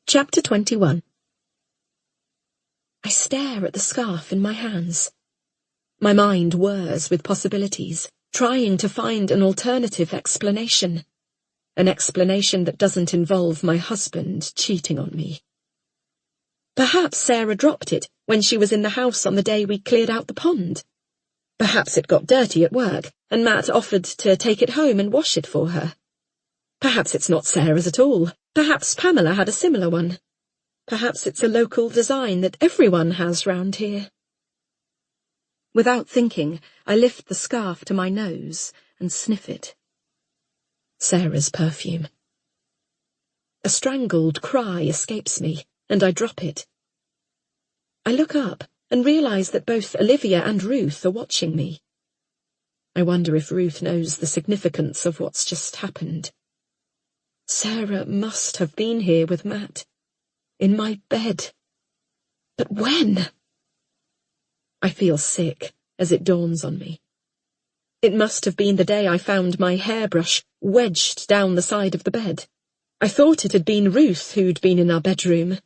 Chapter 21. I stare at the scarf in my hands. My mind whirs with possibilities, trying to find an alternative explanation. An explanation that doesn't involve my husband cheating on me. Perhaps Sarah dropped it when she was in the house on the day we cleared out the pond. Perhaps it got dirty at work, and Matt offered to take it home and wash it for her. Perhaps it's not Sarah's at all. Perhaps Pamela had a similar one. Perhaps it's a local design that everyone has round here. Without thinking, I lift the scarf to my nose and sniff it. Sarah's perfume. A strangled cry escapes me, and I drop it. I look up and realise that both Olivia and Ruth are watching me. I wonder if Ruth knows the significance of what's just happened. Sarah must have been here with Matt. In my bed. But when? I feel sick as it dawns on me. It must have been the day I found my hairbrush wedged down the side of the bed. I thought it had been Ruth who'd been in our bedroom.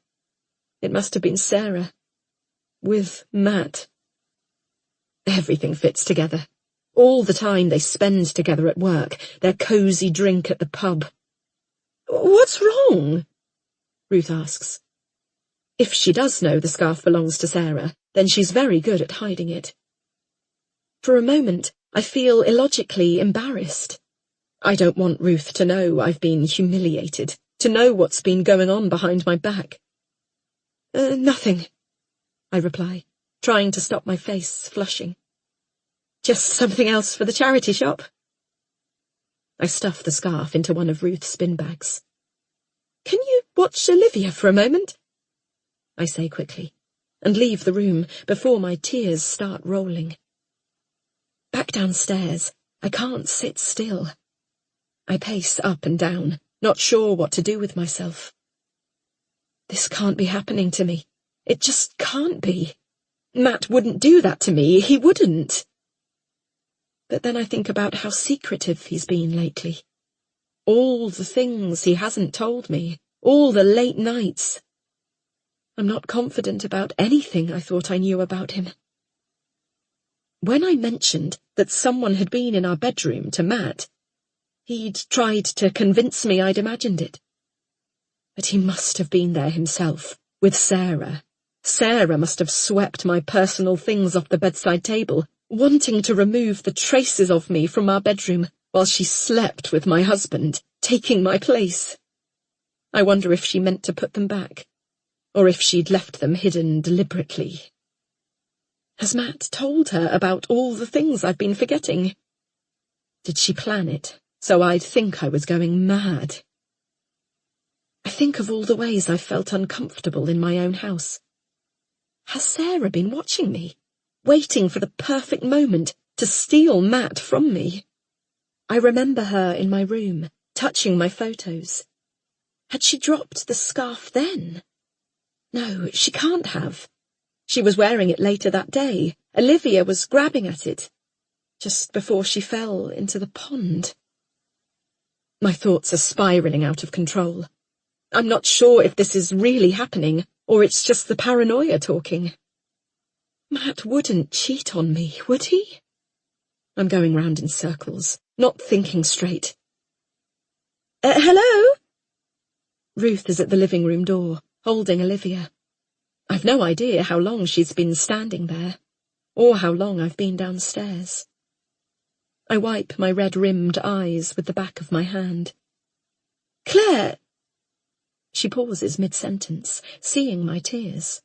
It must have been Sarah. With Matt. Everything fits together. All the time they spend together at work, their cosy drink at the pub. What's wrong? Ruth asks. If she does know the scarf belongs to Sarah, then she's very good at hiding it. For a moment, I feel illogically embarrassed. I don't want Ruth to know I've been humiliated, to know what's been going on behind my back. Nothing, I reply, trying to stop my face flushing. Just something else for the charity shop. I stuff the scarf into one of Ruth's bin bags. Can you watch Olivia for a moment? I say quickly, and leave the room before my tears start rolling. Back downstairs, I can't sit still. I pace up and down, not sure what to do with myself. This can't be happening to me. It just can't be. Matt wouldn't do that to me, he wouldn't. But then I think about how secretive he's been lately. All the things he hasn't told me, all the late nights. I'm not confident about anything I thought I knew about him. When I mentioned that someone had been in our bedroom to Matt, he'd tried to convince me I'd imagined it. But he must have been there himself, with Sarah. Sarah must have swept my personal things off the bedside table, wanting to remove the traces of me from our bedroom while she slept with my husband, taking my place. I wonder if she meant to put them back, or if she'd left them hidden deliberately. Has Matt told her about all the things I've been forgetting? Did she plan it so I'd think I was going mad? I think of all the ways I've felt uncomfortable in my own house. Has Sarah been watching me, waiting for the perfect moment to steal Matt from me? I remember her in my room, touching my photos. Had she dropped the scarf then? No, she can't have. She was wearing it later that day. Olivia was grabbing at it, just before she fell into the pond. My thoughts are spiralling out of control. I'm not sure if this is really happening, or it's just the paranoia talking. Matt wouldn't cheat on me, would he? I'm going round in circles, not thinking straight. Hello? Ruth is at the living room door, holding Olivia. I've no idea how long she's been standing there, or how long I've been downstairs. I wipe my red-rimmed eyes with the back of my hand. Claire! She pauses mid-sentence, seeing my tears.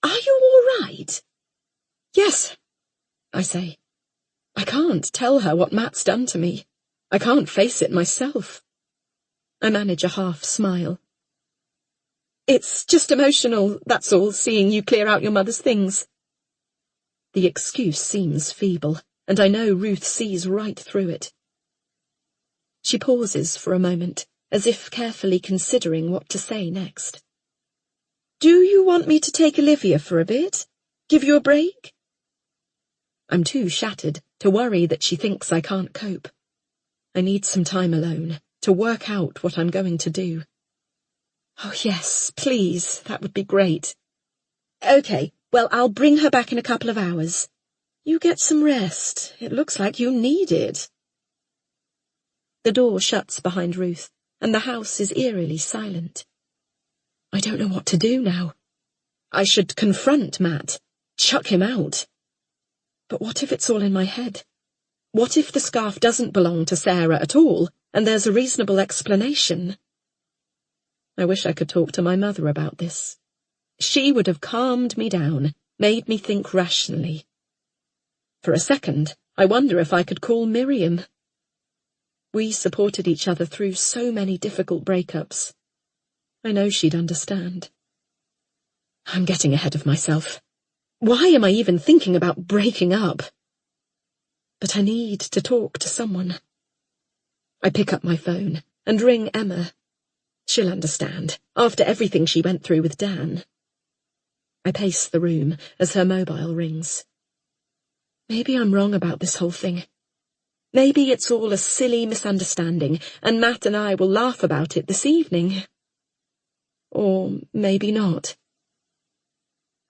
Are you all right? Yes, I say. I can't tell her what Matt's done to me. I can't face it myself. I manage a half smile. It's just emotional, that's all, seeing you clear out your mother's things. The excuse seems feeble, and I know Ruth sees right through it. She pauses for a moment, as if carefully considering what to say next. Do you want me to take Olivia for a bit? Give you a break? I'm too shattered to worry that she thinks I can't cope. I need some time alone to work out what I'm going to do. Oh, yes, please, that would be great. Okay, well, I'll bring her back in a couple of hours. You get some rest. It looks like you need it. The door shuts behind Ruth, and the house is eerily silent. I don't know what to do now. I should confront Matt, chuck him out. But what if it's all in my head? What if the scarf doesn't belong to Sarah at all, and there's a reasonable explanation? I wish I could talk to my mother about this. She would have calmed me down, made me think rationally. For a second, I wonder if I could call Miriam. We supported each other through so many difficult breakups. I know she'd understand. I'm getting ahead of myself. Why am I even thinking about breaking up? But I need to talk to someone. I pick up my phone and ring Emma. She'll understand, after everything she went through with Dan. I pace the room as her mobile rings. Maybe I'm wrong about this whole thing. Maybe it's all a silly misunderstanding, and Matt and I will laugh about it this evening. Or maybe not.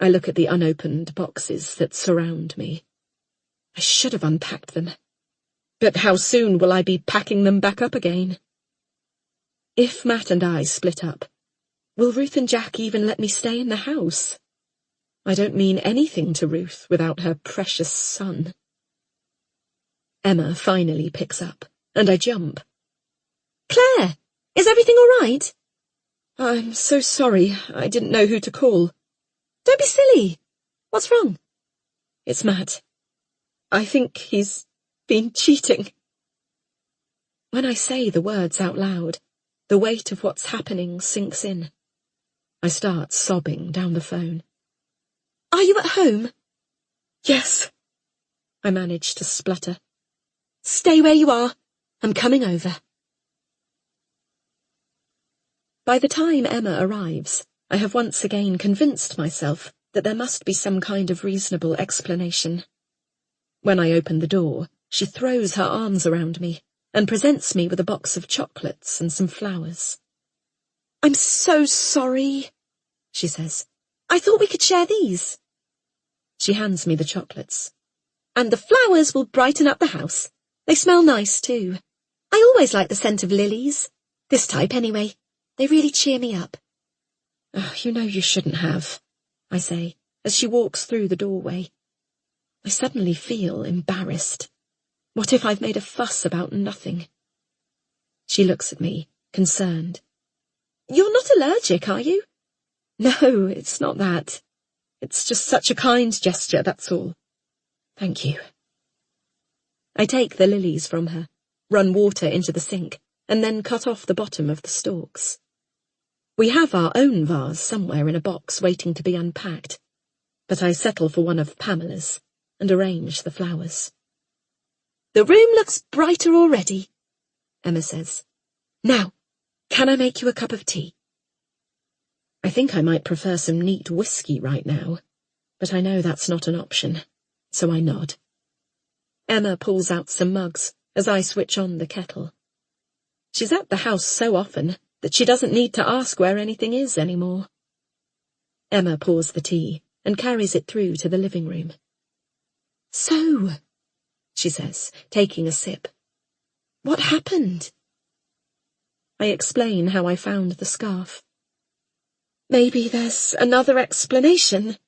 I look at the unopened boxes that surround me. I should have unpacked them. But how soon will I be packing them back up again? If Matt and I split up, will Ruth and Jack even let me stay in the house? I don't mean anything to Ruth without her precious son. Emma finally picks up, and I jump. Claire, is everything all right? I'm so sorry, I didn't know who to call. Don't be silly. What's wrong? It's Matt. I think he's been cheating. When I say the words out loud, the weight of what's happening sinks in. I start sobbing down the phone. Are you at home? Yes. I manage to splutter. Stay where you are. I'm coming over. By the time Emma arrives, I have once again convinced myself that there must be some kind of reasonable explanation. When I open the door, she throws her arms around me and presents me with a box of chocolates and some flowers. I'm so sorry, she says. I thought we could share these. She hands me the chocolates. And the flowers will brighten up the house. They smell nice, too. I always like the scent of lilies. This type, anyway. They really cheer me up. Oh, you know you shouldn't have, I say, as she walks through the doorway. I suddenly feel embarrassed. What if I've made a fuss about nothing? She looks at me, concerned. You're not allergic, are you? No, it's not that. It's just such a kind gesture, that's all. Thank you. I take the lilies from her, run water into the sink, and then cut off the bottom of the stalks. We have our own vase somewhere in a box waiting to be unpacked, but I settle for one of Pamela's and arrange the flowers. The room looks brighter already, Emma says. Now, can I make you a cup of tea? I think I might prefer some neat whiskey right now, but I know that's not an option, so I nod. Emma pulls out some mugs as I switch on the kettle. She's at the house so often that she doesn't need to ask where anything is anymore. Emma pours the tea and carries it through to the living room. So, she says, taking a sip. What happened? I explain how I found the scarf. Maybe there's another explanation,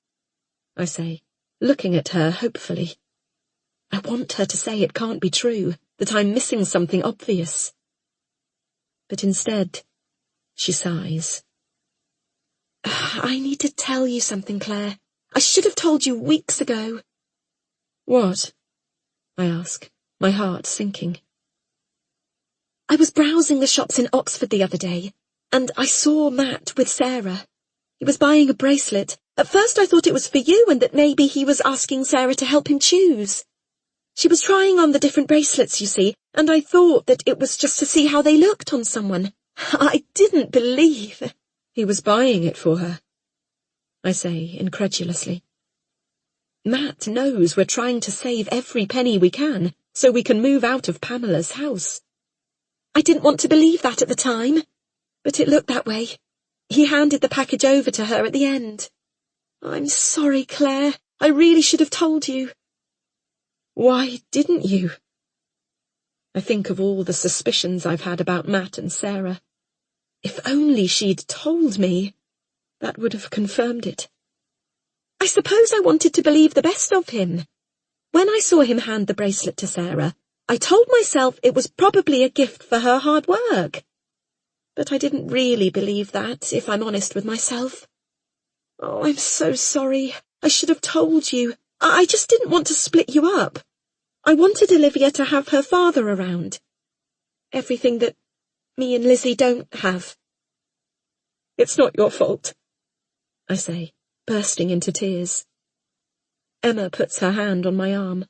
I say, looking at her hopefully. I want her to say it can't be true, that I'm missing something obvious. But instead, she sighs. I need to tell you something, Claire. I should have told you weeks ago. What? I ask, my heart sinking. I was browsing the shops in Oxford the other day, and I saw Matt with Sarah. He was buying a bracelet. At first I thought it was for you and that maybe he was asking Sarah to help him choose. She was trying on the different bracelets, you see, and I thought that it was just to see how they looked on someone. I didn't believe he was buying it for her, I say incredulously. Matt knows we're trying to save every penny we can so we can move out of Pamela's house. I didn't want to believe that at the time, but it looked that way. He handed the package over to her at the end. I'm sorry, Claire. I really should have told you. Why didn't you? I think of all the suspicions I've had about Matt and Sarah. If only she'd told me, that would have confirmed it. I suppose I wanted to believe the best of him. When I saw him hand the bracelet to Sarah, I told myself it was probably a gift for her hard work. But I didn't really believe that, if I'm honest with myself. Oh, I'm so sorry. I should have told you. I just didn't want to split you up. I wanted Olivia to have her father around. Everything that me and Lizzie don't have. It's not your fault, I say, bursting into tears. Emma puts her hand on my arm.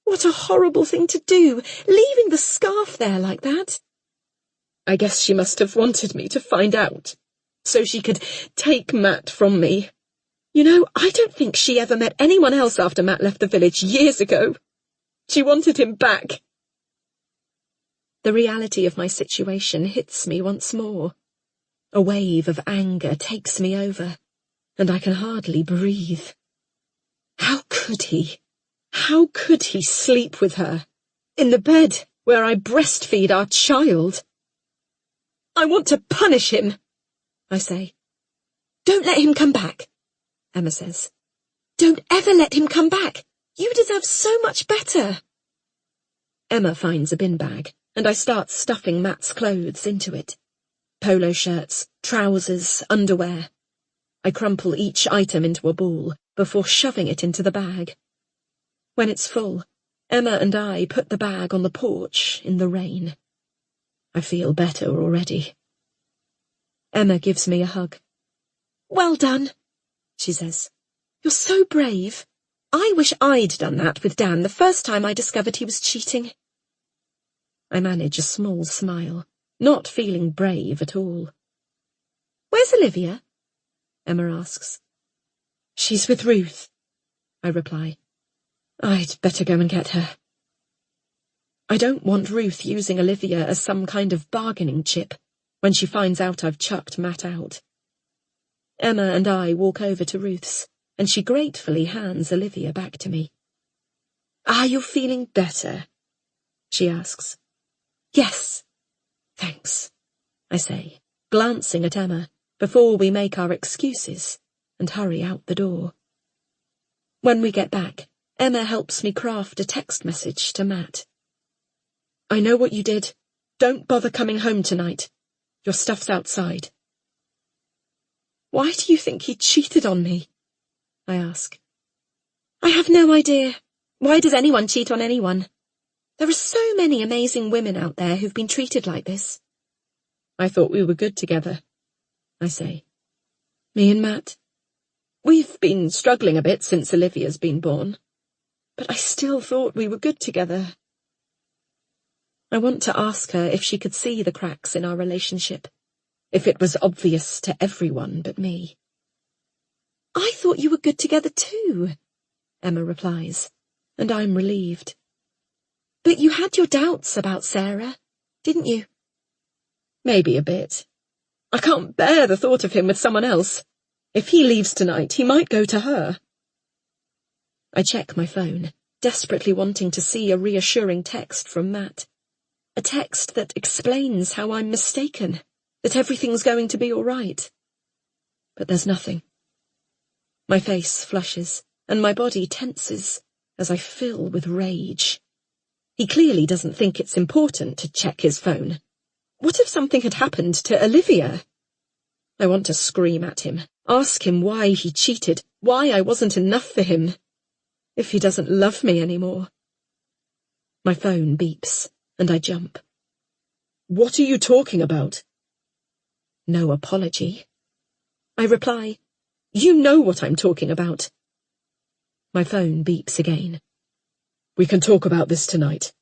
What a horrible thing to do, leaving the scarf there like that. I guess she must have wanted me to find out, so she could take Matt from me. You know, I don't think she ever met anyone else after Matt left the village years ago. She wanted him back. The reality of my situation hits me once more. A wave of anger takes me over, and I can hardly breathe. How could he? How could he sleep with her, in the bed where I breastfeed our child? I want to punish him, I say. Don't let him come back, Emma says. Don't ever let him come back. You deserve so much better. Emma finds a bin bag, and I start stuffing Matt's clothes into it. Polo shirts, trousers, underwear. I crumple each item into a ball before shoving it into the bag. When it's full, Emma and I put the bag on the porch in the rain. I feel better already. Emma gives me a hug. Well done, she says. You're so brave. I wish I'd done that with Dan the first time I discovered he was cheating. I manage a small smile, not feeling brave at all. Where's Olivia? Emma asks. She's with Ruth, I reply. I'd better go and get her. I don't want Ruth using Olivia as some kind of bargaining chip when she finds out I've chucked Matt out. Emma and I walk over to Ruth's, and she gratefully hands Olivia back to me. Are you feeling better? She asks. Yes, thanks, I say, glancing at Emma before we make our excuses and hurry out the door. When we get back, Emma helps me craft a text message to Matt. I know what you did. Don't bother coming home tonight. Your stuff's outside. Why do you think he cheated on me? I ask. I have no idea. Why does anyone cheat on anyone? There are so many amazing women out there who've been treated like this. I thought we were good together, I say. Me and Matt. We've been struggling a bit since Olivia's been born, but I still thought we were good together. I want to ask her if she could see the cracks in our relationship, if it was obvious to everyone but me. I thought you were good together too, Emma replies, and I'm relieved. But you had your doubts about Sarah, didn't you? Maybe a bit. I can't bear the thought of him with someone else. If he leaves tonight, he might go to her. I check my phone, desperately wanting to see a reassuring text from Matt. A text that explains how I'm mistaken, that everything's going to be all right. But there's nothing. My face flushes, and my body tenses as I fill with rage. He clearly doesn't think it's important to check his phone. What if something had happened to Olivia? I want to scream at him, ask him why he cheated, why I wasn't enough for him, if he doesn't love me anymore. My phone beeps, and I jump. What are you talking about? No apology. I reply, you know what I'm talking about. My phone beeps again. We can talk about this tonight.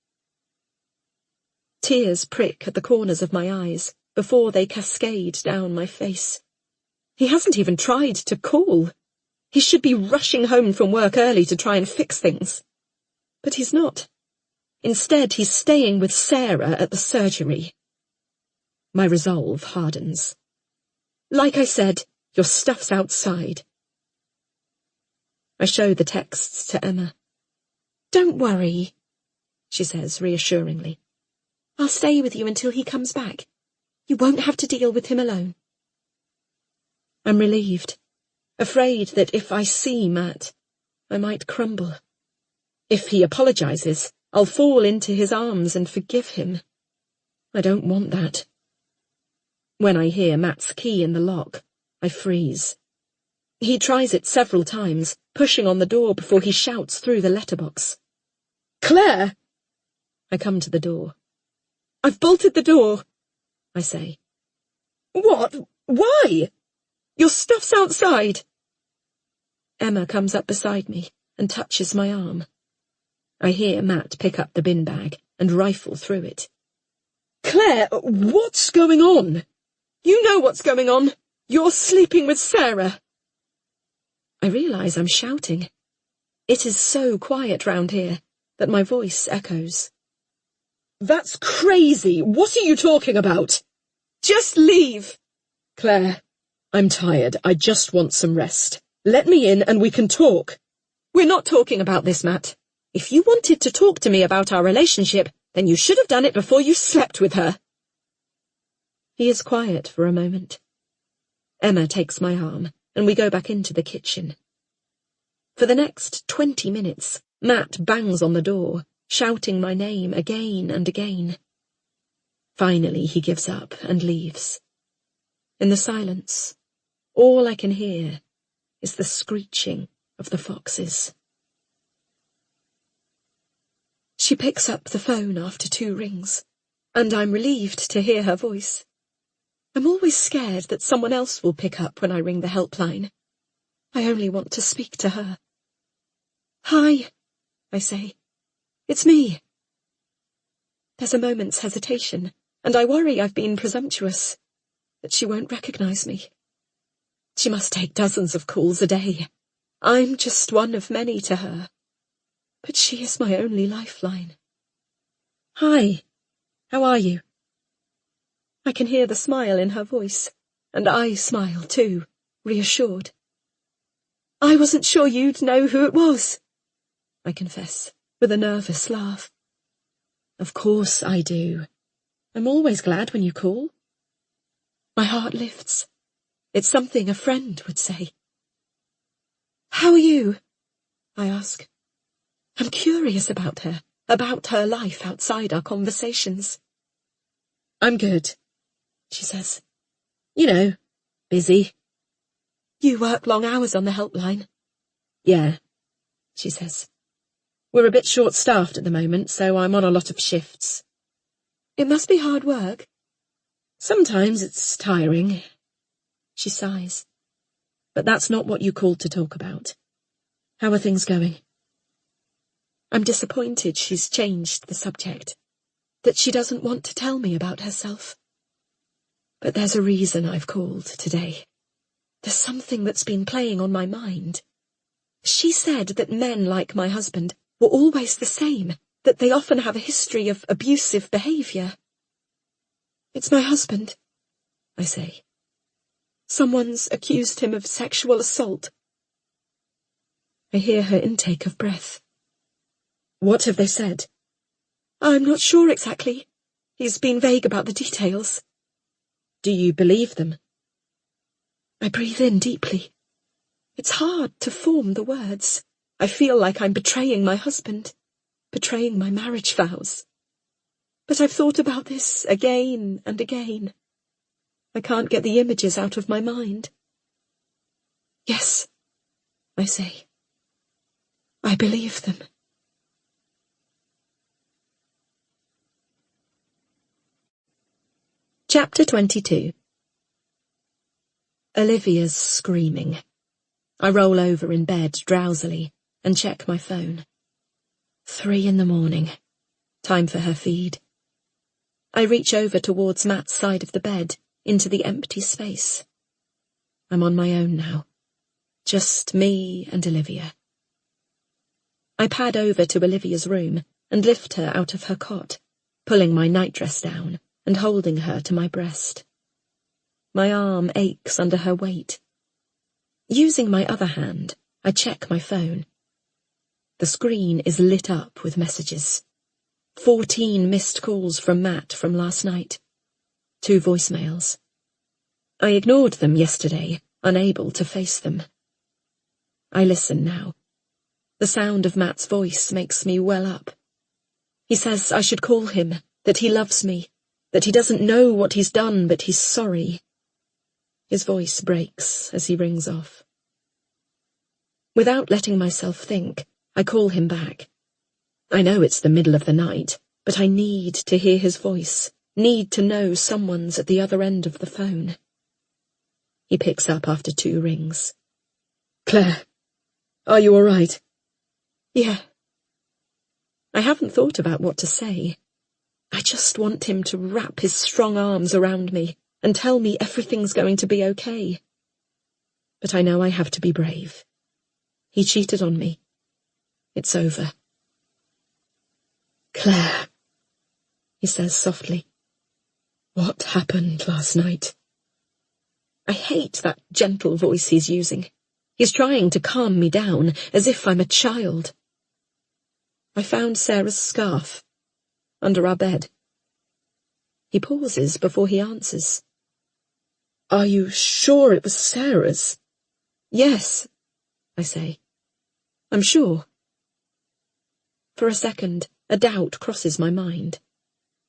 Tears prick at the corners of my eyes before they cascade down my face. He hasn't even tried to call. He should be rushing home from work early to try and fix things. But he's not. Instead, he's staying with Sarah at the surgery. My resolve hardens. Like I said, your stuff's outside. I show the texts to Emma. Don't worry, she says reassuringly. I'll stay with you until he comes back. You won't have to deal with him alone. I'm relieved, afraid that if I see Matt, I might crumble. If he apologizes, I'll fall into his arms and forgive him. I don't want that. When I hear Matt's key in the lock, I freeze. He tries it several times, pushing on the door before he shouts through the letterbox. Claire! I come to the door. I've bolted the door, I say. What? Why? Your stuff's outside. Emma comes up beside me and touches my arm. I hear Matt pick up the bin bag and rifle through it. Claire, what's going on? You know what's going on. You're sleeping with Sarah. I realise I'm shouting. It is so quiet round here that my voice echoes. That's crazy. What are you talking about? Just leave. Claire, I'm tired. I just want some rest. Let me in and we can talk. We're not talking about this, Matt. If you wanted to talk to me about our relationship, then you should have done it before you slept with her. He is quiet for a moment. Emma takes my arm, and we go back into the kitchen. For the next 20 minutes, Matt bangs on the door, shouting my name again and again. Finally, he gives up and leaves. In the silence, all I can hear is the screeching of the foxes. She picks up the phone after 2 rings, and I'm relieved to hear her voice. I'm always scared that someone else will pick up when I ring the helpline. I only want to speak to her. Hi, I say. It's me. There's a moment's hesitation, and I worry I've been presumptuous, that she won't recognise me. She must take dozens of calls a day. I'm just one of many to her. But she is my only lifeline. Hi, how are you? I can hear the smile in her voice, and I smile too, reassured. I wasn't sure you'd know who it was, I confess, with a nervous laugh. Of course I do. I'm always glad when you call. My heart lifts. It's something a friend would say. How are you? I ask. I'm curious about her life outside our conversations. I'm good, she says. You know, busy. You work long hours on the helpline. Yeah, she says. We're a bit short-staffed at the moment, so I'm on a lot of shifts. It must be hard work. Sometimes it's tiring. She sighs. But that's not what you called to talk about. How are things going? I'm disappointed she's changed the subject, that she doesn't want to tell me about herself. But there's a reason I've called today. There's something that's been playing on my mind. She said that men like my husband were always the same, that they often have a history of abusive behaviour. It's my husband, I say. Someone's accused him of sexual assault. I hear her intake of breath. What have they said? I'm not sure exactly. He's been vague about the details. Do you believe them? I breathe in deeply. It's hard to form the words. I feel like I'm betraying my husband, betraying my marriage vows. But I've thought about this again and again. I can't get the images out of my mind. Yes, I say. I believe them. Chapter 22. Olivia's screaming. I roll over in bed drowsily and check my phone. 3 a.m. Time for her feed. I reach over towards Matt's side of the bed, into the empty space. I'm on my own now. Just me and Olivia. I pad over to Olivia's room and lift her out of her cot, pulling my nightdress down and holding her to my breast. My arm aches under her weight. Using my other hand, I check my phone. The screen is lit up with messages. 14 missed calls from Matt from last night. 2 voicemails. I ignored them yesterday, unable to face them. I listen now. The sound of Matt's voice makes me well up. He says I should call him, that he loves me, that he doesn't know what he's done, but he's sorry. His voice breaks as he rings off. Without letting myself think, I call him back. I know it's the middle of the night, but I need to hear his voice, need to know someone's at the other end of the phone. He picks up after 2 rings. Claire, are you all right? Yeah. I haven't thought about what to say. I just want him to wrap his strong arms around me and tell me everything's going to be okay. But I know I have to be brave. He cheated on me. It's over. Claire, he says softly. What happened last night? I hate that gentle voice he's using. He's trying to calm me down, as if I'm a child. I found Sarah's scarf under our bed. He pauses before he answers. Are you sure it was Sarah's? Yes, I say. I'm sure. For a second, a doubt crosses my mind.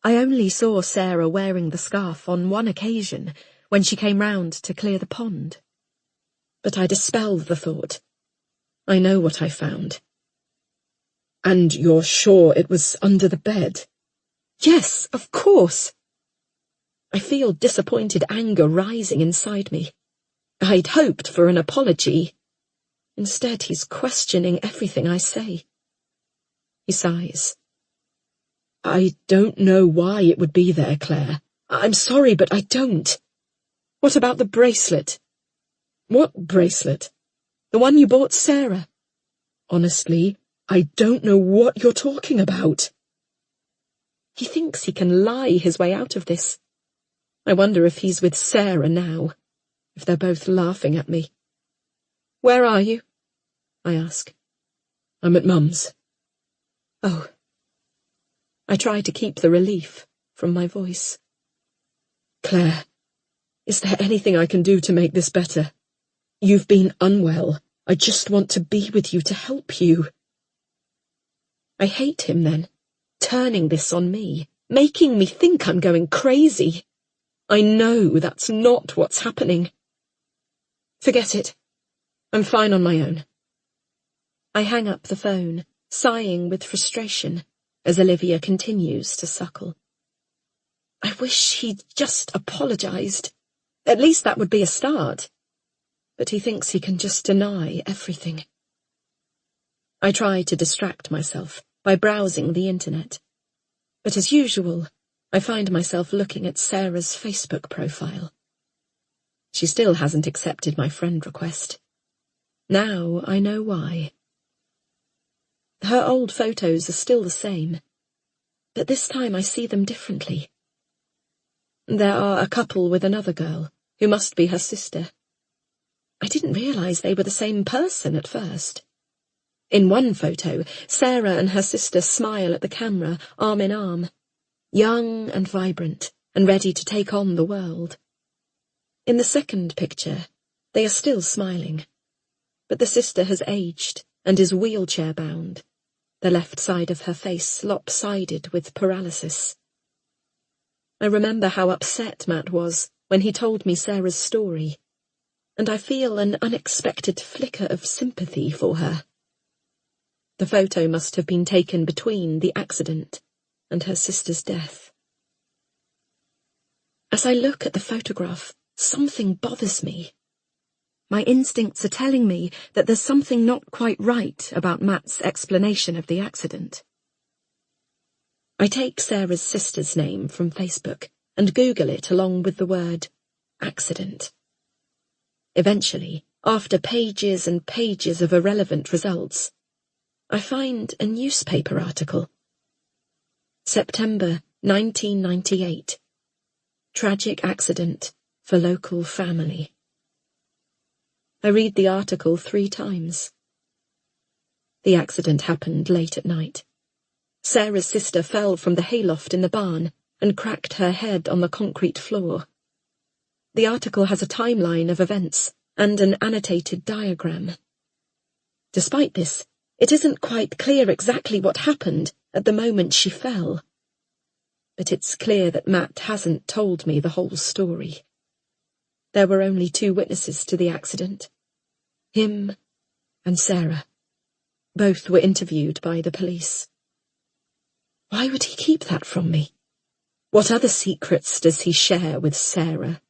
I only saw Sarah wearing the scarf on one occasion, when she came round to clear the pond. But I dispel the thought. I know what I found. And you're sure it was under the bed? Yes, of course. I feel disappointed anger rising inside me. I'd hoped for an apology. Instead, he's questioning everything I say. He sighs. I don't know why it would be there, Claire. I'm sorry, but I don't. What about the bracelet? What bracelet? The one you bought Sarah? Honestly, I don't know what you're talking about. He thinks he can lie his way out of this. I wonder if he's with Sarah now, if they're both laughing at me. Where are you? I ask. I'm at Mum's. Oh. I try to keep the relief from my voice. Claire, is there anything I can do to make this better? You've been unwell. I just want to be with you to help you. I hate him then, turning this on me, making me think I'm going crazy. I know that's not what's happening. Forget it. I'm fine on my own. I hang up the phone, sighing with frustration, as Olivia continues to suckle. I wish he'd just apologized. At least that would be a start. But he thinks he can just deny everything. I try to distract myself by browsing the internet. But as usual, I find myself looking at Sarah's Facebook profile. She still hasn't accepted my friend request. Now I know why. Her old photos are still the same, but this time I see them differently. There are a couple with another girl, who must be her sister. I didn't realize they were the same person at first. In one photo, Sarah and her sister smile at the camera, arm in arm, young and vibrant, and ready to take on the world. In the second picture, they are still smiling, but the sister has aged and is wheelchair-bound, the left side of her face lopsided with paralysis. I remember how upset Matt was when he told me Sarah's story, and I feel an unexpected flicker of sympathy for her. The photo must have been taken between the accident and her sister's death. As I look at the photograph, something bothers me. My instincts are telling me that there's something not quite right about Matt's explanation of the accident. I take Sarah's sister's name from Facebook and Google it along with the word accident. Eventually, after pages and pages of irrelevant results, I find a newspaper article. September 1998. Tragic accident. for local family. I read the article 3 times. The accident happened late at night. Sarah's sister fell from the hayloft in the barn and cracked her head on the concrete floor. The article has a timeline of events and an annotated diagram. Despite this, it isn't quite clear exactly what happened at the moment she fell. But it's clear that Matt hasn't told me the whole story. There were only 2 witnesses to the accident. Him and Sarah. Both were interviewed by the police. Why would he keep that from me? What other secrets does he share with Sarah?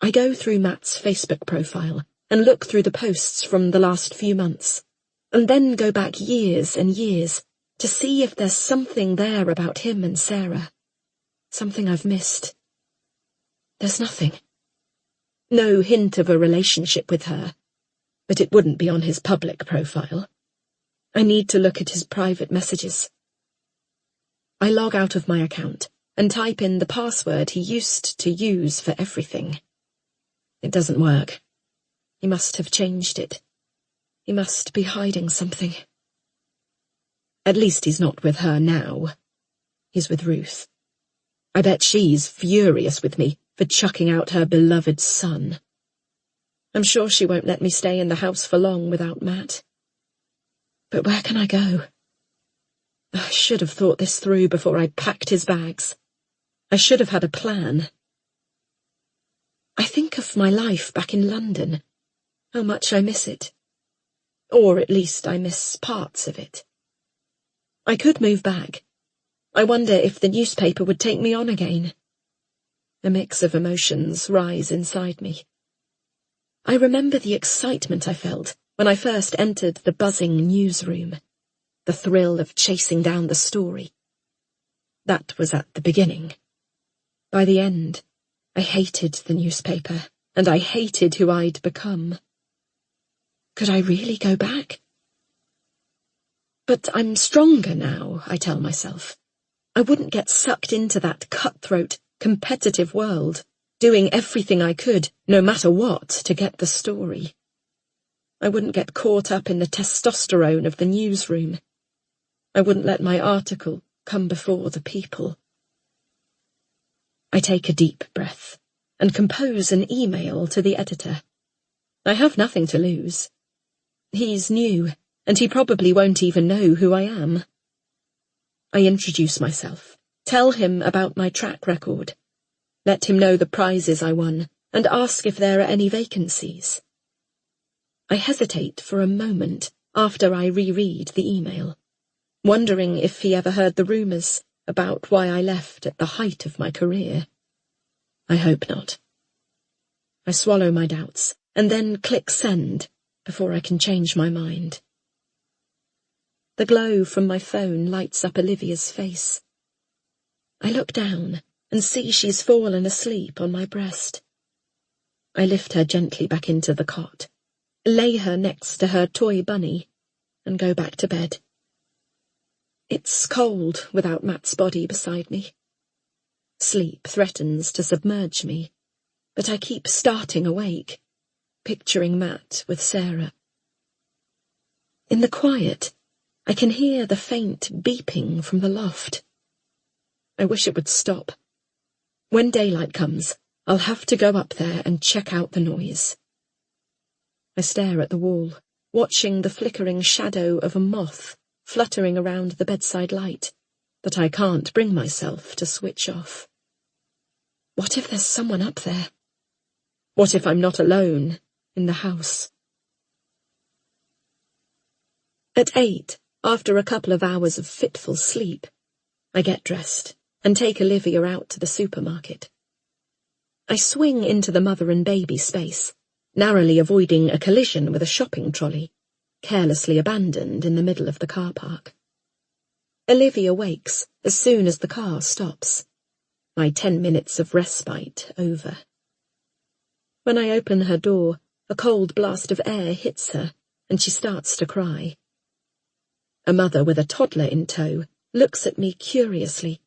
I go through Matt's Facebook profile and look through the posts from the last few months, and then go back years and years to see if there's something there about him and Sarah. Something I've missed. There's nothing. No hint of a relationship with her, but it wouldn't be on his public profile. I need to look at his private messages. I log out of my account and type in the password he used to use for everything. It doesn't work. He must have changed it. He must be hiding something. At least he's not with her now. He's with Ruth. I bet she's furious with me for chucking out her beloved son. I'm sure she won't let me stay in the house for long without Matt. But where can I go? I should have thought this through before I packed his bags. I should have had a plan. I think of my life back in London, how much I miss it. Or at least I miss parts of it. I could move back. I wonder if the newspaper would take me on again. A mix of emotions rise inside me. I remember the excitement I felt when I first entered the buzzing newsroom, the thrill of chasing down the story. That was at the beginning. By the end, I hated the newspaper, and I hated who I'd become. Could I really go back? But I'm stronger now, I tell myself. I wouldn't get sucked into that cutthroat, competitive world, doing everything I could, no matter what, to get the story. I wouldn't get caught up in the testosterone of the newsroom. I wouldn't let my article come before the people. I take a deep breath and compose an email to the editor. I have nothing to lose. He's new, and he probably won't even know who I am. I introduce myself, tell him about my track record, let him know the prizes I won, and ask if there are any vacancies. I hesitate for a moment after I reread the email, wondering if he ever heard the rumours about why I left at the height of my career. I hope not. I swallow my doubts, and then click send before I can change my mind. The glow from my phone lights up Olivia's face. I look down and see she's fallen asleep on my breast. I lift her gently back into the cot, lay her next to her toy bunny, and go back to bed. It's cold without Matt's body beside me. Sleep threatens to submerge me, but I keep starting awake, picturing Matt with Sarah. In the quiet, I can hear the faint beeping from the loft. I wish it would stop. When daylight comes, I'll have to go up there and check out the noise. I stare at the wall, watching the flickering shadow of a moth fluttering around the bedside light that I can't bring myself to switch off. What if there's someone up there? What if I'm not alone in the house? At 8, after a couple of hours of fitful sleep, I get dressed and take Olivia out to the supermarket. I swing into the mother and baby space, narrowly avoiding a collision with a shopping trolley, carelessly abandoned in the middle of the car park. Olivia wakes as soon as the car stops. My 10 minutes of respite over. When I open her door, a cold blast of air hits her, and she starts to cry. A mother with a toddler in tow looks at me curiously,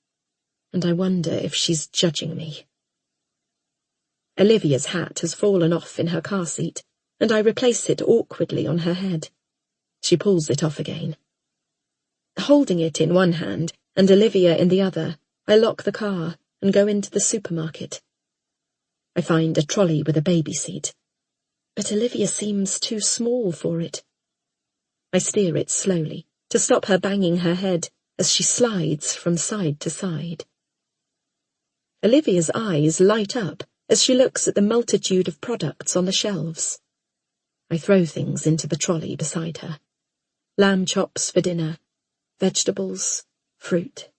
and I wonder if she's judging me. Olivia's hat has fallen off in her car seat, and I replace it awkwardly on her head. She pulls it off again. Holding it in one hand and Olivia in the other, I lock the car and go into the supermarket. I find a trolley with a baby seat, but Olivia seems too small for it. I steer it slowly to stop her banging her head as she slides from side to side. Olivia's eyes light up as she looks at the multitude of products on the shelves. I throw things into the trolley beside her. Lamb chops for dinner, vegetables, fruit.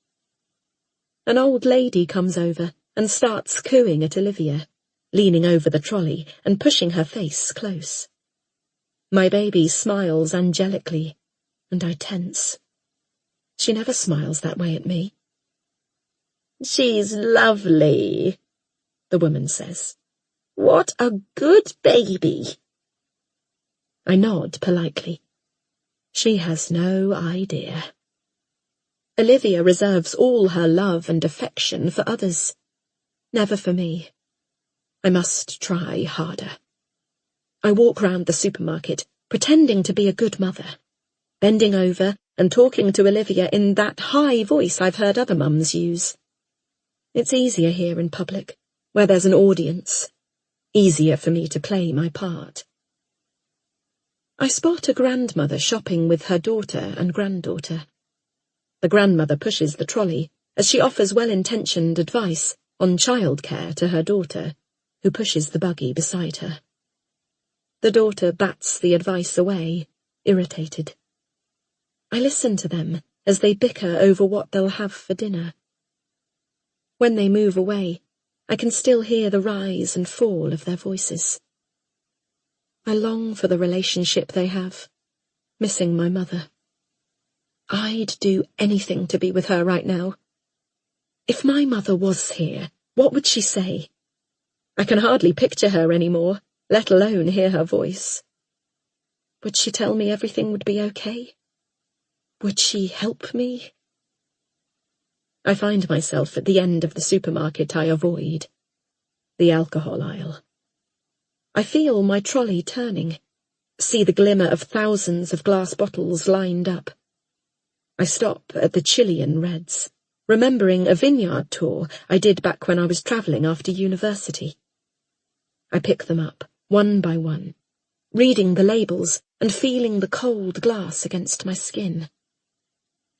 An old lady comes over and starts cooing at Olivia, leaning over the trolley and pushing her face close. My baby smiles angelically, and I tense. She never smiles that way at me. "She's lovely," the woman says. "What a good baby." I nod politely. She has no idea. Olivia reserves all her love and affection for others, never for me. I must try harder. I walk round the supermarket, pretending to be a good mother, bending over and talking to Olivia in that high voice I've heard other mums use. It's easier here in public, where there's an audience. Easier for me to play my part. I spot a grandmother shopping with her daughter and granddaughter. The grandmother pushes the trolley as she offers well-intentioned advice on childcare to her daughter, who pushes the buggy beside her. The daughter bats the advice away, irritated. I listen to them as they bicker over what they'll have for dinner. When they move away, I can still hear the rise and fall of their voices. I long for the relationship they have, missing my mother. I'd do anything to be with her right now. If my mother was here, what would she say? I can hardly picture her anymore, let alone hear her voice. Would she tell me everything would be okay? Would she help me? I find myself at the end of the supermarket I avoid, the alcohol aisle. I feel my trolley turning, see the glimmer of thousands of glass bottles lined up. I stop at the Chilean Reds, remembering a vineyard tour I did back when I was travelling after university. I pick them up, one by one, reading the labels and feeling the cold glass against my skin.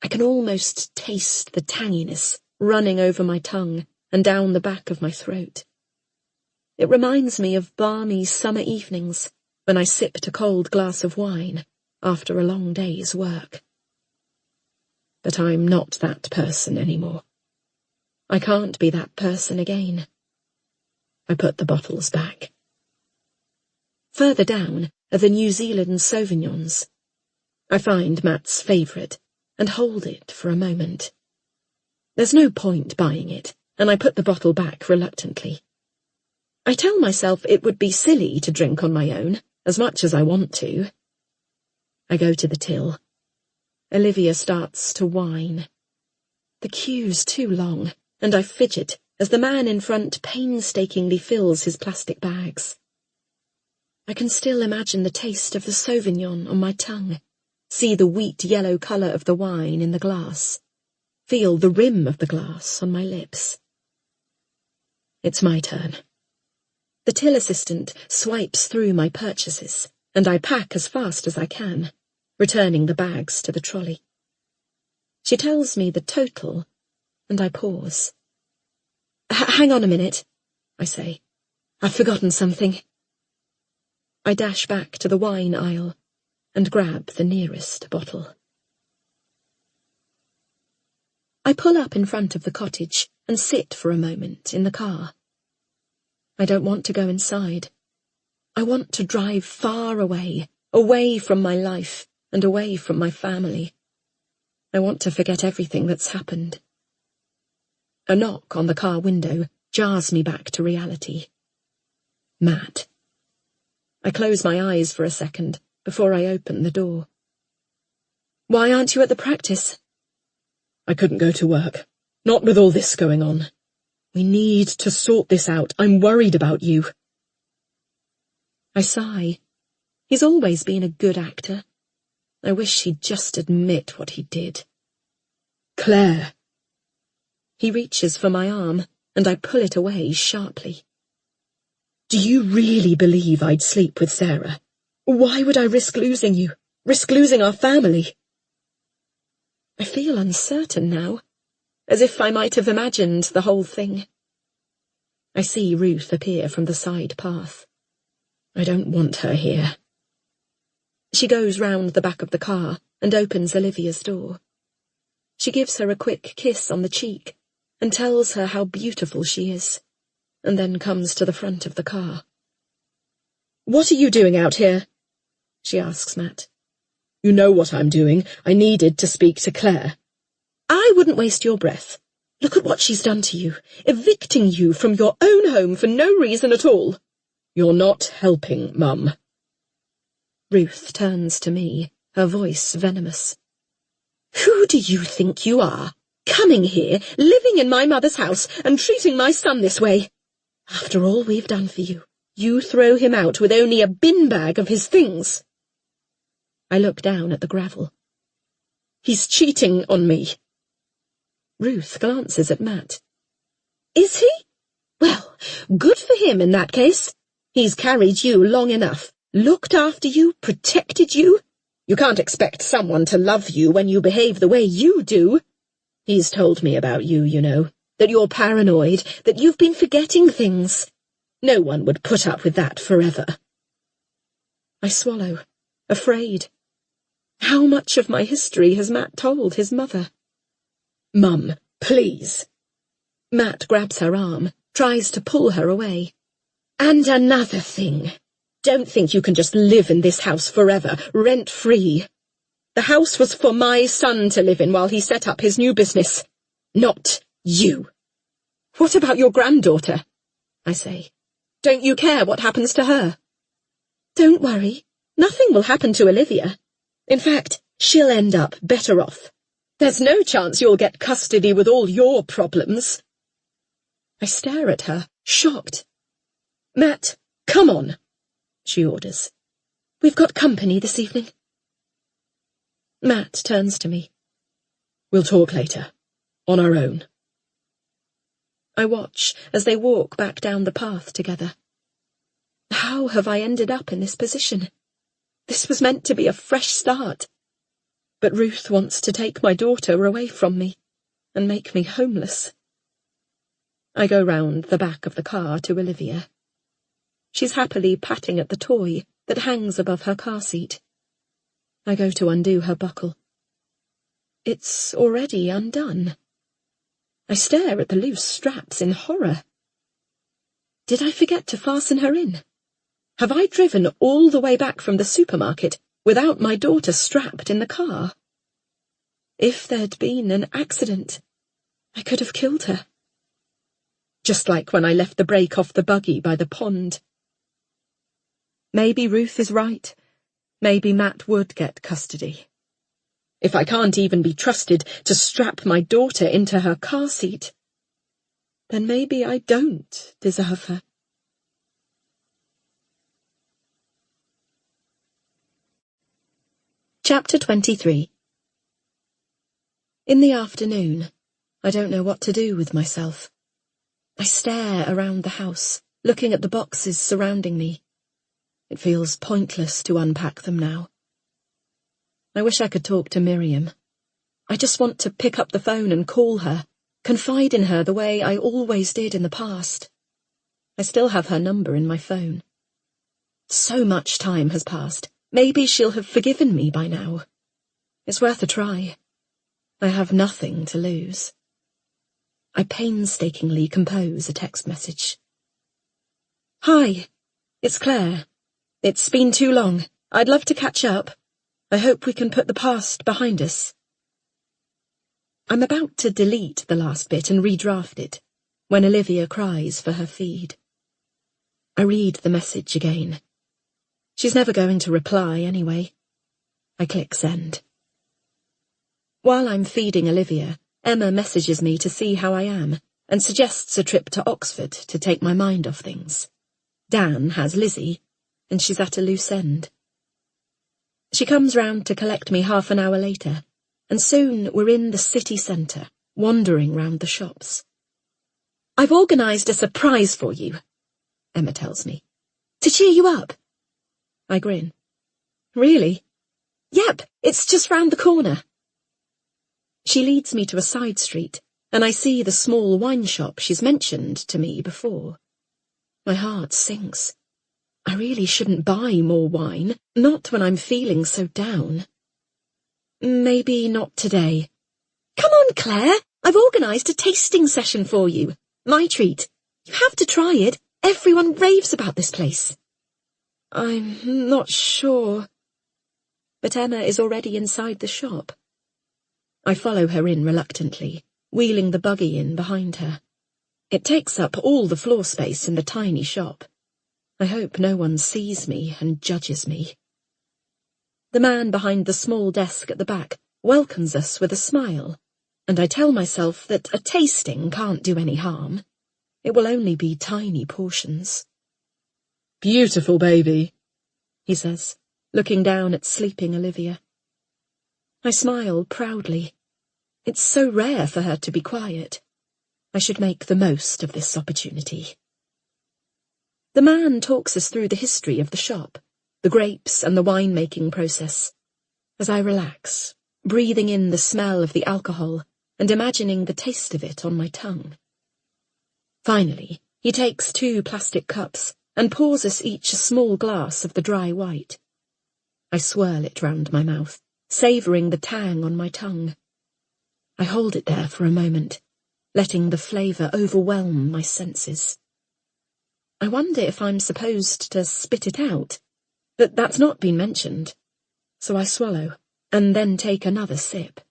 I can almost taste the tanginess running over my tongue and down the back of my throat. It reminds me of balmy summer evenings when I sipped a cold glass of wine after a long day's work. But I'm not that person anymore. I can't be that person again. I put the bottles back. Further down are the New Zealand Sauvignons. I find Matt's favourite and hold it for a moment. There's no point buying it, and I put the bottle back reluctantly. I tell myself it would be silly to drink on my own, as much as I want to. I go to the till. Olivia starts to whine. The queue's too long, and I fidget as the man in front painstakingly fills his plastic bags. I can still imagine the taste of the Sauvignon on my tongue, see the wheat-yellow colour of the wine in the glass, feel the rim of the glass on my lips. It's my turn. The till assistant swipes through my purchases, and I pack as fast as I can, returning the bags to the trolley. She tells me the total, and I pause. Hang on a minute, I say. I've forgotten something. I dash back to the wine aisle and grab the nearest bottle. I pull up in front of the cottage and sit for a moment in the car. I don't want to go inside. I want to drive far away, away from my life and away from my family. I want to forget everything that's happened. A knock on the car window jars me back to reality. Matt. I close my eyes for a second before I open the door. Why aren't you at the practice? I couldn't go to work. Not with all this going on. We need to sort this out. I'm worried about you. I sigh. He's always been a good actor. I wish he'd just admit what he did. Claire. He reaches for my arm, and I pull it away sharply. Do you really believe I'd sleep with Sarah? Why would I risk losing you? Risk losing our family? I feel uncertain now, as if I might have imagined the whole thing. I see Ruth appear from the side path. I don't want her here. She goes round the back of the car and opens Olivia's door. She gives her a quick kiss on the cheek and tells her how beautiful she is, and then comes to the front of the car. What are you doing out here? She asks Matt. You know what I'm doing. I needed to speak to Claire. I wouldn't waste your breath. Look at what she's done to you, evicting you from your own home for no reason at all. You're not helping, Mum. Ruth turns to me, her voice venomous. Who do you think you are, coming here, living in my mother's house, and treating my son this way? After all we've done for you, you throw him out with only a bin bag of his things. I look down at the gravel. He's cheating on me. Ruth glances at Matt. Is he? Well, good for him in that case. He's carried you long enough, looked after you, protected you. You can't expect someone to love you when you behave the way you do. He's told me about you, you know, that you're paranoid, that you've been forgetting things. No one would put up with that forever. I swallow, afraid. How much of my history has Matt told his mother? Mum, please. Matt grabs her arm, tries to pull her away. And another thing. Don't think you can just live in this house forever, rent-free. The house was for my son to live in while he set up his new business. Not you. What about your granddaughter? I say. Don't you care what happens to her? Don't worry. Nothing will happen to Olivia. In fact, she'll end up better off. There's no chance you'll get custody with all your problems. I stare at her, shocked. Matt, come on, she orders. We've got company this evening. Matt turns to me. We'll talk later, on our own. I watch as they walk back down the path together. How have I ended up in this position? This was meant to be a fresh start. But Ruth wants to take my daughter away from me and make me homeless. I go round the back of the car to Olivia. She's happily patting at the toy that hangs above her car seat. I go to undo her buckle. It's already undone. I stare at the loose straps in horror. Did I forget to fasten her in? Have I driven all the way back from the supermarket without my daughter strapped in the car? If there'd been an accident, I could have killed her. Just like when I left the brake off the buggy by the pond. Maybe Ruth is right. Maybe Matt would get custody. If I can't even be trusted to strap my daughter into her car seat, then maybe I don't deserve her. Chapter 23. In the afternoon, I don't know what to do with myself. I stare around the house, looking at the boxes surrounding me. It feels pointless to unpack them now. I wish I could talk to Miriam. I just want to pick up the phone and call her, confide in her the way I always did in the past. I still have her number in my phone. So much time has passed. Maybe she'll have forgiven me by now. It's worth a try. I have nothing to lose. I painstakingly compose a text message. Hi, it's Claire. It's been too long. I'd love to catch up. I hope we can put the past behind us. I'm about to delete the last bit and redraft it, when Olivia cries for her feed. I read the message again. She's never going to reply anyway. I click send. While I'm feeding Olivia, Emma messages me to see how I am, and suggests a trip to Oxford to take my mind off things. Dan has Lizzie, and she's at a loose end. She comes round to collect me half an hour later, and soon we're in the city centre, wandering round the shops. "I've organised a surprise for you," Emma tells me, "to cheer you up." I grin. "Really?" "Yep, it's just round the corner." She leads me to a side street, and I see the small wine shop she's mentioned to me before. My heart sinks. I really shouldn't buy more wine, not when I'm feeling so down. "Maybe not today." "Come on, Claire, I've organised a tasting session for you. My treat. You have to try it. Everyone raves about this place." "I'm not sure." But Emma is already inside the shop. I follow her in reluctantly, wheeling the buggy in behind her. It takes up all the floor space in the tiny shop. I hope no one sees me and judges me. The man behind the small desk at the back welcomes us with a smile, and I tell myself that a tasting can't do any harm. It will only be tiny portions. "Beautiful baby," he says, looking down at sleeping Olivia. I smile proudly. It's so rare for her to be quiet. I should make the most of this opportunity. The man talks us through the history of the shop, the grapes and the wine-making process, as I relax, breathing in the smell of the alcohol and imagining the taste of it on my tongue. Finally, he takes 2 plastic cups and pours us each a small glass of the dry white. I swirl it round my mouth, savouring the tang on my tongue. I hold it there for a moment, letting the flavour overwhelm my senses. I wonder if I'm supposed to spit it out, but that's not been mentioned, so I swallow, and then take another sip.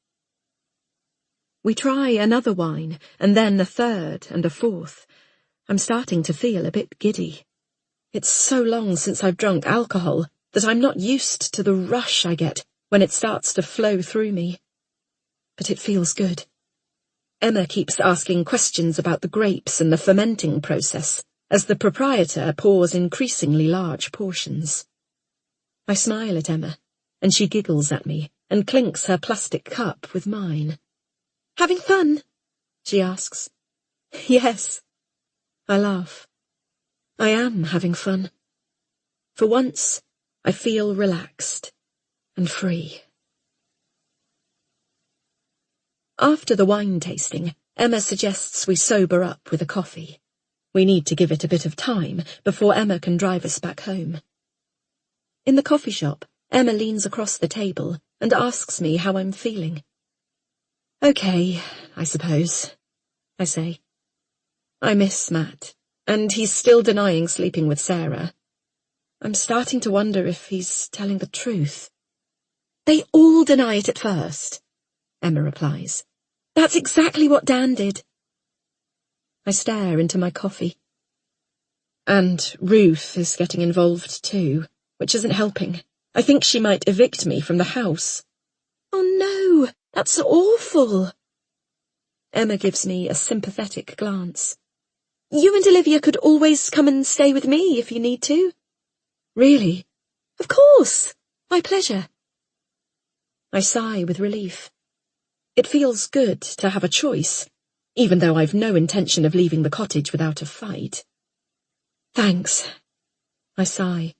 We try another wine, and then a third and a fourth. I'm starting to feel a bit giddy. It's so long since I've drunk alcohol that I'm not used to the rush I get when it starts to flow through me. But it feels good. Emma keeps asking questions about the grapes and the fermenting process, as the proprietor pours increasingly large portions. I smile at Emma, and she giggles at me and clinks her plastic cup with mine. "Having fun?" she asks. "Yes." I laugh. I am having fun. For once, I feel relaxed and free. After the wine tasting, Emma suggests we sober up with a coffee. We need to give it a bit of time before Emma can drive us back home. In the coffee shop, Emma leans across the table and asks me how I'm feeling. "Okay, I suppose," I say. I miss Matt, and he's still denying sleeping with Sarah. I'm starting to wonder if he's telling the truth. "They all deny it at first," Emma replies. "That's exactly what Dan did." I stare into my coffee. And Ruth is getting involved too, which isn't helping. I think she might evict me from the house. "Oh no, that's awful." Emma gives me a sympathetic glance. "You and Olivia could always come and stay with me if you need to." "Really?" "Of course. My pleasure." I sigh with relief. It feels good to have a choice, even though I've no intention of leaving the cottage without a fight. "Thanks," I sigh,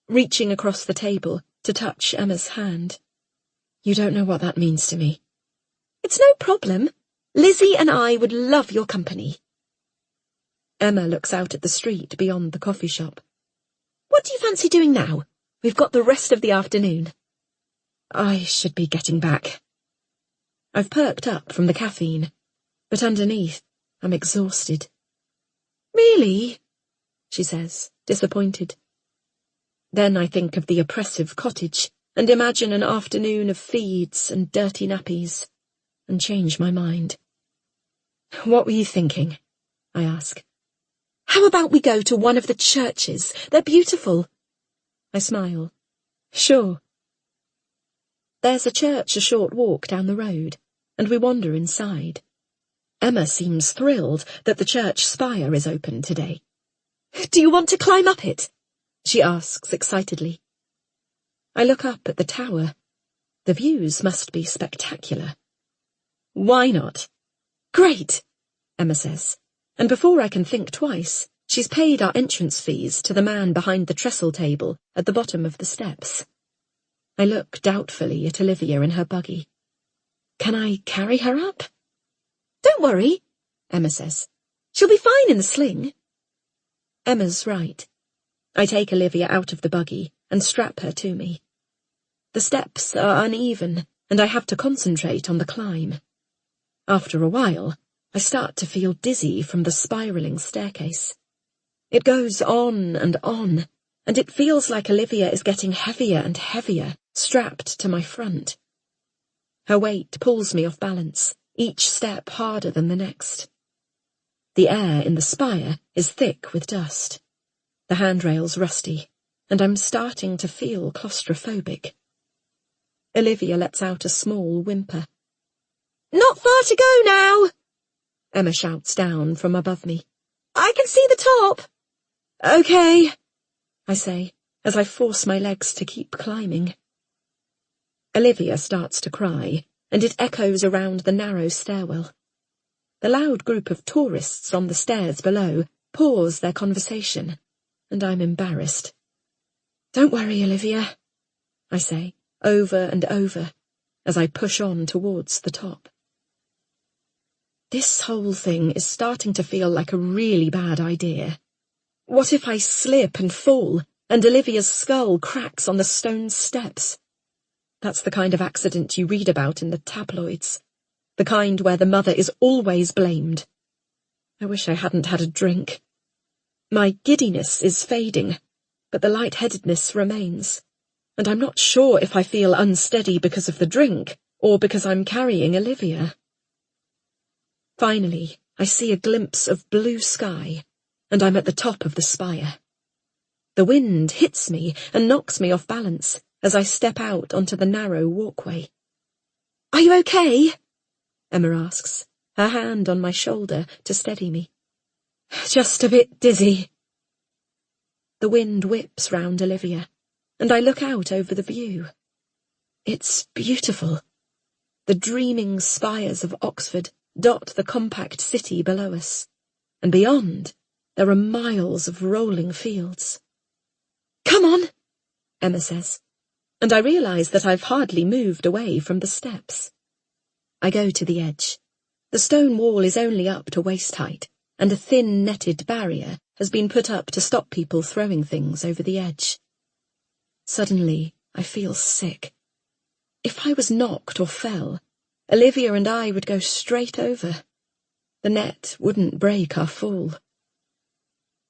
reaching across the table to touch Emma's hand. "You don't know what that means to me." "It's no problem. Lizzie and I would love your company." Emma looks out at the street beyond the coffee shop. "What do you fancy doing now? We've got the rest of the afternoon." I should be getting back. I've perked up from the caffeine, but underneath, I'm exhausted. "Really?" she says, disappointed. Then I think of the oppressive cottage and imagine an afternoon of feeds and dirty nappies, and change my mind. "What were you thinking?" I ask. "How about we go to one of the churches? They're beautiful." I smile. "Sure." There's a church a short walk down the road, and we wander inside. Emma seems thrilled that the church spire is open today. "Do you want to climb up it?" she asks excitedly. I look up at the tower. The views must be spectacular. "Why not?" "Great," Emma says, and before I can think twice, she's paid our entrance fees to the man behind the trestle table at the bottom of the steps. I look doubtfully at Olivia in her buggy. "Can I carry her up?" "Don't worry," Emma says. "She'll be fine in the sling." Emma's right. I take Olivia out of the buggy and strap her to me. The steps are uneven, and I have to concentrate on the climb. After a while, I start to feel dizzy from the spiralling staircase. It goes on, and it feels like Olivia is getting heavier and heavier, strapped to my front. Her weight pulls me off balance, each step harder than the next. The air in the spire is thick with dust. The handrail's rusty, and I'm starting to feel claustrophobic. Olivia lets out a small whimper. "Not far to go now," Emma shouts down from above me. "I can see the top." "Okay," I say, as I force my legs to keep climbing. Olivia starts to cry, and it echoes around the narrow stairwell. The loud group of tourists on the stairs below pause their conversation, and I'm embarrassed. "Don't worry, Olivia," I say, over and over, as I push on towards the top. This whole thing is starting to feel like a really bad idea. What if I slip and fall, and Olivia's skull cracks on the stone steps? That's the kind of accident you read about in the tabloids. The kind where the mother is always blamed. I wish I hadn't had a drink. My giddiness is fading, but the lightheadedness remains, and I'm not sure if I feel unsteady because of the drink or because I'm carrying Olivia. Finally, I see a glimpse of blue sky, and I'm at the top of the spire. The wind hits me and knocks me off balance as I step out onto the narrow walkway. "Are you okay?" Emma asks, her hand on my shoulder to steady me. "Just a bit dizzy." The wind whips round Olivia, and I look out over the view. It's beautiful. The dreaming spires of Oxford dot the compact city below us, and beyond there are miles of rolling fields. "Come on," Emma says, and I realise that I've hardly moved away from the steps. I go to the edge. The stone wall is only up to waist height, and a thin netted barrier has been put up to stop people throwing things over the edge. Suddenly, I feel sick. If I was knocked or fell, Olivia and I would go straight over. The net wouldn't break our fall.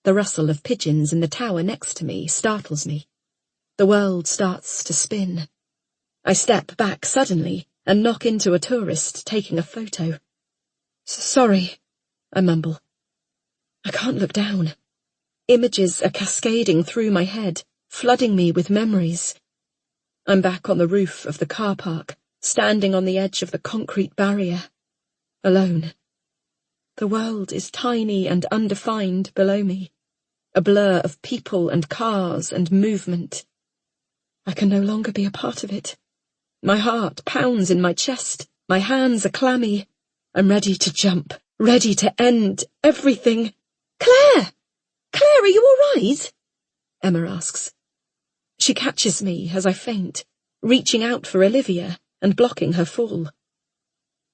The rustle of pigeons in the tower next to me startles me. The world starts to spin. I step back suddenly and knock into a tourist taking a photo. "Sorry," I mumble. I can't look down. Images are cascading through my head, flooding me with memories. I'm back on the roof of the car park, standing on the edge of the concrete barrier, alone. The world is tiny and undefined below me, a blur of people and cars and movement. I can no longer be a part of it. My heart pounds in my chest, my hands are clammy. I'm ready to jump, ready to end everything. "Claire! Claire, are you all right?" Emma asks. She catches me as I faint, reaching out for Olivia and blocking her fall.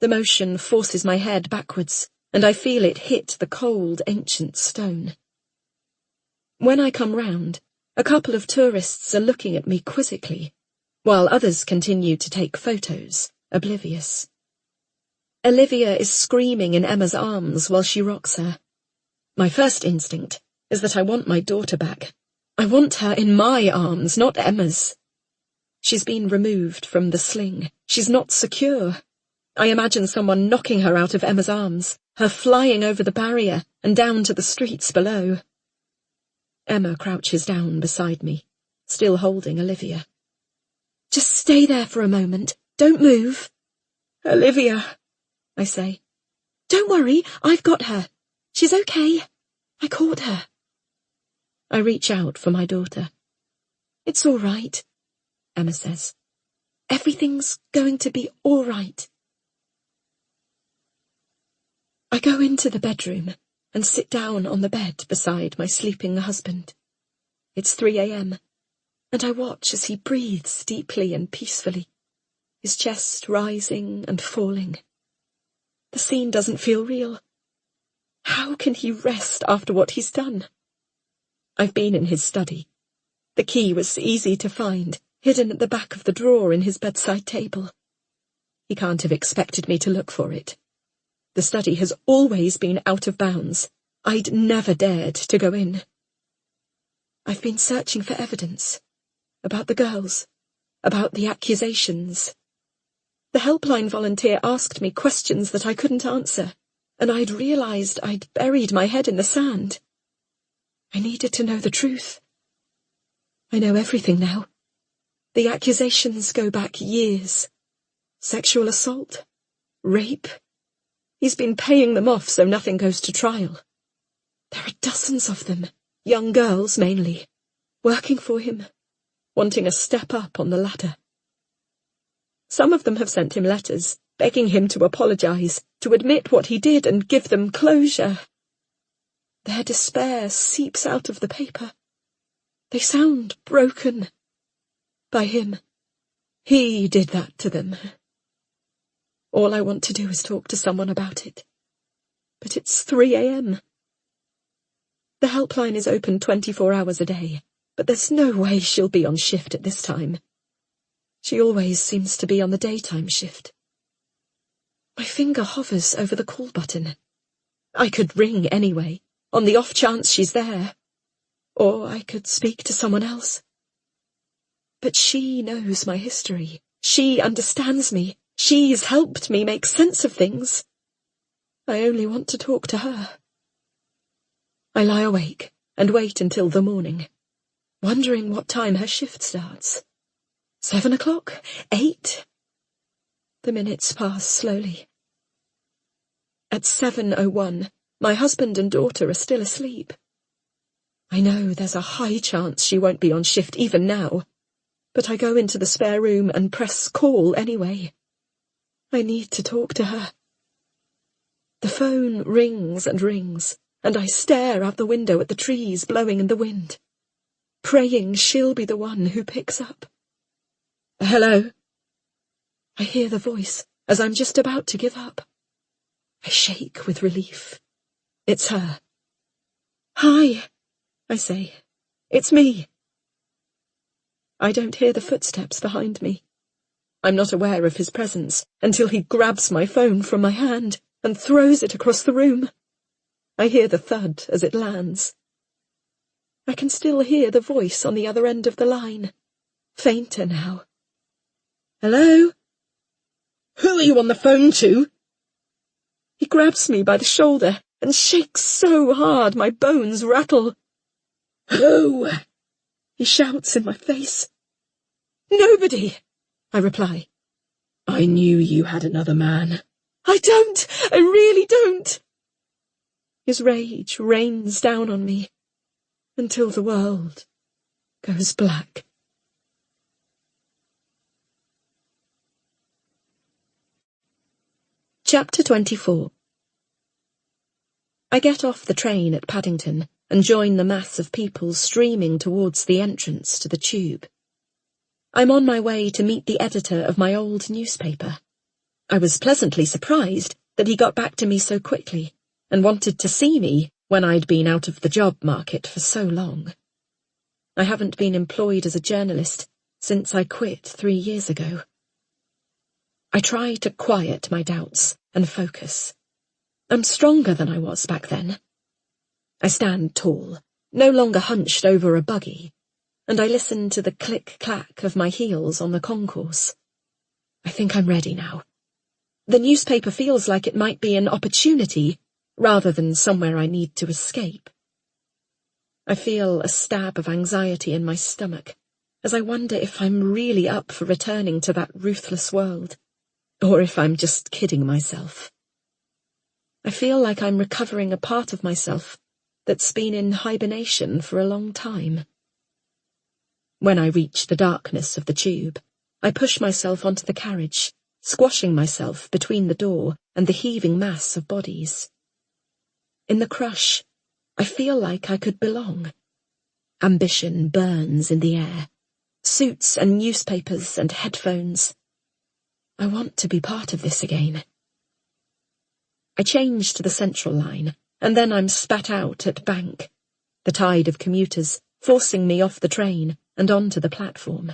The motion forces my head backwards, and I feel it hit the cold, ancient stone. When I come round, a couple of tourists are looking at me quizzically, while others continue to take photos, oblivious. Olivia is screaming in Emma's arms while she rocks her. My first instinct is that I want my daughter back. I want her in my arms, not Emma's. She's been removed from the sling. She's not secure. I imagine someone knocking her out of Emma's arms, her flying over the barrier and down to the streets below. Emma crouches down beside me, still holding Olivia. "Just stay there for a moment. Don't move." "Olivia," I say. Don't worry, I've got her. She's okay. I caught her. I reach out for my daughter. It's all right, Emma says. Everything's going to be all right. I go into the bedroom and sit down on the bed beside my sleeping husband. It's 3 a.m, and I watch as he breathes deeply and peacefully, his chest rising and falling. The scene doesn't feel real. How can he rest after what he's done? I've been in his study. The key was easy to find, hidden at the back of the drawer in his bedside table. He can't have expected me to look for it. The study has always been out of bounds. I'd never dared to go in. I've been searching for evidence. About the girls. About the accusations. The helpline volunteer asked me questions that I couldn't answer, and I'd realized I'd buried my head in the sand. I needed to know the truth. I know everything now. The accusations go back years. Sexual assault. Rape. He's been paying them off so nothing goes to trial. There are dozens of them, young girls mainly, working for him, wanting a step up on the ladder. Some of them have sent him letters, begging him to apologize, to admit what he did and give them closure. Their despair seeps out of the paper. They sound broken. By him. He did that to them. All I want to do is talk to someone about it. But it's 3 a.m. The helpline is open 24 hours a day, but there's no way she'll be on shift at this time. She always seems to be on the daytime shift. My finger hovers over the call button. I could ring anyway, on the off chance she's there. Or I could speak to someone else. But she knows my history. She understands me. She's helped me make sense of things. I only want to talk to her. I lie awake and wait until the morning, wondering what time her shift starts. 7 o'clock? 8? The minutes pass slowly. At 7:01, my husband and daughter are still asleep. I know there's a high chance she won't be on shift even now, but I go into the spare room and press call anyway. I need to talk to her. The phone rings and rings, and I stare out the window at the trees blowing in the wind, praying she'll be the one who picks up. Hello? I hear the voice as I'm just about to give up. I shake with relief. It's her. Hi, I say. It's me. I don't hear the footsteps behind me. I'm not aware of his presence until he grabs my phone from my hand and throws it across the room. I hear the thud as it lands. I can still hear the voice on the other end of the line, fainter now. Hello? Who are you on the phone to? He grabs me by the shoulder and shakes so hard my bones rattle. Who? He shouts in my face. Nobody, I reply. I knew you had another man. I don't! I really don't! His rage rains down on me until the world goes black. Chapter 24. I get off the train at Paddington and join the mass of people streaming towards the entrance to the tube. I'm on my way to meet the editor of my old newspaper. I was pleasantly surprised that he got back to me so quickly and wanted to see me when I'd been out of the job market for so long. I haven't been employed as a journalist since I quit 3 years ago. I try to quiet my doubts and focus. I'm stronger than I was back then. I stand tall, no longer hunched over a buggy, and I listen to the click-clack of my heels on the concourse. I think I'm ready now. The newspaper feels like it might be an opportunity rather than somewhere I need to escape. I feel a stab of anxiety in my stomach as I wonder if I'm really up for returning to that ruthless world, or if I'm just kidding myself. I feel like I'm recovering a part of myself that's been in hibernation for a long time. When I reach the darkness of the tube, I push myself onto the carriage, squashing myself between the door and the heaving mass of bodies. In the crush, I feel like I could belong. Ambition burns in the air. Suits and newspapers and headphones. I want to be part of this again. I change to the Central line, and then I'm spat out at Bank, the tide of commuters forcing me off the train and onto the platform.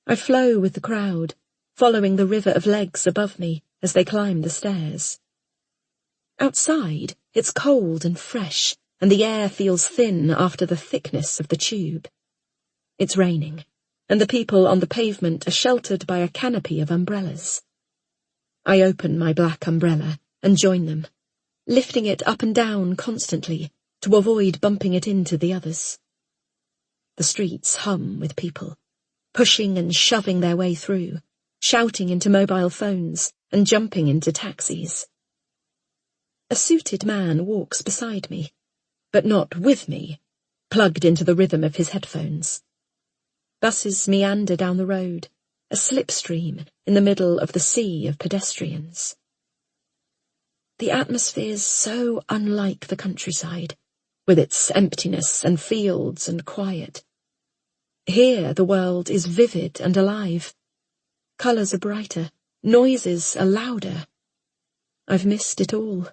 I flow with the crowd, following the river of legs above me as they climb the stairs. Outside, it's cold and fresh, and the air feels thin after the thickness of the tube. It's raining, and the people on the pavement are sheltered by a canopy of umbrellas. I open my black umbrella and join them, lifting it up and down constantly to avoid bumping it into the others. The streets hum with people, pushing and shoving their way through, shouting into mobile phones and jumping into taxis. A suited man walks beside me, but not with me, plugged into the rhythm of his headphones. Buses meander down the road, a slipstream in the middle of the sea of pedestrians. The atmosphere's so unlike the countryside, with its emptiness and fields and quiet. Here the world is vivid and alive. Colours are brighter, noises are louder. I've missed it all.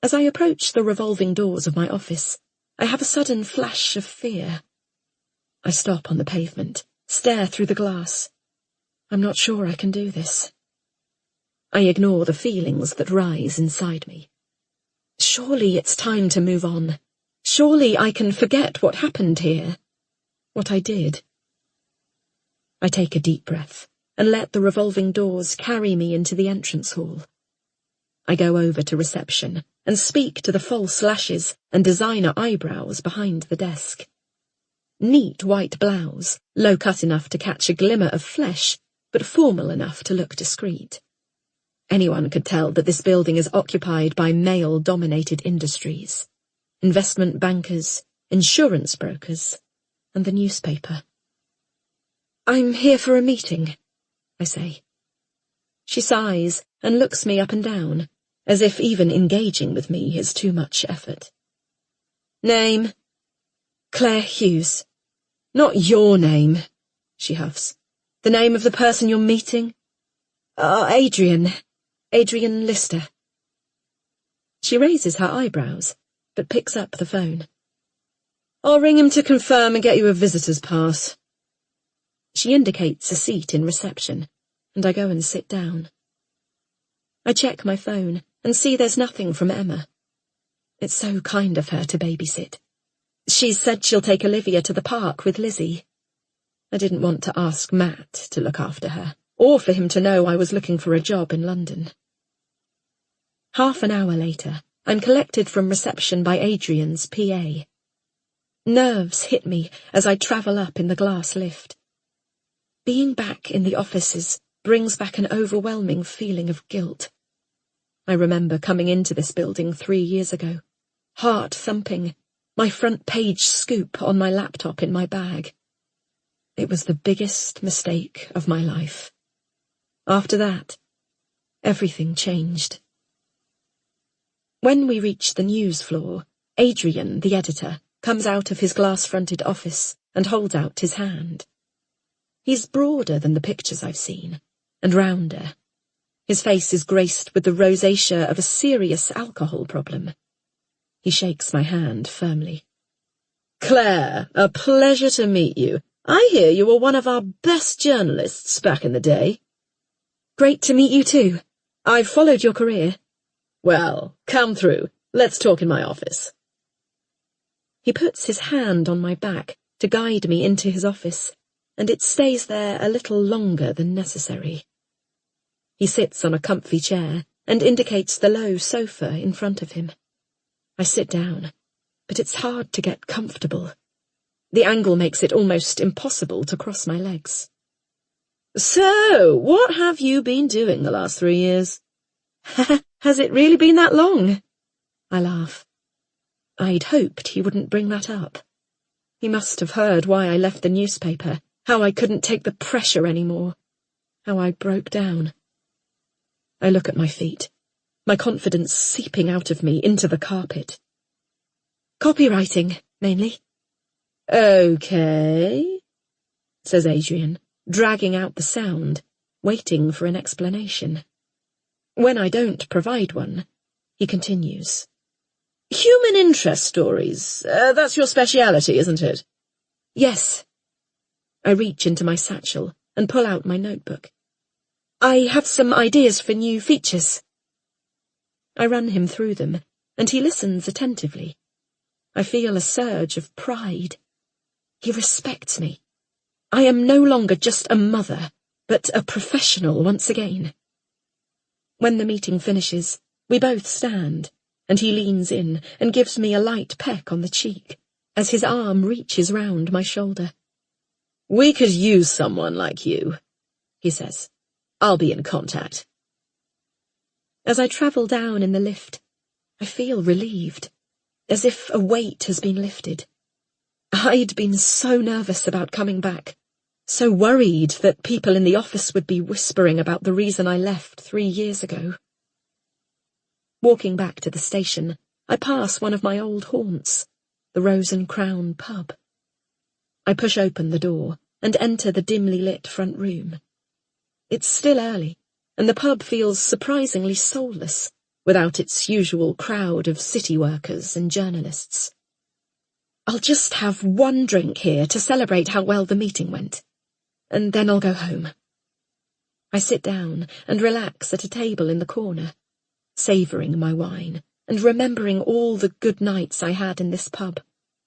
As I approach the revolving doors of my office, I have a sudden flash of fear. I stop on the pavement, stare through the glass. I'm not sure I can do this. I ignore the feelings that rise inside me. Surely it's time to move on. Surely I can forget what happened here. What I did. I take a deep breath and let the revolving doors carry me into the entrance hall. I go over to reception and speak to the false lashes and designer eyebrows behind the desk. Neat white blouse, low cut enough to catch a glimmer of flesh, but formal enough to look discreet. Anyone could tell that this building is occupied by male-dominated industries, investment bankers, insurance brokers, and the newspaper. I'm here for a meeting, I say. She sighs and looks me up and down, as if even engaging with me is too much effort. Name? Claire Hughes. Not your name, she huffs. The name of the person you're meeting? Adrian Lister. She raises her eyebrows, but picks up the phone. I'll ring him to confirm and get you a visitor's pass. She indicates a seat in reception, and I go and sit down. I check my phone and see there's nothing from Emma. It's so kind of her to babysit. She's said she'll take Olivia to the park with Lizzie. I didn't want to ask Matt to look after her, or for him to know I was looking for a job in London. Half an hour later, I'm collected from reception by Adrian's PA. Nerves hit me as I travel up in the glass lift. Being back in the offices brings back an overwhelming feeling of guilt. I remember coming into this building 3 years ago, heart thumping, my front page scoop on my laptop in my bag. It was the biggest mistake of my life. After that, everything changed. When we reach the news floor, Adrian, the editor, comes out of his glass-fronted office and holds out his hand. He's broader than the pictures I've seen, and rounder. His face is graced with the rosacea of a serious alcohol problem. He shakes my hand firmly. Claire, a pleasure to meet you. I hear you were one of our best journalists back in the day. Great to meet you too. I've followed your career. Well, come through. Let's talk in my office. He puts his hand on my back to guide me into his office, and it stays there a little longer than necessary. He sits on a comfy chair and indicates the low sofa in front of him. I sit down, but it's hard to get comfortable. The angle makes it almost impossible to cross my legs. So, what have you been doing the last 3 years? Has it really been that long? I laugh. I'd hoped he wouldn't bring that up. He must have heard why I left the newspaper, how I couldn't take the pressure anymore, how I broke down. I look at my feet, my confidence seeping out of me into the carpet. Copywriting, mainly. Okay, says Adrian, dragging out the sound, waiting for an explanation. When I don't provide one, he continues. Human interest stories, that's your speciality, isn't it? Yes. I reach into my satchel and pull out my notebook. I have some ideas for new features. I run him through them, and he listens attentively. I feel a surge of pride. He respects me. I am no longer just a mother, but a professional once again. When the meeting finishes, we both stand, and he leans in and gives me a light peck on the cheek, as his arm reaches round my shoulder. We could use someone like you, he says. I'll be in contact. As I travel down in the lift, I feel relieved, as if a weight has been lifted. I'd been so nervous about coming back, so worried that people in the office would be whispering about the reason I left 3 years ago. Walking back to the station, I pass one of my old haunts, the Rose and Crown pub. I push open the door and enter the dimly lit front room. It's still early, and the pub feels surprisingly soulless, without its usual crowd of city workers and journalists. I'll just have one drink here to celebrate how well the meeting went, and then I'll go home. I sit down and relax at a table in the corner, savouring my wine and remembering all the good nights I had in this pub,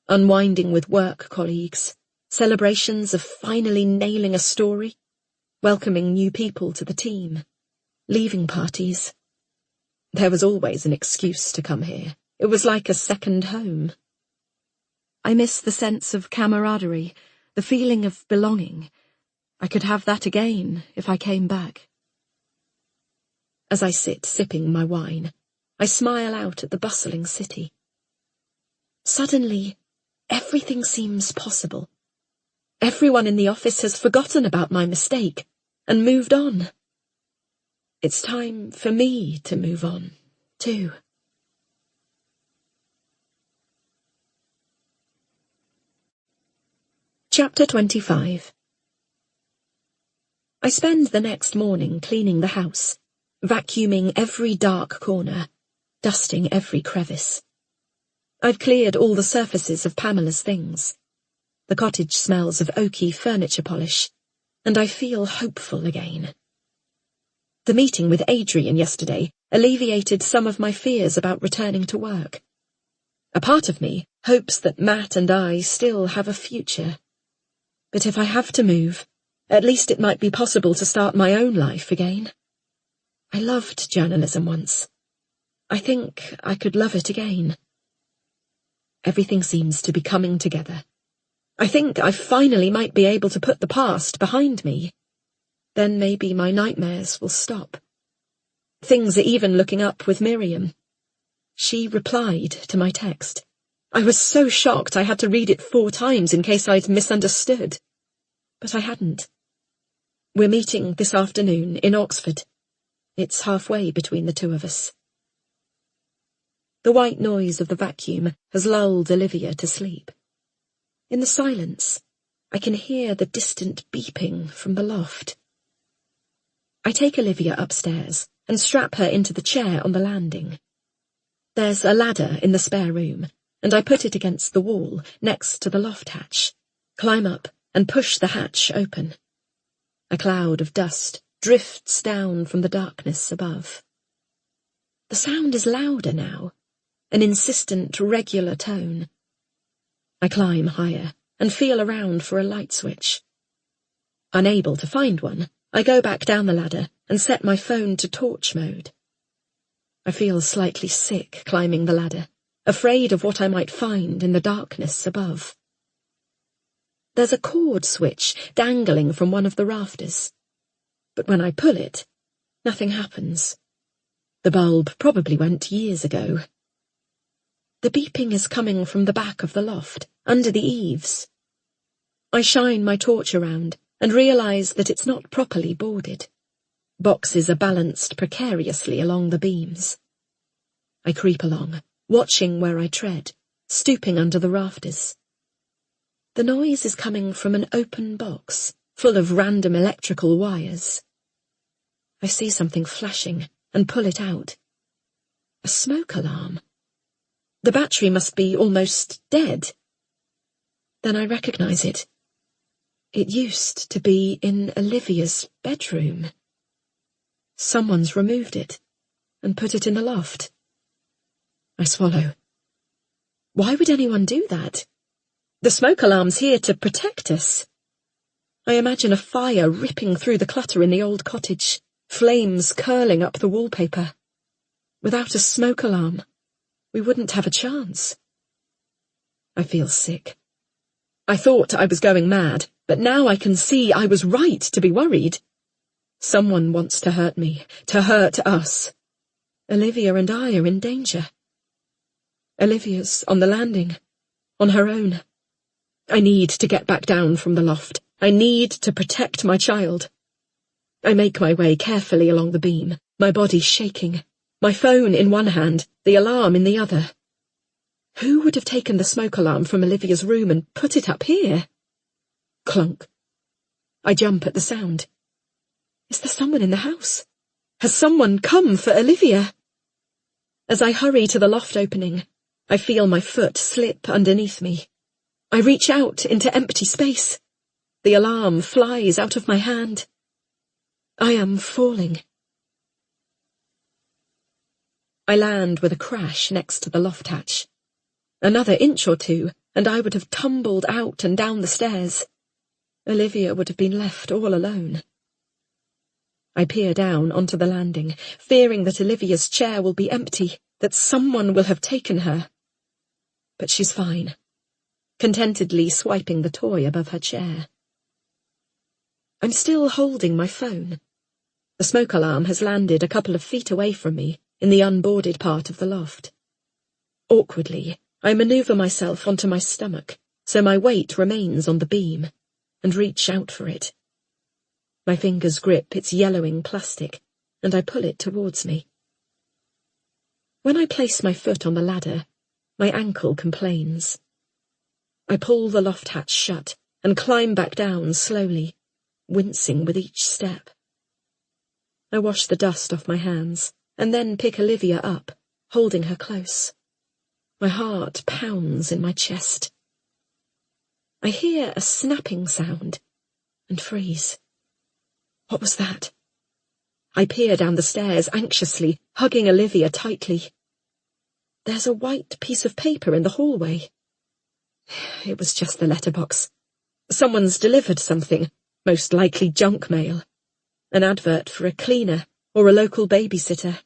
unwinding with work colleagues, celebrations of finally nailing a story, welcoming new people to the team, leaving parties. There was always an excuse to come here. It was like a second home. I miss the sense of camaraderie, the feeling of belonging. I could have that again if I came back. As I sit sipping my wine, I smile out at the bustling city. Suddenly, everything seems possible. Everyone in the office has forgotten about my mistake and moved on. It's time for me to move on, too. Chapter 25. I spend the next morning cleaning the house, vacuuming every dark corner, dusting every crevice. I've cleared all the surfaces of Pamela's things. The cottage smells of oaky furniture polish, and I feel hopeful again. The meeting with Adrian yesterday alleviated some of my fears about returning to work. A part of me hopes that Matt and I still have a future. But if I have to move, at least it might be possible to start my own life again. I loved journalism once. I think I could love it again. Everything seems to be coming together. I think I finally might be able to put the past behind me. Then maybe my nightmares will stop. Things are even looking up with Miriam. She replied to my text. I was so shocked I had to read it 4 times in case I'd misunderstood. But I hadn't. We're meeting this afternoon in Oxford. It's halfway between the two of us. The white noise of the vacuum has lulled Olivia to sleep. In the silence, I can hear the distant beeping from the loft. I take Olivia upstairs and strap her into the chair on the landing. There's a ladder in the spare room, and I put it against the wall next to the loft hatch, climb up and push the hatch open. A cloud of dust drifts down from the darkness above. The sound is louder now, an insistent, regular tone. I climb higher and feel around for a light switch. Unable to find one, I go back down the ladder and set my phone to torch mode. I feel slightly sick climbing the ladder, afraid of what I might find in the darkness above. There's a cord switch dangling from one of the rafters, but when I pull it, nothing happens. The bulb probably went years ago. The beeping is coming from the back of the loft, under the eaves. I shine my torch around and realise that it's not properly boarded. Boxes are balanced precariously along the beams. I creep along, watching where I tread, stooping under the rafters. The noise is coming from an open box, full of random electrical wires. I see something flashing and pull it out. A smoke alarm. The battery must be almost dead. Then I recognise it. It used to be in Olivia's bedroom. Someone's removed it and put it in the loft. I swallow. Why would anyone do that? The smoke alarm's here to protect us. I imagine a fire ripping through the clutter in the old cottage, flames curling up the wallpaper. Without a smoke alarm, we wouldn't have a chance. I feel sick. I thought I was going mad, but now I can see I was right to be worried. Someone wants to hurt me, to hurt us. Olivia and I are in danger. Olivia's on the landing, on her own. I need to get back down from the loft. I need to protect my child. I make my way carefully along the beam, my body shaking, my phone in one hand, the alarm in the other. Who would have taken the smoke alarm from Olivia's room and put it up here? Clunk. I jump at the sound. Is there someone in the house? Has someone come for Olivia? As I hurry to the loft opening, I feel my foot slip underneath me. I reach out into empty space. The alarm flies out of my hand. I am falling. I land with a crash next to the loft hatch. Another inch or two, and I would have tumbled out and down the stairs. Olivia would have been left all alone. I peer down onto the landing, fearing that Olivia's chair will be empty, that someone will have taken her. But she's fine, contentedly swiping the toy above her chair. I'm still holding my phone. The smoke alarm has landed a couple of feet away from me, in the unboarded part of the loft. Awkwardly, I maneuver myself onto my stomach, so my weight remains on the beam, and reach out for it. My fingers grip its yellowing plastic, and I pull it towards me. When I place my foot on the ladder, my ankle complains. I pull the loft hatch shut and climb back down slowly, wincing with each step. I wash the dust off my hands, and then pick Olivia up, holding her close. My heart pounds in my chest. I hear a snapping sound, and freeze. What was that? I peer down the stairs anxiously, hugging Olivia tightly. There's a white piece of paper in the hallway. It was just the letterbox. Someone's delivered something, most likely junk mail. An advert for a cleaner or a local babysitter.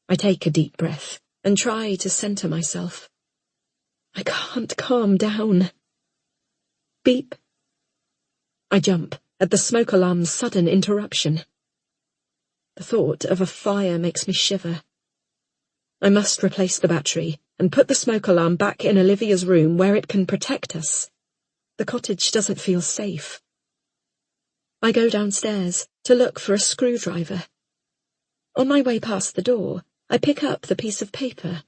I take a deep breath and try to center myself. I can't calm down. Beep. I jump at the smoke alarm's sudden interruption. The thought of a fire makes me shiver. I must replace the battery and put the smoke alarm back in Olivia's room where it can protect us. The cottage doesn't feel safe. I go downstairs to look for a screwdriver. On my way past the door, I pick up the piece of paper.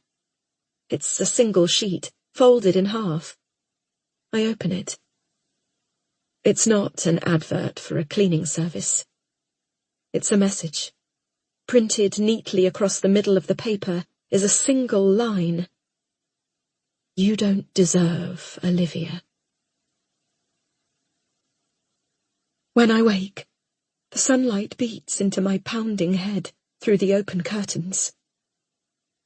It's a single sheet, folded in half. I open it. It's not an advert for a cleaning service. It's a message. Printed neatly across the middle of the paper is a single line. You don't deserve Olivia. When I wake, the sunlight beats into my pounding head through the open curtains.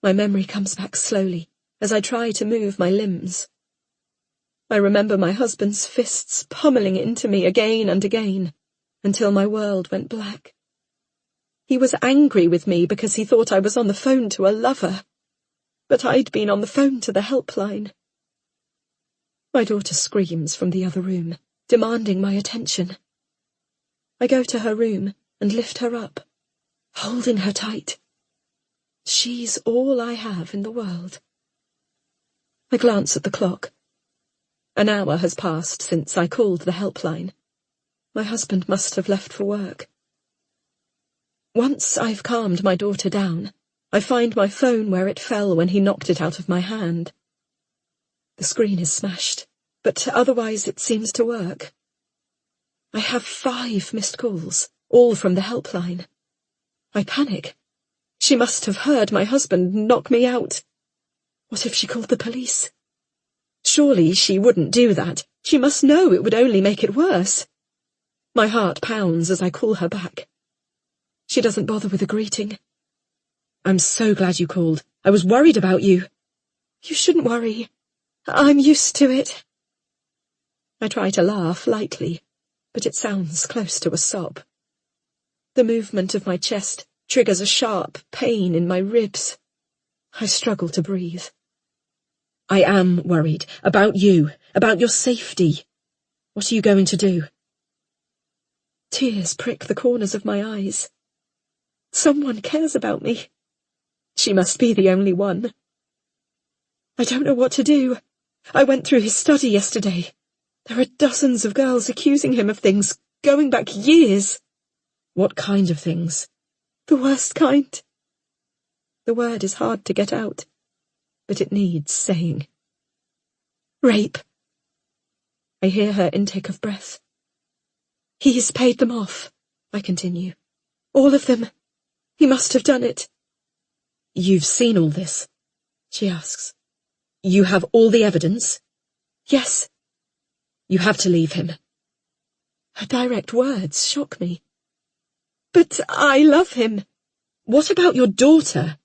My memory comes back slowly as I try to move my limbs. I remember my husband's fists pummeling into me again and again, until my world went black. He was angry with me because he thought I was on the phone to a lover, but I'd been on the phone to the helpline. My daughter screams from the other room, demanding my attention. I go to her room and lift her up, holding her tight, She's all I have in the world. I glance at the clock. An hour has passed since I called the helpline. My husband must have left for work. Once I've calmed my daughter down, I find my phone where it fell when he knocked it out of my hand. The screen is smashed, but otherwise it seems to work. I have 5 missed calls, all from the helpline. I panic. She must have heard my husband knock me out. What if she called the police? Surely she wouldn't do that. She must know it would only make it worse. My heart pounds as I call her back. She doesn't bother with a greeting. I'm so glad you called. I was worried about you. You shouldn't worry. I'm used to it. I try to laugh lightly, but it sounds close to a sob. The movement of my chest triggers a sharp pain in my ribs. I struggle to breathe. I am worried about you, about your safety. What are you going to do? Tears prick the corners of my eyes. Someone cares about me. She must be the only one. I don't know what to do. I went through his study yesterday. There are dozens of girls accusing him of things, going back years. What kind of things? The worst kind. The word is hard to get out, but it needs saying. Rape. I hear her intake of breath. He's paid them off, I continue. All of them. He must have done it. You've seen all this? She asks. You have all the evidence? Yes. You have to leave him. Her direct words shock me. But I love him. What about your daughter?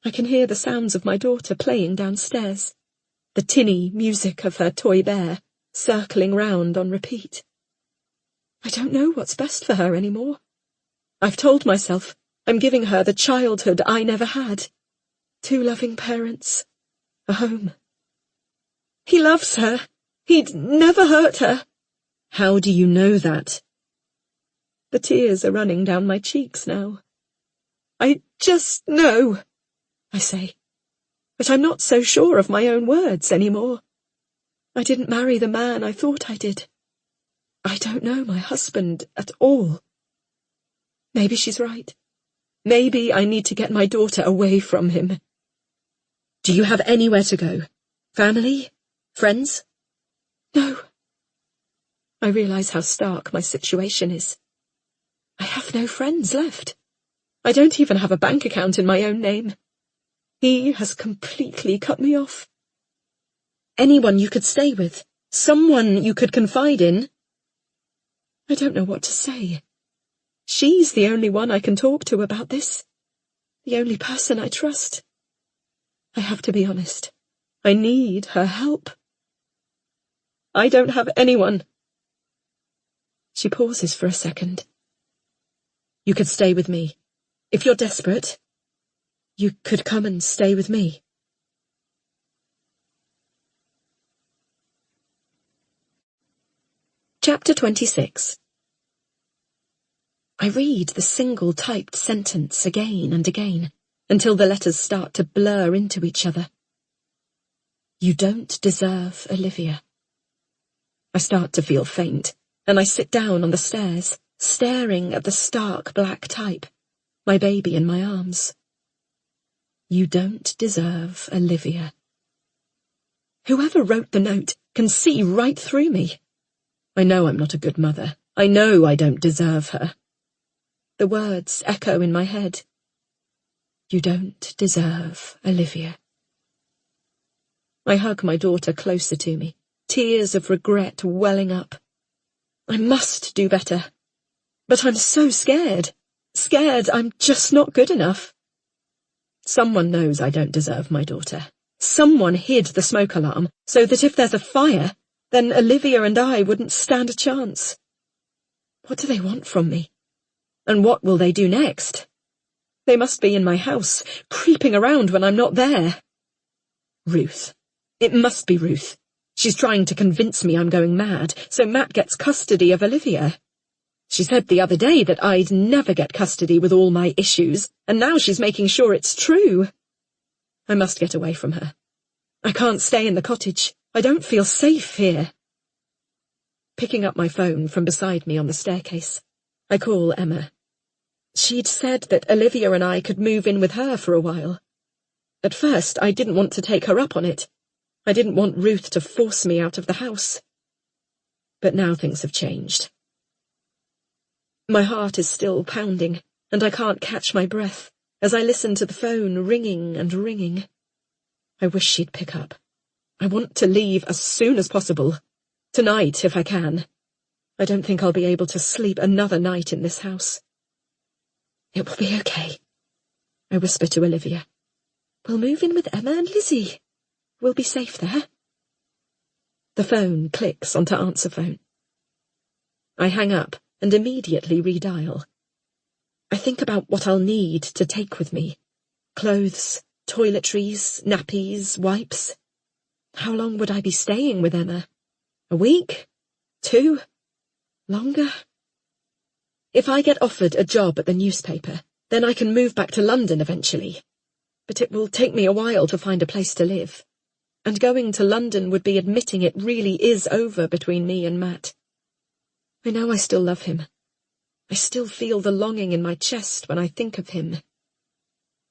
I can hear the sounds of my daughter playing downstairs, the tinny music of her toy bear circling round on repeat. I don't know what's best for her anymore. I've told myself I'm giving her the childhood I never had. 2 loving parents, a home. He loves her. He'd never hurt her. How do you know that? The tears are running down my cheeks now. I just know, I say, but I'm not so sure of my own words anymore. I didn't marry the man I thought I did. I don't know my husband at all. Maybe she's right. Maybe I need to get my daughter away from him. Do you have anywhere to go? Family? Friends? No. I realize how stark my situation is. I have no friends left. I don't even have a bank account in my own name. He has completely cut me off. Anyone you could stay with? Someone you could confide in? I don't know what to say. She's the only one I can talk to about this. The only person I trust. I have to be honest. I need her help. I don't have anyone. She pauses for a second. You could stay with me. If you're desperate, you could come and stay with me. Chapter 26. I read the single typed sentence again and again, until the letters start to blur into each other. You don't deserve Olivia. I start to feel faint, and I sit down on the stairs, staring at the stark black type, my baby in my arms. You don't deserve Olivia. Whoever wrote the note can see right through me. I know I'm not a good mother. I know I don't deserve her. The words echo in my head. You don't deserve Olivia. I hug my daughter closer to me, tears of regret welling up. I must do better. But I'm so scared. Scared I'm just not good enough. Someone knows I don't deserve my daughter. Someone hid the smoke alarm so that if there's a fire, then Olivia and I wouldn't stand a chance. What do they want from me? And what will they do next? They must be in my house, creeping around when I'm not there. Ruth. It must be Ruth. She's trying to convince me I'm going mad, so Matt gets custody of Olivia. She said the other day that I'd never get custody with all my issues, and now she's making sure it's true. I must get away from her. I can't stay in the cottage. I don't feel safe here. Picking up my phone from beside me on the staircase, I call Emma. She'd said that Olivia and I could move in with her for a while. At first, I didn't want to take her up on it. I didn't want Ruth to force me out of the house. But now things have changed. My heart is still pounding, and I can't catch my breath as I listen to the phone ringing and ringing. I wish she'd pick up. I want to leave as soon as possible. Tonight, if I can. I don't think I'll be able to sleep another night in this house. It will be okay, I whisper to Olivia. We'll move in with Emma and Lizzie. We'll be safe there. The phone clicks onto answer phone. I hang up and immediately redial. I think about what I'll need to take with me. Clothes, toiletries, nappies, wipes. How long would I be staying with Emma? A week? 2? Longer? If I get offered a job at the newspaper, then I can move back to London eventually. But it will take me a while to find a place to live. And going to London would be admitting it really is over between me and Matt. I know I still love him. I still feel the longing in my chest when I think of him.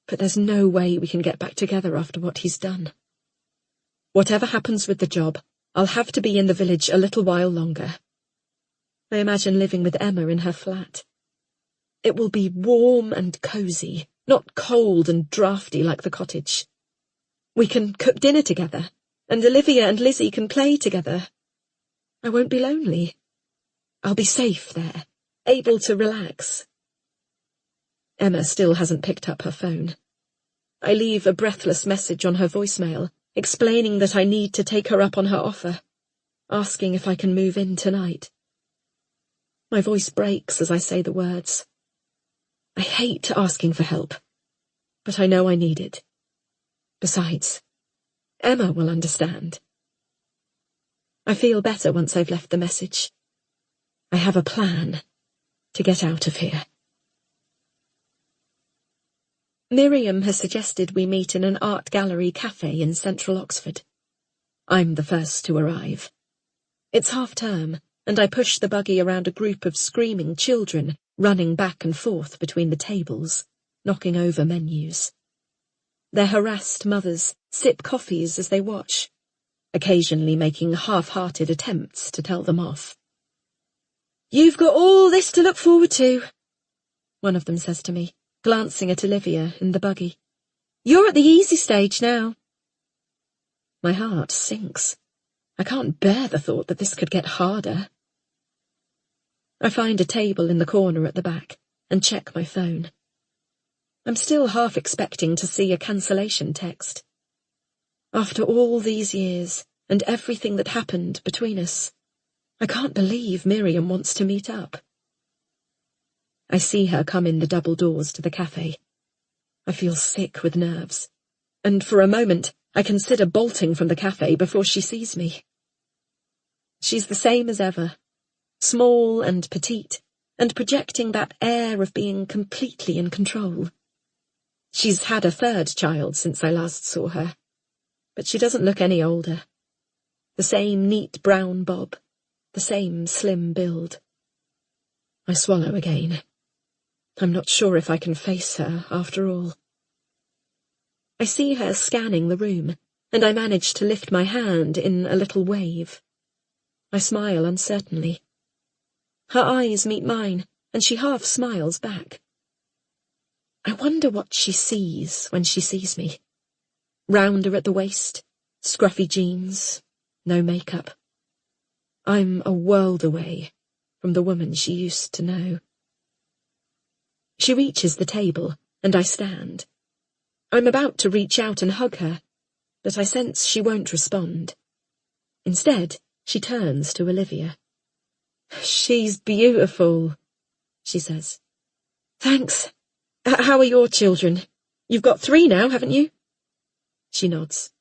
But there's no way we can get back together after what he's done. Whatever happens with the job, I'll have to be in the village a little while longer. I imagine living with Emma in her flat. It will be warm and cosy, not cold and drafty like the cottage. We can cook dinner together, and Olivia and Lizzie can play together. I won't be lonely. I'll be safe there, able to relax. Emma still hasn't picked up her phone. I leave a breathless message on her voicemail, explaining that I need to take her up on her offer, asking if I can move in tonight. My voice breaks as I say the words. I hate asking for help, but I know I need it. Besides, Emma will understand. I feel better once I've left the message. I have a plan to get out of here. Miriam has suggested we meet in an art gallery cafe in central Oxford. I'm the first to arrive. It's half-term, and I push the buggy around a group of screaming children running back and forth between the tables, knocking over menus. Their harassed mothers sip coffees as they watch, occasionally making half-hearted attempts to tell them off. "You've got all this to look forward to," one of them says to me, glancing at Olivia in the buggy. "You're at the easy stage now." My heart sinks. I can't bear the thought that this could get harder. I find a table in the corner at the back and check my phone. I'm still half expecting to see a cancellation text. After all these years and everything that happened between us, I can't believe Miriam wants to meet up. I see her come in the double doors to the cafe. I feel sick with nerves, and for a moment I consider bolting from the cafe before she sees me. She's the same as ever, small and petite, and projecting that air of being completely in control. She's had a third child since I last saw her, but she doesn't look any older. The same neat brown bob, the same slim build. I swallow again. I'm not sure if I can face her after all. I see her scanning the room, and I manage to lift my hand in a little wave. I smile uncertainly. Her eyes meet mine, and she half smiles back. I wonder what she sees when she sees me. Rounder at the waist, scruffy jeans, no makeup. I'm a world away from the woman she used to know. She reaches the table, and I stand. I'm about to reach out and hug her, but I sense she won't respond. Instead, she turns to Olivia. "She's beautiful," she says. "Thanks. How are your children? You've got 3 now, haven't you?" She nods.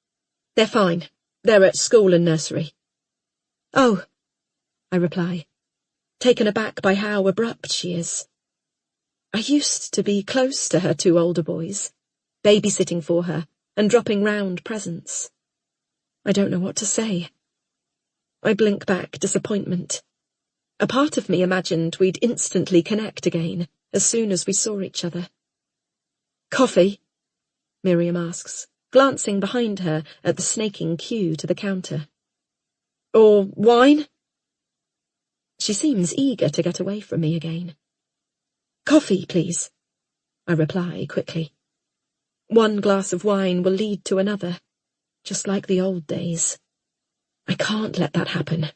"They're fine. They're at school and nursery." "Oh," I reply. taken aback by how abrupt she is. I used to be close to her two older boys, babysitting for her and dropping round presents. I don't know what to say. I blink back disappointment. A part of me imagined we'd instantly connect again as soon as we saw each other. "Coffee?" Miriam asks, glancing behind her at the snaking queue to the counter. "Or wine?" She seems eager to get away from me again. "Coffee, please," I reply quickly. One glass of wine will lead to another, just like the old days. I can't let that happen.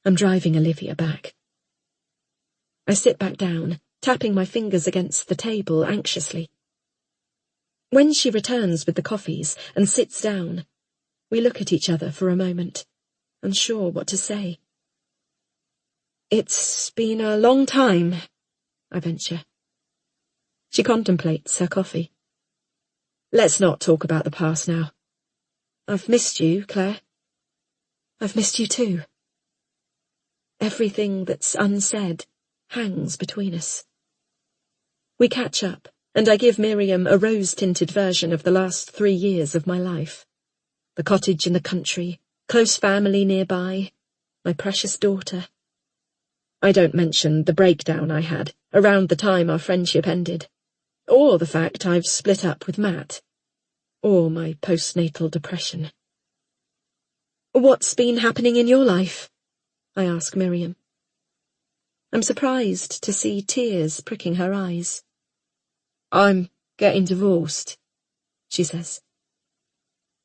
I'm driving Olivia back. I sit back down, tapping my fingers against the table anxiously. When she returns with the coffees and sits down, we look at each other for a moment, unsure what to say. "It's been a long time," I venture. She contemplates her coffee. "Let's not talk about the past now. I've missed you, Claire. I've missed you too. Everything that's unsaid hangs between us." We catch up, and I give Miriam a rose-tinted version of the last 3 years of my life. The cottage in the country, close family nearby, my precious daughter. I don't mention the breakdown I had around the time our friendship ended, or the fact I've split up with Matt, or my postnatal depression. "What's been happening in your life?" I ask Miriam. I'm surprised to see tears pricking her eyes. "I'm getting divorced," she says.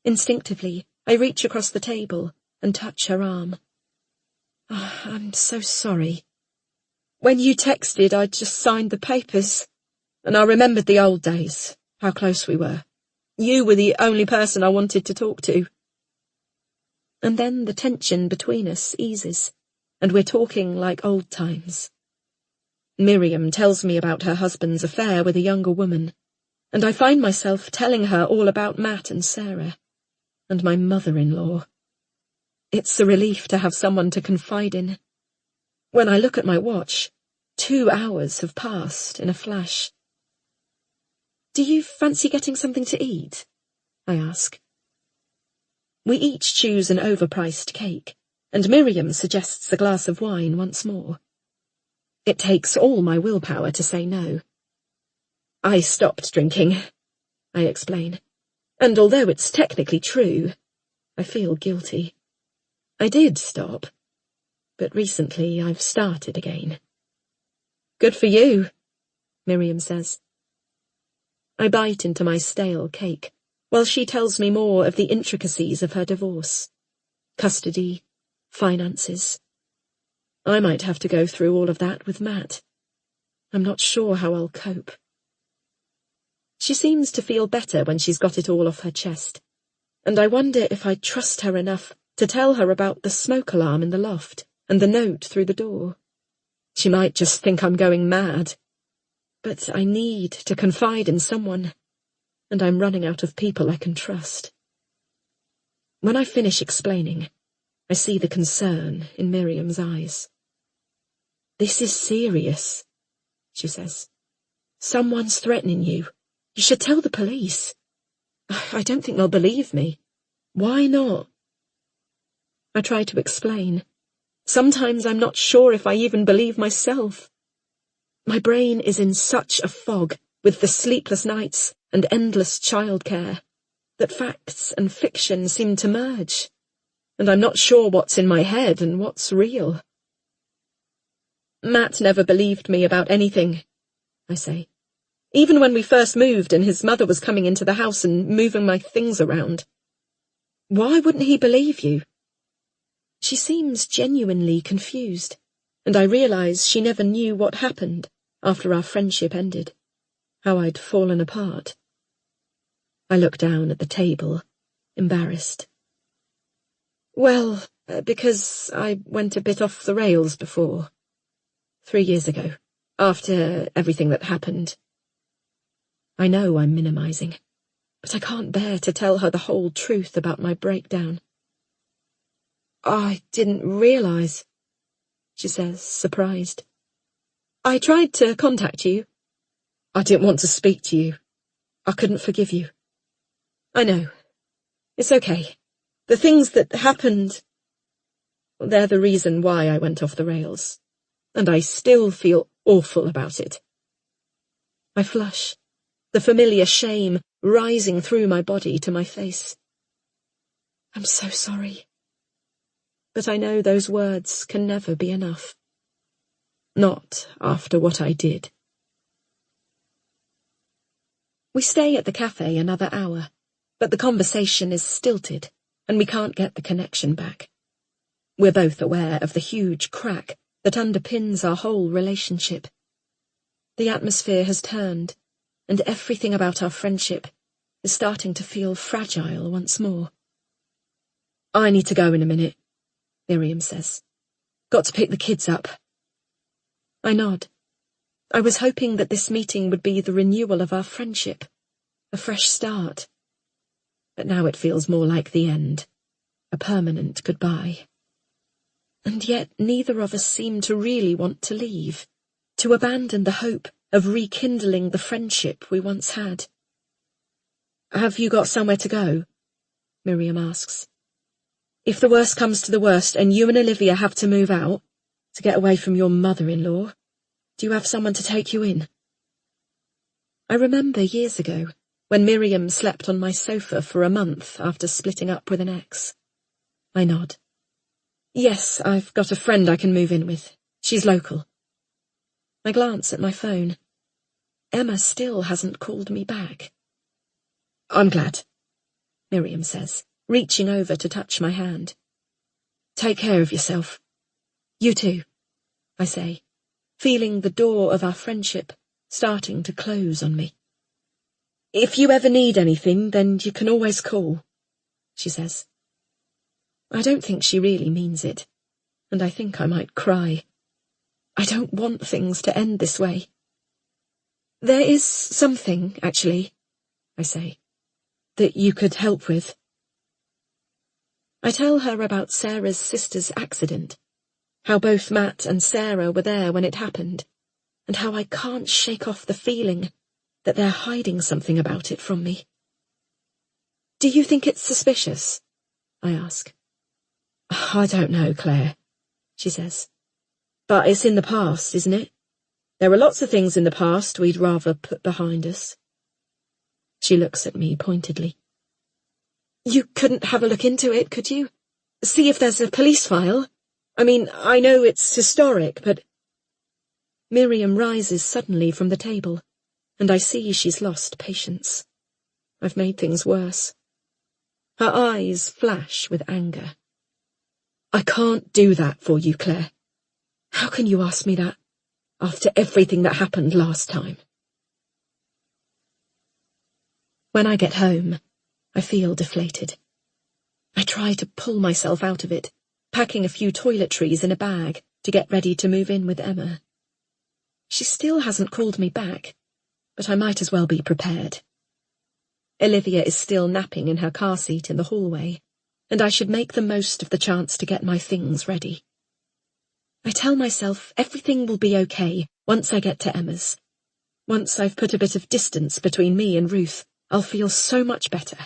Instinctively, I reach across the table and touch her arm. "Oh, I'm so sorry. When you texted, I just signed the papers, and I remembered the old days, how close we were. You were the only person I wanted to talk to." And then the tension between us eases, and we're talking like old times. Miriam tells me about her husband's affair with a younger woman, and I find myself telling her all about Matt and Sarah, and my mother-in-law. It's a relief to have someone to confide in. When I look at my watch, 2 hours have passed in a flash. "Do you fancy getting something to eat?" I ask. We each choose an overpriced cake, and Miriam suggests a glass of wine once more. It takes all my willpower to say no. "I stopped drinking," I explain, and although it's technically true, I feel guilty. I did stop, but recently I've started again. "Good for you," Miriam says. I bite into my stale cake, while she tells me more of the intricacies of her divorce. Custody, finances. I might have to go through all of that with Matt. I'm not sure how I'll cope. She seems to feel better when she's got it all off her chest, and I wonder if I trust her enough to tell her about the smoke alarm in the loft and the note through the door. She might just think I'm going mad, but I need to confide in someone, and I'm running out of people I can trust. When I finish explaining, I see the concern in Miriam's eyes. "This is serious," she says. "Someone's threatening you. You should tell the police." "I don't think they'll believe me." "Why not?" I try to explain. Sometimes I'm not sure if I even believe myself. My brain is in such a fog with the sleepless nights and endless childcare that facts and fiction seem to merge, and I'm not sure what's in my head and what's real. "Matt never believed me about anything," I say. "Even when we first moved and his mother was coming into the house and moving my things around." "Why wouldn't he believe you?" She seems genuinely confused, and I realize she never knew what happened after our friendship ended, how I'd fallen apart. I look down at the table, embarrassed. "Well, because I went a bit off the rails before. 3 years ago, after everything that happened." I know I'm minimizing, but I can't bear to tell her the whole truth about my breakdown. "I didn't realize." she says, surprised. I tried to contact you. I didn't want to speak to you. I couldn't forgive you. I know. It's okay. The things that happened, they're the reason why I went off the rails. And I still feel awful about it. I flush, the familiar shame rising through my body to my face. I'm so sorry. But I know those words can never be enough. Not after what I did. We stay at the cafe another hour, but the conversation is stilted, and we can't get the connection back. We're both aware of the huge crack that underpins our whole relationship. The atmosphere has turned, and everything about our friendship is starting to feel fragile once more. I need to go in a minute, Miriam says. Got to pick the kids up. I nod. I was hoping that this meeting would be the renewal of our friendship, a fresh start. But now it feels more like the end, a permanent goodbye. And yet neither of us seem to really want to leave, to abandon the hope of rekindling the friendship we once had. Have you got somewhere to go? Miriam asks. If the worst comes to the worst and you and Olivia have to move out, to get away from your mother-in-law, do you have someone to take you in? I remember years ago, when Miriam slept on my sofa for a month after splitting up with an ex. I nod. Yes, I've got a friend I can move in with. She's local. I glance at my phone. Emma still hasn't called me back. I'm glad, Miriam says, reaching over to touch my hand. Take care of yourself. You too, I say, feeling the door of our friendship starting to close on me. If you ever need anything, then you can always call, she says. I don't think she really means it, and I think I might cry. I don't want things to end this way. There is something, actually, I say, that you could help with. I tell her about Sarah's sister's accident, how both Matt and Sarah were there when it happened, and how I can't shake off the feeling that they're hiding something about it from me. Do you think it's suspicious? I ask. I don't know, Claire, she says. But it's in the past, isn't it? There are lots of things in the past we'd rather put behind us. She looks at me pointedly. You couldn't have a look into it, could you? See if there's a police file? I mean, I know it's historic, but... Miriam rises suddenly from the table, and I see she's lost patience. I've made things worse. Her eyes flash with anger. I can't do that for you, Claire. How can you ask me that, after everything that happened last time? When I get home, I feel deflated. I try to pull myself out of it, packing a few toiletries in a bag to get ready to move in with Emma. She still hasn't called me back, but I might as well be prepared. Olivia is still napping in her car seat in the hallway, and I should make the most of the chance to get my things ready. I tell myself everything will be okay once I get to Emma's. Once I've put a bit of distance between me and Ruth, I'll feel so much better.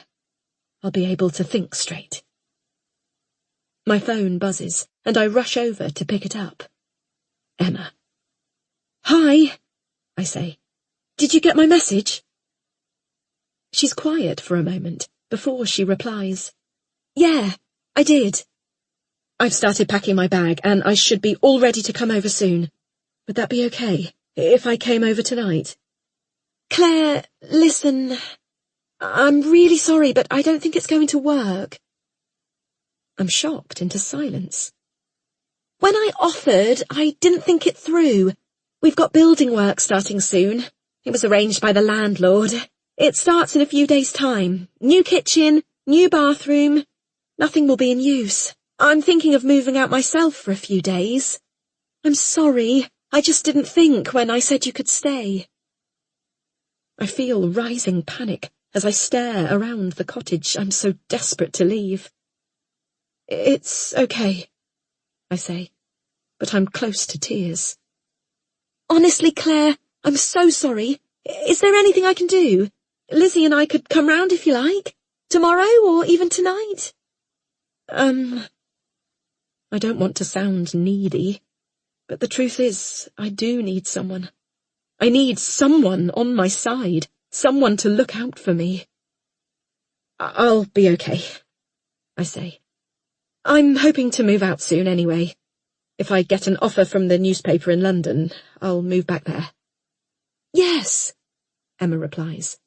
I'll be able to think straight. My phone buzzes, and I rush over to pick it up. Emma. Hi, I say. Did you get my message? She's quiet for a moment before she replies. Yeah, I did. I've started packing my bag, and I should be all ready to come over soon. Would that be okay, if I came over tonight? Claire, listen, I'm really sorry, but I don't think it's going to work. I'm shocked into silence. When I offered, I didn't think it through. We've got building work starting soon. It was arranged by the landlord. It starts in a few days' time. New kitchen, new bathroom. Nothing will be in use. I'm thinking of moving out myself for a few days. I'm sorry, I just didn't think when I said you could stay. I feel rising panic as I stare around the cottage I'm so desperate to leave. It's okay, I say. but I'm close to tears. Honestly, Claire, I'm so sorry. Is there anything I can do? Lizzie and I could come round if you like. Tomorrow or even tonight. I don't want to sound needy, but the truth is, I do need someone. I need someone on my side, someone to look out for me. I'll be okay, I say. I'm hoping to move out soon anyway. If I get an offer from the newspaper in London, I'll move back there. Yes, Emma replies.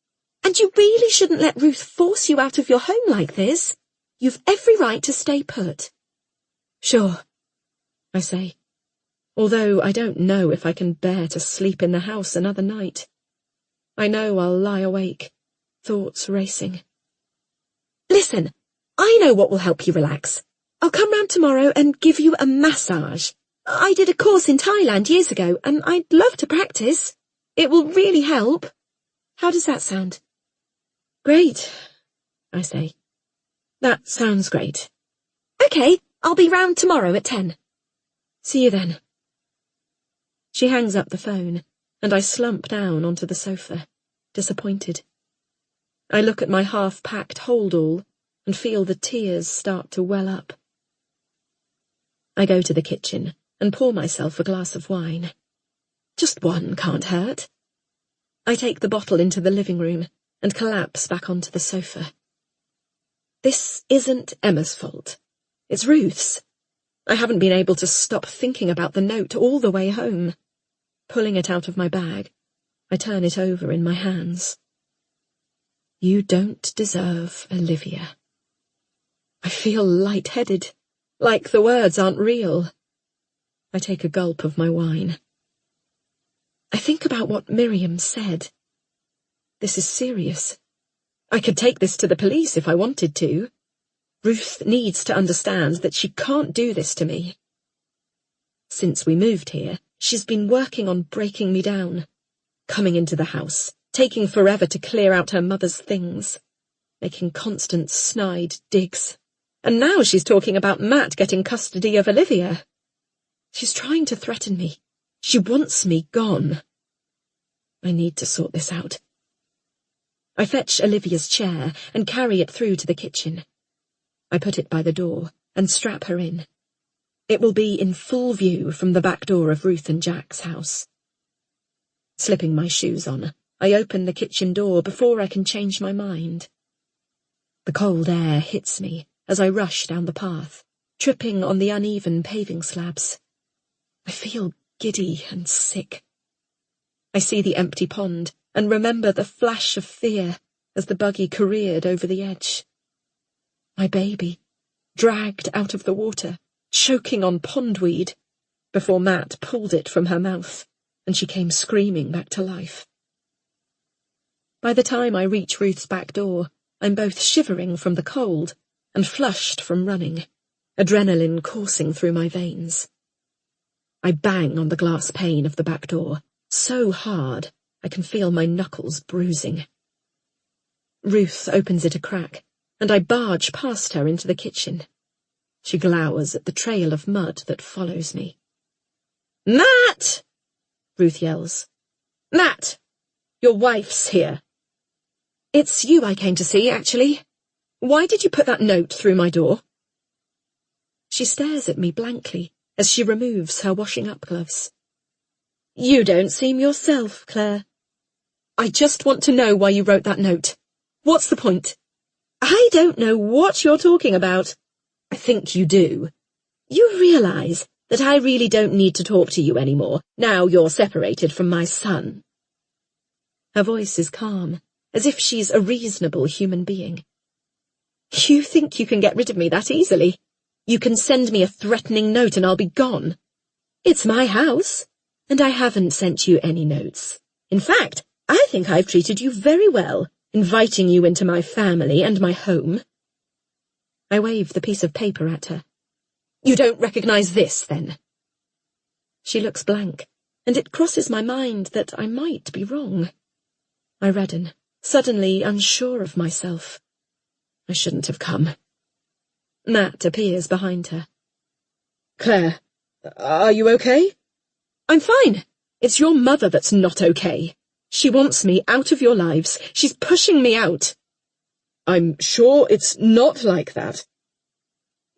And you really shouldn't let Ruth force you out of your home like this. You've every right to stay put. Sure, I say, although I don't know if I can bear to sleep in the house another night. I know I'll lie awake, thoughts racing. Listen, I know what will help you relax. I'll come round tomorrow and give you a massage. I did a course in Thailand years ago, and I'd love to practice. It will really help. How does that sound? Great, I say. That sounds great. Okay, I'll be round tomorrow at 10. See you then. She hangs up the phone, and I slump down onto the sofa, disappointed. I look at my half-packed hold-all and feel the tears start to well up. I go to the kitchen and pour myself a glass of wine. Just one can't hurt. I take the bottle into the living room and collapse back onto the sofa. This isn't Emma's fault. It's Ruth's. I haven't been able to stop thinking about the note all the way home. Pulling it out of my bag, I turn it over in my hands. You don't deserve Olivia. I feel lightheaded, like the words aren't real. I take a gulp of my wine. I think about what Miriam said. This is serious. I could take this to the police if I wanted to. Ruth needs to understand that she can't do this to me. Since we moved here, she's been working on breaking me down, coming into the house, taking forever to clear out her mother's things, making constant snide digs. And now she's talking about Matt getting custody of Olivia. She's trying to threaten me. She wants me gone. I need to sort this out. I fetch Olivia's chair and carry it through to the kitchen. I put it by the door and strap her in. It will be in full view from the back door of Ruth and Jack's house. Slipping my shoes on, I open the kitchen door before I can change my mind. The cold air hits me as I rush down the path, tripping on the uneven paving slabs. I feel giddy and sick. I see the empty pond and remember the flash of fear as the buggy careered over the edge. My baby, dragged out of the water, choking on pondweed, before Matt pulled it from her mouth and she came screaming back to life. By the time I reach Ruth's back door, I'm both shivering from the cold and flushed from running, adrenaline coursing through my veins. I bang on the glass pane of the back door, so hard I can feel my knuckles bruising. Ruth opens it a crack, and I barge past her into the kitchen. She glowers at the trail of mud that follows me. "Matt!" Ruth yells. "Matt! Your wife's here." "It's you I came to see, actually. Why did you put that note through my door?" She stares at me blankly as she removes her washing-up gloves. "You don't seem yourself, Claire. I just want to know why you wrote that note. What's the point?" "I don't know what you're talking about." "I think you do. You realize that I really don't need to talk to you anymore, now you're separated from my son." Her voice is calm, as if she's a reasonable human being. "You think you can get rid of me that easily? You can send me a threatening note and I'll be gone. It's my house, and I haven't sent you any notes. In fact, I think I've treated you very well, inviting you into my family and my home." I wave the piece of paper at her. "You don't recognize this, then?" She looks blank, and it crosses my mind that I might be wrong. I redden, suddenly unsure of myself. I shouldn't have come. Matt appears behind her. "Claire, Are you okay? I'm fine. It's your mother that's not okay. She wants me out of your lives. She's pushing me out. I'm sure it's not like that.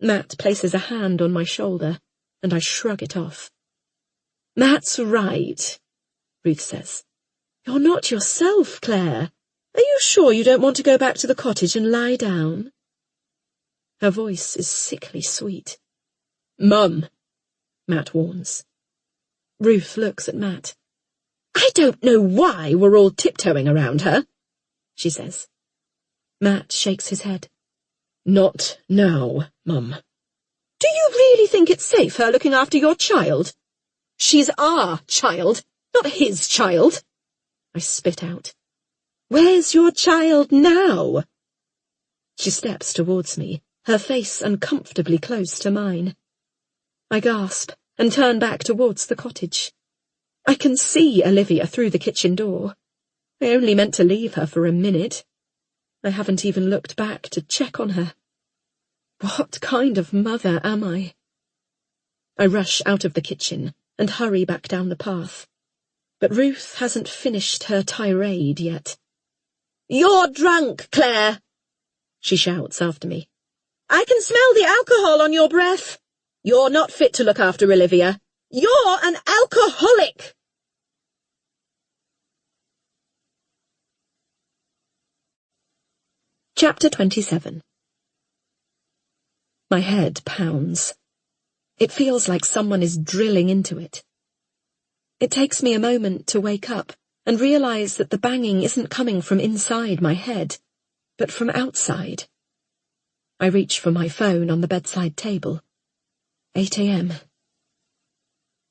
Matt places a hand on my shoulder, and I shrug it off. Matt's right, Ruth says. You're not yourself, Claire. Are you sure you don't want to go back to the cottage and lie down? Her voice is sickly sweet. Mum, Matt warns. Ruth looks at Matt. I don't know why we're all tiptoeing around her, she says. Matt shakes his head. Not now, Mum. Do you really think it's safe, her looking after your child? She's our child, not his child. I spit out. Where's your child now? She steps towards me, her face uncomfortably close to mine. I gasp and turn back towards the cottage. I can see Olivia through the kitchen door. I only meant to leave her for a minute. I haven't even looked back to check on her. What kind of mother am I? I rush out of the kitchen and hurry back down the path. But Ruth hasn't finished her tirade yet. You're drunk, Claire, she shouts after me. I can smell the alcohol on your breath. You're not fit to look after Olivia. You're an alcoholic. Chapter 27. My head pounds. It feels like someone is drilling into it. It takes me a moment to wake up and realize that the banging isn't coming from inside my head, but from outside. I reach for my phone on the bedside table. 8 a.m.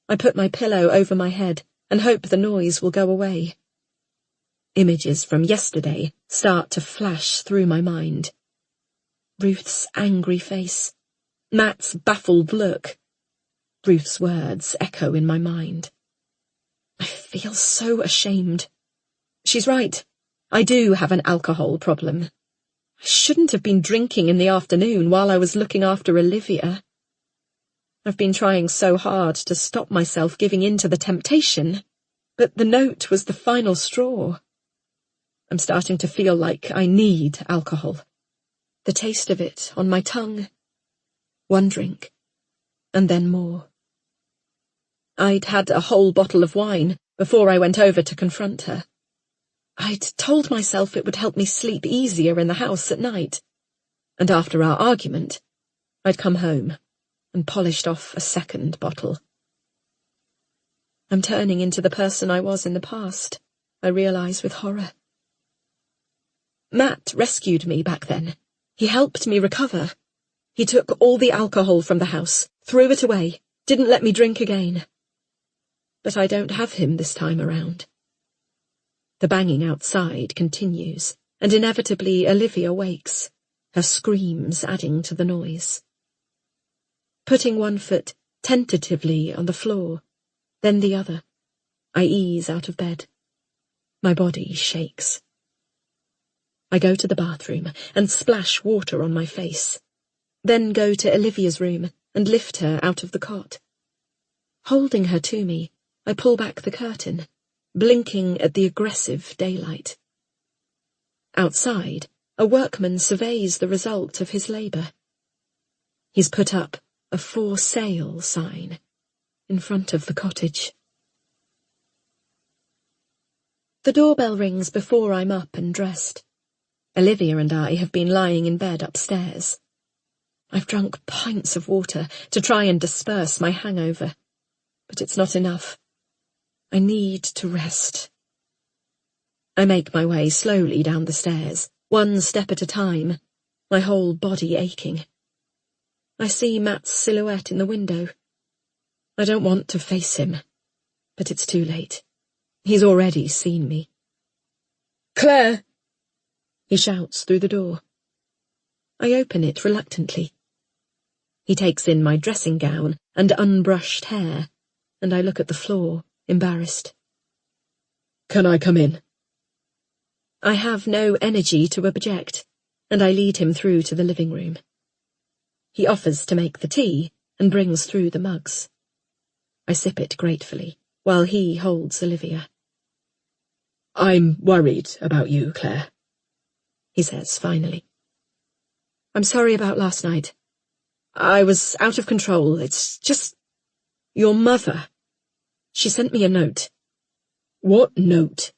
I put my pillow over my head and hope the noise will go away. Images from yesterday start to flash through my mind. Ruth's angry face, Matt's baffled look. Ruth's words echo in my mind. I feel so ashamed. She's right. I do have an alcohol problem. I shouldn't have been drinking in the afternoon while I was looking after Olivia. I've been trying so hard to stop myself giving in to the temptation, but the note was the final straw. I'm starting to feel like I need alcohol. The taste of it on my tongue. One drink, and then more. I'd had a whole bottle of wine before I went over to confront her. I'd told myself it would help me sleep easier in the house at night, and after our argument, I'd come home and polished off a second bottle. I'm turning into the person I was in the past, I realise with horror. Matt rescued me back then. He helped me recover. He took all the alcohol from the house, threw it away, didn't let me drink again. But I don't have him this time around. The banging outside continues, and inevitably Olivia wakes, her screams adding to the noise. Putting one foot tentatively on the floor, then the other, I ease out of bed. My body shakes. I go to the bathroom and splash water on my face, then go to Olivia's room and lift her out of the cot. Holding her to me, I pull back the curtain, blinking at the aggressive daylight. Outside, a workman surveys the result of his labour. He's put up a for sale sign in front of the cottage. The doorbell rings before I'm up and dressed. Olivia and I have been lying in bed upstairs. I've drunk pints of water to try and disperse my hangover, but it's not enough. I need to rest. I make my way slowly down the stairs, one step at a time, my whole body aching. I see Matt's silhouette in the window. I don't want to face him, but it's too late. He's already seen me. Claire! He shouts through the door. I open it reluctantly. He takes in my dressing gown and unbrushed hair, and I look at the floor, embarrassed. Can I come in? I have no energy to object, and I lead him through to the living room. He offers to make the tea and brings through the mugs. I sip it gratefully, while he holds Olivia. "I'm worried about you, Claire," he says finally. "I'm sorry about last night. I was out of control. It's just... Your mother. She sent me a note." "What note?"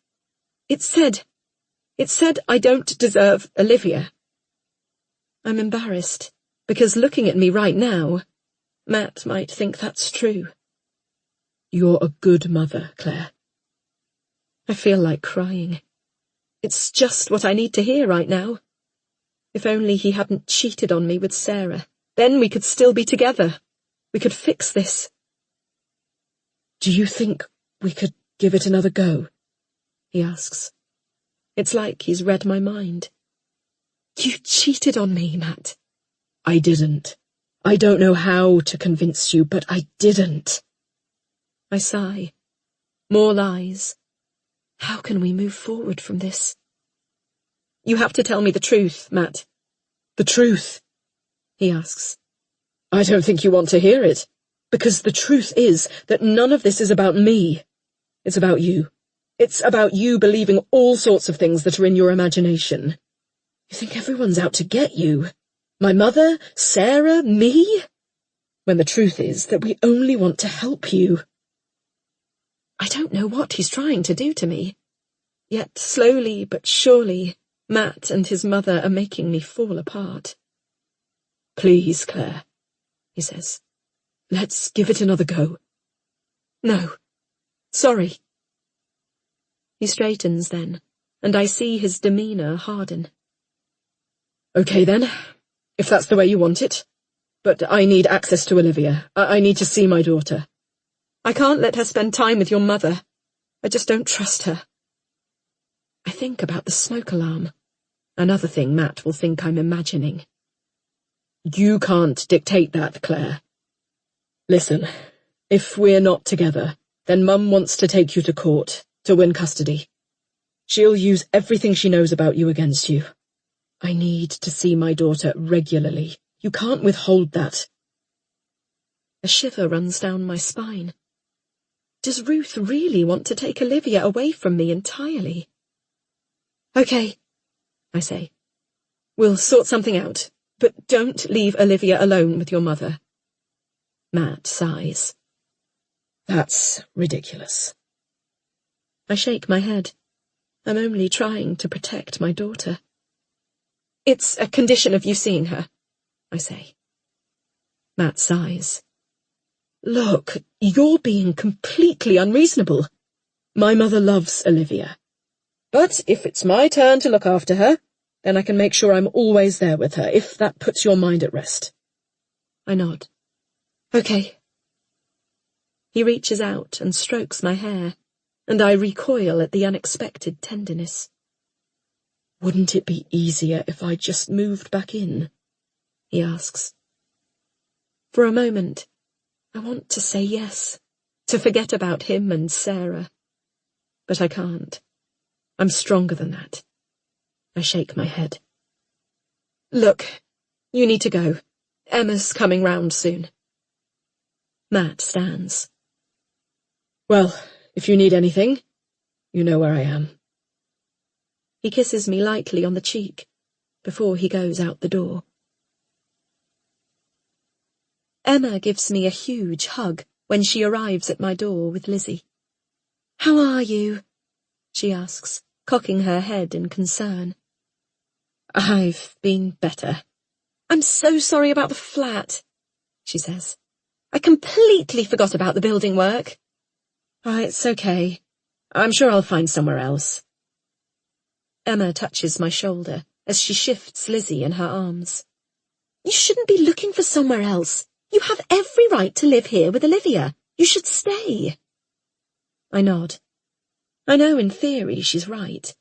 It said I don't deserve Olivia." I'm embarrassed, because looking at me right now, Matt might think that's true. "You're a good mother, Claire." I feel like crying. It's just what I need to hear right now. If only he hadn't cheated on me with Sarah, then we could still be together. We could fix this. "Do you think we could give it another go?" he asks. It's like he's read my mind. "You cheated on me, Matt." "I didn't. I don't know how to convince you, but I didn't." I sigh. More lies. How can we move forward from this? "You have to tell me the truth, Matt." "The truth?" he asks. "I don't think you want to hear it, because the truth is that none of this is about me. It's about you. It's about you believing all sorts of things that are in your imagination. You think everyone's out to get you. My mother, Sarah, me? When the truth is that we only want to help you." I don't know what he's trying to do to me. Yet slowly but surely, Matt and his mother are making me fall apart. "Please, Claire," he says. "Let's give it another go." "No. Sorry." He straightens then, and I see his demeanour harden. "Okay then, if that's the way you want it. But I need access to Olivia. I need to see my daughter." "I can't let her spend time with your mother. I just don't trust her." I think about the smoke alarm. Another thing Matt will think I'm imagining. "You can't dictate that, Claire. Listen, if we're not together, then Mum wants to take you to court, to win custody. She'll use everything she knows about you against you. I need to see my daughter regularly. You can't withhold that." A shiver runs down my spine. Does Ruth really want to take Olivia away from me entirely? "Okay," I say. "We'll sort something out, but don't leave Olivia alone with your mother." Matt sighs. "That's ridiculous." I shake my head. I'm only trying to protect my daughter. "It's a condition of you seeing her," I say. Matt sighs. "Look, you're being completely unreasonable. My mother loves Olivia. But if it's my turn to look after her, then I can make sure I'm always there with her, if that puts your mind at rest." I nod. "Okay." He reaches out and strokes my hair, and I recoil at the unexpected tenderness. "Wouldn't it be easier if I just moved back in?" he asks. For a moment, I want to say yes, to forget about him and Sarah. But I can't. I'm stronger than that. I shake my head. "Look, you need to go. Emma's coming round soon." Matt stands. "Well, if you need anything, you know where I am." He kisses me lightly on the cheek before he goes out the door. Emma gives me a huge hug when she arrives at my door with Lizzie. "How are you?" she asks, cocking her head in concern. "I've been better." "I'm so sorry about the flat," she says. "I completely forgot about the building work." "Oh, it's okay. I'm sure I'll find somewhere else." Emma touches my shoulder as she shifts Lizzie in her arms. "You shouldn't be looking for somewhere else. You have every right to live here with Olivia. You should stay." I nod. I know in theory she's right,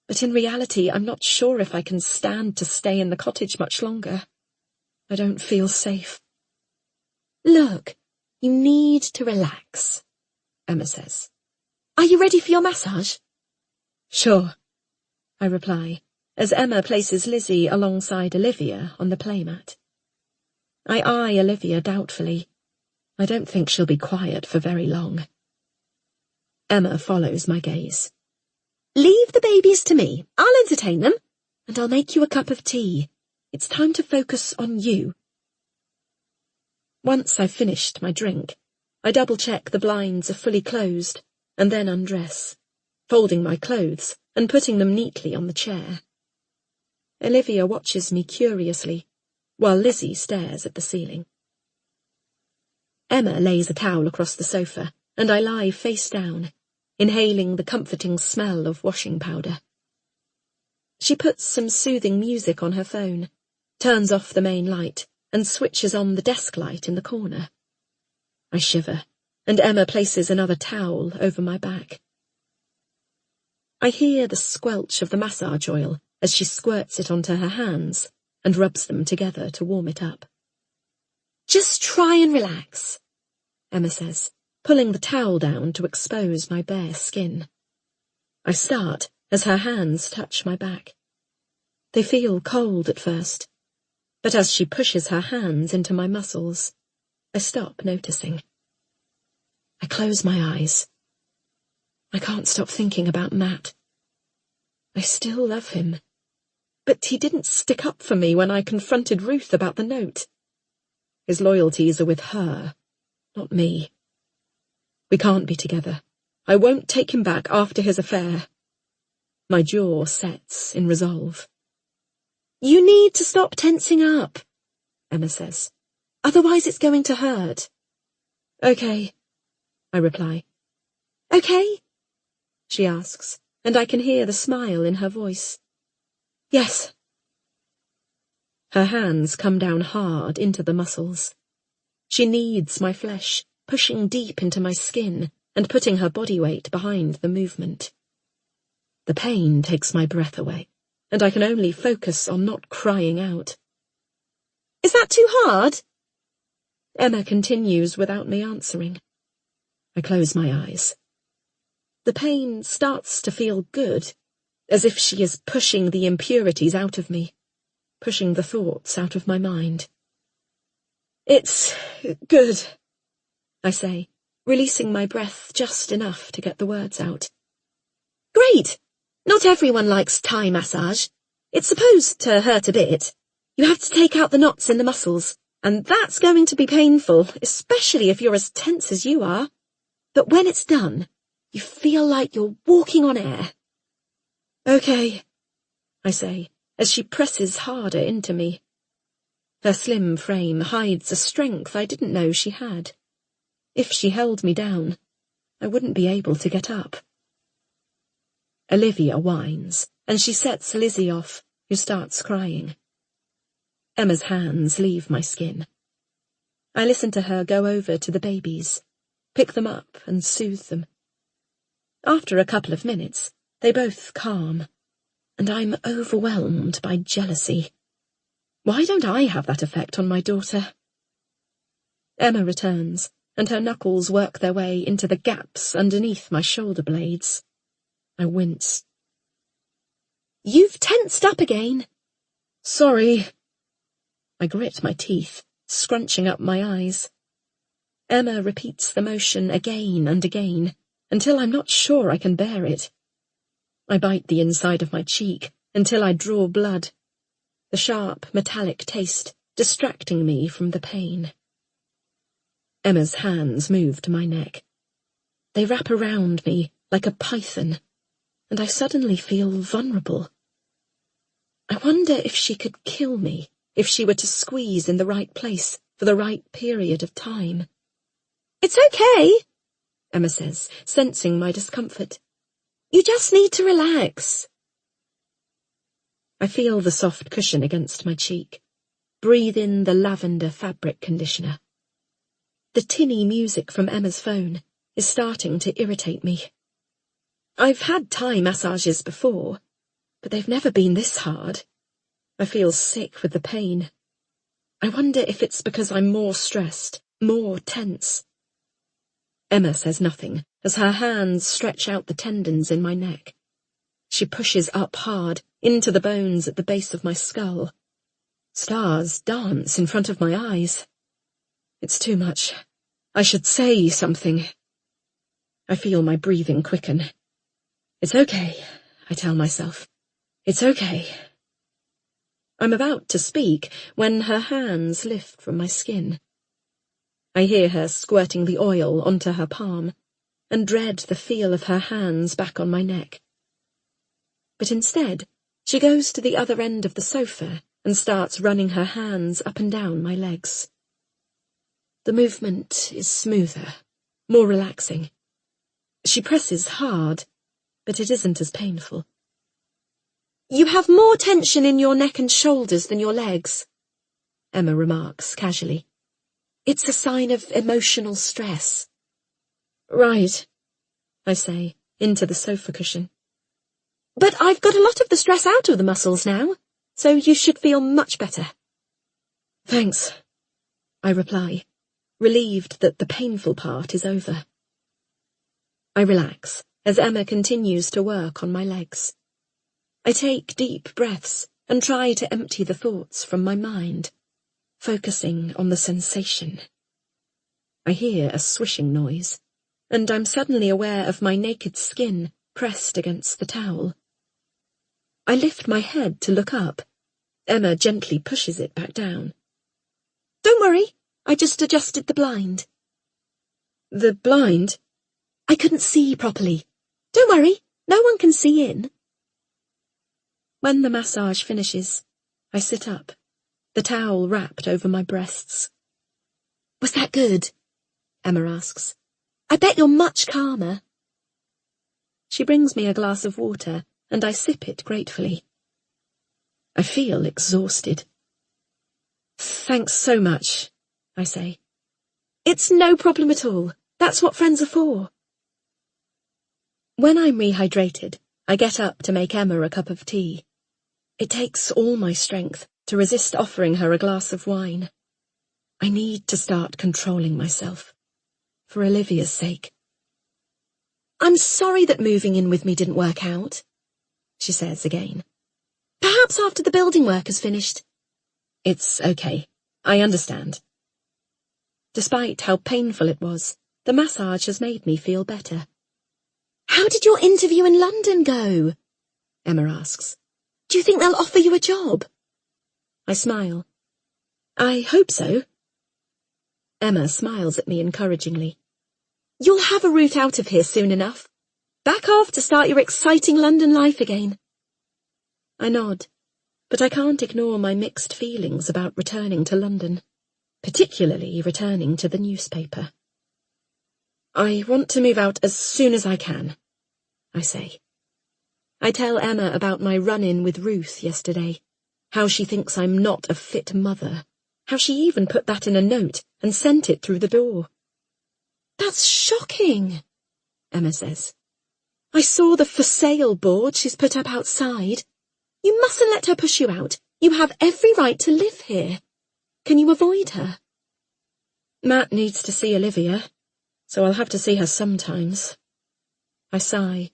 but in reality I'm not sure if I can stand to stay in the cottage much longer. I don't feel safe. "Look, you need to relax," Emma says. "Are you ready for your massage?" "Sure," I reply, as Emma places Lizzie alongside Olivia on the playmat. I eye Olivia doubtfully. I don't think she'll be quiet for very long. Emma follows my gaze. Leave the babies to me. I'll entertain them, and I'll make you a cup of tea. It's time to focus on you. Once I've finished my drink, I double-check the blinds are fully closed, and then undress, folding my clothes and putting them neatly on the chair. Olivia watches me curiously, while Lizzie stares at the ceiling. Emma lays a towel across the sofa, and I lie face down, inhaling the comforting smell of washing powder. She puts some soothing music on her phone, turns off the main light, and switches on the desk light in the corner. I shiver, and Emma places another towel over my back. I hear the squelch of the massage oil as she squirts it onto her hands and rubs them together to warm it up. Just try and relax, Emma says, pulling the towel down to expose my bare skin. I start as her hands touch my back. They feel cold at first, but as she pushes her hands into my muscles, I stop noticing. I close my eyes. I can't stop thinking about Matt. I still love him, but he didn't stick up for me when I confronted Ruth about the note. His loyalties are with her, not me. We can't be together. I won't take him back after his affair. My jaw sets in resolve. You need to stop tensing up, Emma says. Otherwise it's going to hurt. Okay, I reply. Okay? She asks, and I can hear the smile in her voice. Yes. Her hands come down hard into the muscles. She kneads my flesh, pushing deep into my skin and putting her body weight behind the movement. The pain takes my breath away, and I can only focus on not crying out. Is that too hard? Emma continues without me answering. I close my eyes. The pain starts to feel good, as if she is pushing the impurities out of me, pushing the thoughts out of my mind. It's good, I say, releasing my breath just enough to get the words out. Great! Not everyone likes Thai massage. It's supposed to hurt a bit. You have to take out the knots in the muscles, and that's going to be painful, especially if you're as tense as you are. But when it's done, you feel like you're walking on air. Okay, I say, as she presses harder into me. Her slim frame hides a strength I didn't know she had. If she held me down, I wouldn't be able to get up. Olivia whines, and she sets Lizzie off, who starts crying. Emma's hands leave my skin. I listen to her go over to the babies, pick them up and soothe them. After a couple of minutes, they both calm, and I'm overwhelmed by jealousy. Why don't I have that effect on my daughter? Emma returns, and her knuckles work their way into the gaps underneath my shoulder blades. I wince. You've tensed up again. Sorry. I grit my teeth, scrunching up my eyes. Emma repeats the motion again and again, until I'm not sure I can bear it. I bite the inside of my cheek until I draw blood, the sharp, metallic taste distracting me from the pain. Emma's hands move to my neck. They wrap around me like a python, and I suddenly feel vulnerable. I wonder if she could kill me if she were to squeeze in the right place for the right period of time. It's okay, Emma says, sensing my discomfort. You just need to relax. I feel the soft cushion against my cheek, breathe in the lavender fabric conditioner. The tinny music from Emma's phone is starting to irritate me. I've had Thai massages before, but they've never been this hard. I feel sick with the pain. I wonder if it's because I'm more stressed, more tense. Emma says nothing as her hands stretch out the tendons in my neck. She pushes up hard into the bones at the base of my skull. Stars dance in front of my eyes. It's too much. I should say something. I feel my breathing quicken. It's okay, I tell myself. It's okay. I'm about to speak when her hands lift from my skin. I hear her squirting the oil onto her palm, and dread the feel of her hands back on my neck. But instead, she goes to the other end of the sofa and starts running her hands up and down my legs. The movement is smoother, more relaxing. She presses hard, but it isn't as painful. You have more tension in your neck and shoulders than your legs, Emma remarks casually. It's a sign of emotional stress. Right, I say, into the sofa cushion. But I've got a lot of the stress out of the muscles now, so you should feel much better. Thanks, I reply, relieved that the painful part is over. I relax as Emma continues to work on my legs. I take deep breaths and try to empty the thoughts from my mind, focusing on the sensation. I hear a swishing noise, and I'm suddenly aware of my naked skin pressed against the towel. I lift my head to look up. Emma gently pushes it back down. Don't worry, I just adjusted the blind. The blind? I couldn't see properly. Don't worry, no one can see in. When the massage finishes, I sit up, the towel wrapped over my breasts. Was that good? Emma asks. I bet you're much calmer. She brings me a glass of water, and I sip it gratefully. I feel exhausted. Thanks so much, I say. It's no problem at all. That's what friends are for. When I'm rehydrated, I get up to make Emma a cup of tea. It takes all my strength to resist offering her a glass of wine. I need to start controlling myself, for Olivia's sake. I'm sorry that moving in with me didn't work out, she says again. Perhaps after the building work is finished. It's okay. I understand. Despite how painful it was, the massage has made me feel better. How did your interview in London go? Emma asks. Do you think they'll offer you a job? I smile. I hope so. Emma smiles at me encouragingly. You'll have a route out of here soon enough. Back off to start your exciting London life again. I nod, but I can't ignore my mixed feelings about returning to London, particularly returning to the newspaper. I want to move out as soon as I can, I say. I tell Emma about my run-in with Ruth yesterday, how she thinks I'm not a fit mother, how she even put that in a note and sent it through the door. That's shocking, Emma says. I saw the for sale board she's put up outside. You mustn't let her push you out. You have every right to live here. Can you avoid her? Matt needs to see Olivia, so I'll have to see her sometimes. I sigh.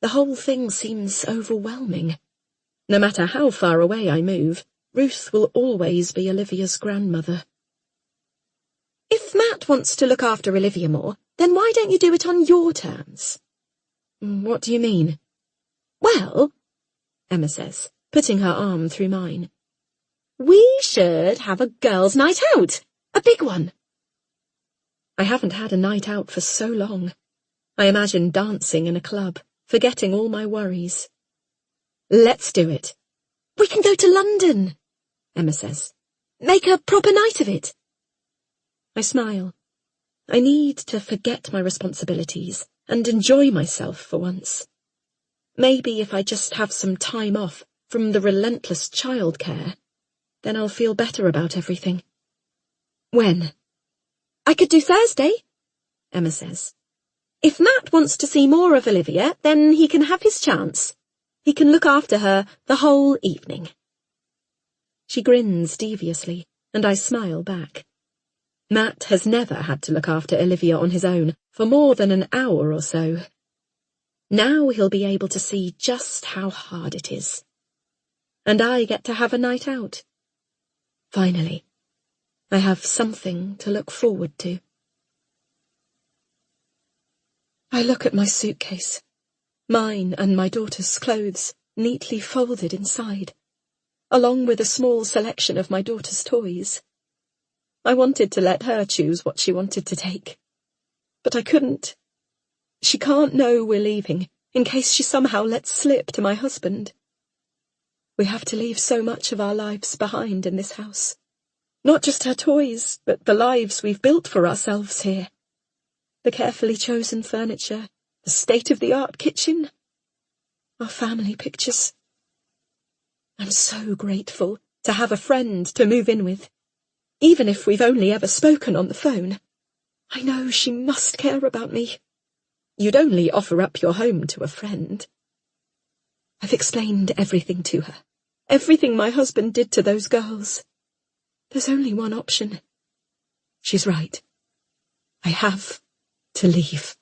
The whole thing seems overwhelming. No matter how far away I move, Ruth will always be Olivia's grandmother. If Matt wants to look after Olivia more, then why don't you do it on your terms? What do you mean? Well, Emma says, putting her arm through mine. We should have a girls' night out. A big one. I haven't had a night out for so long. I imagine dancing in a club, forgetting all my worries. Let's do it. We can go to London, Emma says. Make a proper night of it. I smile. I need to forget my responsibilities and enjoy myself for once. Maybe if I just have some time off from the relentless childcare, then I'll feel better about everything. When? I could do Thursday, Emma says. If Matt wants to see more of Olivia, then he can have his chance. He can look after her the whole evening. She grins deviously, and I smile back. Matt has never had to look after Olivia on his own for more than an hour or so. Now he'll be able to see just how hard it is. And I get to have a night out. Finally, I have something to look forward to. I look at my suitcase, mine and my daughter's clothes neatly folded inside, along with a small selection of my daughter's toys. I wanted to let her choose what she wanted to take, but I couldn't. She can't know we're leaving, in case she somehow lets slip to my husband. We have to leave so much of our lives behind in this house. Not just her toys, but the lives we've built for ourselves here. The carefully chosen furniture, the state-of-the-art kitchen, our family pictures. I'm so grateful to have a friend to move in with. Even if we've only ever spoken on the phone, I know she must care about me. You'd only offer up your home to a friend. I've explained everything to her. Everything my husband did to those girls. There's only one option. She's right. I have to leave.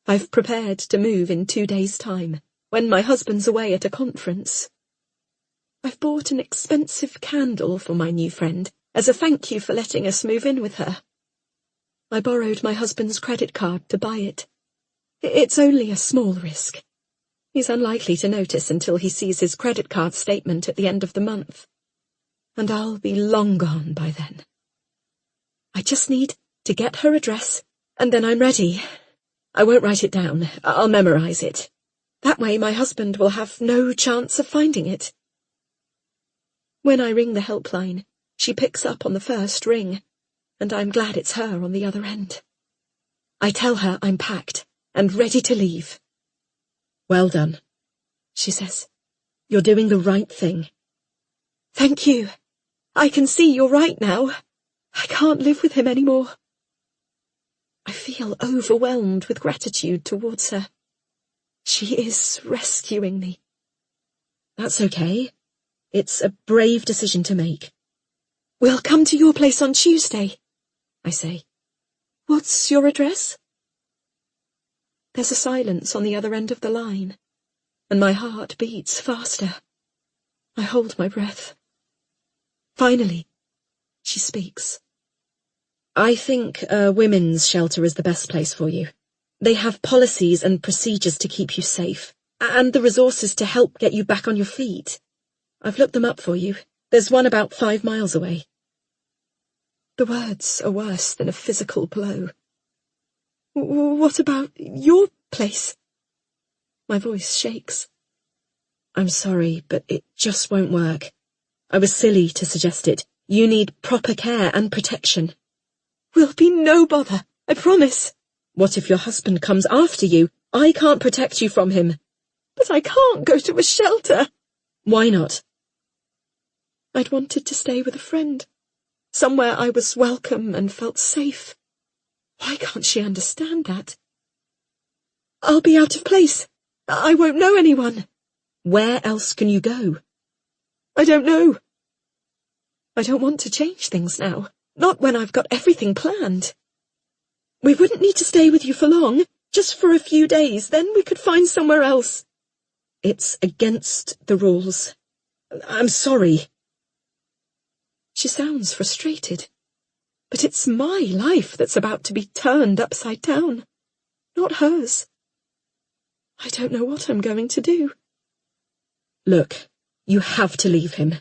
I've prepared to move in 2 days' time, when my husband's away at a conference. I've bought an expensive candle for my new friend, as a thank you for letting us move in with her. I borrowed my husband's credit card to buy it. It's only a small risk. He's unlikely to notice until he sees his credit card statement at the end of the month. And I'll be long gone by then. I just need to get her address, and then I'm ready. I won't write it down. I'll memorize it. That way my husband will have no chance of finding it. When I ring the helpline, she picks up on the first ring, and I'm glad it's her on the other end. I tell her I'm packed and ready to leave. Well done, she says. You're doing the right thing. Thank you. I can see you're right now. I can't live with him anymore. I feel overwhelmed with gratitude towards her. She is rescuing me. That's okay. It's a brave decision to make. We'll come to your place on Tuesday, I say. What's your address? There's a silence on the other end of the line, and my heart beats faster. I hold my breath. Finally, she speaks. I think a women's shelter is the best place for you. They have policies and procedures to keep you safe, and the resources to help get you back on your feet. I've looked them up for you. There's one about 5 miles away. The words are worse than a physical blow. What about your place? My voice shakes. I'm sorry, but it just won't work. I was silly to suggest it. You need proper care and protection. Will be no bother, I promise. What if your husband comes after you? I can't protect you from him. But I can't go to a shelter. Why not? I'd wanted to stay with a friend, somewhere I was welcome and felt safe. Why can't she understand that? I'll be out of place. I won't know anyone. Where else can you go? I don't know. I don't want to change things now, not when I've got everything planned. We wouldn't need to stay with you for long, just for a few days, then we could find somewhere else. It's against the rules. I'm sorry. She sounds frustrated, but it's my life that's about to be turned upside down, not hers. I don't know what I'm going to do. Look, you have to leave him,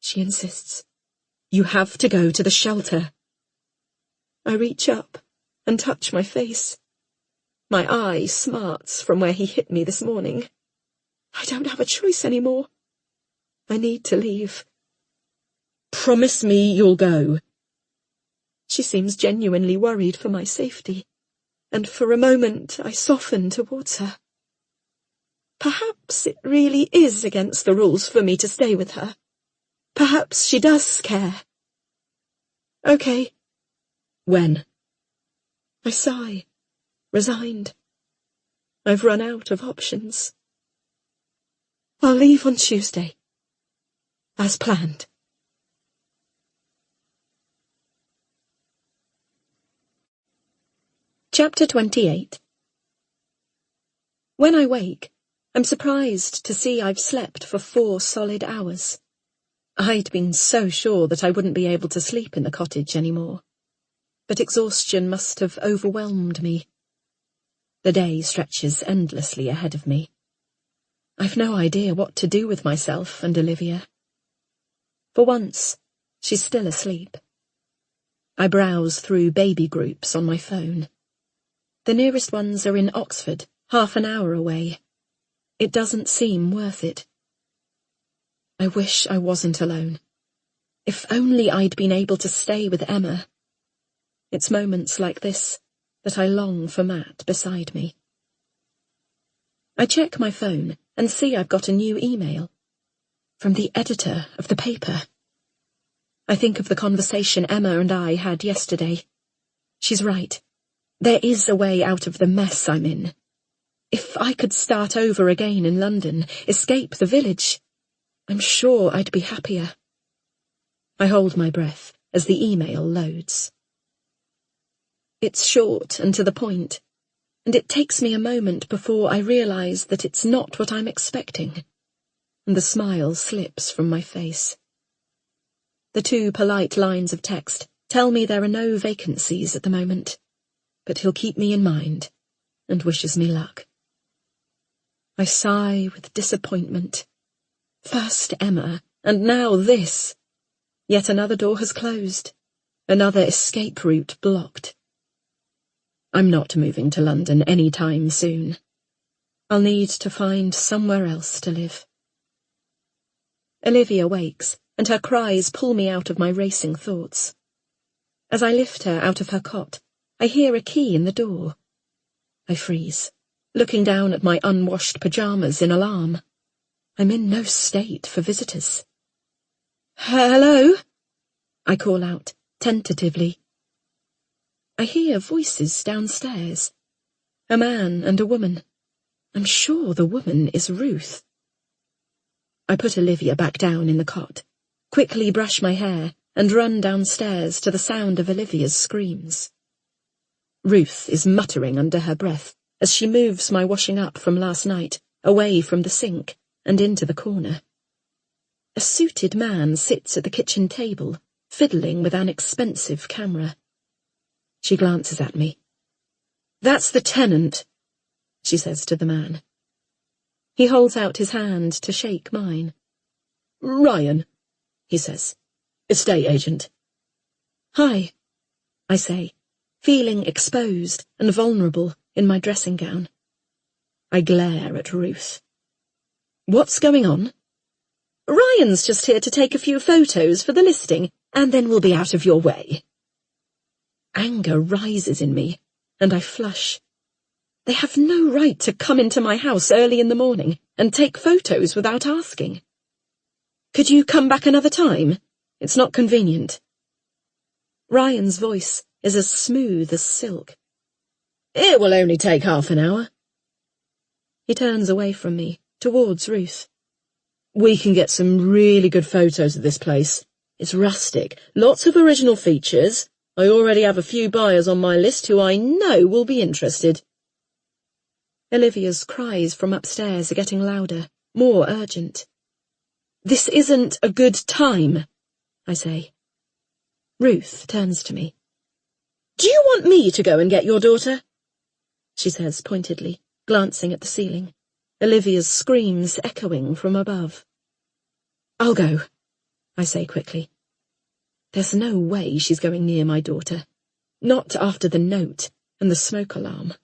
she insists. You have to go to the shelter. I reach up and touch my face. My eye smarts from where he hit me this morning. I don't have a choice anymore. I need to leave. Promise me you'll go. She seems genuinely worried for my safety, and for a moment I soften towards her. Perhaps it really is against the rules for me to stay with her. Perhaps she does care. Okay. When? I sigh, resigned. I've run out of options. I'll leave on Tuesday, as planned. Chapter 28. When I wake, I'm surprised to see I've slept for 4 solid hours. I'd been so sure that I wouldn't be able to sleep in the cottage anymore. But exhaustion must have overwhelmed me. The day stretches endlessly ahead of me. I've no idea what to do with myself and Olivia. For once, she's still asleep. I browse through baby groups on my phone. The nearest ones are in Oxford, half an hour away. It doesn't seem worth it. I wish I wasn't alone. If only I'd been able to stay with Emma. It's moments like this that I long for Matt beside me. I check my phone and see I've got a new email. From the editor of the paper. I think of the conversation Emma and I had yesterday. She's right. There is a way out of the mess I'm in. If I could start over again in London, escape the village, I'm sure I'd be happier. I hold my breath as the email loads. It's short and to the point, and it takes me a moment before I realise that it's not what I'm expecting, and the smile slips from my face. The 2 polite lines of text tell me there are no vacancies at the moment, but he'll keep me in mind and wishes me luck. I sigh with disappointment. First Emma, and now this. Yet another door has closed, another escape route blocked. I'm not moving to London any time soon. I'll need to find somewhere else to live. Olivia wakes, and her cries pull me out of my racing thoughts. As I lift her out of her cot, I hear a key in the door. I freeze, looking down at my unwashed pyjamas in alarm. I'm in no state for visitors. "Hello?" I call out, tentatively. I hear voices downstairs. A man and a woman. I'm sure the woman is Ruth. I put Olivia back down in the cot, quickly brush my hair, and run downstairs to the sound of Olivia's screams. Ruth is muttering under her breath as she moves my washing up from last night away from the sink and into the corner. A suited man sits at the kitchen table, fiddling with an expensive camera. She glances at me. "That's the tenant," she says to the man. He holds out his hand to shake mine. "Ryan," he says, "estate agent." "Hi," I say, feeling exposed and vulnerable in my dressing gown. I glare at Ruth. "What's going on?" "Ryan's just here to take a few photos for the listing, and then we'll be out of your way." Anger rises in me, and I flush. They have no right to come into my house early in the morning and take photos without asking. "Could you come back another time? It's not convenient." Ryan's voice is as smooth as silk. "It will only take half an hour." He turns away from me, towards Ruth. "We can get some really good photos of this place. It's rustic, lots of original features. I already have a few buyers on my list who I know will be interested." Olivia's cries from upstairs are getting louder, more urgent. "This isn't a good time," I say. Ruth turns to me. "Do you want me to go and get your daughter?" she says pointedly, glancing at the ceiling, Olivia's screams echoing from above. "I'll go," I say quickly. There's no way she's going near my daughter. Not after the note and the smoke alarm.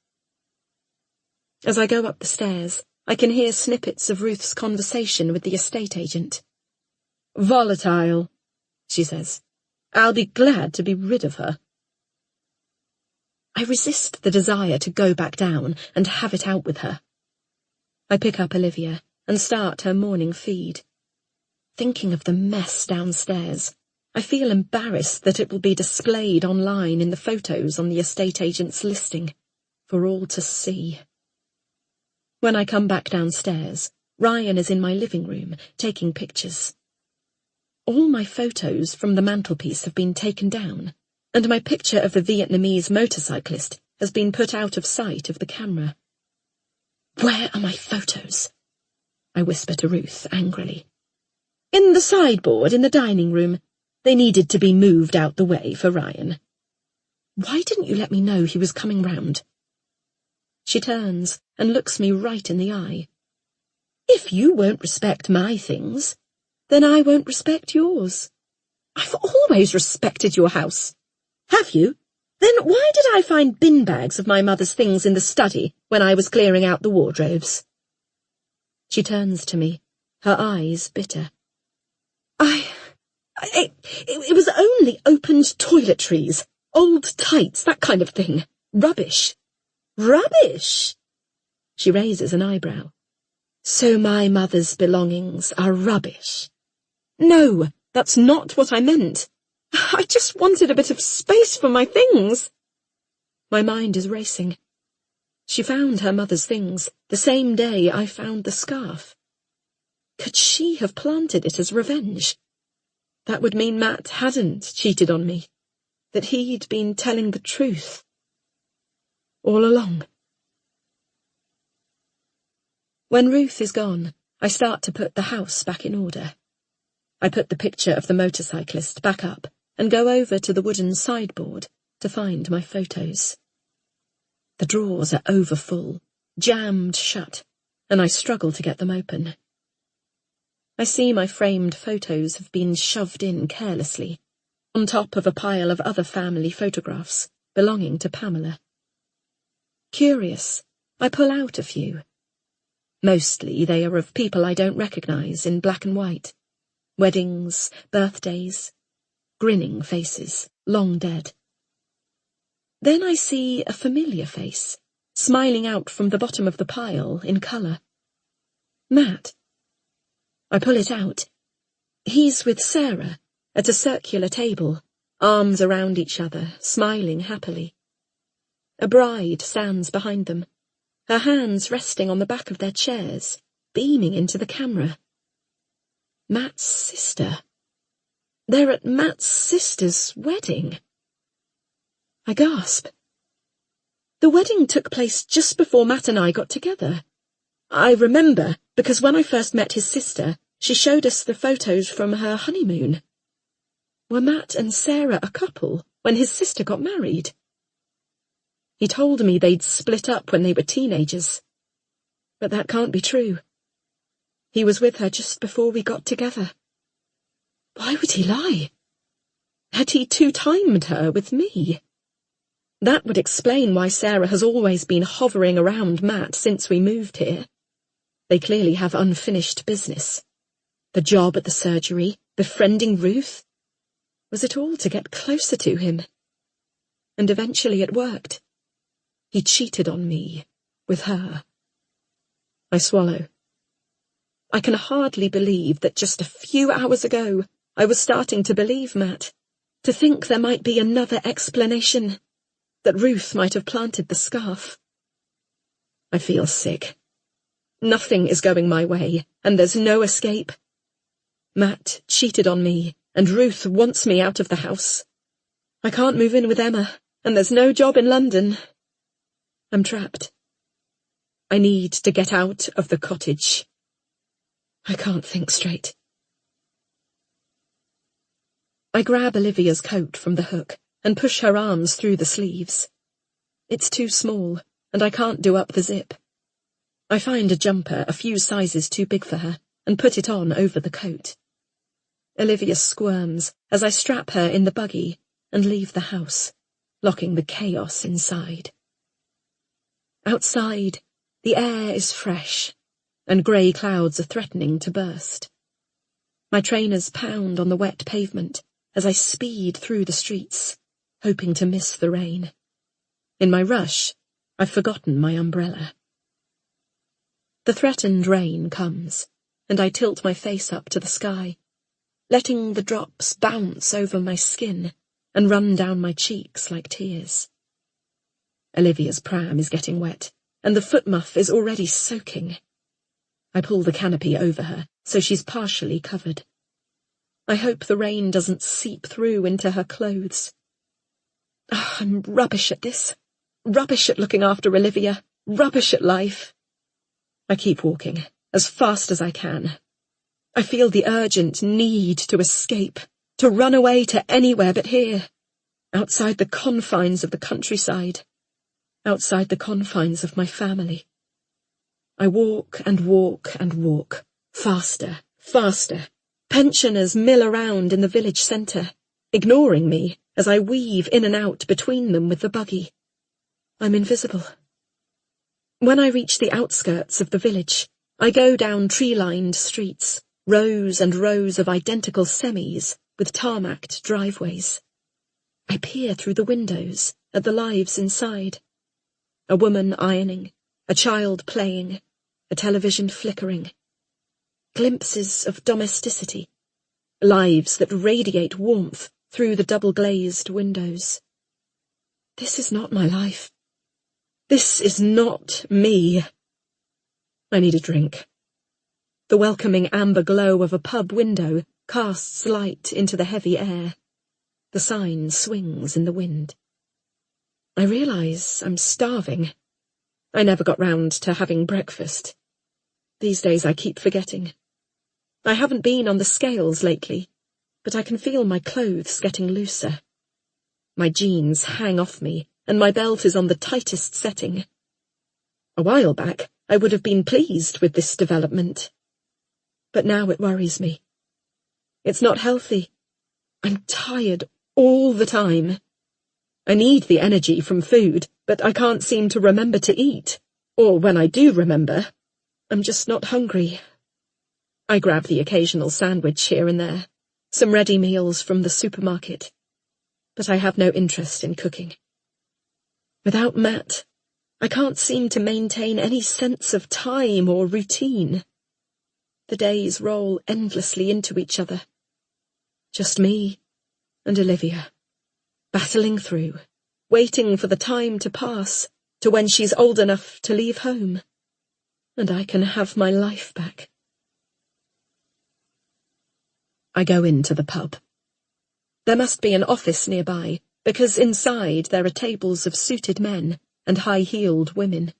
As I go up the stairs, I can hear snippets of Ruth's conversation with the estate agent. "Volatile," she says. "I'll be glad to be rid of her." I resist the desire to go back down and have it out with her. I pick up Olivia and start her morning feed. Thinking of the mess downstairs, I feel embarrassed that it will be displayed online in the photos on the estate agent's listing, for all to see. When I come back downstairs, Ryan is in my living room, taking pictures. All my photos from the mantelpiece have been taken down, and my picture of the Vietnamese motorcyclist has been put out of sight of the camera. "Where are my photos?" I whisper to Ruth angrily. "In the sideboard in the dining room. They needed to be moved out the way for Ryan." "Why didn't you let me know he was coming round?" She turns and looks me right in the eye. If you won't respect my things, then I won't respect yours. I've always respected your house. Have you? Then why did I find bin bags of my mother's things in the study when I was clearing out the wardrobes? She turns to me, her eyes bitter. It was only opened toiletries, old tights, that kind of thing. Rubbish. Rubbish? She raises an eyebrow. So my mother's belongings are rubbish. No, that's not what I meant. I just wanted a bit of space for my things. My mind is racing. She found her mother's things the same day I found the scarf. Could she have planted it as revenge? That would mean Matt hadn't cheated on me, that he'd been telling the truth all along. When Ruth is gone, I start to put the house back in order. I put the picture of the motorcyclist back up and go over to the wooden sideboard to find my photos. The drawers are overfull, jammed shut, and I struggle to get them open. I see my framed photos have been shoved in carelessly, on top of a pile of other family photographs belonging to Pamela. Curious, I pull out a few. Mostly they are of people I don't recognise in black and white. Weddings, birthdays, grinning faces, long dead. Then I see a familiar face, smiling out from the bottom of the pile in colour. Matt. I pull it out. He's with Sarah, at a circular table, arms around each other, smiling happily. A bride stands behind them, her hands resting on the back of their chairs, beaming into the camera. Matt's sister. They're at Matt's sister's wedding. I gasp. The wedding took place just before Matt and I got together. I remember, because when I first met his sister, she showed us the photos from her honeymoon. Were Matt and Sarah a couple when his sister got married? He told me they'd split up when they were teenagers. But that can't be true. He was with her just before we got together. Why would he lie? Had he two-timed her with me? That would explain why Sarah has always been hovering around Matt since we moved here. They clearly have unfinished business. The job at the surgery, befriending Ruth. Was it all to get closer to him? And eventually it worked. He cheated on me, with her. I swallow. I can hardly believe that just a few hours ago I was starting to believe Matt, to think there might be another explanation, that Ruth might have planted the scarf. I feel sick. Nothing is going my way, and there's no escape. Matt cheated on me, and Ruth wants me out of the house. I can't move in with Emma, and there's no job in London. I'm trapped. I need to get out of the cottage. I can't think straight. I grab Olivia's coat from the hook and push her arms through the sleeves. It's too small, and I can't do up the zip. I find a jumper a few sizes too big for her and put it on over the coat. Olivia squirms as I strap her in the buggy and leave the house, locking the chaos inside. Outside, the air is fresh, and grey clouds are threatening to burst. My trainers pound on the wet pavement as I speed through the streets, hoping to miss the rain. In my rush, I've forgotten my umbrella. The threatened rain comes, and I tilt my face up to the sky, letting the drops bounce over my skin and run down my cheeks like tears. Olivia's pram is getting wet, and the footmuff is already soaking. I pull the canopy over her, so she's partially covered. I hope the rain doesn't seep through into her clothes. Oh, I'm rubbish at this. Rubbish at looking after Olivia. Rubbish at life. I keep walking, as fast as I can. I feel the urgent need to escape, to run away to anywhere but here, outside the confines of the countryside. outside the confines of my family. I walk and walk and walk, faster, faster. Pensioners mill around in the village centre, ignoring me as I weave in and out between them with the buggy. I'm invisible. When I reach the outskirts of the village, I go down tree-lined streets, rows and rows of identical semis with tarmacked driveways. I peer through the windows at the lives inside. A woman ironing, a child playing, a television flickering. Glimpses of domesticity, lives that radiate warmth through the double-glazed windows. This is not my life. This is not me. I need a drink. The welcoming amber glow of a pub window casts light into the heavy air. The sign swings in the wind. I realise I'm starving. I never got round to having breakfast. These days I keep forgetting. I haven't been on the scales lately, but I can feel my clothes getting looser. My jeans hang off me, and my belt is on the tightest setting. A while back, I would have been pleased with this development. But now it worries me. It's not healthy. I'm tired all the time. I need the energy from food, but I can't seem to remember to eat. Or when I do remember, I'm just not hungry. I grab the occasional sandwich here and there, some ready meals from the supermarket. But I have no interest in cooking. Without Matt, I can't seem to maintain any sense of time or routine. The days roll endlessly into each other. Just me and Olivia, battling through, waiting for the time to pass to when she's old enough to leave home, and I can have my life back. I go into the pub. There must be an office nearby, because inside there are tables of suited men and high-heeled women.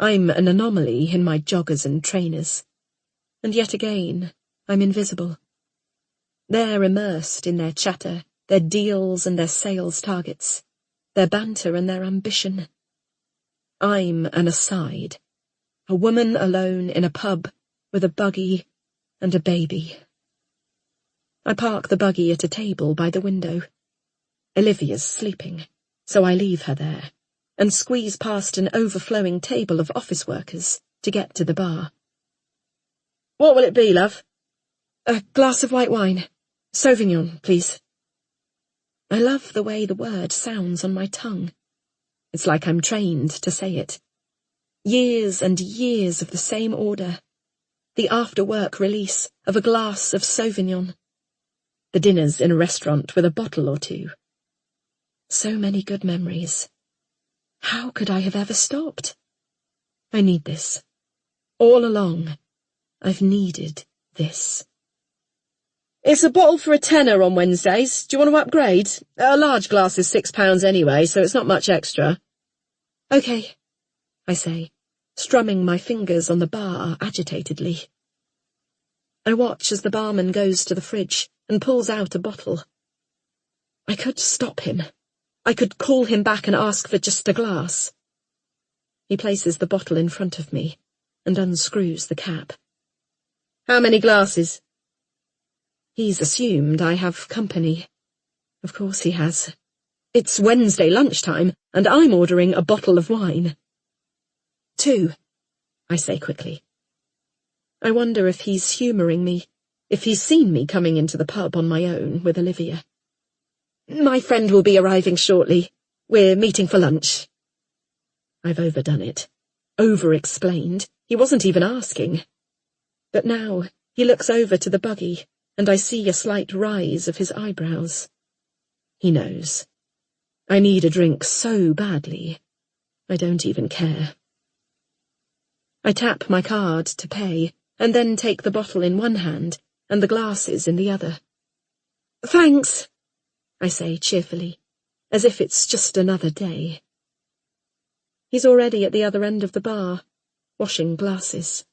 I'm an anomaly in my joggers and trainers, and yet again I'm invisible. They're immersed in their chatter, their deals and their sales targets, their banter and their ambition. I'm an aside, a woman alone in a pub with a buggy and a baby. I park the buggy at a table by the window. Olivia's sleeping, so I leave her there, and squeeze past an overflowing table of office workers to get to the bar. "What will it be, love?" "A glass of white wine. Sauvignon, please." I love the way the word sounds on my tongue. It's like I'm trained to say it. Years and years of the same order. The after-work release of a glass of Sauvignon. The dinners in a restaurant with a bottle or two. So many good memories. How could I have ever stopped? I need this. All along, I've needed this. "It's a bottle for a tenner on Wednesdays. Do you want to upgrade? A large glass is £6 anyway, so it's not much extra." "Okay," I say, strumming my fingers on the bar agitatedly. I watch as the barman goes to the fridge and pulls out a bottle. I could stop him. I could call him back and ask for just a glass. He places the bottle in front of me and unscrews the cap. "How many glasses?" He's assumed I have company. Of course he has. It's Wednesday lunchtime, and I'm ordering a bottle of wine. "2, I say quickly. I wonder if he's humouring me, if he's seen me coming into the pub on my own with Olivia. "My friend will be arriving shortly. We're meeting for lunch." I've overdone it. Over-explained. He wasn't even asking. But now he looks over to the buggy, and I see a slight rise of his eyebrows. He knows. I need a drink so badly. I don't even care. I tap my card to pay, and then take the bottle in one hand and the glasses in the other. "Thanks," I say cheerfully, as if it's just another day. He's already at the other end of the bar, washing glasses.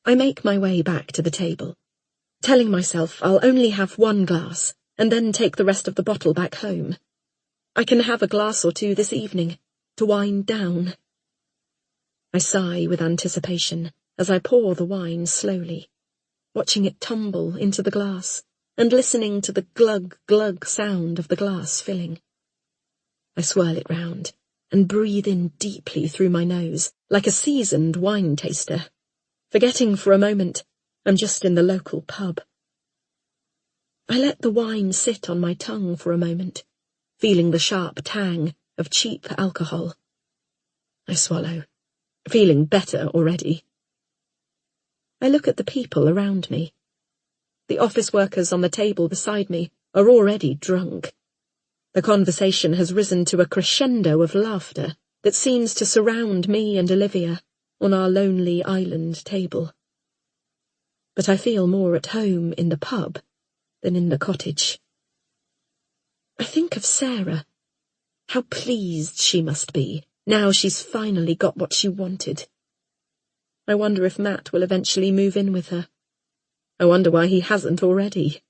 I make my way back to the table, telling myself I'll only have one glass and then take the rest of the bottle back home. I can have a glass or two this evening, to wind down. I sigh with anticipation as I pour the wine slowly, watching it tumble into the glass and listening to the glug-glug sound of the glass filling. I swirl it round and breathe in deeply through my nose, like a seasoned wine taster, forgetting for a moment I'm just in the local pub. I let the wine sit on my tongue for a moment, feeling the sharp tang of cheap alcohol. I swallow, feeling better already. I look at the people around me. The office workers on the table beside me are already drunk. The conversation has risen to a crescendo of laughter that seems to surround me and Olivia on our lonely island table. But I feel more at home in the pub than in the cottage. I think of Sarah. How pleased she must be now she's finally got what she wanted. I wonder if Matt will eventually move in with her. I wonder why he hasn't already.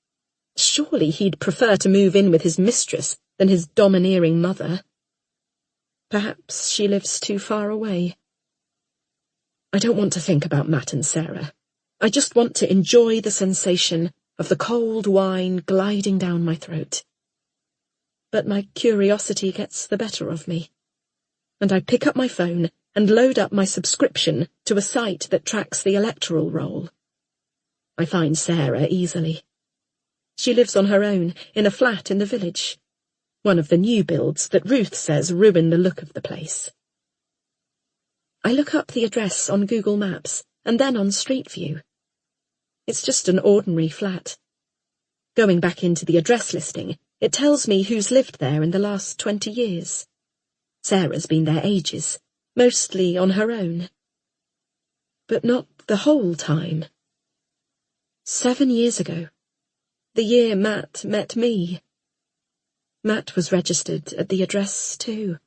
Surely he'd prefer to move in with his mistress than his domineering mother. Perhaps she lives too far away. I don't want to think about Matt and Sarah. I just want to enjoy the sensation of the cold wine gliding down my throat. But my curiosity gets the better of me, and I pick up my phone and load up my subscription to a site that tracks the electoral roll. I find Sarah easily. She lives on her own in a flat in the village, one of the new builds that Ruth says ruin the look of the place. I look up the address on Google Maps and then on Street View. It's just an ordinary flat. Going back into the address listing, it tells me who's lived there in the last 20 years. Sarah's been there ages, mostly on her own. But not the whole time. 7 years ago, the year Matt met me. Matt was registered at the address too.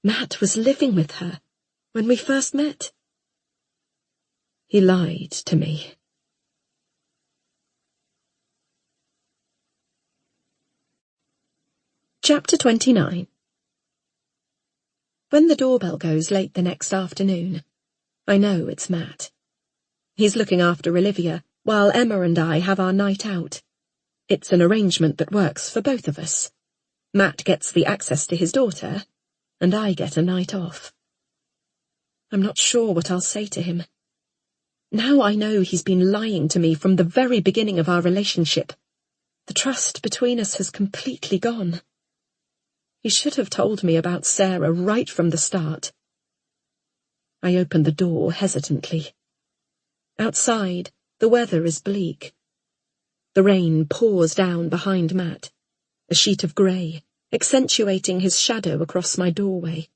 Matt was living with her when we first met. He lied to me. Chapter 29. When the doorbell goes late the next afternoon, I know it's Matt. He's looking after Olivia while Emma and I have our night out. It's an arrangement that works for both of us. Matt gets the access to his daughter, and I get a night off. I'm not sure what I'll say to him. Now I know he's been lying to me from the very beginning of our relationship. The trust between us has completely gone. He should have told me about Sarah right from the start. I open the door hesitantly. Outside, the weather is bleak. The rain pours down behind Matt, a sheet of grey, accentuating his shadow across my doorway.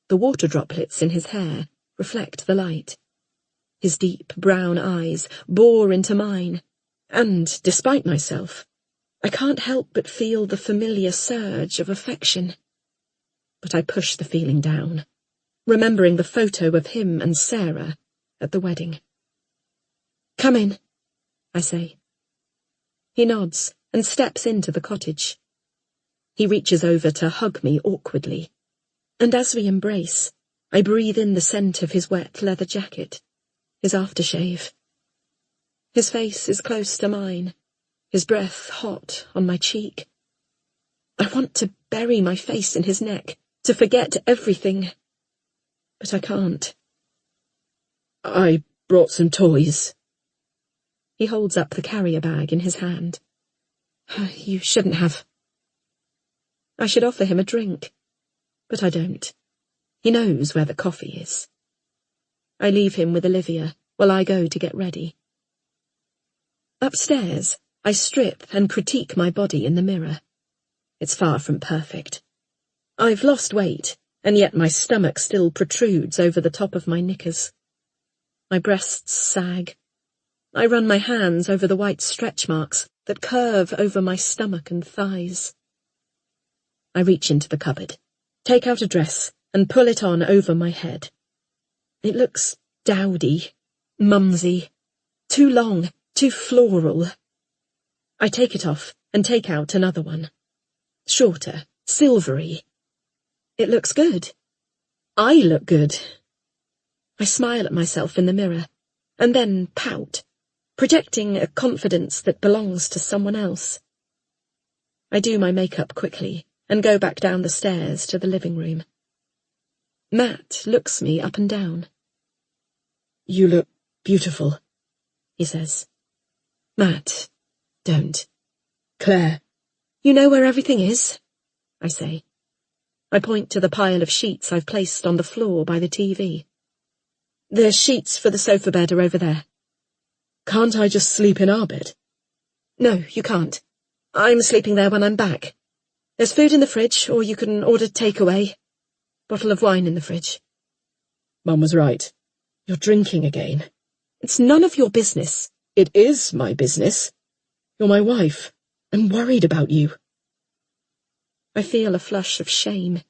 The water droplets in his hair reflect the light. His deep brown eyes bore into mine, and, despite myself, I can't help but feel the familiar surge of affection. But I push the feeling down, remembering the photo of him and Sarah at the wedding. "Come in," I say. He nods and steps into the cottage. He reaches over to hug me awkwardly, and as we embrace, I breathe in the scent of his wet leather jacket, his aftershave. His face is close to mine, his breath hot on my cheek. I want to bury my face in his neck, to forget everything, but I can't. "I brought some toys." He holds up the carrier bag in his hand. "You shouldn't have." I should offer him a drink, but I don't. He knows where the coffee is. I leave him with Olivia while I go to get ready. Upstairs, I strip and critique my body in the mirror. It's far from perfect. I've lost weight, and yet my stomach still protrudes over the top of my knickers. My breasts sag. I run my hands over the white stretch marks that curve over my stomach and thighs. I reach into the cupboard, take out a dress, and pull it on over my head. It looks dowdy, mumsy, too long, too floral. I take it off and take out another one. shorter, silvery. It looks good. I look good. I smile at myself in the mirror, and then pout, projecting a confidence that belongs to someone else. I do my makeup quickly and go back down the stairs to the living room. Matt looks me up and down. "You look beautiful," he says. "Matt, don't." "Claire." "You know where everything is?" I say. I point to the pile of sheets I've placed on the floor by the TV. "The sheets for the sofa bed are over there." "Can't I just sleep in our bed?" "No, you can't. I'm sleeping there when I'm back. There's food in the fridge, or you can order takeaway. Bottle of wine in the fridge." Mum was right. You're drinking again. It's none of your business. It is my business. You're my wife. I'm worried about you. I feel a flush of shame.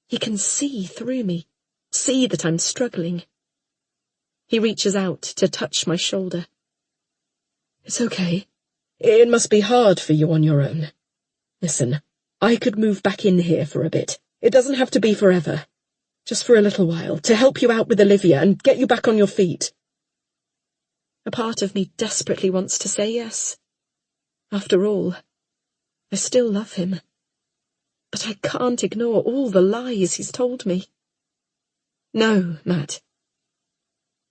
He can see through me, see that I'm struggling. He reaches out to touch my shoulder. "It's okay. It must be hard for you on your own. Listen, I could move back in here for a bit. It doesn't have to be forever. Just for a little while, to help you out with Olivia and get you back on your feet." A part of me desperately wants to say yes. After all, I still love him. But I can't ignore all the lies he's told me. "No, Matt."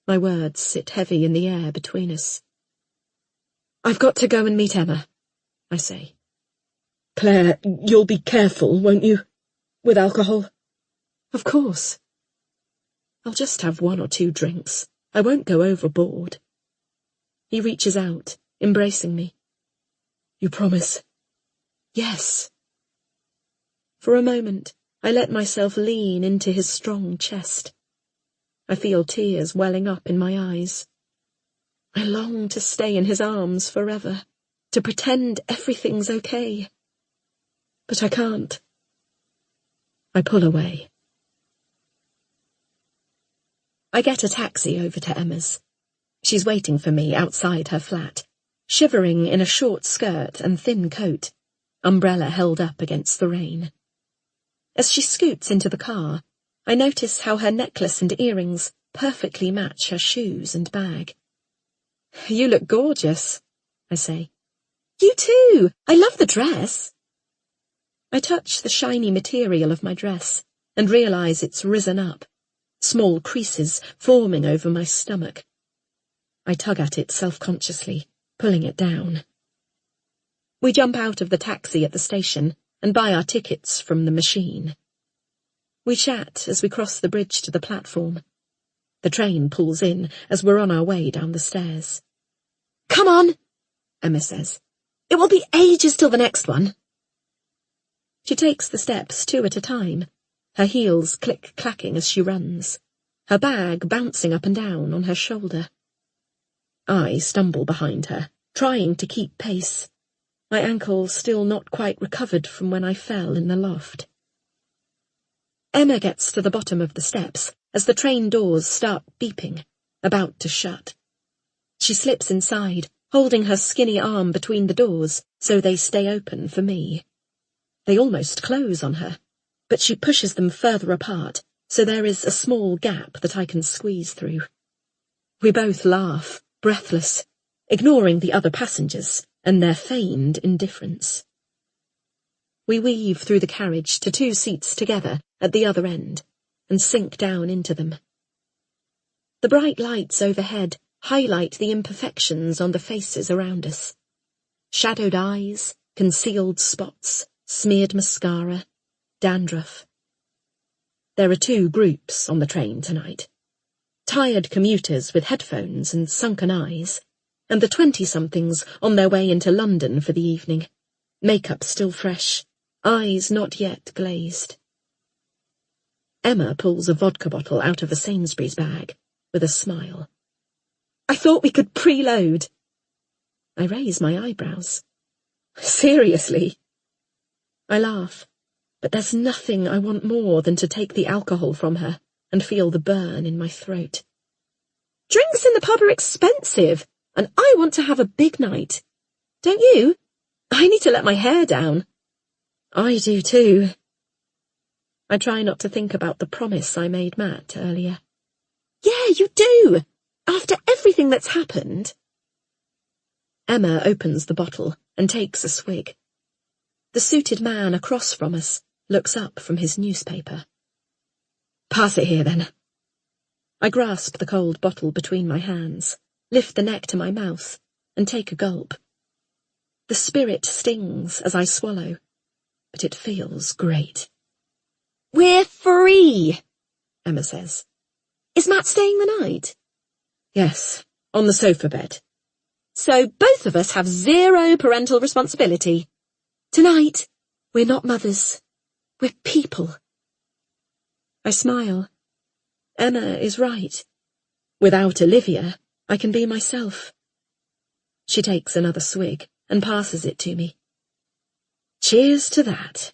My words sit heavy in the air between us. "I've got to go and meet Emma," I say. "Claire, you'll be careful, won't you? With alcohol?" "Of course. I'll just have 1 or 2 drinks. I won't go overboard." He reaches out, embracing me. "You promise?" "Yes." For a moment, I let myself lean into his strong chest. I feel tears welling up in my eyes. I long to stay in his arms forever, to pretend everything's okay. But I can't. I pull away. I get a taxi over to Emma's. She's waiting for me outside her flat, shivering in a short skirt and thin coat, umbrella held up against the rain. As she scoots into the car, I notice how her necklace and earrings perfectly match her shoes and bag. "You look gorgeous," I say. "You too! I love the dress." I touch the shiny material of my dress and realize it's risen up, small creases forming over my stomach. I tug at it self-consciously, pulling it down. We jump out of the taxi at the station and buy our tickets from the machine. We chat as we cross the bridge to the platform. The train pulls in as we're on our way down the stairs. "Come on," Emma says. "It will be ages till the next one." She takes the steps 2 at a time, her heels click-clacking as she runs, her bag bouncing up and down on her shoulder. I stumble behind her, trying to keep pace, my ankle still not quite recovered from when I fell in the loft. Emma gets to the bottom of the steps as the train doors start beeping, about to shut. She slips inside, holding her skinny arm between the doors so they stay open for me. They almost close on her, but she pushes them further apart so there is a small gap that I can squeeze through. We both laugh, breathless, ignoring the other passengers and their feigned indifference. We weave through the carriage to 2 seats together at the other end and sink down into them. The bright lights overhead highlight the imperfections on the faces around us. Shadowed eyes, concealed spots, smeared mascara, dandruff. There are 2 groups on the train tonight. Tired commuters with headphones and sunken eyes, and the 20-somethings on their way into London for the evening, makeup still fresh, eyes not yet glazed. Emma pulls a vodka bottle out of a Sainsbury's bag, with a smile. "I thought we could preload." I raise my eyebrows. "Seriously?" I laugh, but there's nothing I want more than to take the alcohol from her and feel the burn in my throat. "Drinks in the pub are expensive, and I want to have a big night. Don't you? I need to let my hair down." I do too. I try not to think about the promise I made Matt earlier. Yeah, you do! After everything that's happened. Emma opens the bottle and takes a swig. The suited man across from us looks up from his newspaper. Pass it here, then. I grasp the cold bottle between my hands, lift the neck to my mouth, and take a gulp. The spirit stings as I swallow, but it feels great. We're free, Emma says. Is Matt staying the night? Yes, on the sofa bed. So both of us have zero parental responsibility. Tonight, we're not mothers. We're people. I smile. Emma is right. Without Olivia, I can be myself. She takes another swig and passes it to me. Cheers to that,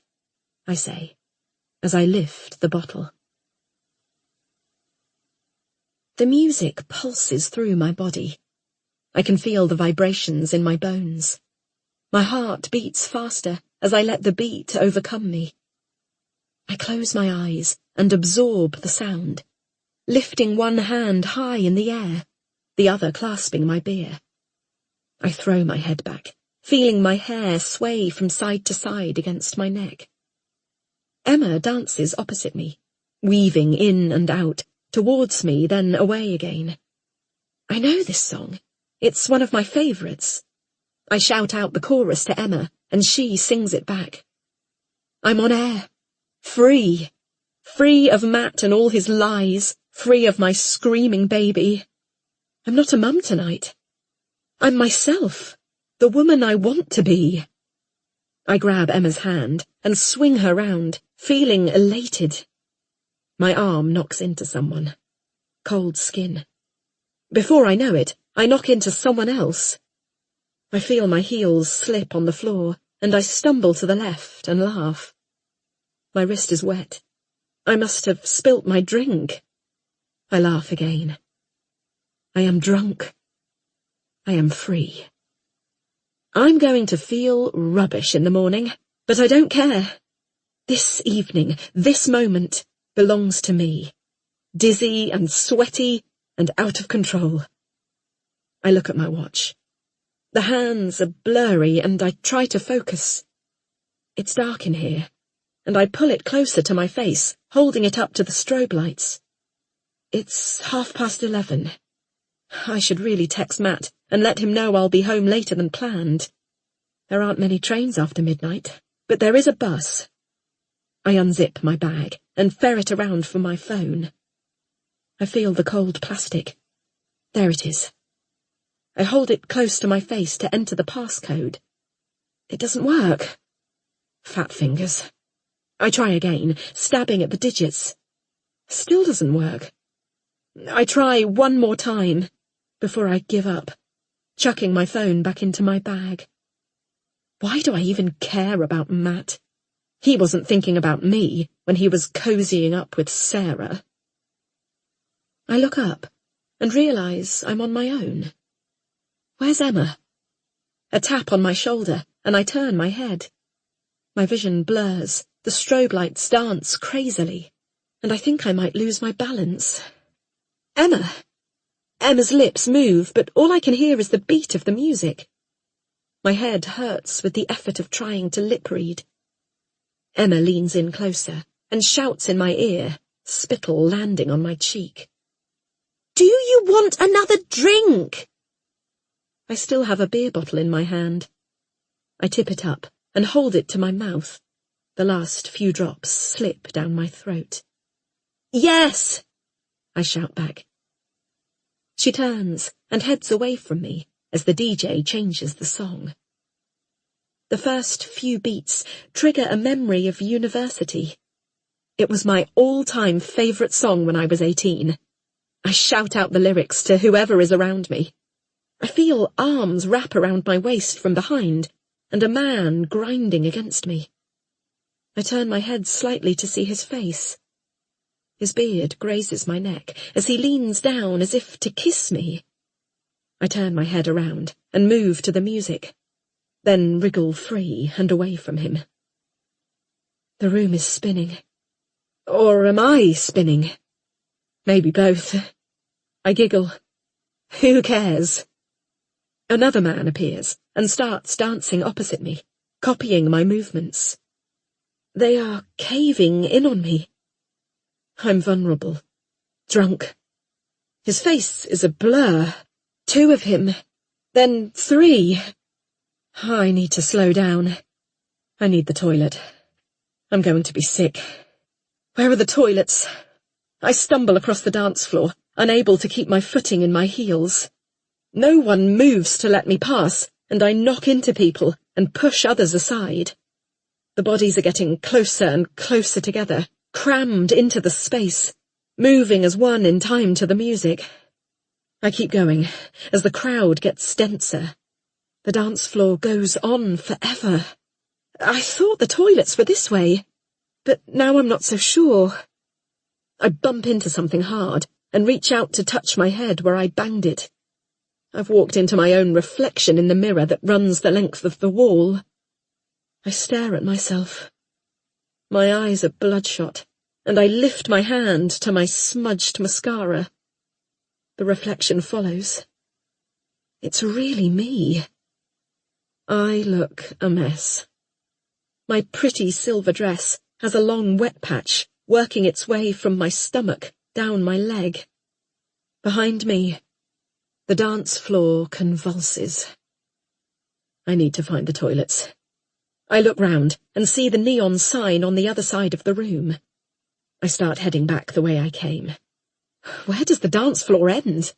I say, as I lift the bottle. The music pulses through my body. I can feel the vibrations in my bones. My heart beats faster as I let the beat overcome me. I close my eyes and absorb the sound, lifting one hand high in the air, the other clasping my beer. I throw my head back, feeling my hair sway from side to side against my neck. Emma dances opposite me, weaving in and out, towards me, then away again. I know this song. It's one of my favourites. I shout out the chorus to Emma, and she sings it back. I'm on air. Free. Free of Matt and all his lies. Free of my screaming baby. I'm not a mum tonight. I'm myself. The woman I want to be. I grab Emma's hand and swing her round, feeling elated. My arm knocks into someone. Cold skin. Before I know it, I knock into someone else. I feel my heels slip on the floor, and I stumble to the left and laugh. My wrist is wet. I must have spilt my drink. I laugh again. I am drunk. I am free. I'm going to feel rubbish in the morning, but I don't care. This evening, this moment, belongs to me. Dizzy and sweaty and out of control. I look at my watch. The hands are blurry and I try to focus. It's dark in here, and I pull it closer to my face, holding it up to the strobe lights. It's 11:30. I should really text Matt and let him know I'll be home later than planned. There aren't many trains after midnight, but there is a bus. I unzip my bag and ferret around for my phone. I feel the cold plastic. There it is. I hold it close to my face to enter the passcode. It doesn't work. Fat fingers. I try again, stabbing at the digits. Still doesn't work. I try one more time before I give up, chucking my phone back into my bag. Why do I even care about Matt? He wasn't thinking about me when he was cozying up with Sarah. I look up and realise I'm on my own. Where's Emma? A tap on my shoulder, and I turn my head. My vision blurs, the strobe lights dance crazily, and I think I might lose my balance. Emma! Emma's lips move, but all I can hear is the beat of the music. My head hurts with the effort of trying to lip read. Emma leans in closer and shouts in my ear, spittle landing on my cheek. Do you want another drink? I still have a beer bottle in my hand. I tip it up and hold it to my mouth. The last few drops slip down my throat. Yes! I shout back. She turns and heads away from me as the DJ changes the song. The first few beats trigger a memory of university. It was my all-time favourite song when I was 18. I shout out the lyrics to whoever is around me. I feel arms wrap around my waist from behind, and a man grinding against me. I turn my head slightly to see his face. His beard grazes my neck as he leans down as if to kiss me. I turn my head around and move to the music, then wriggle free and away from him. The room is spinning. Or am I spinning? Maybe both. I giggle. Who cares? Another man appears and starts dancing opposite me, copying my movements. They are caving in on me. I'm vulnerable. Drunk. His face is a blur. 2 of him. Then 3. I need to slow down. I need the toilet. I'm going to be sick. Where are the toilets? I stumble across the dance floor, unable to keep my footing in my heels. No one moves to let me pass, and I knock into people and push others aside. The bodies are getting closer and closer together, crammed into the space, moving as one in time to the music. I keep going, as the crowd gets denser. The dance floor goes on forever. I thought the toilets were this way, but now I'm not so sure. I bump into something hard and reach out to touch my head where I banged it. I've walked into my own reflection in the mirror that runs the length of the wall. I stare at myself. My eyes are bloodshot, and I lift my hand to my smudged mascara. The reflection follows. It's really me. I look a mess. My pretty silver dress has a long wet patch working its way from my stomach down my leg. Behind me, the dance floor convulses. I need to find the toilets. I look round and see the neon sign on the other side of the room. I start heading back the way I came. Where does the dance floor end?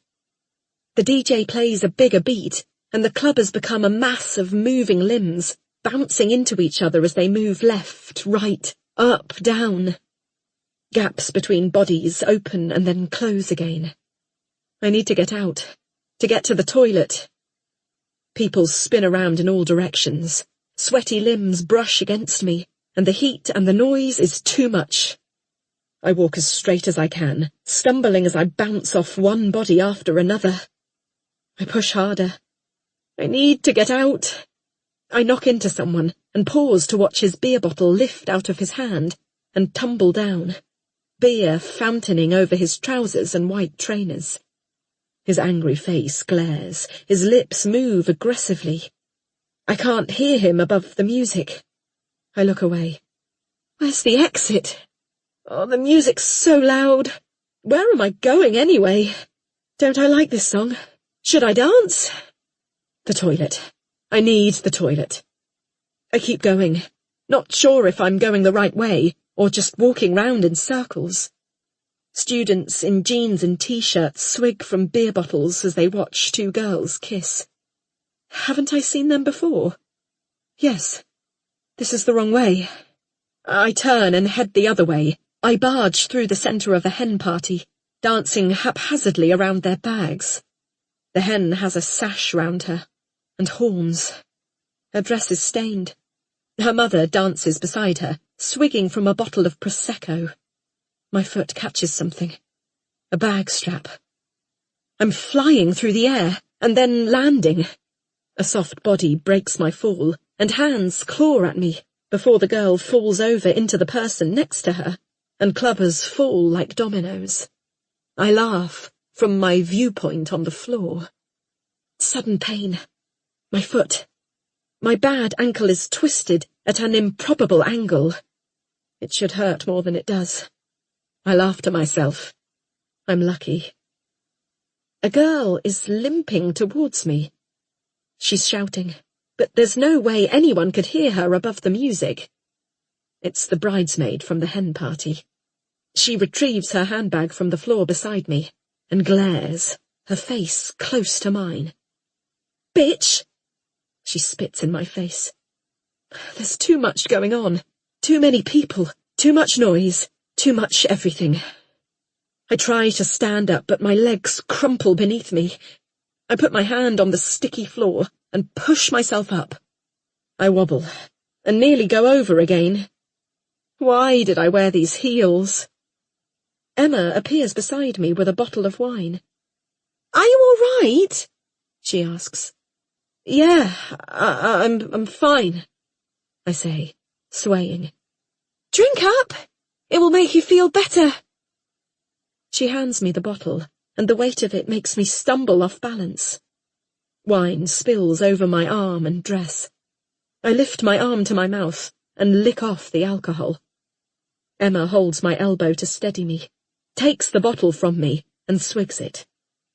The DJ plays a bigger beat, and the club has become a mass of moving limbs, bouncing into each other as they move left, right, up, down. Gaps between bodies open and then close again. I need to get out, to get to the toilet. People spin around in all directions. Sweaty limbs brush against me, and the heat and the noise is too much. I walk as straight as I can, stumbling as I bounce off one body after another. I push harder. I need to get out. I knock into someone and pause to watch his beer bottle lift out of his hand and tumble down, beer fountaining over his trousers and white trainers. His angry face glares, his lips move aggressively. I can't hear him above the music. I look away. Where's the exit? Oh, the music's so loud. Where am I going anyway? Don't I like this song? Should I dance? The toilet. I need the toilet. I keep going, not sure if I'm going the right way or just walking round in circles. Students in jeans and t-shirts swig from beer bottles as they watch 2 girls kiss. Haven't I seen them before? Yes. This is the wrong way. I turn and head the other way. I barge through the centre of a hen party, dancing haphazardly around their bags. The hen has a sash round her, and horns. Her dress is stained. Her mother dances beside her, swigging from a bottle of Prosecco. My foot catches something. A bag strap. I'm flying through the air, and then landing. A soft body breaks my fall, and hands claw at me before the girl falls over into the person next to her, and clubbers fall like dominoes. I laugh from my viewpoint on the floor. Sudden pain. My foot. My bad ankle is twisted at an improbable angle. It should hurt more than it does. I laugh to myself. I'm lucky. A girl is limping towards me. She's shouting, but there's no way anyone could hear her above the music. It's the bridesmaid from the hen party. She retrieves her handbag from the floor beside me and glares, her face close to mine. Bitch! She spits in my face. There's too much going on. Too many people. Too much noise. Too much everything. I try to stand up, but my legs crumple beneath me. I put my hand on the sticky floor and push myself up. I wobble and nearly go over again. Why did I wear these heels? Emma appears beside me with a bottle of wine. Are you all right? She asks. Yeah, I'm fine, I say, swaying. Drink up! It will make you feel better. She hands me the bottle, and the weight of it makes me stumble off balance. Wine spills over my arm and dress. I lift my arm to my mouth and lick off the alcohol. Emma holds my elbow to steady me, takes the bottle from me, and swigs it,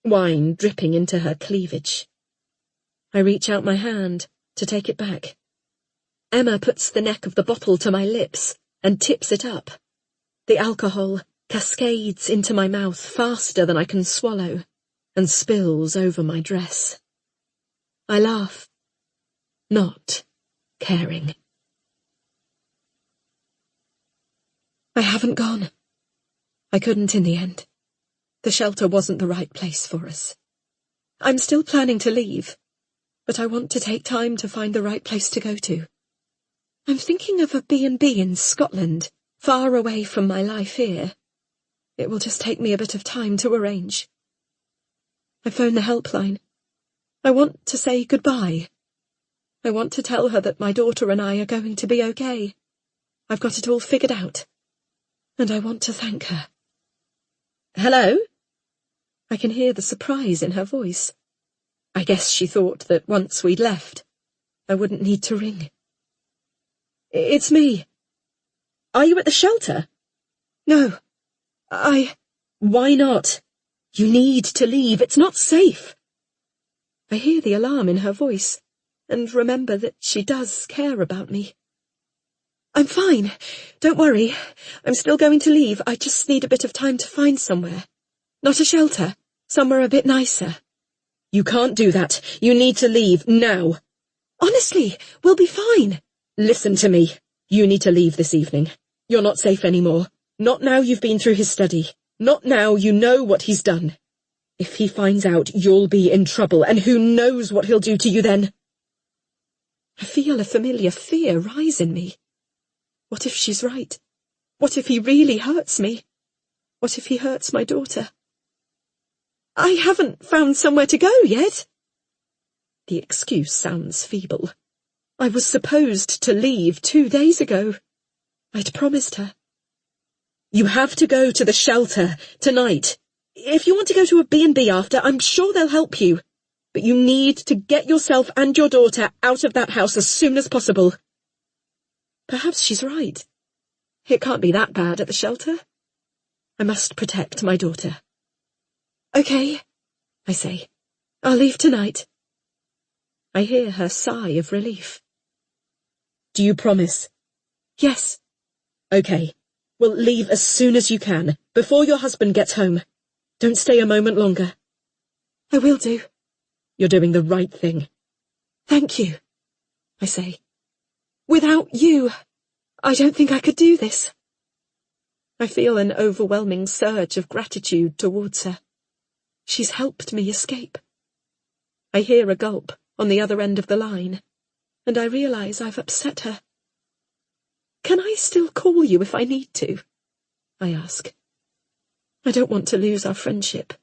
wine dripping into her cleavage. I reach out my hand to take it back. Emma puts the neck of the bottle to my lips and tips it up. The alcohol cascades into my mouth faster than I can swallow and spills over my dress. I laugh, not caring. I haven't gone. I couldn't in the end. The shelter wasn't the right place for us. I'm still planning to leave, but I want to take time to find the right place to go to. I'm thinking of a B&B in Scotland, far away from my life here. It will just take me a bit of time to arrange. I phone the helpline. I want to say goodbye. I want to tell her that my daughter and I are going to be okay. I've got it all figured out. And I want to thank her. Hello? I can hear the surprise in her voice. I guess she thought that once we'd left, I wouldn't need to ring. It's me. Are you at the shelter? No. Why not? You need to leave. It's not safe. I hear the alarm in her voice, and remember that she does care about me. I'm fine. Don't worry. I'm still going to leave. I just need a bit of time to find somewhere. Not a shelter. Somewhere a bit nicer. You can't do that. You need to leave now. Honestly, we'll be fine. Listen to me. You need to leave this evening. You're not safe anymore. Not now you've been through his study. Not now you know what he's done. If he finds out, you'll be in trouble, and who knows what he'll do to you then. I feel a familiar fear rise in me. What if she's right? What if he really hurts me? What if he hurts my daughter? I haven't found somewhere to go yet. The excuse sounds feeble. I was supposed to leave 2 days ago. I'd promised her. You have to go to the shelter tonight. If you want to go to a B&B after, I'm sure they'll help you. But you need to get yourself and your daughter out of that house as soon as possible. Perhaps she's right. It can't be that bad at the shelter. I must protect my daughter. Okay, I say. I'll leave tonight. I hear her sigh of relief. Do you promise? Yes. Okay. Well, leave as soon as you can, before your husband gets home. Don't stay a moment longer. I will do. You're doing the right thing. Thank you, I say. Without you, I don't think I could do this. I feel an overwhelming surge of gratitude towards her. She's helped me escape. I hear a gulp on the other end of the line, and I realize I've upset her. Can I still call you if I need to? I ask. I don't want to lose our friendship.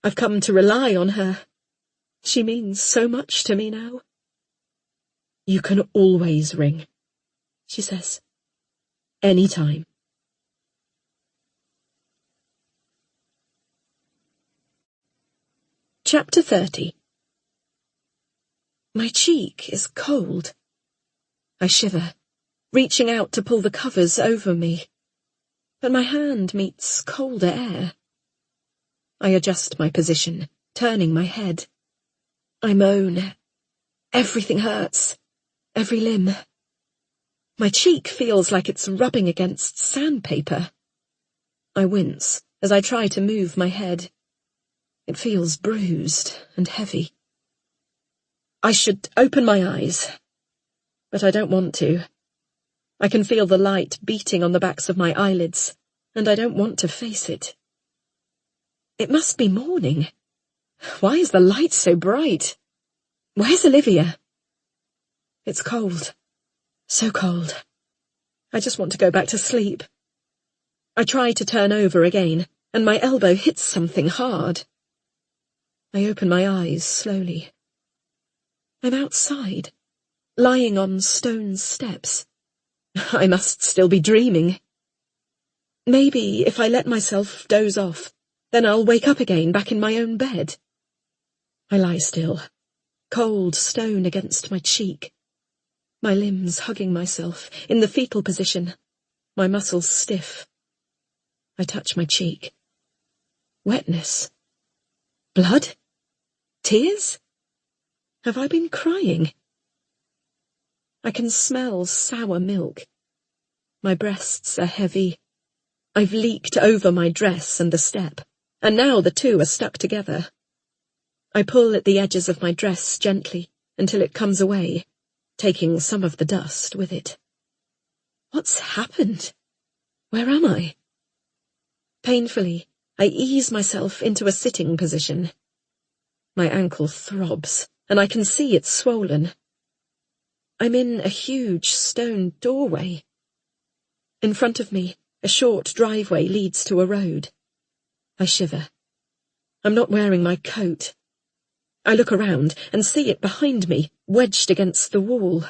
I've come to rely on her. She means so much to me now. You can always ring, she says. Any time. Chapter 30. My cheek is cold. I shiver, reaching out to pull the covers over me, but my hand meets colder air. I adjust my position, turning my head. I moan. Everything hurts. Every limb. My cheek feels like it's rubbing against sandpaper. I wince as I try to move my head. It feels bruised and heavy. I should open my eyes, but I don't want to. I can feel the light beating on the backs of my eyelids, and I don't want to face it. It must be morning. Why is the light so bright? Where's Olivia? It's cold. So cold. I just want to go back to sleep. I try to turn over again, and my elbow hits something hard. I open my eyes slowly. I'm outside, lying on stone steps. I must still be dreaming. Maybe if I let myself doze off, then I'll wake up again back in my own bed. I lie still, cold stone against my cheek, my limbs hugging myself in the fetal position, my muscles stiff. I touch my cheek. Wetness. Blood? Tears? Have I been crying? I can smell sour milk. My breasts are heavy. I've leaked over my dress and the step, and now the two are stuck together. I pull at the edges of my dress gently until it comes away, taking some of the dust with it. What's happened? Where am I? Painfully, I ease myself into a sitting position. My ankle throbs, and I can see it's swollen. I'm in a huge stone doorway. In front of me, a short driveway leads to a road. I shiver. I'm not wearing my coat. I look around and see it behind me, wedged against the wall.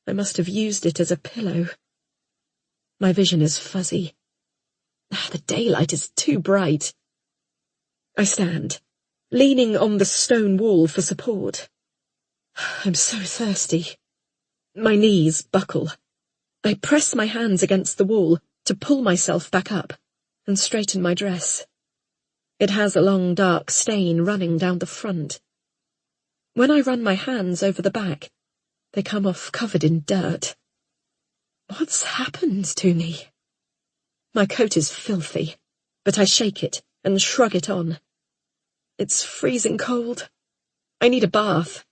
I must have used it as a pillow. My vision is fuzzy. The daylight is too bright. I stand, leaning on the stone wall for support. I'm so thirsty. My knees buckle. I press my hands against the wall to pull myself back up and straighten my dress. It has a long dark stain running down the front. When I run my hands over the back, they come off covered in dirt. What's happened to me? My coat is filthy, but I shake it and shrug it on. It's freezing cold. I need a bath.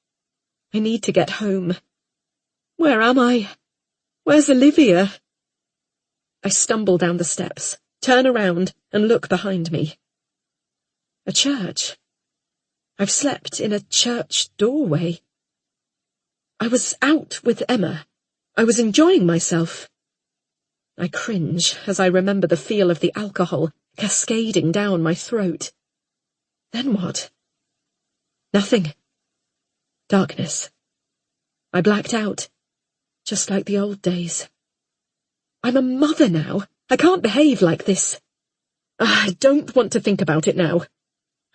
I need to get home. Where am I? Where's Olivia? I stumble down the steps, turn around, and look behind me. A church. I've slept in a church doorway. I was out with Emma. I was enjoying myself. I cringe as I remember the feel of the alcohol cascading down my throat. Then what? Nothing. Darkness. I blacked out, just like the old days. I'm a mother now. I can't behave like this. I don't want to think about it now.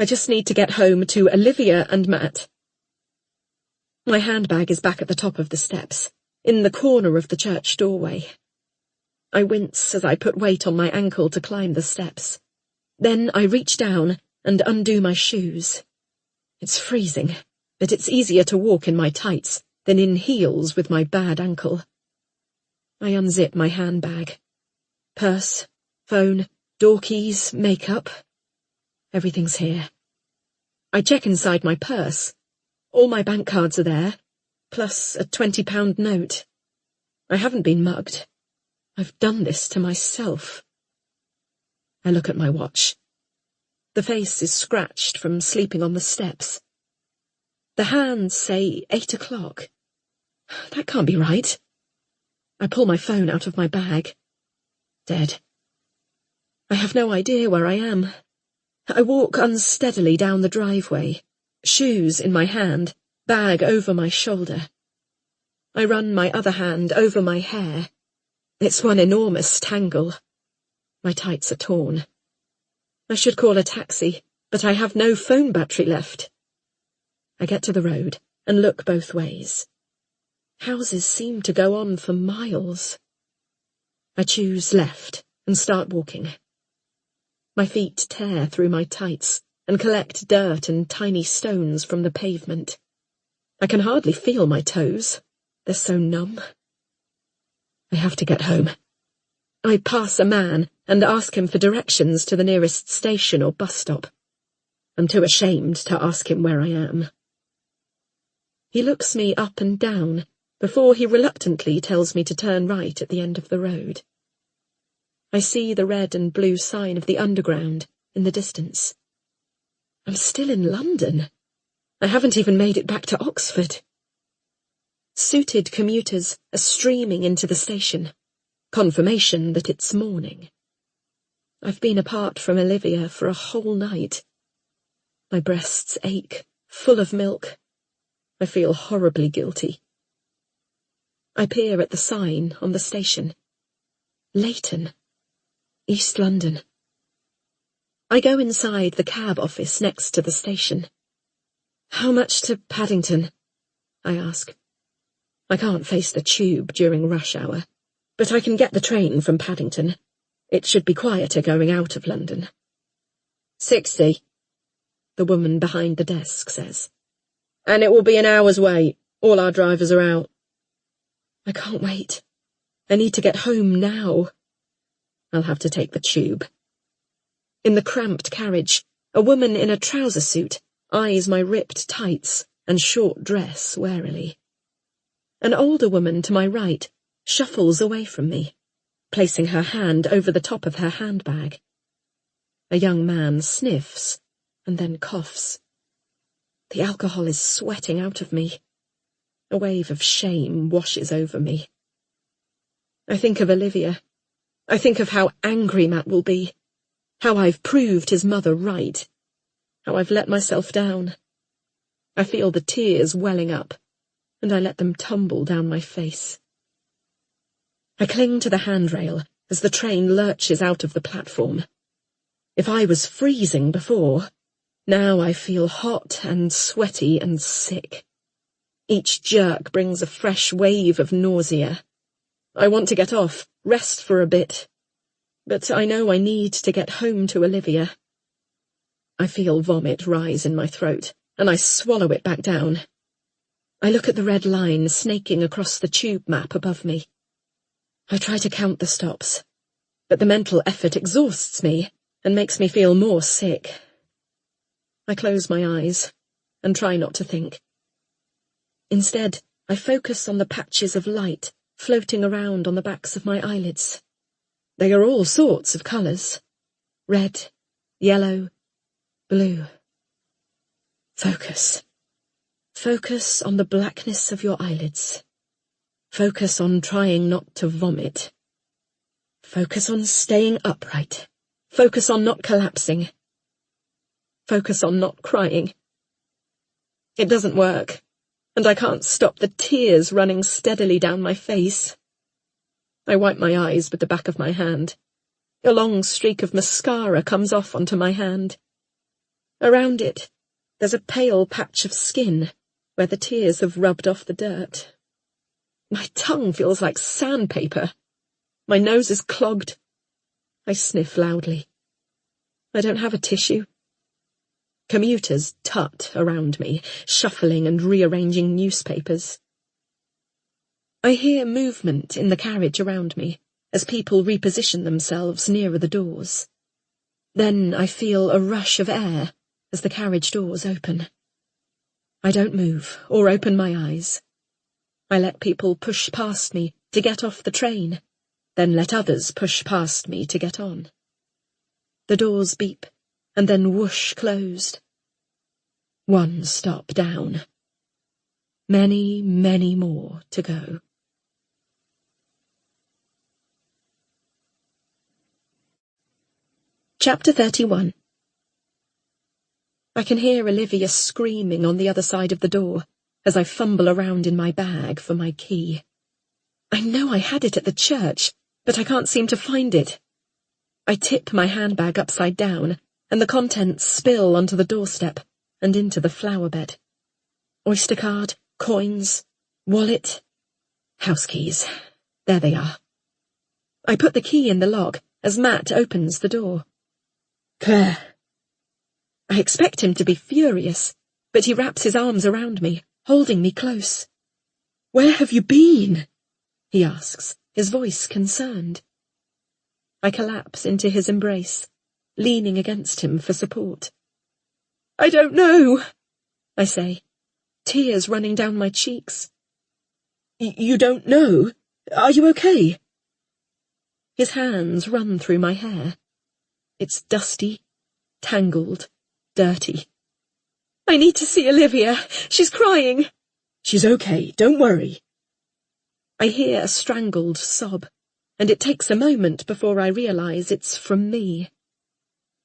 I just need to get home to Olivia and Matt. My handbag is back at the top of the steps, in the corner of the church doorway. I wince as I put weight on my ankle to climb the steps. Then I reach down and undo my shoes. It's freezing, but it's easier to walk in my tights than in heels with my bad ankle. I unzip my handbag. Purse, phone, door keys, makeup. Everything's here. I check inside my purse. All my bank cards are there, plus a £20 note. I haven't been mugged. I've done this to myself. I look at my watch. The face is scratched from sleeping on the steps. The hands say 8 o'clock. That can't be right. I pull my phone out of my bag. Dead. I have no idea where I am. I walk unsteadily down the driveway, shoes in my hand, bag over my shoulder. I run my other hand over my hair. It's one enormous tangle. My tights are torn. I should call a taxi, but I have no phone battery left. I get to the road and look both ways. Houses seem to go on for miles. I choose left and start walking. My feet tear through my tights and collect dirt and tiny stones from the pavement. I can hardly feel my toes. They're so numb. I have to get home. I pass a man and ask him for directions to the nearest station or bus stop. I'm too ashamed to ask him where I am. He looks me up and down before he reluctantly tells me to turn right at the end of the road. I see the red and blue sign of the Underground in the distance. I'm still in London. I haven't even made it back to Oxford. Suited commuters are streaming into the station. Confirmation that it's morning. I've been apart from Olivia for a whole night. My breasts ache, full of milk. I feel horribly guilty. I peer at the sign on the station. Leighton, East London. I go inside the cab office next to the station. "How much to Paddington?" I ask. I can't face the tube during rush hour, but I can get the train from Paddington. It should be quieter going out of London. 60, the woman behind the desk says. "And it will be an hour's wait. All our drivers are out." I can't wait. I need to get home now. I'll have to take the tube. In the cramped carriage, a woman in a trouser suit eyes my ripped tights and short dress warily. An older woman to my right shuffles away from me, placing her hand over the top of her handbag. A young man sniffs and then coughs. The alcohol is sweating out of me. A wave of shame washes over me. I think of Olivia. I think of how angry Matt will be, how I've proved his mother right, how I've let myself down. I feel the tears welling up, and I let them tumble down my face. I cling to the handrail as the train lurches out of the platform. If I was freezing before, now I feel hot and sweaty and sick. Each jerk brings a fresh wave of nausea. I want to get off, rest for a bit, but I know I need to get home to Olivia. I feel vomit rise in my throat, and I swallow it back down. I look at the red line snaking across the tube map above me. I try to count the stops, but the mental effort exhausts me and makes me feel more sick. I close my eyes and try not to think. Instead, I focus on the patches of light floating around on the backs of my eyelids. They are all sorts of colours. Red, yellow, blue. Focus. Focus on the blackness of your eyelids. Focus on trying not to vomit. Focus on staying upright. Focus on not collapsing. Focus on not crying. It doesn't work, and I can't stop the tears running steadily down my face. I wipe my eyes with the back of my hand. A long streak of mascara comes off onto my hand. Around it, there's a pale patch of skin where the tears have rubbed off the dirt. My tongue feels like sandpaper. My nose is clogged. I sniff loudly. I don't have a tissue. Commuters tut around me, shuffling and rearranging newspapers. I hear movement in the carriage around me as people reposition themselves nearer the doors. Then I feel a rush of air as the carriage doors open. I don't move or open my eyes. I let people push past me to get off the train, then let others push past me to get on. The doors beep, and then whoosh closed. One stop down. Many, many more to go. Chapter 31. I can hear Olivia screaming on the other side of the door as I fumble around in my bag for my key. I know I had it at the church, but I can't seem to find it. I tip my handbag upside down, and the contents spill onto the doorstep and into the flower bed. Oyster card, coins, wallet, house keys. There they are. I put the key in the lock as Matt opens the door. "Claire." I expect him to be furious, but he wraps his arms around me, holding me close. "Where have you been?" he asks, his voice concerned. I collapse into his embrace, leaning against him for support. "I don't know," I say, tears running down my cheeks. You don't know? Are you okay?" His hands run through my hair. It's dusty, tangled, dirty. "I need to see Olivia. She's crying." "She's okay, don't worry." I hear a strangled sob, and it takes a moment before I realise it's from me.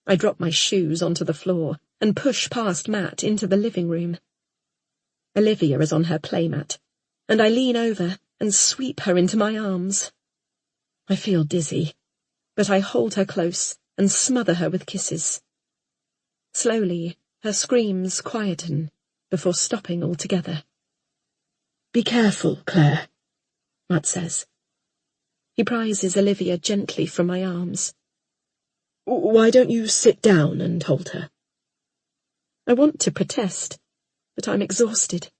I drop my shoes onto the floor and push past Matt into the living room. Olivia is on her playmat, and I lean over and sweep her into my arms. I feel dizzy, but I hold her close and smother her with kisses. Slowly, her screams quieten before stopping altogether. "Be careful, Claire," Matt says. He prizes Olivia gently from my arms. "Why don't you sit down and hold her?" I want to protest, but I'm exhausted.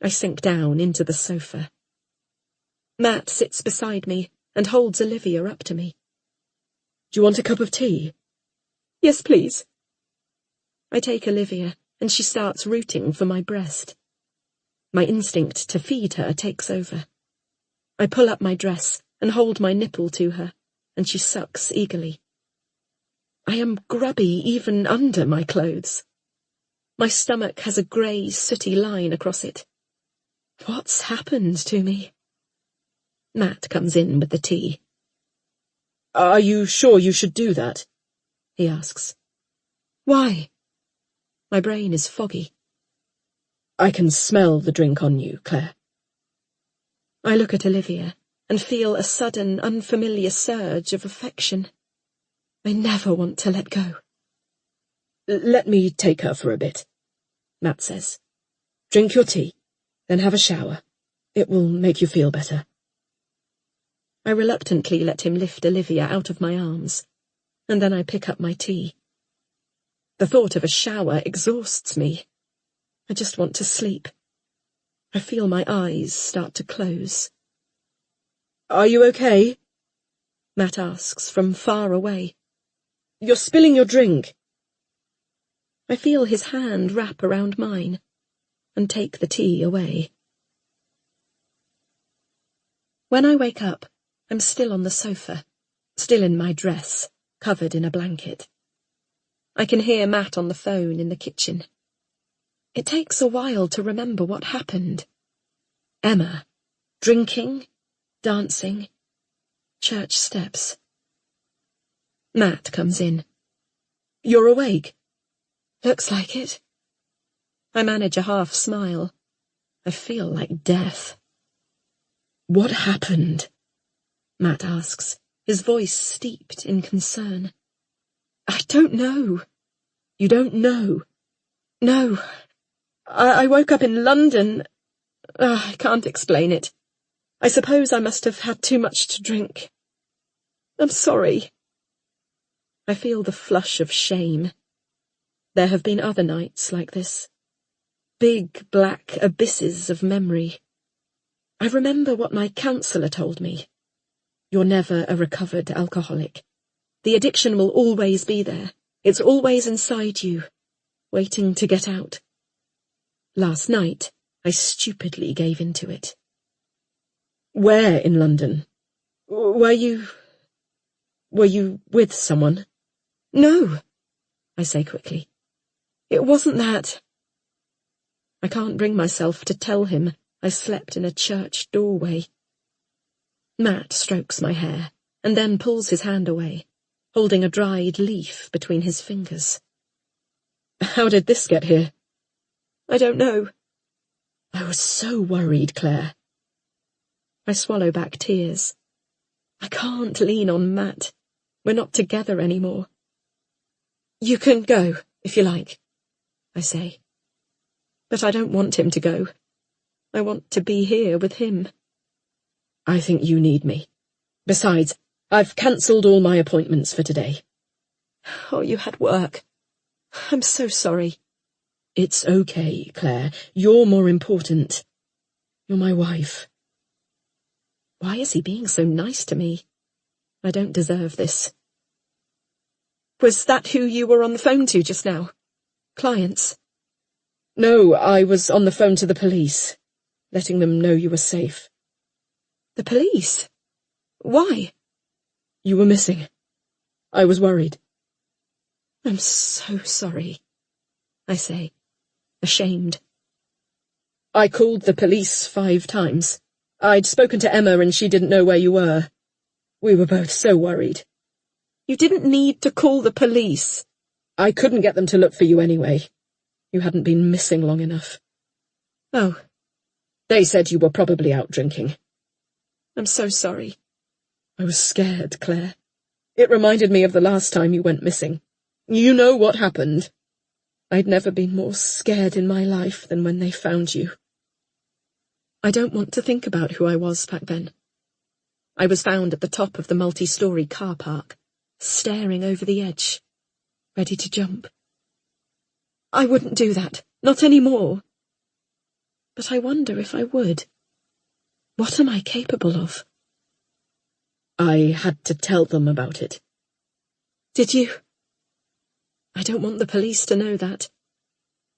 I sink down into the sofa. Matt sits beside me and holds Olivia up to me. "Do you want a cup of tea?" "Yes, please." I take Olivia, and she starts rooting for my breast. My instinct to feed her takes over. I pull up my dress and hold my nipple to her, and she sucks eagerly. I am grubby even under my clothes. My stomach has a grey, sooty line across it. What's happened to me? Matt comes in with the tea. "Are you sure you should do that?" he asks. Why? My brain is foggy. "I can smell the drink on you, Claire." I look at Olivia and feel a sudden, unfamiliar surge of affection. I never want to let go. "Let me take her for a bit," Matt says. "Drink your tea, then have a shower. It will make you feel better." I reluctantly let him lift Olivia out of my arms, and then I pick up my tea. The thought of a shower exhausts me. I just want to sleep. I feel my eyes start to close. "Are you okay?" Matt asks from far away. "You're spilling your drink." I feel his hand wrap around mine and take the tea away. When I wake up, I'm still on the sofa, still in my dress, covered in a blanket. I can hear Matt on the phone in the kitchen. It takes a while to remember what happened. Emma, drinking, dancing, church steps. Matt comes in. "You're awake?" Looks like it. I manage a half smile. I feel like death. "What happened?" Matt asks, his voice steeped in concern. I don't know. "You don't know?" No. I woke up in London. I can't explain it. I suppose I must have had too much to drink. I'm sorry. I feel the flush of shame. There have been other nights like this. Big black abysses of memory. I remember what my counsellor told me. You're never a recovered alcoholic. The addiction will always be there. It's always inside you, waiting to get out. Last night, I stupidly gave in to it. "Where in London? Were you with someone?" No, I say quickly. It wasn't that. I can't bring myself to tell him I slept in a church doorway. Matt strokes my hair and then pulls his hand away, holding a dried leaf between his fingers. "How did this get here?" I don't know. "I was so worried, Claire." I swallow back tears. I can't lean on Matt. We're not together anymore. You can go, if you like, I say. But I don't want him to go. I want to be here with him. "I think you need me. Besides, I've cancelled all my appointments for today." Oh, you had work. I'm so sorry. "It's okay, Claire. You're more important. You're my wife." Why is he being so nice to me? I don't deserve this. Was that who you were on the phone to just now? Clients? "No, I was on the phone to the police, letting them know you were safe." The police? Why? "You were missing. I was worried." I'm so sorry, I say, ashamed. "I called the police 5 times. I'd spoken to Emma and she didn't know where you were. We were both so worried." You didn't need to call the police. "I couldn't get them to look for you anyway. You hadn't been missing long enough." Oh, They said you were probably out drinking. I'm so sorry. I was scared, Claire. It reminded me of the last time you went missing. You know what happened. I'd never been more scared in my life than when they found you. I don't want to think about who I was back then. I was found at the top of the multi-story car park, staring over the edge, ready to jump. I wouldn't do that, not anymore. But I wonder if I would. What am I capable of? I had to tell them about it. Did you? I don't want the police to know that.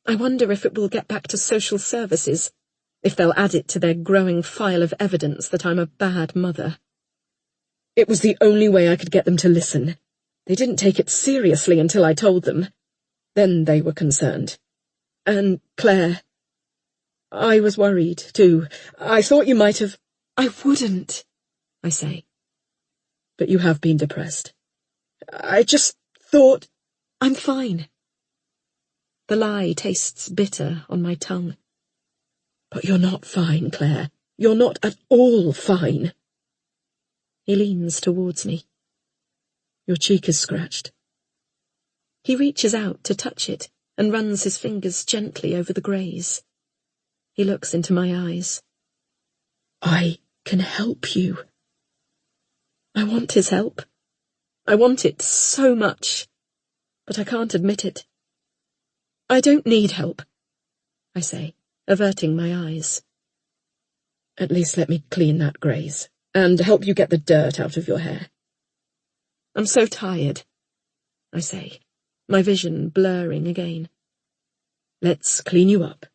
I wonder if it will get back to social services, if they'll add it to their growing file of evidence that I'm a bad mother. It was the only way I could get them to listen. They didn't take it seriously until I told them. Then they were concerned. And, Claire, I was worried, too. I thought you might have— I wouldn't, I say. But you have been depressed. I just thought— I'm fine. The lie tastes bitter on my tongue. But you're not fine, Claire. You're not at all fine. He leans towards me. Your cheek is scratched. He reaches out to touch it and runs his fingers gently over the graze. He looks into my eyes. I can help you. I want his help. I want it so much, but I can't admit it. I don't need help, I say, averting my eyes. At least let me clean that graze, and help you get the dirt out of your hair. I'm so tired, I say, my vision blurring again. Let's clean you up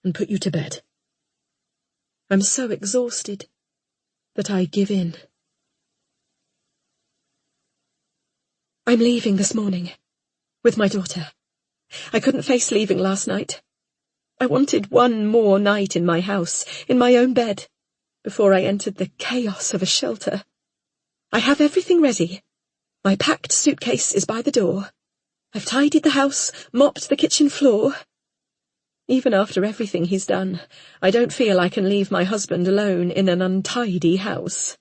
and put you to bed. I'm so exhausted that I give in. I'm leaving this morning, with my daughter. I couldn't face leaving last night. I wanted one more night in my house, in my own bed, before I entered the chaos of a shelter. I have everything ready. My packed suitcase is by the door. I've tidied the house, mopped the kitchen floor. Even after everything he's done, I don't feel I can leave my husband alone in an untidy house.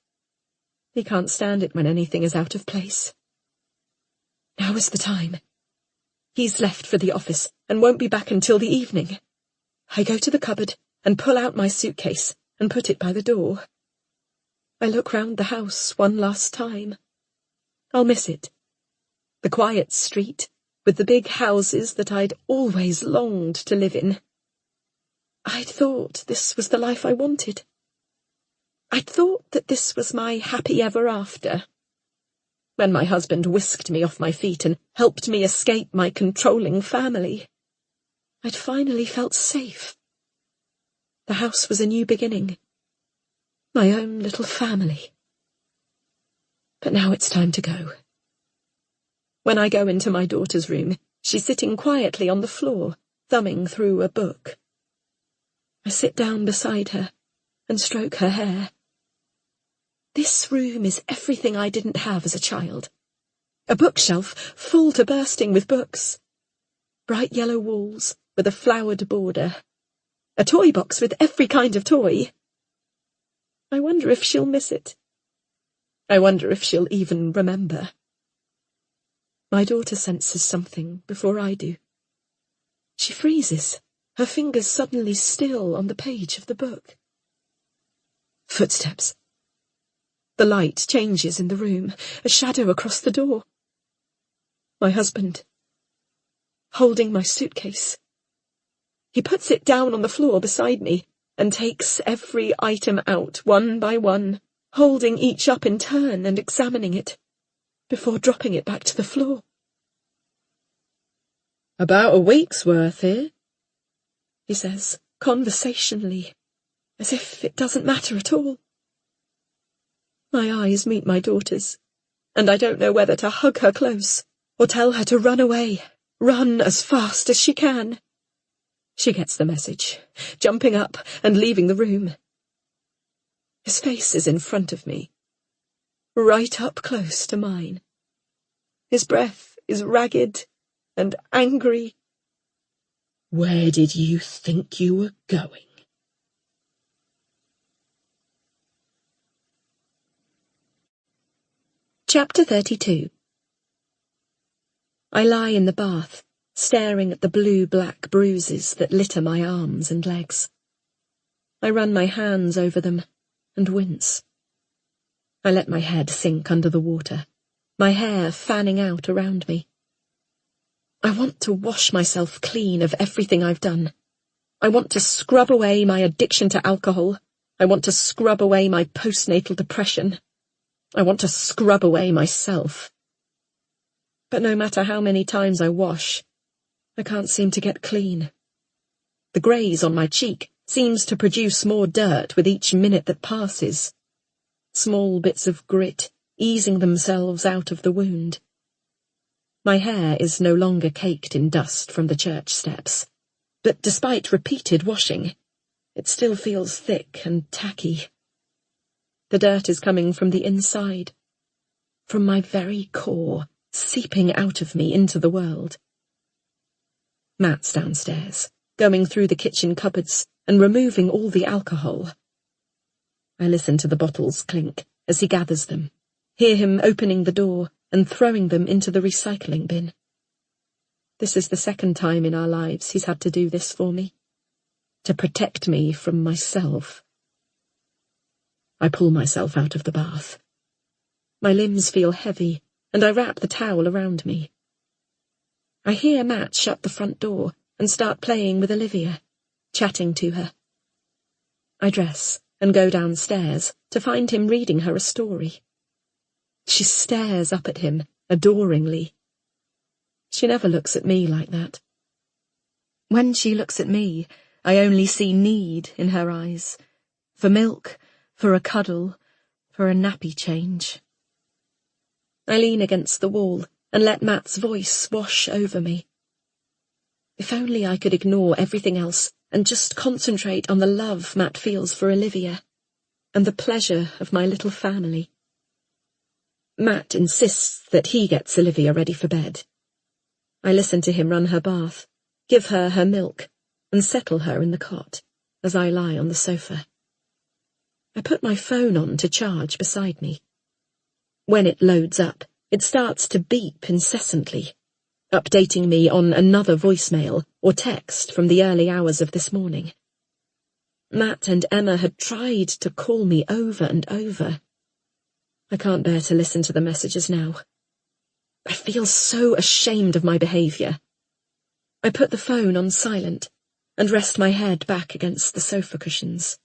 He can't stand it when anything is out of place. Now is the time. He's left for the office and won't be back until the evening. I go to the cupboard and pull out my suitcase and put it by the door. I look round the house one last time. I'll miss it. The quiet street, with the big houses that I'd always longed to live in. I'd thought this was the life I wanted. I'd thought that this was my happy ever after. When my husband whisked me off my feet and helped me escape my controlling family, I'd finally felt safe. The house was a new beginning. My own little family. But now it's time to go. When I go into my daughter's room, she's sitting quietly on the floor, thumbing through a book. I sit down beside her and stroke her hair. This room is everything I didn't have as a child. A bookshelf full to bursting with books. Bright yellow walls with a flowered border. A toy box with every kind of toy. I wonder if she'll miss it. I wonder if she'll even remember. My daughter senses something before I do. She freezes, her fingers suddenly still on the page of the book. Footsteps. The light changes in the room, a shadow across the door. My husband, holding my suitcase. He puts it down on the floor beside me and takes every item out one by one, holding each up in turn and examining it, before dropping it back to the floor. About a week's worth here, he says, conversationally, as if it doesn't matter at all. My eyes meet my daughter's, and I don't know whether to hug her close or tell her to run away, run as fast as she can. She gets the message, jumping up and leaving the room. His face is in front of me, right up close to mine. His breath is ragged and angry. Where did you think you were going? Chapter 32. I lie in the bath, staring at the blue-black bruises that litter my arms and legs. I run my hands over them and wince. I let my head sink under the water, my hair fanning out around me. I want to wash myself clean of everything I've done. I want to scrub away my addiction to alcohol. I want to scrub away my postnatal depression. I want to scrub away myself. But no matter how many times I wash, I can't seem to get clean. The graze on my cheek seems to produce more dirt with each minute that passes. Small bits of grit easing themselves out of the wound. My hair is no longer caked in dust from the church steps, but despite repeated washing, it still feels thick and tacky. The dirt is coming from the inside, from my very core, seeping out of me into the world. Matt's downstairs, going through the kitchen cupboards and removing all the alcohol. I listen to the bottles clink as he gathers them, hear him opening the door and throwing them into the recycling bin. This is the second time in our lives he's had to do this for me, to protect me from myself. I pull myself out of the bath. My limbs feel heavy, and I wrap the towel around me. I hear Matt shut the front door and start playing with Olivia, chatting to her. I dress and go downstairs to find him reading her a story. She stares up at him adoringly. She never looks at me like that. When she looks at me, I only see need in her eyes, for milk, for a cuddle, for a nappy change. I lean against the wall and let Matt's voice wash over me. If only I could ignore everything else and just concentrate on the love Matt feels for Olivia, and the pleasure of my little family. Matt insists that he gets Olivia ready for bed. I listen to him run her bath, give her her milk, and settle her in the cot as I lie on the sofa. I put my phone on to charge beside me. When it loads up, it starts to beep incessantly, updating me on another voicemail or text from the early hours of this morning. Matt and Emma had tried to call me over and over. I can't bear to listen to the messages now. I feel so ashamed of my behaviour. I put the phone on silent and rest my head back against the sofa cushions.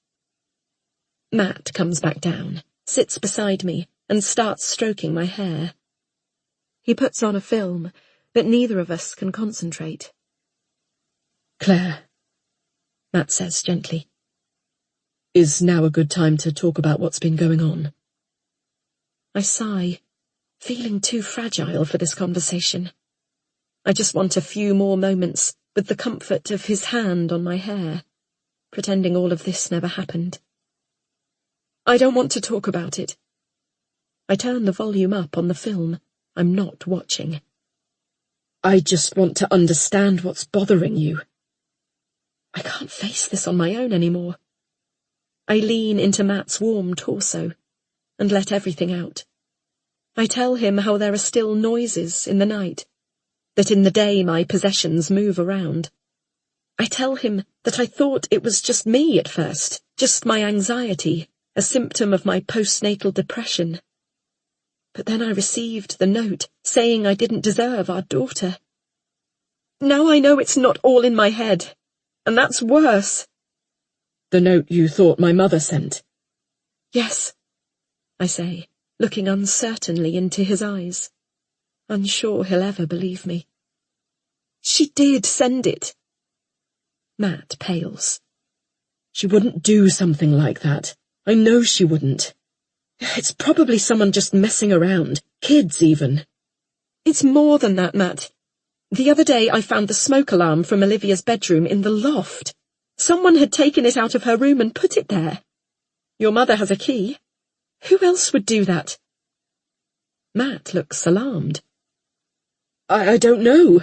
Matt comes back down, sits beside me, and starts stroking my hair. He puts on a film, but neither of us can concentrate. "Claire," Matt says gently, "is now a good time to talk about what's been going on?" I sigh, feeling too fragile for this conversation. I just want a few more moments with the comfort of his hand on my hair, pretending all of this never happened. I don't want to talk about it. I turn the volume up on the film. I'm not watching. "I just want to understand what's bothering you." I can't face this on my own anymore. I lean into Matt's warm torso and let everything out. I tell him how there are still noises in the night, that in the day my possessions move around. I tell him that I thought it was just me at first, just my anxiety, a symptom of my postnatal depression. But then I received the note saying I didn't deserve our daughter. Now I know it's not all in my head, and that's worse. "The note you thought my mother sent?" "Yes," I say, looking uncertainly into his eyes, unsure he'll ever believe me. "She did send it." Matt pales. "She wouldn't do something like that. I know she wouldn't. It's probably someone just messing around, kids even." "It's more than that, Matt. The other day I found the smoke alarm from Olivia's bedroom in the loft. Someone had taken it out of her room and put it there. Your mother has a key. Who else would do that?" Matt looks alarmed. I don't know.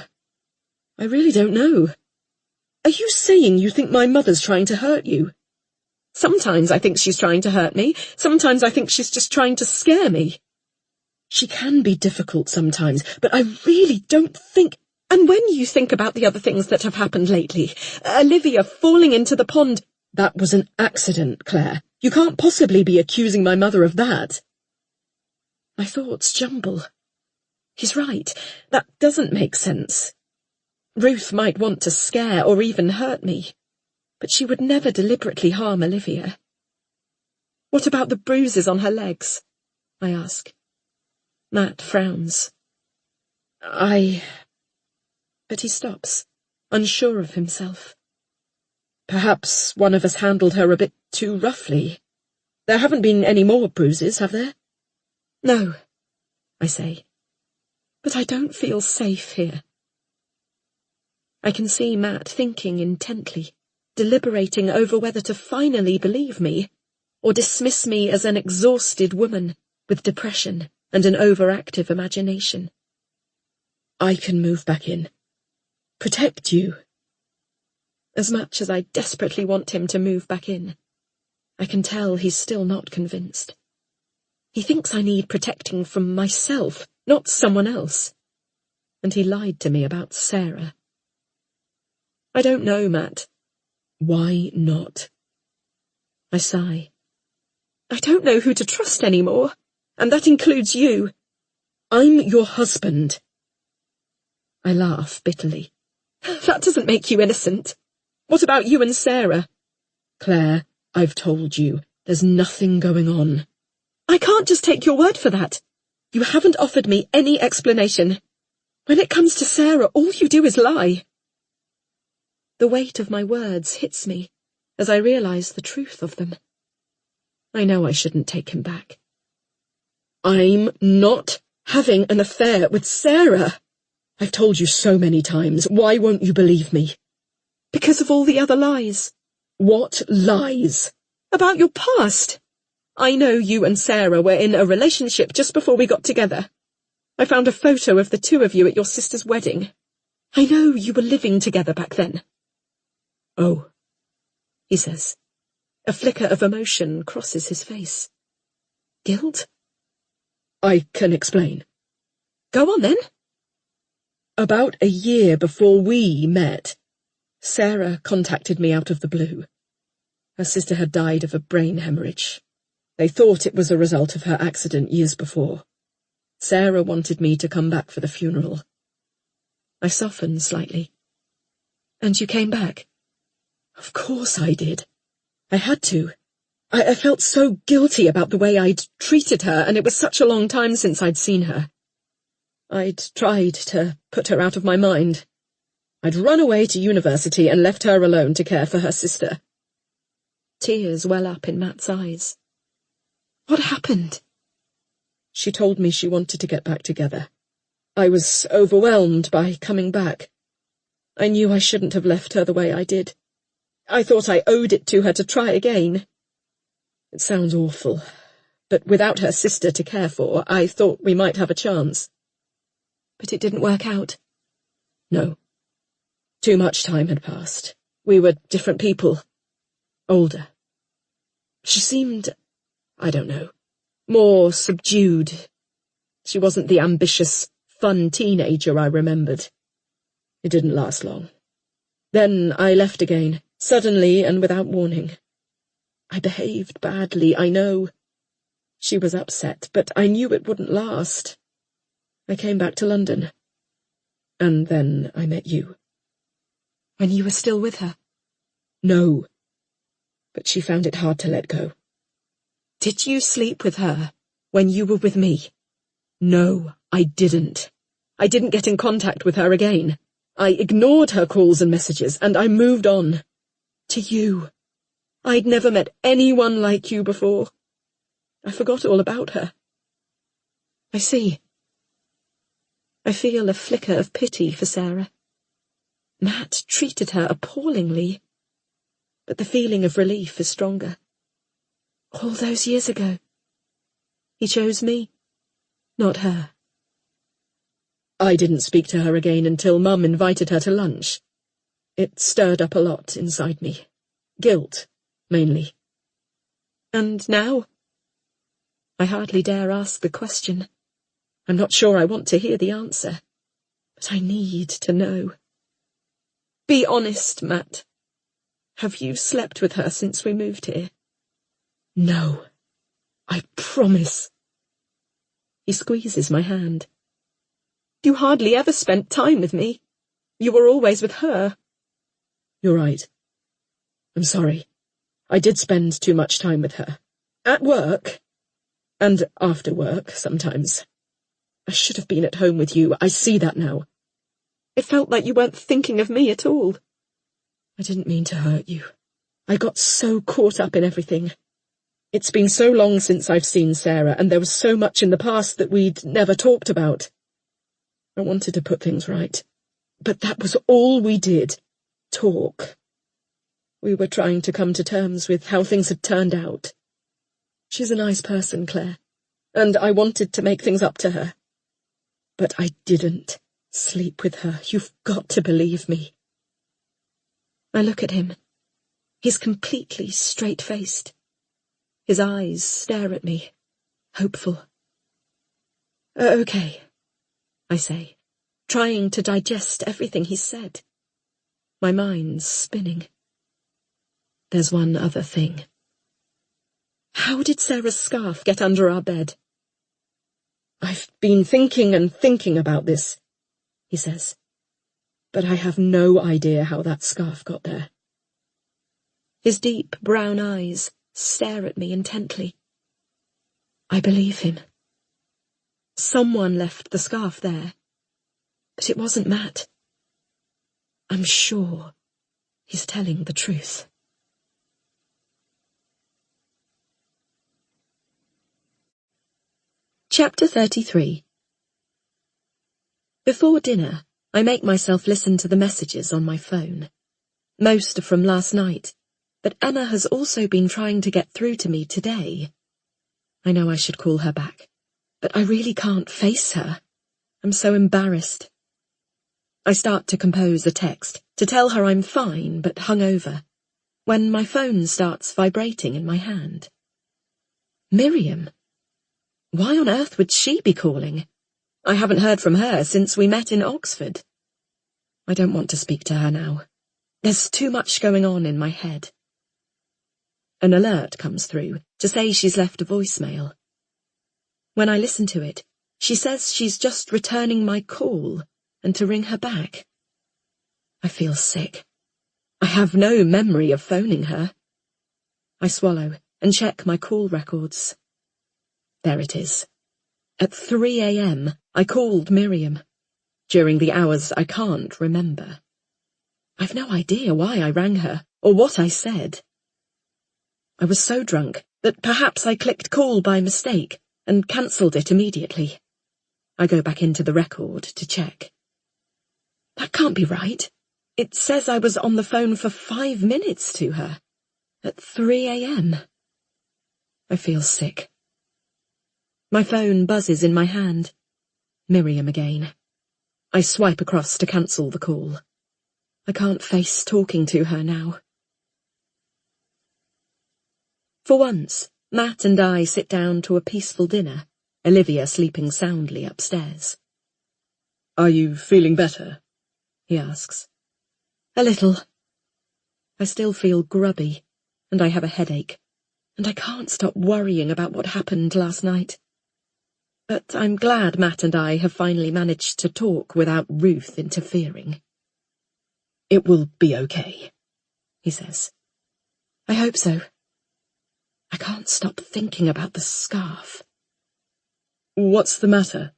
I really don't know. Are you saying you think my mother's trying to hurt you?" "Sometimes I think she's trying to hurt me. Sometimes I think she's just trying to scare me." She can be difficult sometimes, but I really don't think— And when you think about the other things that have happened lately, Olivia falling into the pond— That was an accident, Claire. You can't possibly be accusing my mother of that. My thoughts jumble. He's right. That doesn't make sense. Ruth might want to scare or even hurt me, but she would never deliberately harm Olivia. What about the bruises on her legs? I ask. Matt frowns. But he stops, unsure of himself. Perhaps one of us handled her a bit too roughly. There haven't been any more bruises, have there? No, I say. But I don't feel safe here. I can see Matt thinking intently, deliberating over whether to finally believe me, or dismiss me as an exhausted woman with depression and an overactive imagination. I can move back in. Protect you. As much as I desperately want him to move back in, I can tell he's still not convinced. He thinks I need protecting from myself, not someone else. And he lied to me about Sarah. I don't know, Matt. Why not? I sigh. I don't know who to trust anymore, and that includes you. I'm your husband. I laugh bitterly. That doesn't make you innocent. What about you and Sarah? Claire, I've told you, there's nothing going on. I can't just take your word for that. You haven't offered me any explanation. When it comes to Sarah, all you do is lie. The weight of my words hits me as I realize the truth of them. I know I shouldn't take him back. I'm not having an affair with Sarah. I've told you so many times. Why won't you believe me? Because of all the other lies. What lies? About your past. I know you and Sarah were in a relationship just before we got together. I found a photo of the two of you at your sister's wedding. I know you were living together back then. Oh, he says. A flicker of emotion crosses his face. Guilt? I can explain. Go on, then. About a year before we met, Sarah contacted me out of the blue. Her sister had died of a brain hemorrhage. They thought it was a result of her accident years before. Sarah wanted me to come back for the funeral. I softened slightly. And you came back? Of course I did. I had to. I felt so guilty about the way I'd treated her, and it was such a long time since I'd seen her. I'd tried to put her out of my mind. I'd run away to university and left her alone to care for her sister. Tears well up in Matt's eyes. What happened? She told me she wanted to get back together. I was overwhelmed by coming back. I knew I shouldn't have left her the way I did. I thought I owed it to her to try again. It sounds awful, but without her sister to care for, I thought we might have a chance. But it didn't work out. No. Too much time had passed. We were different people. Older. She seemed, I don't know, more subdued. She wasn't the ambitious, fun teenager I remembered. It didn't last long. Then I left again, suddenly and without warning. I behaved badly, I know. She was upset, but I knew it wouldn't last. I came back to London. And then I met you. When you were still with her? No. But she found it hard to let go. Did you sleep with her when you were with me? No, I didn't. I didn't get in contact with her again. I ignored her calls and messages, and I moved on. To you. I'd never met anyone like you before. I forgot all about her. I see. I feel a flicker of pity for Sarah. Matt treated her appallingly, but the feeling of relief is stronger. All those years ago. He chose me, not her. I didn't speak to her again until Mum invited her to lunch. It stirred up a lot inside me. Guilt, mainly. And now? I hardly dare ask the question. I'm not sure I want to hear the answer, but I need to know. Be honest, Matt. Have you slept with her since we moved here? No. I promise. He squeezes my hand. You hardly ever spent time with me. You were always with her. You're right. I'm sorry. I did spend too much time with her. At work. And after work, sometimes. I should have been at home with you. I see that now. It felt like you weren't thinking of me at all. I didn't mean to hurt you. I got so caught up in everything. It's been so long since I've seen Sarah, and there was so much in the past that we'd never talked about. I wanted to put things right. But that was all we did. Talk. We were trying to come to terms with how things had turned out. She's a nice person, Claire, and I wanted to make things up to her. But I didn't sleep with her. You've got to believe me. I look at him. He's completely straight-faced. His eyes stare at me, hopeful. Okay, I say, trying to digest everything he said. My mind's spinning. There's one other thing. How did Sarah's scarf get under our bed? I've been thinking and thinking about this, he says, but I have no idea how that scarf got there. His deep brown eyes stare at me intently. I believe him. Someone left the scarf there, but it wasn't Matt. I'm sure he's telling the truth. Chapter 33. Before dinner, I make myself listen to the messages on my phone. Most are from last night, but Emma has also been trying to get through to me today. I know I should call her back, but I really can't face her. I'm so embarrassed. I start to compose a text to tell her I'm fine but hungover, when my phone starts vibrating in my hand. Miriam. Why on earth would she be calling? I haven't heard from her since we met in Oxford. I don't want to speak to her now. There's too much going on in my head. An alert comes through to say she's left a voicemail. When I listen to it, she says she's just returning my call and to ring her back. I feel sick. I have no memory of phoning her. I swallow and check my call records. There it is. At 3 a.m, I called Miriam. During the hours I can't remember. I've no idea why I rang her, or what I said. I was so drunk that perhaps I clicked call by mistake and cancelled it immediately. I go back into the record to check. That can't be right. It says I was on the phone for 5 minutes to her. At 3 a.m. I feel sick. My phone buzzes in my hand. Miriam again. I swipe across to cancel the call. I can't face talking to her now. For once, Matt and I sit down to a peaceful dinner, Olivia sleeping soundly upstairs. Are you feeling better? He asks. A little. I still feel grubby, and I have a headache, and I can't stop worrying about what happened last night. But I'm glad Matt and I have finally managed to talk without Ruth interfering. It will be okay, he says. I hope so. I can't stop thinking about the scarf. What's the matter?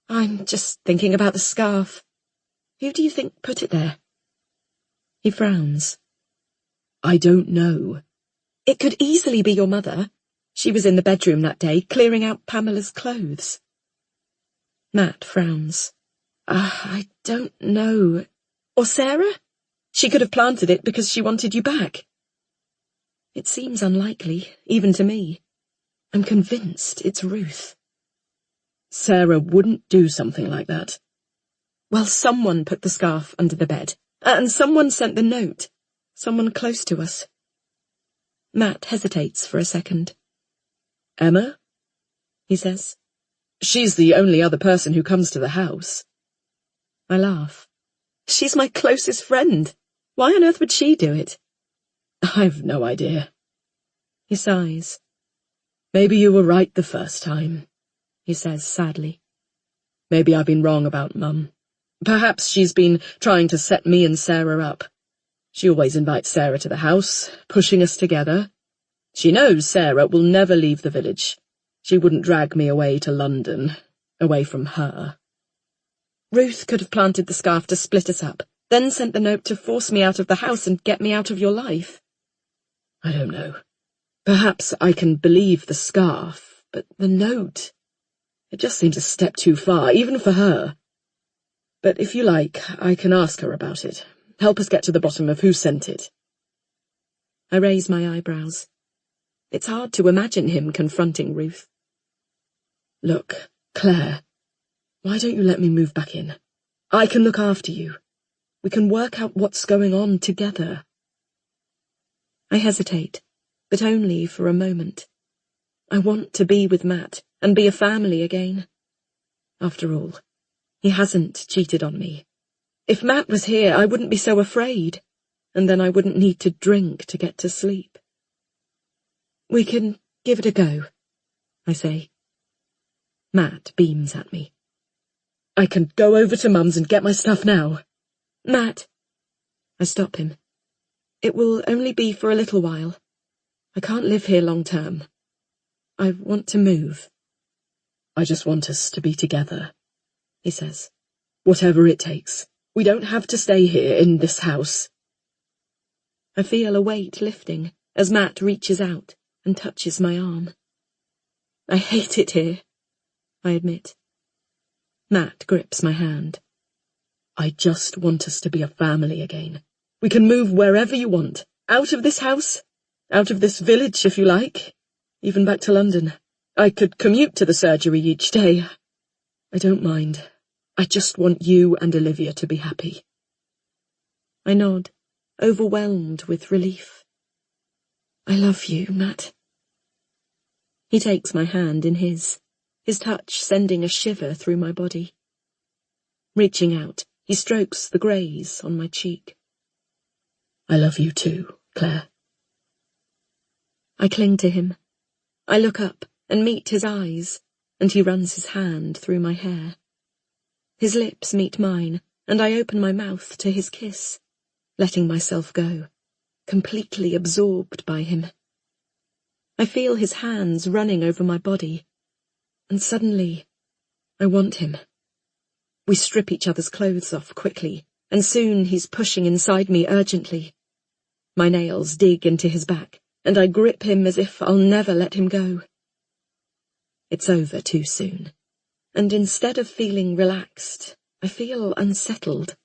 I'm just thinking about the scarf. Who do you think put it there? He frowns. I don't know. It could easily be your mother. She was in the bedroom that day, clearing out Pamela's clothes. Matt frowns. I don't know. Or Sarah? She could have planted it because she wanted you back. It seems unlikely, even to me. I'm convinced it's Ruth. Sarah wouldn't do something like that. Well, someone put the scarf under the bed, and someone sent the note. Someone close to us. Matt hesitates for a second. Emma? He says. She's the only other person who comes to the house. I laugh. She's my closest friend. Why on earth would she do it? I've no idea. He sighs. Maybe you were right the first time, he says sadly. Maybe I've been wrong about Mum. Perhaps she's been trying to set me and Sarah up. She always invites Sarah to the house, pushing us together. She knows Sarah will never leave the village. She wouldn't drag me away to London, away from her. Ruth could have planted the scarf to split us up, then sent the note to force me out of the house and get me out of your life. I don't know. Perhaps I can believe the scarf, but the note... It just seems a step too far, even for her. But if you like, I can ask her about it. Help us get to the bottom of who sent it. I raise my eyebrows. It's hard to imagine him confronting Ruth. Look, Claire, why don't you let me move back in? I can look after you. We can work out what's going on together. I hesitate, but only for a moment. I want to be with Matt and be a family again. After all, he hasn't cheated on me. If Matt was here, I wouldn't be so afraid, and then I wouldn't need to drink to get to sleep. We can give it a go, I say. Matt beams at me. I can go over to Mum's and get my stuff now. Matt. I stop him. It will only be for a little while. I can't live here long term. I want to move. I just want us to be together, he says. Whatever it takes. We don't have to stay here in this house. I feel a weight lifting as Matt reaches out and touches my arm. I hate it here, I admit. Matt grips my hand. I just want us to be a family again. We can move wherever you want. Out of this house. Out of this village, if you like. Even back to London. I could commute to the surgery each day. I don't mind. I just want you and Olivia to be happy. I nod, overwhelmed with relief. I love you, Matt. He takes my hand in his touch sending a shiver through my body. Reaching out, he strokes the graze on my cheek. I love you too, Claire. I cling to him. I look up and meet his eyes, and he runs his hand through my hair. His lips meet mine, and I open my mouth to his kiss, letting myself go, completely absorbed by him. I feel his hands running over my body, and suddenly I want him. We strip each other's clothes off quickly, and soon he's pushing inside me urgently. My nails dig into his back, and I grip him as if I'll never let him go. It's over too soon, and instead of feeling relaxed, I feel unsettled.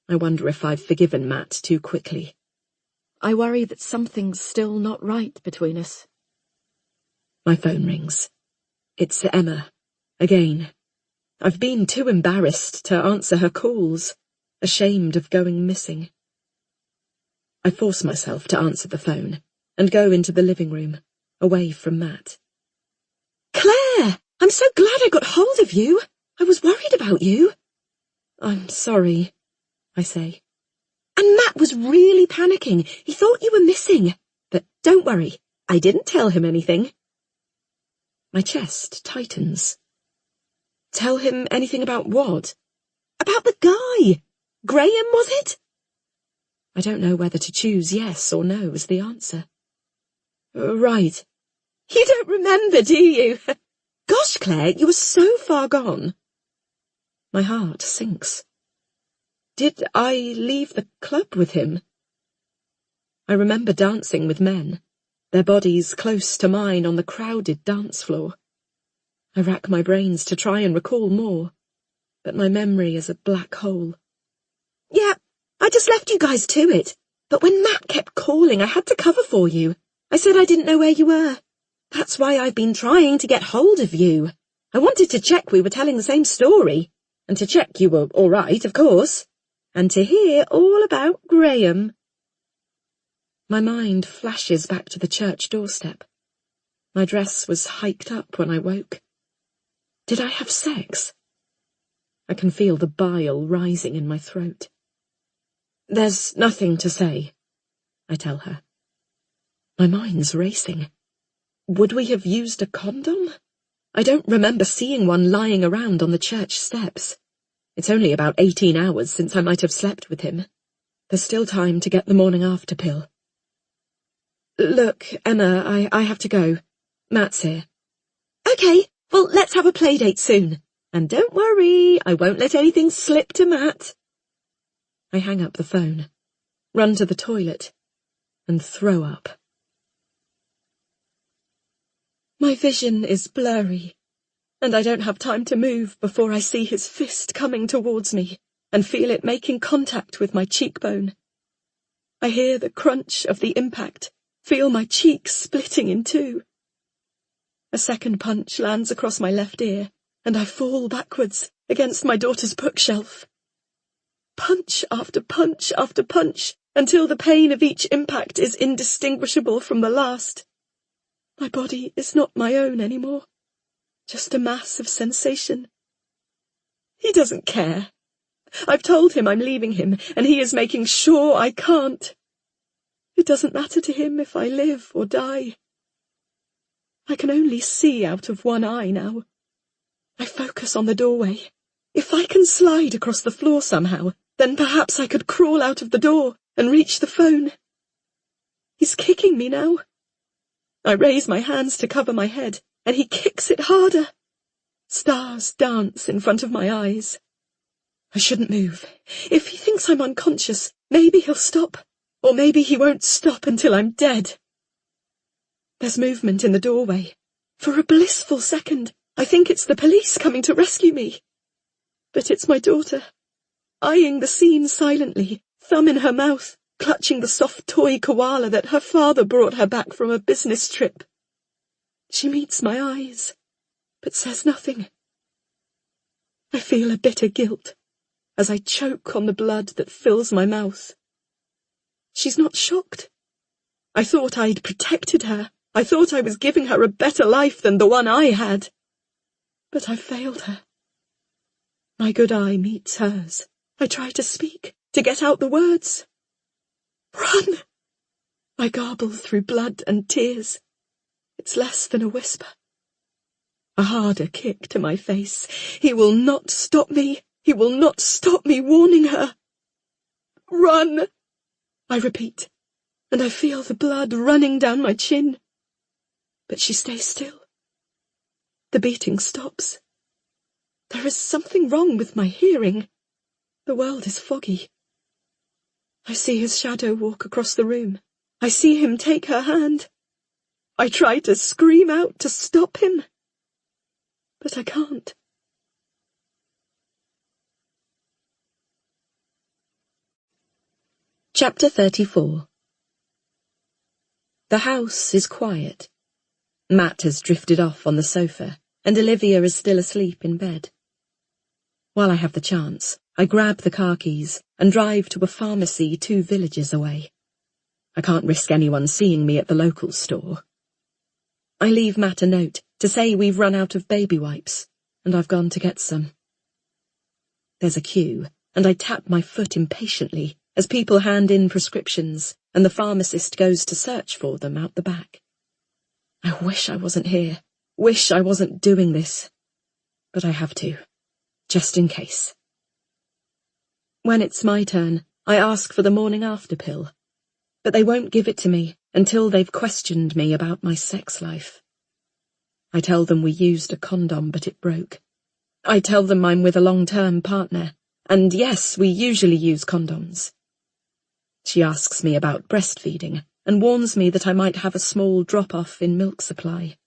I wonder if I've forgiven Matt too quickly. I worry that something's still not right between us. My phone rings. It's Emma, again. I've been too embarrassed to answer her calls, ashamed of going missing. I force myself to answer the phone and go into the living room, away from Matt. Claire! I'm so glad I got hold of you. I was worried about you. I'm sorry, I say. And Matt was really panicking. He thought you were missing. But don't worry, I didn't tell him anything. My chest tightens. Tell him anything about what? About the guy. Graham, was it? I don't know whether to choose yes or no as the answer. Right. You don't remember, do you? Gosh, Claire, you were so far gone. My heart sinks. Did I leave the club with him? I remember dancing with men, their bodies close to mine on the crowded dance floor. I rack my brains to try and recall more, but my memory is a black hole. Yeah, I just left you guys to it, but when Matt kept calling, I had to cover for you. I said I didn't know where you were. That's why I've been trying to get hold of you. I wanted to check we were telling the same story, and to check you were all right, of course, and to hear all about Graham. My mind flashes back to the church doorstep. My dress was hiked up when I woke. Did I have sex? I can feel the bile rising in my throat. There's nothing to say, I tell her. My mind's racing. Would we have used a condom? I don't remember seeing one lying around on the church steps. It's only about 18 hours since I might have slept with him. There's still time to get the morning after pill. Look, Emma, I have to go. Matt's here. Okay, well, let's have a play date soon. And don't worry, I won't let anything slip to Matt. I hang up the phone, run to the toilet, and throw up. My vision is blurry, and I don't have time to move before I see his fist coming towards me and feel it making contact with my cheekbone. I hear the crunch of the impact, feel my cheek splitting in two. A second punch lands across my left ear, and I fall backwards against my daughter's bookshelf. Punch after punch after punch, until the pain of each impact is indistinguishable from the last. My body is not my own anymore, just a mass of sensation. He doesn't care. I've told him I'm leaving him, and he is making sure I can't. It doesn't matter to him if I live or die. I can only see out of one eye now. I focus on the doorway. If I can slide across the floor somehow, then perhaps I could crawl out of the door and reach the phone. He's kicking me now. I raise my hands to cover my head, and he kicks it harder. Stars dance in front of my eyes. I shouldn't move. If he thinks I'm unconscious, maybe he'll stop, or maybe he won't stop until I'm dead. There's movement in the doorway. For a blissful second, I think it's the police coming to rescue me. But it's my daughter, eyeing the scene silently, thumb in her mouth, clutching the soft toy koala that her father brought her back from a business trip. She meets my eyes, but says nothing. I feel a bitter guilt as I choke on the blood that fills my mouth. She's not shocked. I thought I'd protected her. I thought I was giving her a better life than the one I had. But I failed her. My good eye meets hers. I try to speak, to get out the words. Run! I garble through blood and tears. It's less than a whisper. A harder kick to my face. He will not stop me. He will not stop me warning her. Run! I repeat, and I feel the blood running down my chin. But she stays still. The beating stops. There is something wrong with my hearing. The world is foggy. I see his shadow walk across the room. I see him take her hand. I try to scream out to stop him, but I can't. Chapter 34. The house is quiet. Matt has drifted off on the sofa, and Olivia is still asleep in bed. While I have the chance, I grab the car keys and drive to a pharmacy 2 villages away. I can't risk anyone seeing me at the local store. I leave Matt a note to say we've run out of baby wipes, and I've gone to get some. There's a queue, and I tap my foot impatiently as people hand in prescriptions, and the pharmacist goes to search for them out the back. I wish I wasn't here, wish I wasn't doing this, but I have to, just in case. When it's my turn, I ask for the morning after pill, but they won't give it to me until they've questioned me about my sex life. I tell them we used a condom, but it broke. I tell them I'm with a long-term partner, and yes, we usually use condoms. She asks me about breastfeeding and warns me that I might have a small drop-off in milk supply.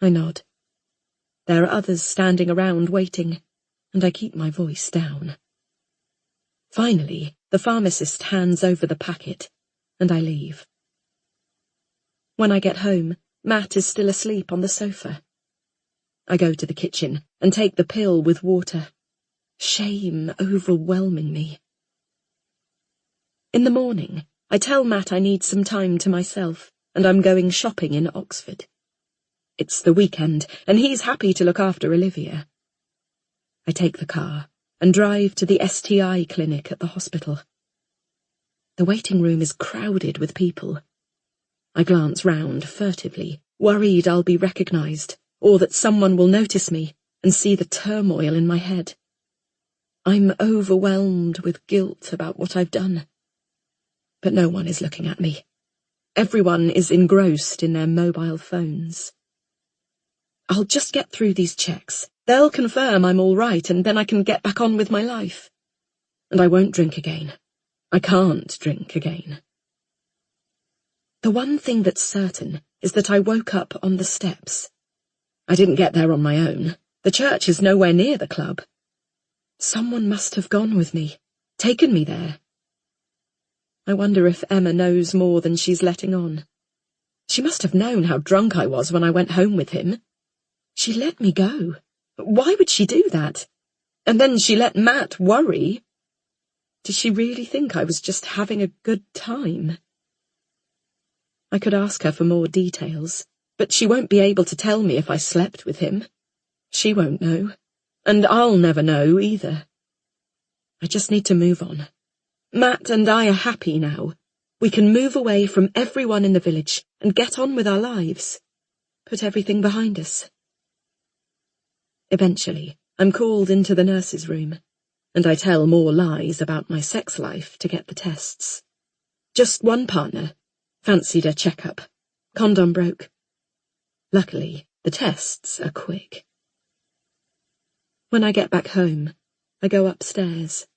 I nod. There are others standing around waiting, and I keep my voice down. Finally, the pharmacist hands over the packet, and I leave. When I get home, Matt is still asleep on the sofa. I go to the kitchen and take the pill with water, shame overwhelming me. In the morning, I tell Matt I need some time to myself, and I'm going shopping in Oxford. It's the weekend, and he's happy to look after Olivia. I take the car and drive to the STI clinic at the hospital. The waiting room is crowded with people. I glance round furtively, worried I'll be recognised, or that someone will notice me and see the turmoil in my head. I'm overwhelmed with guilt about what I've done. But no one is looking at me. Everyone is engrossed in their mobile phones. I'll just get through these checks. They'll confirm I'm all right, and then I can get back on with my life. And I won't drink again. I can't drink again. The one thing that's certain is that I woke up on the steps. I didn't get there on my own. The church is nowhere near the club. Someone must have gone with me, taken me there. I wonder if Emma knows more than she's letting on. She must have known how drunk I was when I went home with him. She let me go. Why would she do that? And then she let Matt worry. Did she really think I was just having a good time? I could ask her for more details, but she won't be able to tell me if I slept with him. She won't know, and I'll never know either. I just need to move on. Matt and I are happy now. We can move away from everyone in the village and get on with our lives. Put everything behind us. Eventually, I'm called into the nurse's room, and I tell more lies about my sex life to get the tests. Just one partner. Fancied a checkup. Condom broke. Luckily, the tests are quick. When I get back home, I go upstairs.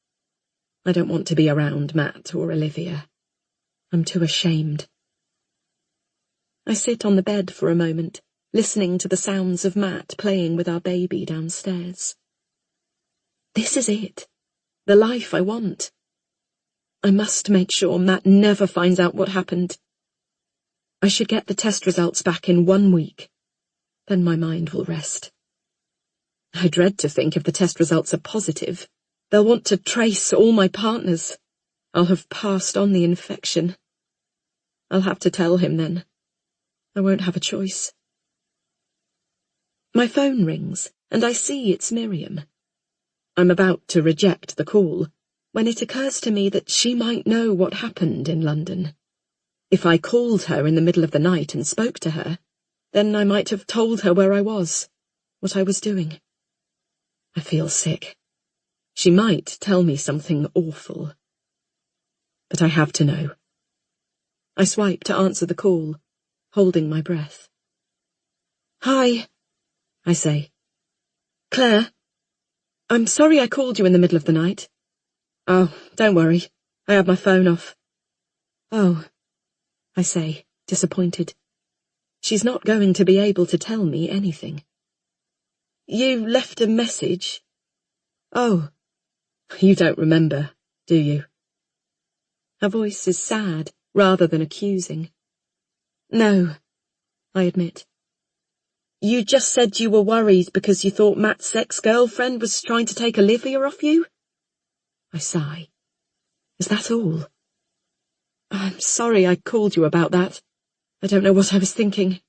I don't want to be around Matt or Olivia. I'm too ashamed. I sit on the bed for a moment, listening to the sounds of Matt playing with our baby downstairs. This is it. The life I want. I must make sure Matt never finds out what happened. I should get the test results back in 1 week. Then my mind will rest. I dread to think if the test results are positive, they'll want to trace all my partners. I'll have passed on the infection. I'll have to tell him then. I won't have a choice. My phone rings, and I see it's Miriam. I'm about to reject the call, when it occurs to me that she might know what happened in London. If I called her in the middle of the night and spoke to her, then I might have told her where I was, what I was doing. I feel sick. She might tell me something awful. But I have to know. I swipe to answer the call, holding my breath. Hi, I say. Claire, I'm sorry I called you in the middle of the night. Oh, don't worry. I had my phone off. Oh, I say, disappointed. She's not going to be able to tell me anything. You left a message? Oh, you don't remember, do you? Her voice is sad rather than accusing. No, I admit. You just said you were worried because you thought Matt's ex-girlfriend was trying to take Olivia off you? I sigh. Is that all? I'm sorry I called you about that. I don't know what I was thinking.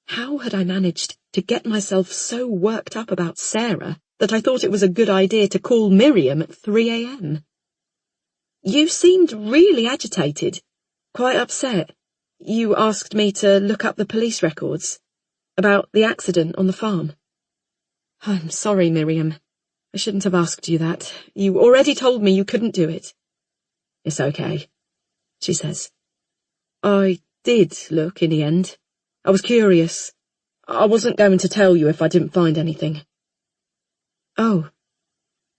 How had I managed to get myself so worked up about Sarah that I thought it was a good idea to call Miriam at 3 a.m? You seemed really agitated, quite upset. You asked me to look up the police records about the accident on the farm. I'm sorry, Miriam. I shouldn't have asked you that. You already told me you couldn't do it. It's okay, she says. I did look in the end. I was curious. I wasn't going to tell you if I didn't find anything. Oh,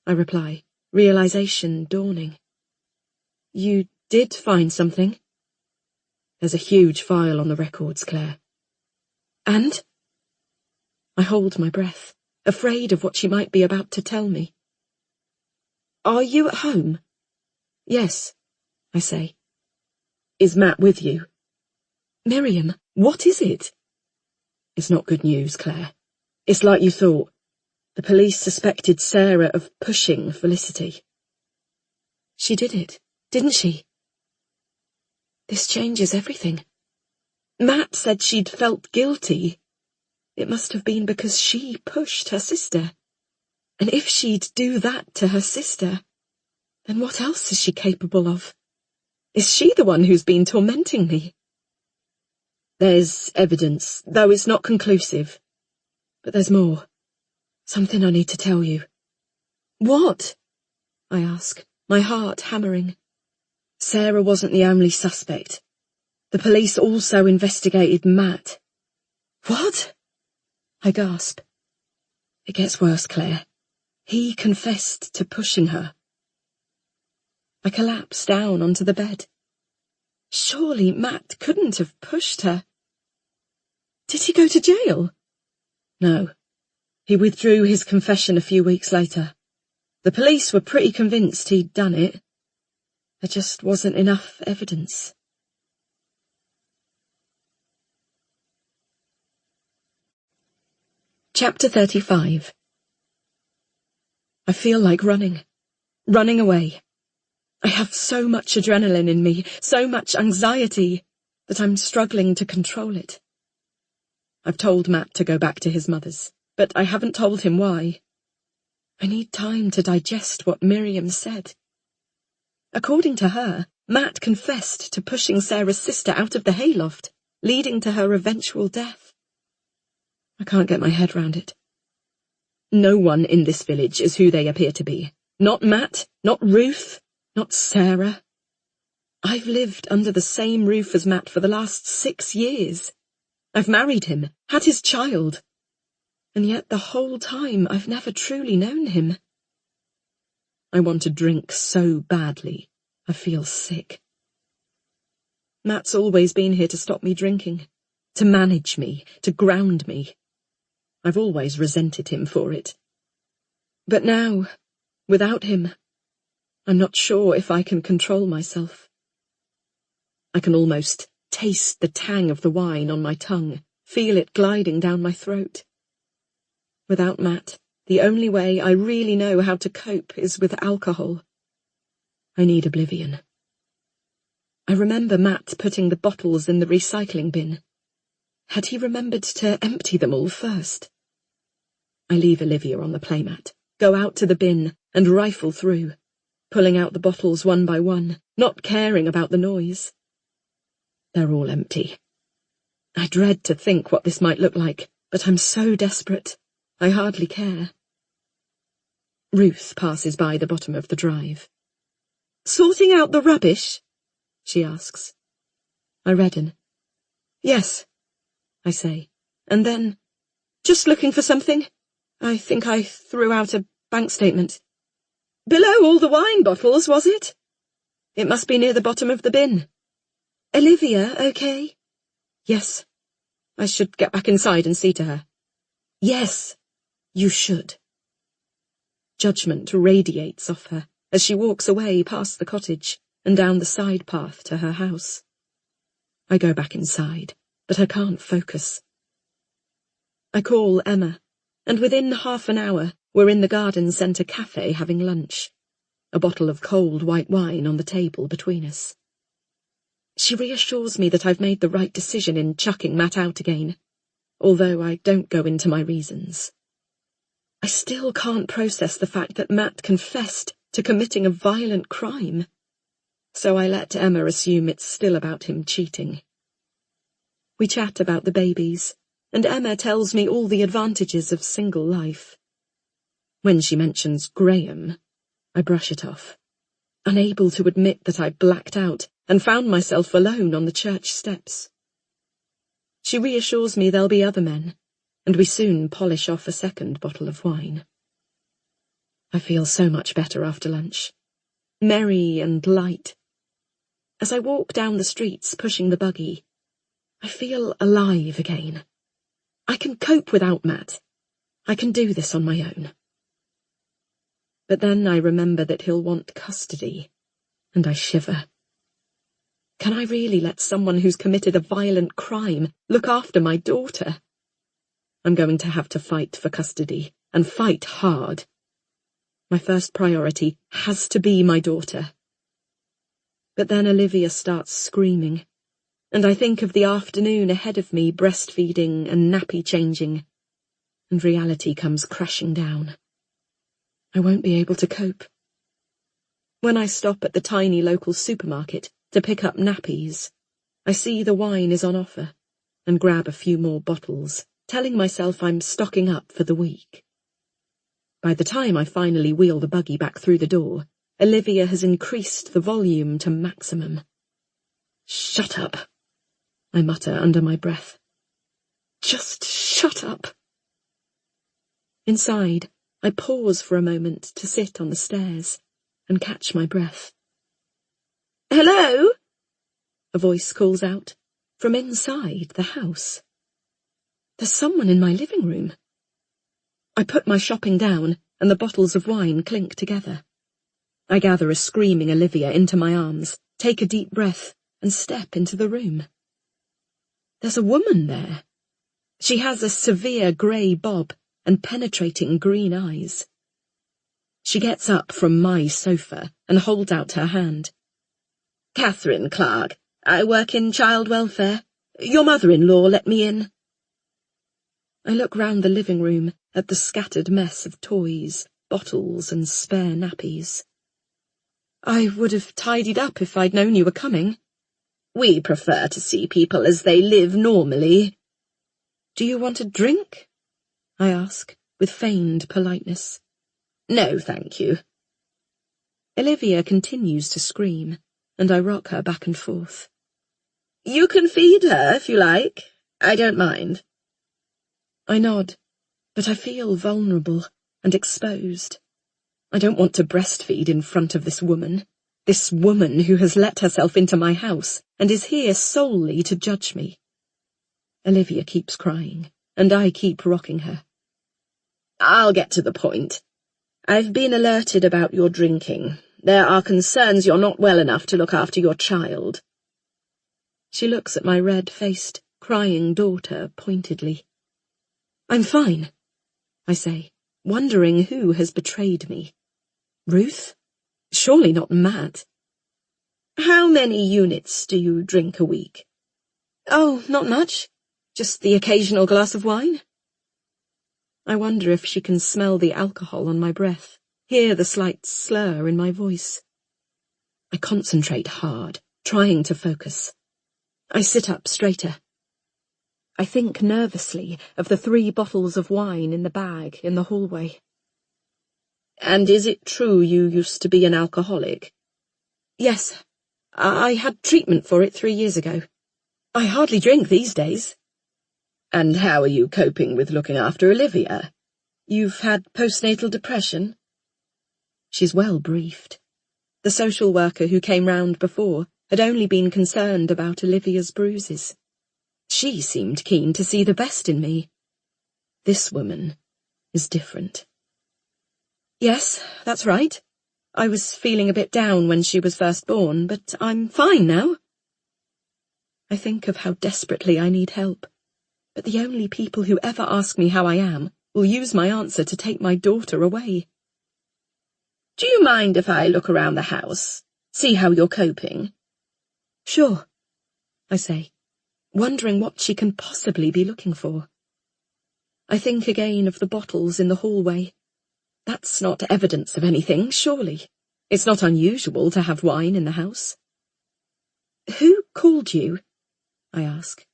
I reply, realization dawning. You did find something? There's a huge file on the records, Claire. And? I hold my breath, afraid of what she might be about to tell me. Are you at home? Yes, I say. Is Matt with you? Miriam, what is it? It's not good news, Claire. It's like you thought. The police suspected Sarah of pushing Felicity. She did it, didn't she? This changes everything. Matt said she'd felt guilty, it must have been because she pushed her sister. And if she'd do that to her sister, then what else is she capable of? Is she the one who's been tormenting me? There's evidence, though it's not conclusive. But there's more. Something I need to tell you. What? I ask, my heart hammering. Sarah wasn't the only suspect. The police also investigated Matt. What? I gasp. It gets worse, Claire. He confessed to pushing her. I collapse down onto the bed. Surely Matt couldn't have pushed her. Did he go to jail? No. He withdrew his confession a few weeks later. The police were pretty convinced he'd done it. There just wasn't enough evidence. Chapter 35. I feel like running away. I have so much adrenaline in me, so much anxiety, that I'm struggling to control it. I've told Matt to go back to his mother's, but I haven't told him why. I need time to digest what Miriam said. According to her, Matt confessed to pushing Sarah's sister out of the hayloft, leading to her eventual death. I can't get my head round it. No one in this village is who they appear to be. Not Matt, not Ruth, not Sarah. I've lived under the same roof as Matt for the last 6 years. I've married him, had his child. And yet the whole time I've never truly known him. I want to drink so badly. I feel sick. Matt's always been here to stop me drinking, to manage me, to ground me. I've always resented him for it. But now, without him, I'm not sure if I can control myself. I can almost taste the tang of the wine on my tongue, feel it gliding down my throat. Without Matt, the only way I really know how to cope is with alcohol. I need oblivion. I remember Matt putting the bottles in the recycling bin. Had he remembered to empty them all first? I leave Olivia on the playmat, go out to the bin and rifle through, pulling out the bottles one by one, not caring about the noise. They're all empty. I dread to think what this might look like, but I'm so desperate, I hardly care. Ruth passes by the bottom of the drive. "Sorting out the rubbish?" she asks. I redden. "Yes," I say, and then, "Just looking for something. I think I threw out a bank statement. Below all the wine bottles, was it? It must be near the bottom of the bin. Olivia, okay?" "Yes." I should get back inside and see to her. "Yes, you should." Judgment radiates off her as she walks away past the cottage and down the side path to her house. I go back inside, but I can't focus. I call Emma, and within half an hour we're in the garden centre cafe having lunch, a bottle of cold white wine on the table between us. She reassures me that I've made the right decision in chucking Matt out again, although I don't go into my reasons. I still can't process the fact that Matt confessed to committing a violent crime, so I let Emma assume it's still about him cheating. We chat about the babies, and Emma tells me all the advantages of single life. When she mentions Graham, I brush it off, unable to admit that I blacked out and found myself alone on the church steps. She reassures me there'll be other men, and we soon polish off a second bottle of wine. I feel so much better after lunch, merry and light. As I walk down the streets pushing the buggy, I feel alive again. I can cope without Matt. I can do this on my own. But then I remember that he'll want custody, and I shiver. Can I really let someone who's committed a violent crime look after my daughter? I'm going to have to fight for custody, and fight hard. My first priority has to be my daughter. But then Olivia starts screaming. and I think of the afternoon ahead of me breastfeeding and nappy changing, and reality comes crashing down. I won't be able to cope. When I stop at the tiny local supermarket to pick up nappies, I see the wine is on offer and grab a few more bottles, telling myself I'm stocking up for the week. By the time I finally wheel the buggy back through the door, Olivia has increased the volume to maximum. "Shut up," I mutter under my breath. "Just shut up." Inside, I pause for a moment to sit on the stairs and catch my breath. "Hello?" a voice calls out from inside the house. There's someone in my living room. I put my shopping down and the bottles of wine clink together. I gather a screaming Olivia into my arms, take a deep breath, and step into the room. There's a woman there. She has a severe grey bob and penetrating green eyes. She gets up from my sofa and holds out her hand. "Catherine Clark, I work in child welfare. Your mother-in-law let me in." I look round the living room at the scattered mess of toys, bottles, and spare nappies. "I would have tidied up if I'd known you were coming." "We prefer to see people as they live normally." "Do you want a drink?" I ask, with feigned politeness. "No, thank you." Olivia continues to scream, and I rock her back and forth. "You can feed her if you like. I don't mind." I nod, but I feel vulnerable and exposed. I don't want to breastfeed in front of this woman who has let herself into my house and is here solely to judge me. Olivia keeps crying, and I keep rocking her. "I'll get to the point. I've been alerted about your drinking. There are concerns you're not well enough to look after your child." She looks at my red-faced, crying daughter pointedly. "I'm fine," I say, wondering who has betrayed me. Ruth? Surely not Matt. "How many units do you drink a week?" "Oh, not much. Just the occasional glass of wine." I wonder if she can smell the alcohol on my breath, hear the slight slur in my voice. I concentrate hard, trying to focus. I sit up straighter. I think nervously of the 3 bottles of wine in the bag in the hallway. "And is it true you used to be an alcoholic?" "Yes. I had treatment for it 3 years ago. I hardly drink these days." "And how are you coping with looking after Olivia? You've had postnatal depression?" She's well briefed. The social worker who came round before had only been concerned about Olivia's bruises. She seemed keen to see the best in me. This woman is different. "Yes, that's right. I was feeling a bit down when she was first born, but I'm fine now." I think of how desperately I need help, but the only people who ever ask me how I am will use my answer to take my daughter away. "Do you mind if I look around the house, see how you're coping?" "Sure," I say, wondering what she can possibly be looking for. I think again of the bottles in the hallway. That's not evidence of anything, surely. It's not unusual to have wine in the house. "Who called you?" I ask.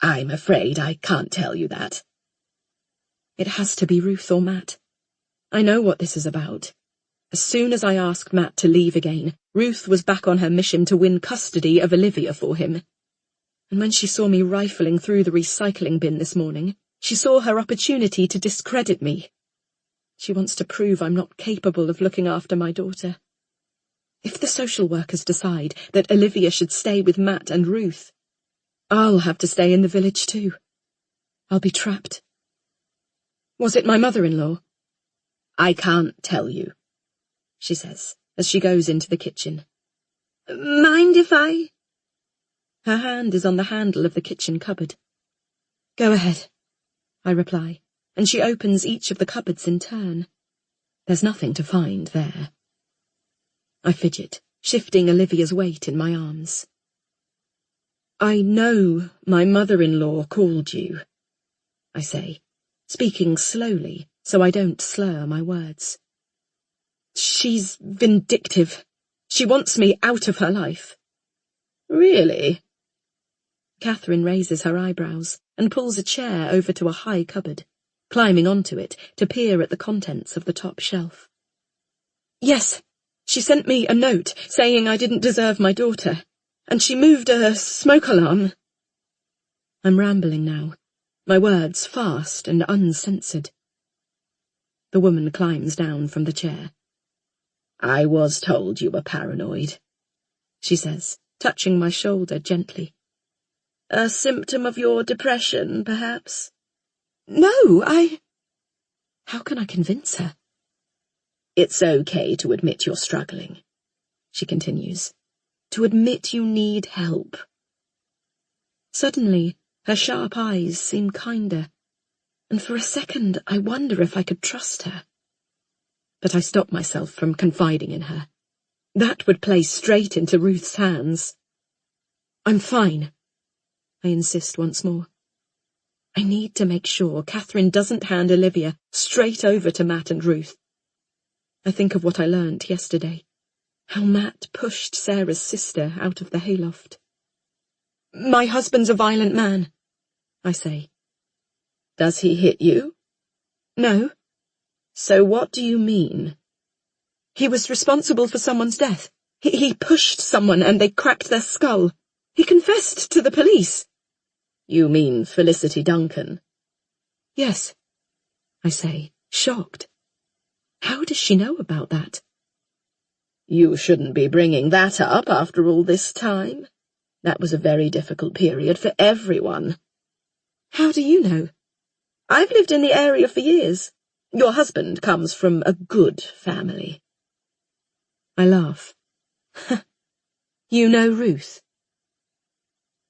"I'm afraid I can't tell you that." It has to be Ruth or Matt. I know what this is about. As soon as I asked Matt to leave again, Ruth was back on her mission to win custody of Olivia for him. And when she saw me rifling through the recycling bin this morning, she saw her opportunity to discredit me. She wants to prove I'm not capable of looking after my daughter. If the social workers decide that Olivia should stay with Matt and Ruth, I'll have to stay in the village too. I'll be trapped. Was it my mother-in-law? "I can't tell you," she says, as she goes into the kitchen. "Mind if I—" Her hand is on the handle of the kitchen cupboard. "Go ahead," I reply, and she opens each of the cupboards in turn. There's nothing to find there. I fidget, shifting Olivia's weight in my arms. I know my mother-in-law called you, I say, speaking slowly so I don't slur my words. She's vindictive. She wants me out of her life. Really? Catherine raises her eyebrows and pulls a chair over to a high cupboard, climbing onto it to peer at the contents of the top shelf. Yes, she sent me a note saying I didn't deserve my daughter, and she moved a smoke alarm. I'm rambling now, my words fast and uncensored. The woman climbs down from the chair. I was told you were paranoid, she says, touching my shoulder gently. A symptom of your depression, perhaps? No, How can I convince her? It's okay to admit you're struggling, she continues. To admit you need help. Suddenly, her sharp eyes seem kinder, and for a second I wonder if I could trust her. But I stop myself from confiding in her. That would play straight into Ruth's hands. I'm fine, I insist once more. I need to make sure Catherine doesn't hand Olivia straight over to Matt and Ruth. I think of what I learnt yesterday, how Matt pushed Sarah's sister out of the hayloft. My husband's a violent man, I say. Does he hit you? No. So what do you mean? He was responsible for someone's death. He pushed someone and they cracked their skull. He confessed to the police. You mean Felicity Duncan? Yes, I say, shocked. How does she know about that? You shouldn't be bringing that up after all this time. That was a very difficult period for everyone. How do you know? I've lived in the area for years. Your husband comes from a good family. I laugh. You know Ruth?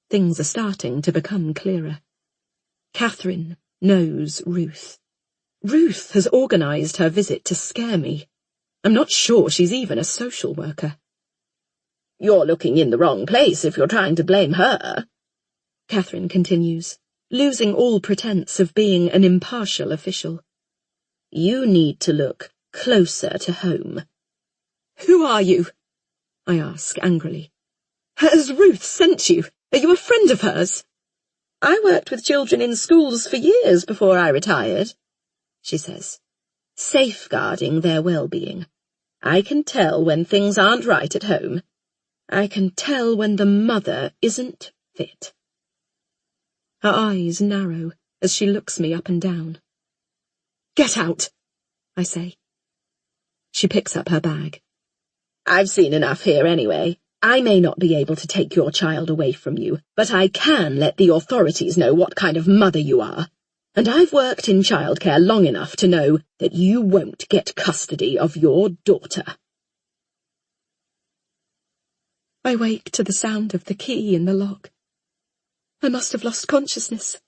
Things are starting to become clearer. Catherine knows Ruth. Ruth has organised her visit to scare me. I'm not sure she's even a social worker. You're looking in the wrong place if you're trying to blame her, Catherine continues, losing all pretense of being an impartial official. You need to look closer to home. Who are you? I ask angrily. Has Ruth sent you? Are you a friend of hers? I worked with children in schools for years before I retired, she says, safeguarding their well-being. I can tell when things aren't right at home. I can tell when the mother isn't fit. Her eyes narrow as she looks me up and down. Get out, I say. She picks up her bag. I've seen enough here anyway. I may not be able to take your child away from you, but I can let the authorities know what kind of mother you are. And I've worked in childcare long enough to know that you won't get custody of your daughter. I wake to the sound of the key in the lock. I must have lost consciousness.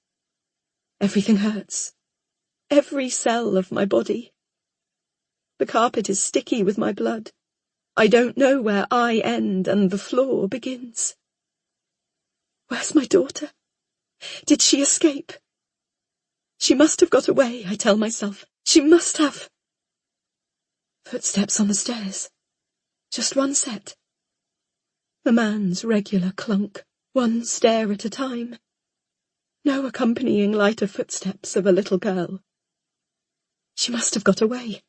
Everything hurts. Every cell of my body. The carpet is sticky with my blood. I don't know where I end and the floor begins. Where's my daughter? Did she escape? She must have got away, I tell myself. She must have. Footsteps on the stairs. Just one set. A man's regular clunk, one stair at a time. No accompanying lighter footsteps of a little girl. She must have got away.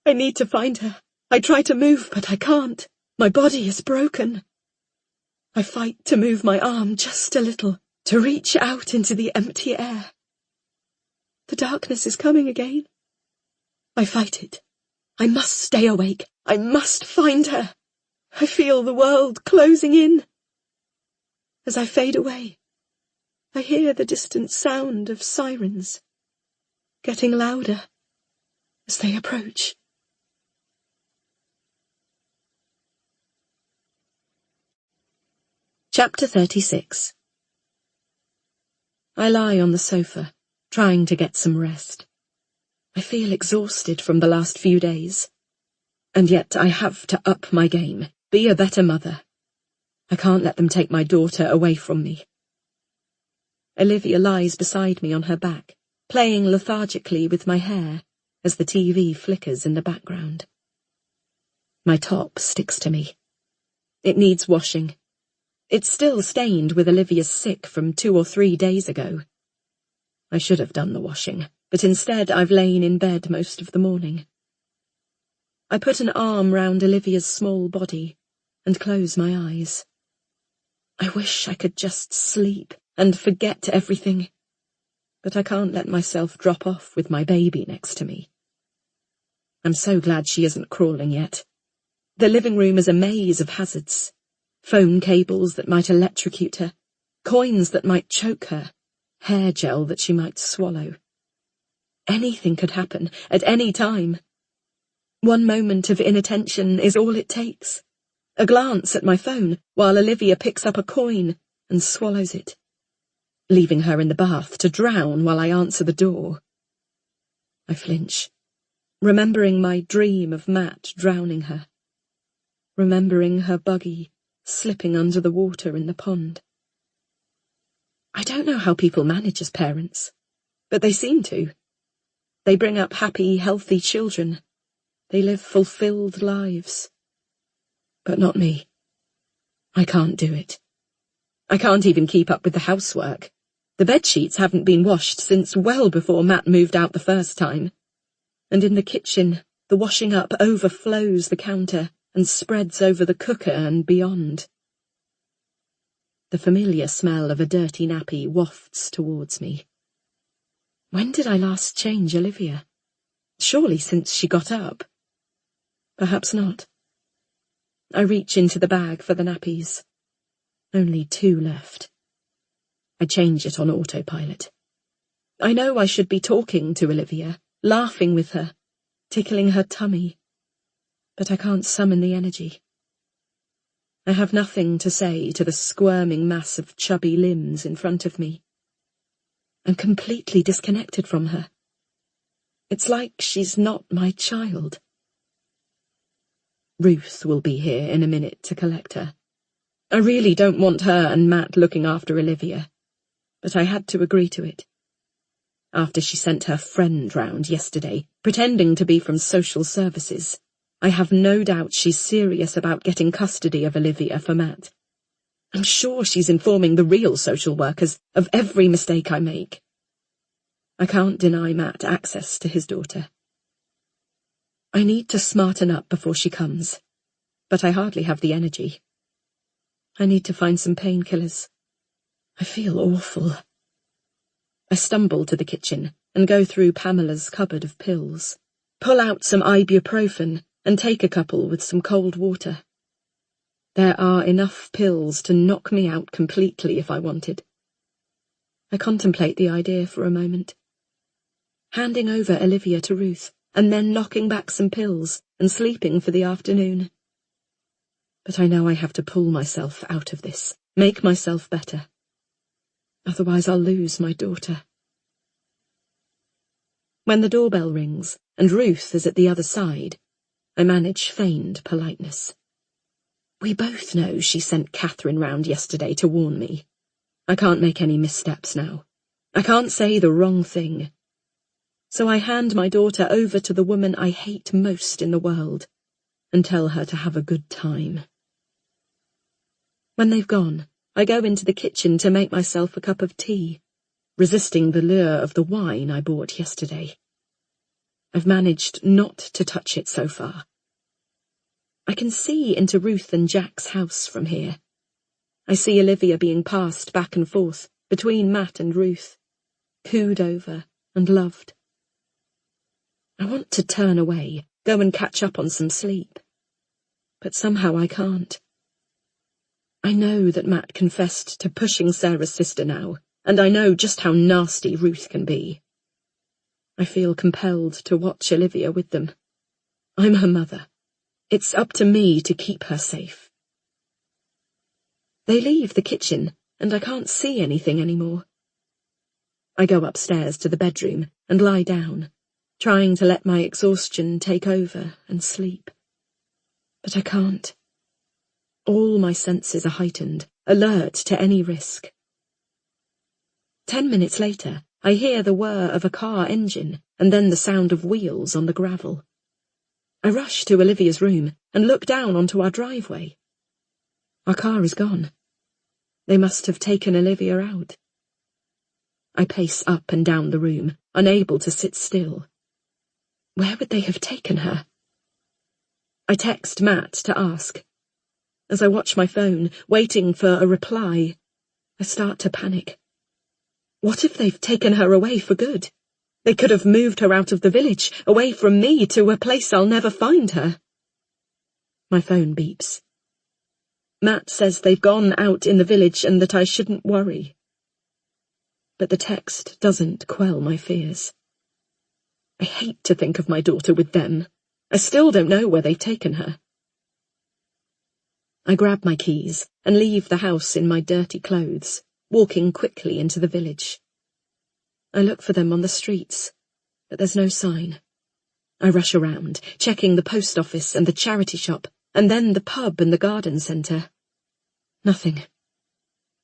I need to find her. I try to move, but I can't. My body is broken. I fight to move my arm just a little, to reach out into the empty air. The darkness is coming again. I fight it. I must stay awake. I must find her. I feel the world closing in. As I fade away, I hear the distant sound of sirens, getting louder as they approach. Chapter 36. I lie on the sofa, trying to get some rest. I feel exhausted from the last few days. And yet I have to up my game, be a better mother. I can't let them take my daughter away from me. Olivia lies beside me on her back, playing lethargically with my hair as the TV flickers in the background. My top sticks to me. It needs washing. It's still stained with Olivia's sick from 2 or 3 days ago. I should have done the washing, but instead I've lain in bed most of the morning. I put an arm round Olivia's small body and close my eyes. I wish I could just sleep and forget everything, but I can't let myself drop off with my baby next to me. I'm so glad she isn't crawling yet. The living room is a maze of hazards. Phone cables that might electrocute her, coins that might choke her, hair gel that she might swallow. Anything could happen at any time. One moment of inattention is all it takes. A glance at my phone while Olivia picks up a coin and swallows it, leaving her in the bath to drown while I answer the door. I flinch, remembering my dream of Matt drowning her, remembering her buggy slipping under the water in the pond. I don't know how people manage as parents, but they seem to. They bring up happy, healthy children. They live fulfilled lives. But not me. I can't do it. I can't even keep up with the housework. The bedsheets haven't been washed since well before Matt moved out the first time. And in the kitchen, the washing up overflows the counter and spreads over the cooker and beyond. The familiar smell of a dirty nappy wafts towards me. When did I last change Olivia? Surely since she got up. Perhaps not. I reach into the bag for the nappies. Only 2 left. I change it on autopilot. I know I should be talking to Olivia, laughing with her, tickling her tummy, but I can't summon the energy. I have nothing to say to the squirming mass of chubby limbs in front of me. I'm completely disconnected from her. It's like she's not my child. Ruth will be here in a minute to collect her. I really don't want her and Matt looking after Olivia, but I had to agree to it. After she sent her friend round yesterday, pretending to be from social services, I have no doubt she's serious about getting custody of Olivia for Matt. I'm sure she's informing the real social workers of every mistake I make. I can't deny Matt access to his daughter. I need to smarten up before she comes, but I hardly have the energy. I need to find some painkillers. I feel awful. I stumble to the kitchen and go through Pamela's cupboard of pills, pull out some ibuprofen and take a couple with some cold water. There are enough pills to knock me out completely if I wanted. I contemplate the idea for a moment, handing over Olivia to Ruth, and then knocking back some pills and sleeping for the afternoon. But I know I have to pull myself out of this, make myself better. Otherwise I'll lose my daughter. When the doorbell rings and Ruth is at the other side, I manage feigned politeness. We both know she sent Catherine round yesterday to warn me. I can't make any missteps now. I can't say the wrong thing. So I hand my daughter over to the woman I hate most in the world and tell her to have a good time. When they've gone, I go into the kitchen to make myself a cup of tea, resisting the lure of the wine I bought yesterday. I've managed not to touch it so far. I can see into Ruth and Jack's house from here. I see Olivia being passed back and forth between Matt and Ruth, cooed over and loved. I want to turn away, go and catch up on some sleep. But somehow I can't. I know that Matt confessed to pushing Sarah's sister now, and I know just how nasty Ruth can be. I feel compelled to watch Olivia with them. I'm her mother. It's up to me to keep her safe. They leave the kitchen, and I can't see anything anymore. I go upstairs to the bedroom and lie down, trying to let my exhaustion take over and sleep. But I can't. All my senses are heightened, alert to any risk. 10 minutes later, I hear the whir of a car engine and then the sound of wheels on the gravel. I rush to Olivia's room and look down onto our driveway. Our car is gone. They must have taken Olivia out. I pace up and down the room, unable to sit still. Where would they have taken her? I text Matt to ask. As I watch my phone, waiting for a reply, I start to panic. What if they've taken her away for good? They could have moved her out of the village, away from me, to a place I'll never find her. My phone beeps. Matt says they've gone out in the village and that I shouldn't worry. But the text doesn't quell my fears. I hate to think of my daughter with them. I still don't know where they've taken her. I grab my keys and leave the house in my dirty clothes, walking quickly into the village. I look for them on the streets, but there's no sign. I rush around, checking the post office and the charity shop, and then the pub and the garden centre. Nothing.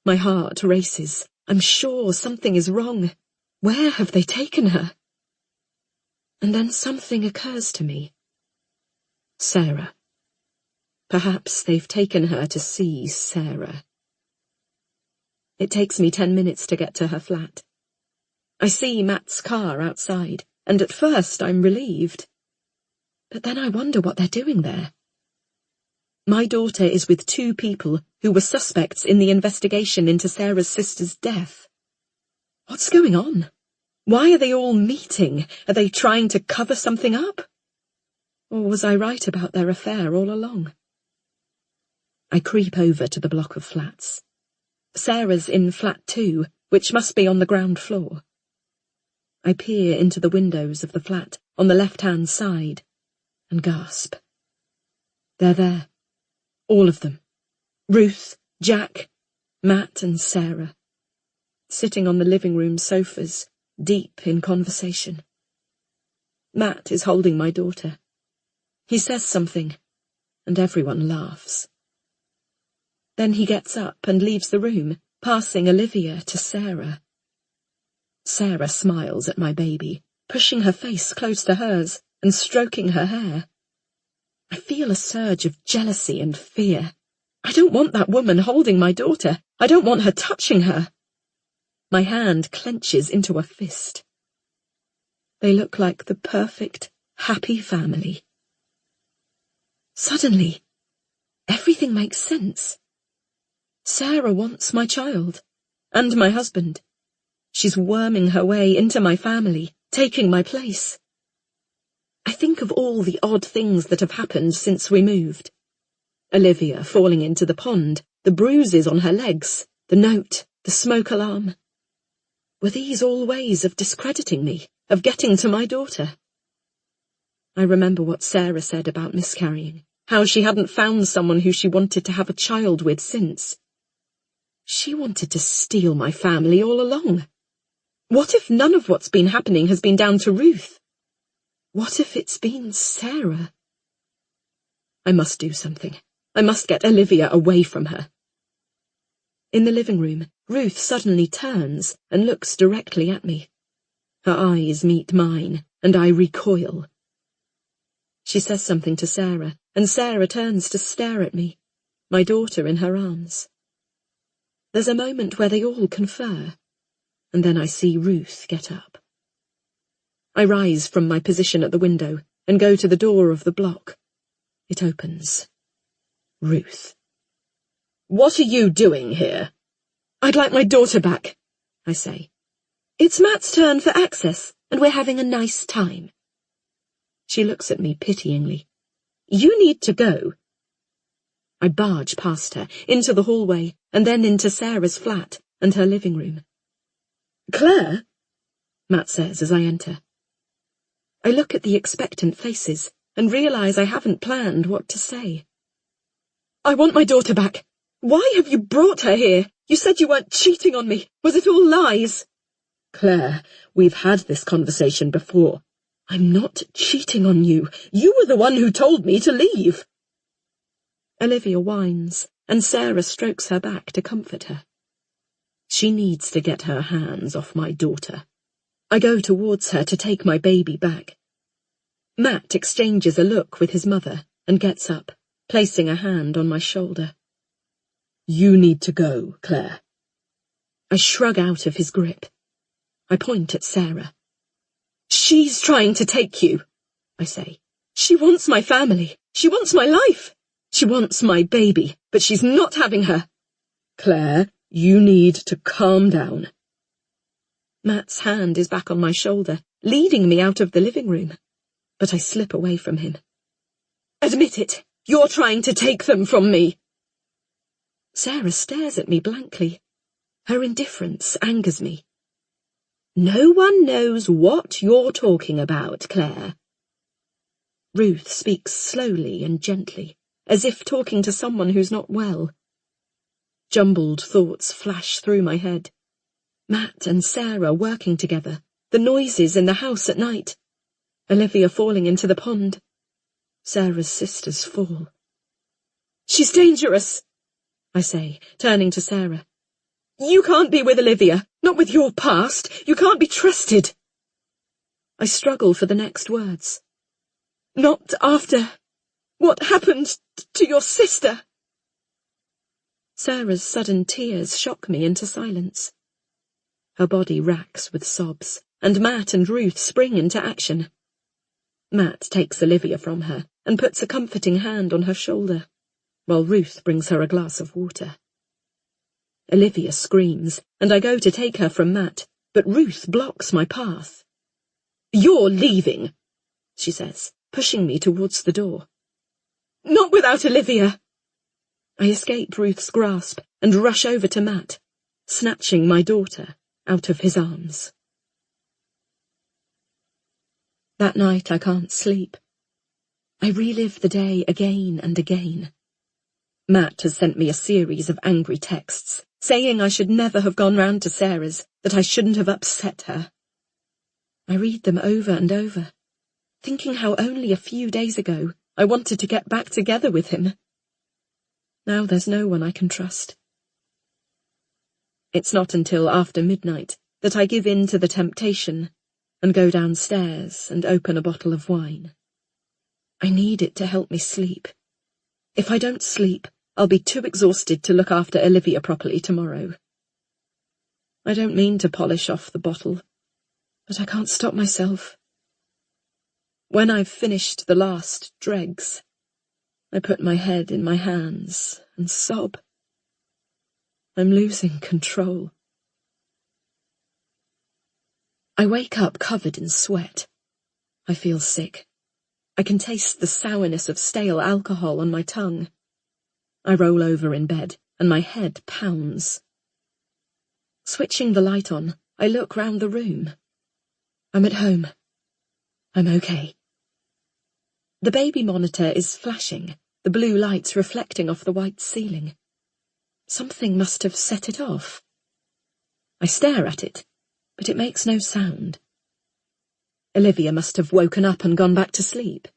My heart races. I'm sure something is wrong. Where have they taken her? And then something occurs to me. Sarah. Perhaps they've taken her to see Sarah. It takes me 10 minutes to get to her flat. I see Matt's car outside, and at first I'm relieved. But then I wonder what they're doing there. My daughter is with 2 people who were suspects in the investigation into Sarah's sister's death. What's going on? Why are they all meeting? Are they trying to cover something up? Or was I right about their affair all along? I creep over to the block of flats. Sarah's in flat 2, which must be on the ground floor. I peer into the windows of the flat on the left-hand side and gasp. They're there. All of them. Ruth, Jack, Matt and Sarah. Sitting on the living room sofas, deep in conversation. Matt is holding my daughter. He says something, and everyone laughs. Then he gets up and leaves the room, passing Olivia to Sarah. Sarah smiles at my baby, pushing her face close to hers and stroking her hair. I feel a surge of jealousy and fear. I don't want that woman holding my daughter. I don't want her touching her. My hand clenches into a fist. They look like the perfect, happy family. Suddenly, everything makes sense. Sarah wants my child, and my husband. She's worming her way into my family, taking my place. I think of all the odd things that have happened since we moved. Olivia falling into the pond, the bruises on her legs, the note, the smoke alarm. Were these all ways of discrediting me, of getting to my daughter? I remember what Sarah said about miscarrying, how she hadn't found someone who she wanted to have a child with since. She wanted to steal my family all along. What if none of what's been happening has been down to Ruth? What if it's been Sarah? I must do something. I must get Olivia away from her. In the living room, Ruth suddenly turns and looks directly at me. Her eyes meet mine, and I recoil. She says something to Sarah, and Sarah turns to stare at me, my daughter in her arms. There's a moment where they all confer, and then I see Ruth get up. I rise from my position at the window and go to the door of the block. It opens. Ruth. "What are you doing here?" "I'd like my daughter back," I say. "It's Matt's turn for access, and we're having a nice time." She looks at me pityingly. "You need to go." I barge past her, into the hallway, and then into Sarah's flat and her living room. "Claire," Matt says as I enter. I look at the expectant faces and realise I haven't planned what to say. "I want my daughter back. Why have you brought her here? You said you weren't cheating on me. Was it all lies?" "Claire, we've had this conversation before. I'm not cheating on you. You were the one who told me to leave." Olivia whines, and Sarah strokes her back to comfort her. She needs to get her hands off my daughter. I go towards her to take my baby back. Matt exchanges a look with his mother and gets up, placing a hand on my shoulder. You need to go, Claire. I shrug out of his grip. I point at Sarah. She's trying to take you, I say. She wants my family. She wants my life. She wants my baby, but she's not having her. Claire, you need to calm down. Matt's hand is back on my shoulder, leading me out of the living room, but I slip away from him. Admit it. You're trying to take them from me. Sarah stares at me blankly. Her indifference angers me. No one knows what you're talking about, Claire. Ruth speaks slowly and gently, as if talking to someone who's not well. Jumbled thoughts flash through my head. Matt and Sarah working together, the noises in the house at night, Olivia falling into the pond, Sarah's sister's fall. She's dangerous, I say, turning to Sarah. You can't be with Olivia, not with your past. You can't be trusted. I struggle for the next words. Not after what happened to your sister. Sarah's sudden tears shock me into silence. Her body racks with sobs, and Matt and Ruth spring into action. Matt takes Olivia from her and puts a comforting hand on her shoulder, while Ruth brings her a glass of water. Olivia screams, and I go to take her from Matt, but Ruth blocks my path. You're leaving, she says, pushing me towards the door. Not without Olivia. I escape Ruth's grasp and rush over to Matt, snatching my daughter out of his arms. That night I can't sleep. I relive the day again and again. Matt has sent me a series of angry texts, saying I should never have gone round to Sarah's, that I shouldn't have upset her. I read them over and over, thinking how only a few days ago I wanted to get back together with him. Now there's no one I can trust. It's not until after midnight that I give in to the temptation and go downstairs and open a bottle of wine. I need it to help me sleep. If I don't sleep, I'll be too exhausted to look after Olivia properly tomorrow. I don't mean to polish off the bottle, but I can't stop myself. When I've finished the last dregs, I put my head in my hands and sob. I'm losing control. I wake up covered in sweat. I feel sick. I can taste the sourness of stale alcohol on my tongue. I roll over in bed, and my head pounds. Switching the light on, I look round the room. I'm at home. I'm okay. The baby monitor is flashing, the blue lights reflecting off the white ceiling. Something must have set it off. I stare at it, but it makes no sound. Olivia must have woken up and gone back to sleep.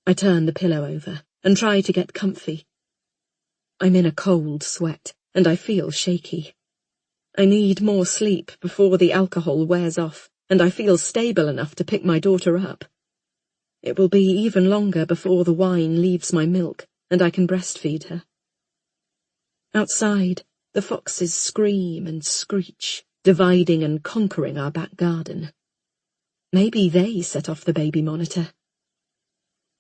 I turn the pillow over and try to get comfy. I'm in a cold sweat, and I feel shaky. I need more sleep before the alcohol wears off, and I feel stable enough to pick my daughter up. It will be even longer before the wine leaves my milk, and I can breastfeed her. Outside, the foxes scream and screech, dividing and conquering our back garden. Maybe they set off the baby monitor.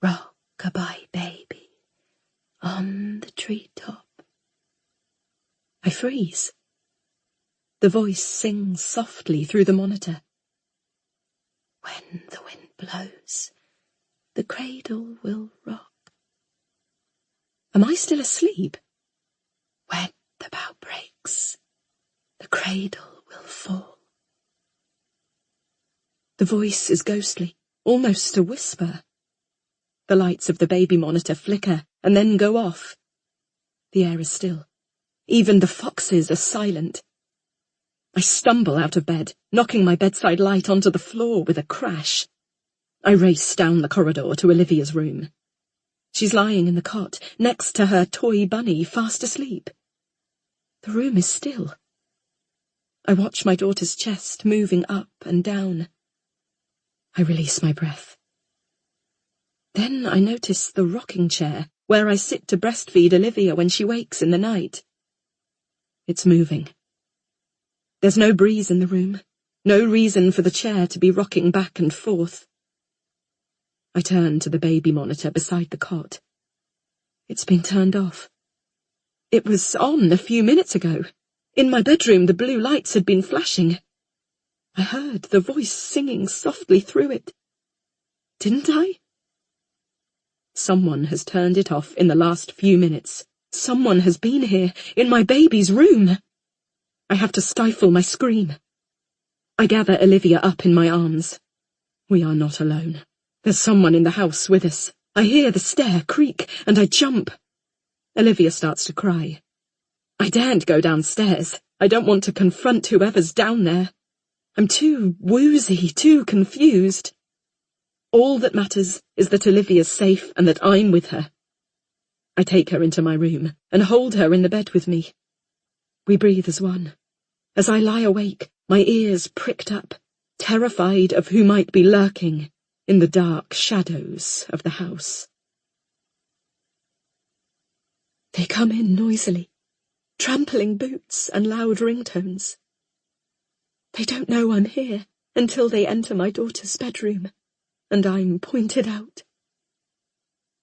Rock-a-bye, baby, on the treetop. I freeze. The voice sings softly through the monitor. When the wind blows, the cradle will rock. Am I still asleep? When the bough breaks, the cradle will fall. The voice is ghostly, almost a whisper. The lights of the baby monitor flicker and then go off. The air is still. Even the foxes are silent. I stumble out of bed, knocking my bedside light onto the floor with a crash. I race down the corridor to Olivia's room. She's lying in the cot, next to her toy bunny, fast asleep. The room is still. I watch my daughter's chest moving up and down. I release my breath. Then I notice the rocking chair, where I sit to breastfeed Olivia when she wakes in the night. It's moving. There's no breeze in the room, no reason for the chair to be rocking back and forth. I turn to the baby monitor beside the cot. It's been turned off. It was on a few minutes ago. In my bedroom, the blue lights had been flashing. I heard the voice singing softly through it. Didn't I? Someone has turned it off in the last few minutes. Someone has been here, in my baby's room. I have to stifle my scream. I gather Olivia up in my arms. We are not alone. There's someone in the house with us. I hear the stair creak, and I jump. Olivia starts to cry. I daren't go downstairs. I don't want to confront whoever's down there. I'm too woozy, too confused. All that matters is that Olivia's safe and that I'm with her. I take her into my room and hold her in the bed with me. We breathe as one. As I lie awake, my ears pricked up, terrified of who might be lurking in the dark shadows of the house. They come in noisily, trampling boots and loud ringtones. They don't know I'm here until they enter my daughter's bedroom, and I'm pointed out.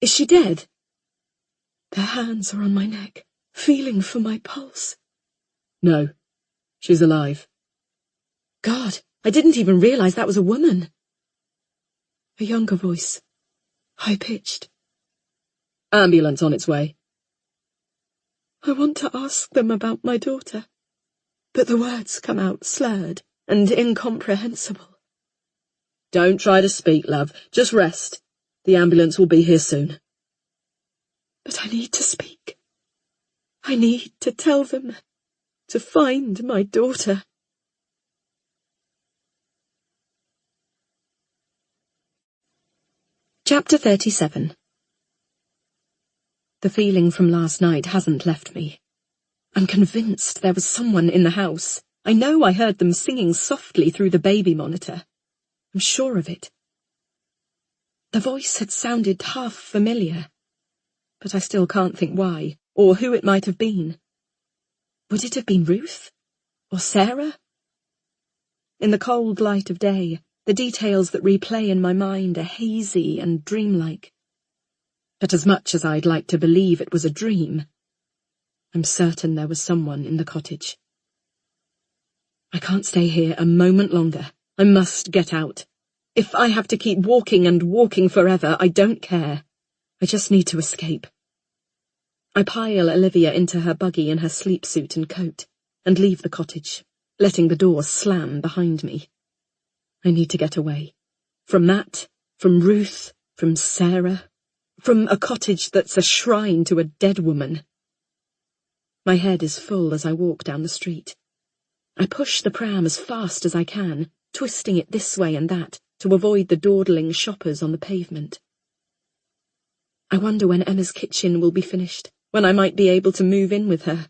Is she dead? Their hands are on my neck, feeling for my pulse. No, she's alive. God, I didn't even realize that was a woman. A younger voice, high-pitched. Ambulance on its way. I want to ask them about my daughter, but the words come out slurred and incomprehensible. Don't try to speak, love. Just rest. The ambulance will be here soon. But I need to speak. I need to tell them, to find my daughter. Chapter 37. The feeling from last night hasn't left me. I'm convinced there was someone in the house. I know I heard them singing softly through the baby monitor. I'm sure of it. The voice had sounded half familiar, but I still can't think why, or who it might have been. Would it have been Ruth? Or Sarah? In the cold light of day, the details that replay in my mind are hazy and dreamlike. But as much as I'd like to believe it was a dream, I'm certain there was someone in the cottage. I can't stay here a moment longer. I must get out. If I have to keep walking and walking forever, I don't care. I just need to escape. I pile Olivia into her buggy in her sleep suit and coat, and leave the cottage, letting the door slam behind me. I need to get away. From Matt, from Ruth, from Sarah, from a cottage that's a shrine to a dead woman. My head is full as I walk down the street. I push the pram as fast as I can, twisting it this way and that to avoid the dawdling shoppers on the pavement. I wonder when Emma's kitchen will be finished, when I might be able to move in with her,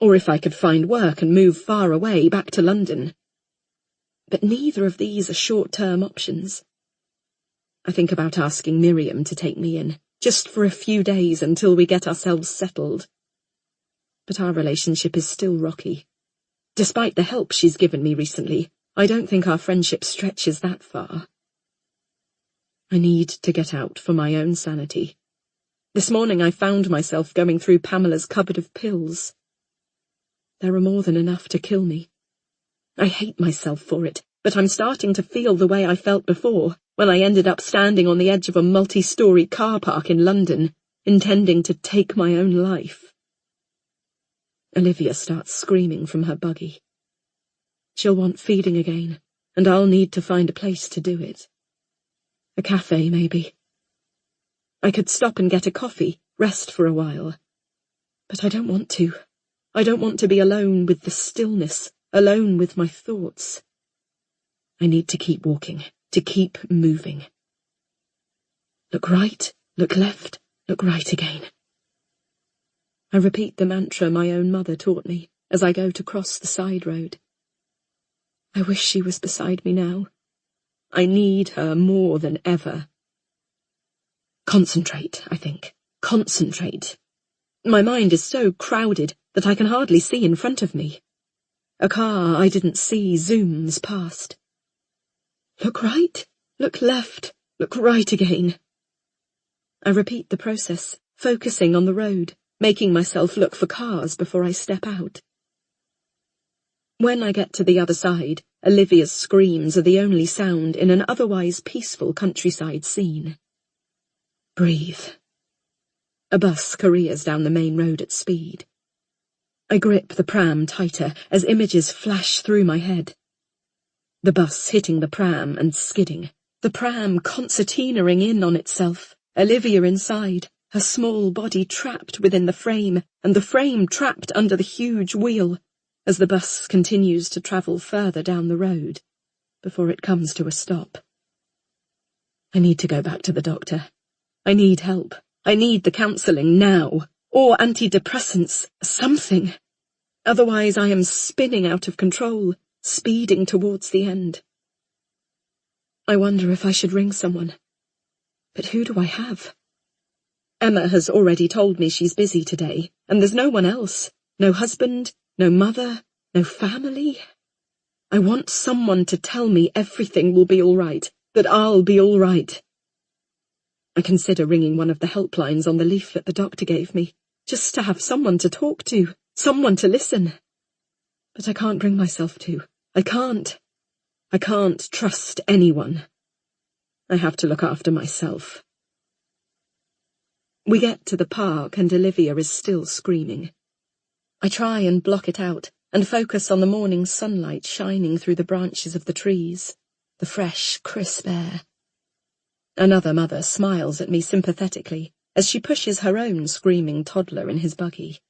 or if I could find work and move far away back to London. But neither of these are short-term options. I think about asking Miriam to take me in, just for a few days until we get ourselves settled. But our relationship is still rocky. Despite the help she's given me recently, I don't think our friendship stretches that far. I need to get out for my own sanity. This morning I found myself going through Pamela's cupboard of pills. There are more than enough to kill me. I hate myself for it, but I'm starting to feel the way I felt before, when I ended up standing on the edge of a multi-storey car park in London, intending to take my own life. Olivia starts screaming from her buggy. She'll want feeding again, and I'll need to find a place to do it. A cafe, maybe. I could stop and get a coffee, rest for a while. But I don't want to. I don't want to be alone with the stillness, alone with my thoughts. I need to keep walking, to keep moving. Look right, look left, Look right again. I repeat the mantra my own mother taught me as I go to cross the side road. I wish she was beside me now. I need her more than ever. Concentrate, I think. Concentrate. My mind is so crowded that I can hardly see in front of me. A car I didn't see zooms past. Look right, look left, look right again. I repeat the process, focusing on the road, making myself look for cars before I step out. When I get to the other side, Olivia's screams are the only sound in an otherwise peaceful countryside scene. Breathe. A bus careers down the main road at speed. I grip the pram tighter as images flash through my head. The bus hitting the pram and skidding. The pram concertinaing in on itself. Olivia inside, her small body trapped within the frame, and the frame trapped under the huge wheel, as the bus continues to travel further down the road, before it comes to a stop. I need to go back to the doctor. I need help. I need the counselling now, or antidepressants, something. Otherwise I am spinning out of control, speeding towards the end. I wonder if I should ring someone. But who do I have? Emma has already told me she's busy today, and there's no one else. No husband, no mother, no family. I want someone to tell me everything will be all right, that I'll be all right. I consider ringing one of the helplines on the leaflet the doctor gave me, just to have someone to talk to, someone to listen. But I can't bring myself to. I can't. I can't trust anyone. I have to look after myself. We get to the park and Olivia is still screaming. I try and block it out and focus on the morning sunlight shining through the branches of the trees, the fresh, crisp air. Another mother smiles at me sympathetically as she pushes her own screaming toddler in his buggy.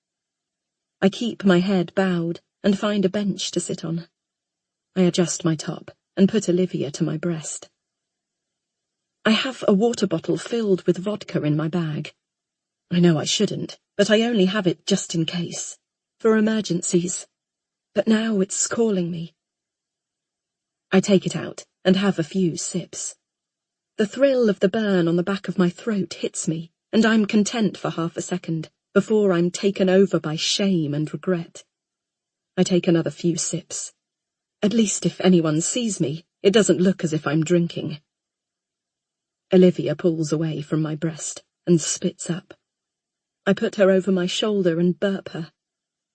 I keep my head bowed and find a bench to sit on. I adjust my top and put Olivia to my breast. I have a water bottle filled with vodka in my bag. I know I shouldn't, but I only have it just in case, for emergencies. But now it's calling me. I take it out and have a few sips. The thrill of the burn on the back of my throat hits me, and I'm content for half a second, before I'm taken over by shame and regret. I take another few sips. At least if anyone sees me, it doesn't look as if I'm drinking. Olivia pulls away from my breast and spits up. I put her over my shoulder and burp her,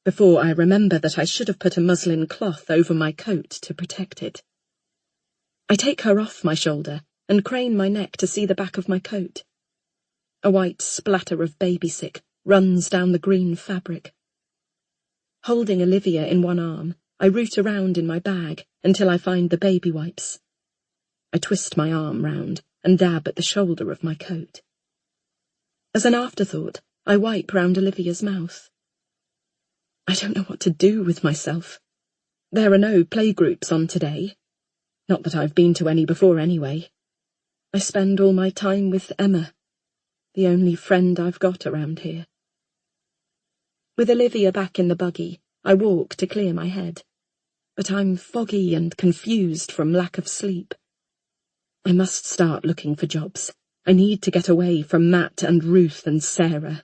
before I remember that I should have put a muslin cloth over my coat to protect it. I take her off my shoulder and crane my neck to see the back of my coat. A white splatter of baby sick runs down the green fabric. Holding Olivia in one arm, I root around in my bag until I find the baby wipes. I twist my arm round and dab at the shoulder of my coat. As an afterthought, I wipe round Olivia's mouth. I don't know what to do with myself. There are no playgroups on today. Not that I've been to any before anyway. I spend all my time with Emma, the only friend I've got around here. With Olivia back in the buggy, I walk to clear my head, but I'm foggy and confused from lack of sleep. I must start looking for jobs. I need to get away from Matt and Ruth and Sarah.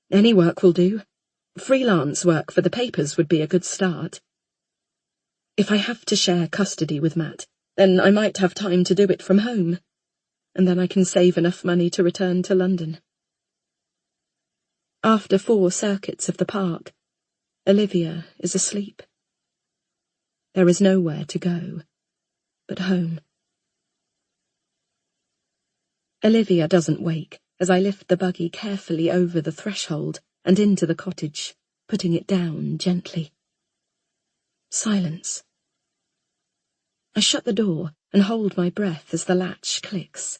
Any work will do. Freelance work for the papers would be a good start. If I have to share custody with Matt, then I might have time to do it from home, and then I can save enough money to return to London. After 4 circuits of the park, Olivia is asleep. There is nowhere to go but home. Olivia doesn't wake as I lift the buggy carefully over the threshold and into the cottage, putting it down gently. Silence. I shut the door and hold my breath as the latch clicks.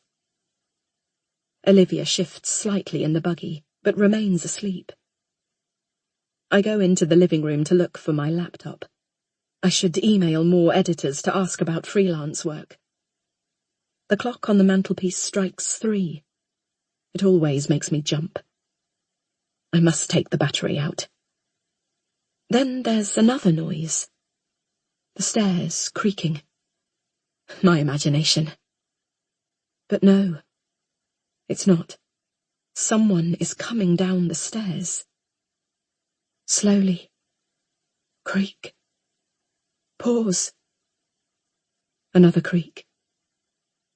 Olivia shifts slightly in the buggy, but remains asleep. I go into the living room to look for my laptop. I should email more editors to ask about freelance work. The clock on the mantelpiece strikes 3. It always makes me jump. I must take the battery out. Then there's another noise. The stairs creaking. My imagination. But no, it's not. Someone is coming down the stairs. Slowly. Creak. Pause. Another creak.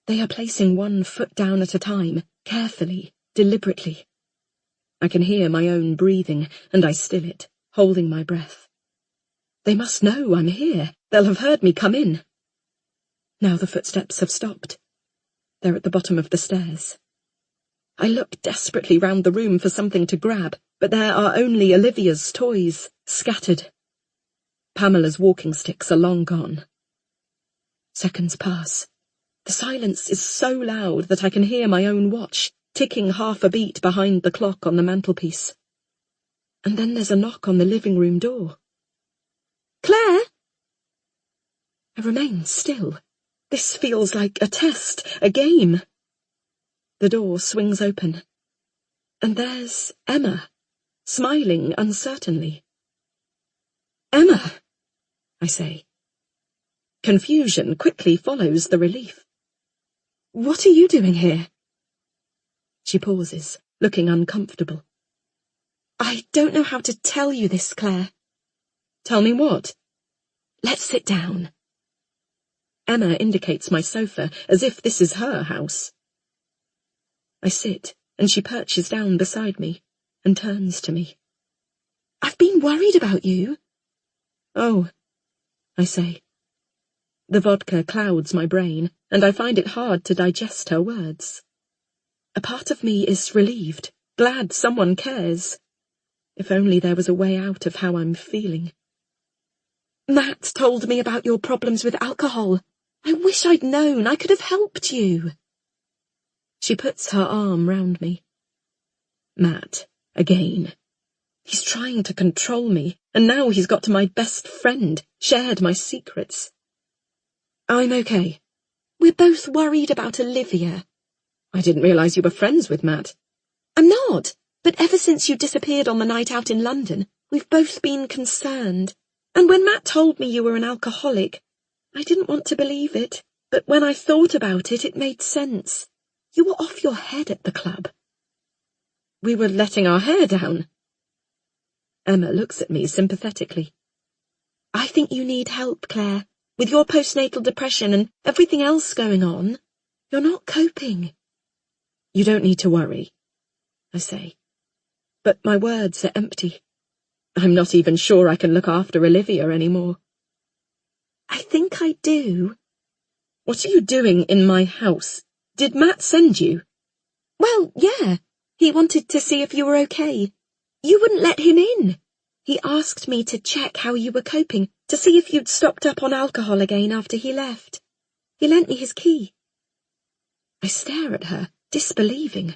They are placing one foot down at a time, carefully, deliberately. I can hear my own breathing, and I still it, holding my breath. They must know I'm here. They'll have heard me come in. Now the footsteps have stopped. They're at the bottom of the stairs. I look desperately round the room for something to grab, but there are only Olivia's toys, scattered. Pamela's walking sticks are long gone. Seconds pass. The silence is so loud that I can hear my own watch, ticking half a beat behind the clock on the mantelpiece. And then there's a knock on the living room door. Claire! I remain still. This feels like a test, a game. The door swings open. And there's Emma, smiling uncertainly. Emma, I say. Confusion quickly follows the relief. What are you doing here? She pauses, looking uncomfortable. I don't know how to tell you this, Claire. Tell me what? Let's sit down. Emma indicates my sofa, as if this is her house. I sit, and she perches down beside me, and turns to me. I've been worried about you. Oh, I say. The vodka clouds my brain, and I find it hard to digest her words. A part of me is relieved, glad someone cares. If only there was a way out of how I'm feeling. Matt told me about your problems with alcohol. I wish I'd known. I could have helped you. She puts her arm round me. Matt, again. He's trying to control me, and now he's got to my best friend, shared my secrets. I'm okay. We're both worried about Olivia. I didn't realise you were friends with Matt. I'm not, but ever since you disappeared on the night out in London, we've both been concerned. And when Matt told me you were an alcoholic, I didn't want to believe it, but when I thought about it, it made sense. You were off your head at the club. We were letting our hair down. Emma looks at me sympathetically. I think you need help, Claire. With your postnatal depression and everything else going on, you're not coping. You don't need to worry, I say. But my words are empty. I'm not even sure I can look after Olivia anymore. I think I do. What are you doing in my house? Did Matt send you? Well, yeah. He wanted to see if you were okay. You wouldn't let him in. He asked me to check how you were coping, to see if you'd stopped up on alcohol again after he left. He lent me his key. I stare at her, disbelieving.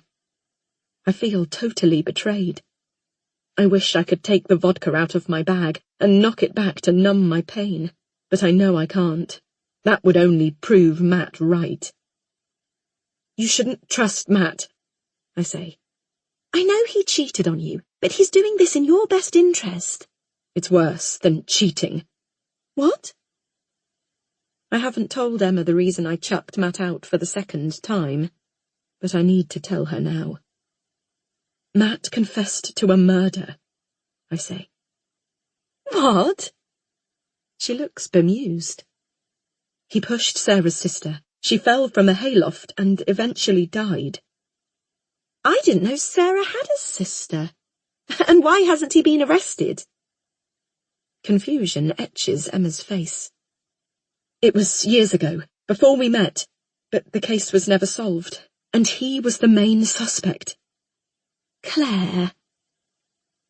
I feel totally betrayed. I wish I could take the vodka out of my bag and knock it back to numb my pain, but I know I can't. That would only prove Matt right. You shouldn't trust Matt, I say. I know he cheated on you, but he's doing this in your best interest. It's worse than cheating. What? I haven't told Emma the reason I chucked Matt out for the second time, but I need to tell her now. Matt confessed to a murder, I say. What? She looks bemused. He pushed Sarah's sister. She fell from a hayloft and eventually died. I didn't know Sarah had a sister. And why hasn't he been arrested? Confusion etches Emma's face. It was years ago, before we met, but the case was never solved, and he was the main suspect. Claire.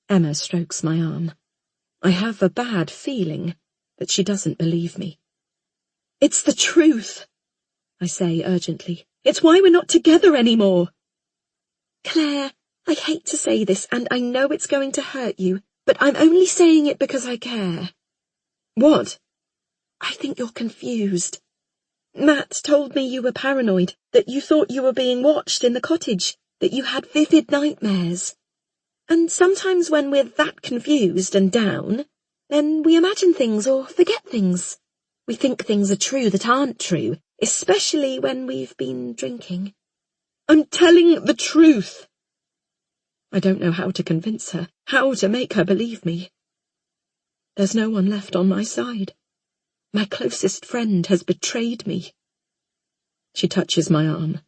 Emma strokes my arm. I have a bad feeling that she doesn't believe me. It's the truth, I say urgently. It's why we're not together anymore. Claire, I hate to say this, and I know it's going to hurt you, but I'm only saying it because I care. What? I think you're confused. Matt told me you were paranoid, that you thought you were being watched in the cottage, that you had vivid nightmares. And sometimes when we're that confused and down, then we imagine things or forget things. We think things are true that aren't true, especially when we've been drinking. I'm telling the truth. I don't know how to convince her, how to make her believe me. There's no one left on my side. My closest friend has betrayed me. She touches my arm.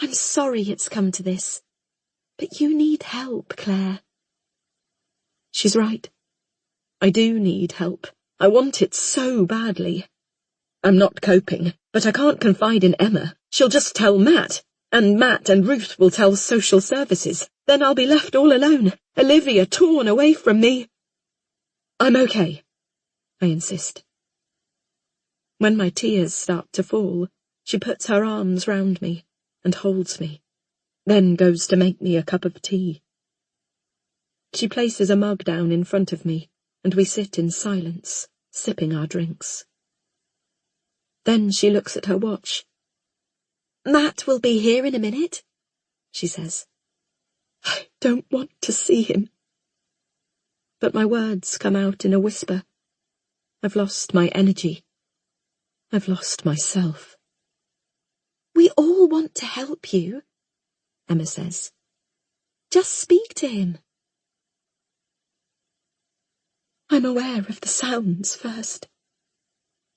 I'm sorry it's come to this, but you need help, Claire. She's right. I do need help. I want it so badly. I'm not coping, but I can't confide in Emma. She'll just tell Matt, and Matt and Ruth will tell social services. Then I'll be left all alone, Olivia torn away from me. I'm okay, I insist. When my tears start to fall, she puts her arms round me and holds me, then goes to make me a cup of tea. She places a mug down in front of me, and we sit in silence, sipping our drinks. Then she looks at her watch. Matt will be here in a minute, she says. I don't want to see him. But my words come out in a whisper. I've lost my energy. I've lost myself. We all want to help you, Emma says. Just speak to him. I'm aware of the sounds first.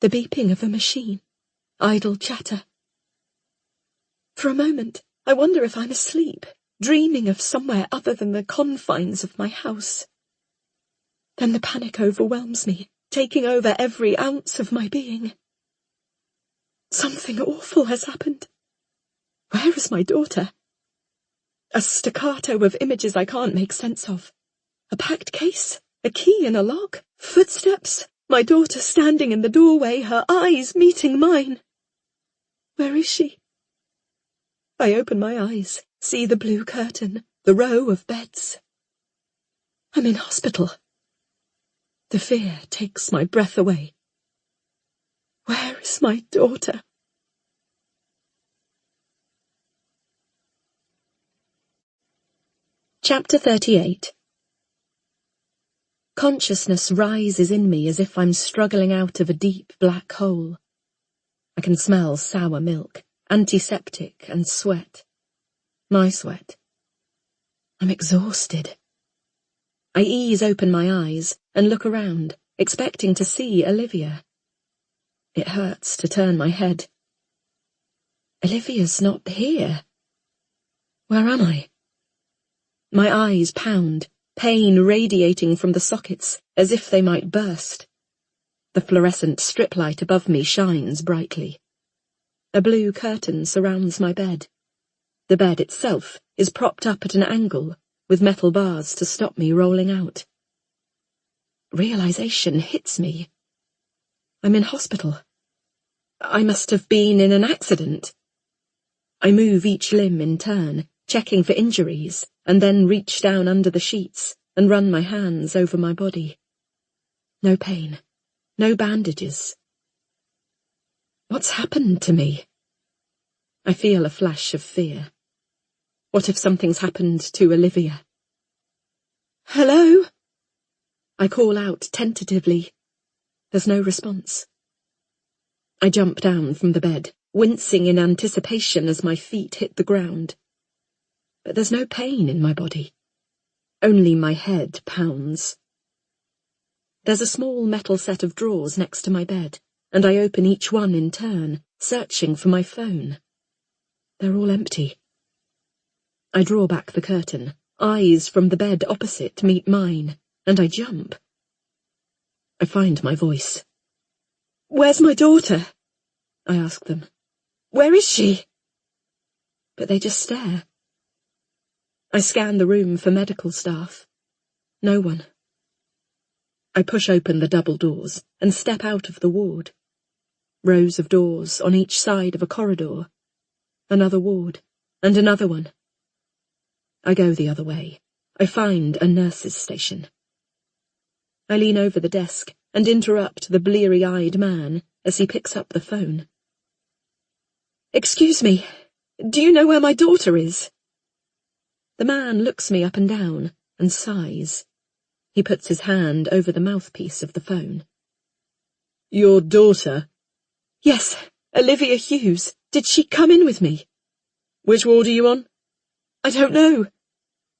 The beeping of a machine, idle chatter. For a moment, I wonder if I'm asleep, dreaming of somewhere other than the confines of my house. Then the panic overwhelms me, taking over every ounce of my being. Something awful has happened. Where is my daughter? A staccato of images I can't make sense of. A packed case, a key in a lock, footsteps, my daughter standing in the doorway, her eyes meeting mine. Where is she? I open my eyes, see the blue curtain, the row of beds. I'm in hospital. The fear takes my breath away. Where is my daughter? Chapter 38. Consciousness rises in me as if I'm struggling out of a deep black hole. I can smell sour milk, antiseptic and sweat. My sweat. I'm exhausted. I ease open my eyes and look around, expecting to see Olivia. It hurts to turn my head. Olivia's not here. Where am I? My eyes pound, pain radiating from the sockets as if they might burst. The fluorescent strip light above me shines brightly. A blue curtain surrounds my bed. The bed itself is propped up at an angle, with metal bars to stop me rolling out. Realization hits me. I'm in hospital. I must have been in an accident. I move each limb in turn, checking for injuries, and then reach down under the sheets and run my hands over my body. No pain, no bandages. What's happened to me? I feel a flash of fear. What if something's happened to Olivia? Hello? I call out tentatively. There's no response. I jump down from the bed, wincing in anticipation as my feet hit the ground. But there's no pain in my body. Only my head pounds. There's a small metal set of drawers next to my bed, and I open each one in turn, searching for my phone. They're all empty. I draw back the curtain. Eyes from the bed opposite meet mine, and I jump. I find my voice. Where's my daughter? I ask them. Where is she? But they just stare. I scan the room for medical staff. No one. I push open the double doors and step out of the ward. Rows of doors on each side of a corridor. Another ward, and another one. I go the other way. I find a nurse's station. I lean over the desk and interrupt the bleary-eyed man as he picks up the phone. Excuse me, do you know where my daughter is? The man looks me up and down and sighs. He puts his hand over the mouthpiece of the phone. Your daughter? Yes, Olivia Hughes. Did she come in with me? Which ward are you on? I don't know.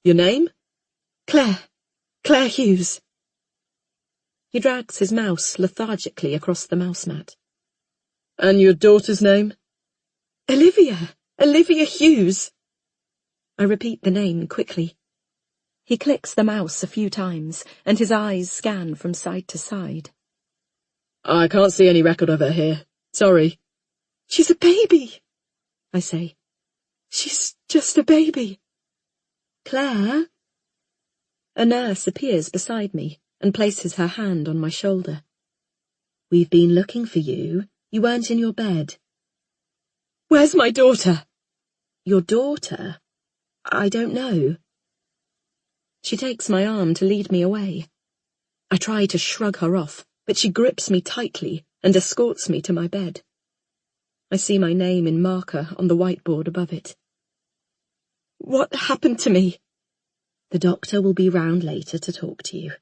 Your name? Claire Hughes. He drags his mouse lethargically across the mouse mat. And your daughter's name? Olivia Hughes. I repeat the name quickly. He clicks the mouse a few times, and his eyes scan from side to side. I can't see any record of her here. Sorry. She's a baby, I say. She's just a baby. Claire? A nurse appears beside me and places her hand on my shoulder. We've been looking for you. You weren't in your bed. Where's my daughter? Your daughter? I don't know. She takes my arm to lead me away. I try to shrug her off, but she grips me tightly and escorts me to my bed. I see my name in marker on the whiteboard above it. What happened to me? The doctor will be round later to talk to you.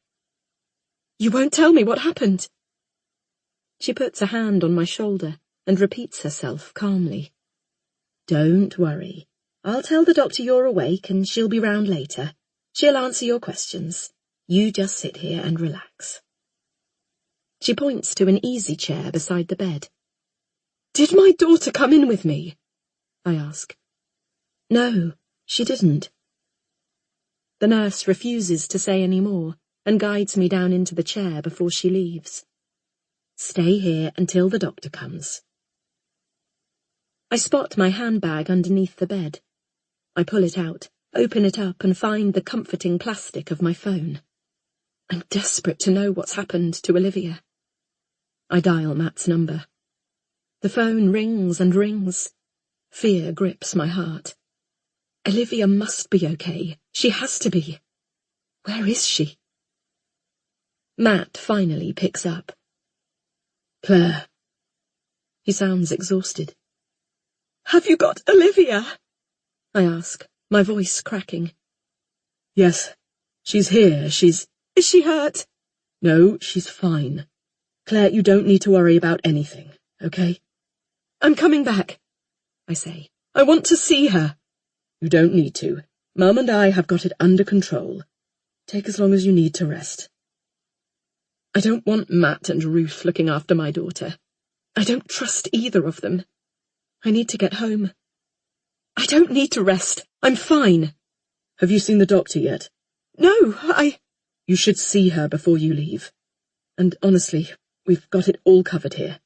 You won't tell me what happened? She puts a hand on my shoulder and repeats herself calmly. Don't worry. I'll tell the doctor you're awake and she'll be round later. She'll answer your questions. You just sit here and relax. She points to an easy chair beside the bed. Did my daughter come in with me? I ask. No, she didn't. The nurse refuses to say any more and guides me down into the chair before she leaves. Stay here until the doctor comes. I spot my handbag underneath the bed. I pull it out, open it up and find the comforting plastic of my phone. I'm desperate to know what's happened to Olivia. I dial Matt's number. The phone rings and rings. Fear grips my heart. Olivia must be okay. She has to be. Where is she? Matt finally picks up. Claire. He sounds exhausted. Have you got Olivia? I ask, my voice cracking. Yes, she's here, Is she hurt? No, she's fine. Claire, you don't need to worry about anything, okay? I'm coming back, I say. I want to see her. You don't need to. Mum and I have got it under control. Take as long as you need to rest. I don't want Matt and Ruth looking after my daughter. I don't trust either of them. I need to get home. I don't need to rest. I'm fine. Have you seen the doctor yet? No, You should see her before you leave. And honestly, we've got it all covered here.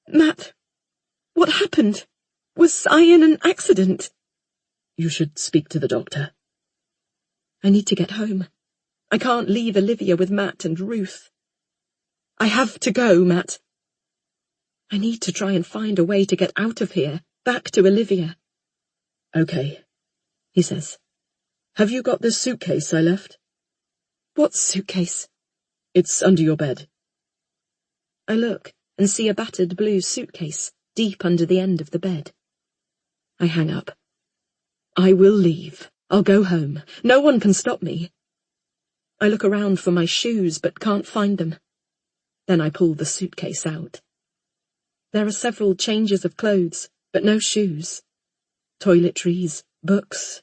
Matt, what happened? Was I in an accident? You should speak to the doctor. I need to get home. I can't leave Olivia with Matt and Ruth. I have to go, Matt. I need to try and find a way to get out of here, back to Olivia. Okay, he says. Have you got the suitcase I left? What suitcase? It's under your bed. I look and see a battered blue suitcase deep under the end of the bed. I hang up. I will leave. I'll go home. No one can stop me. I look around for my shoes but can't find them. Then I pull the suitcase out. There are several changes of clothes, but no shoes. Toiletries, books.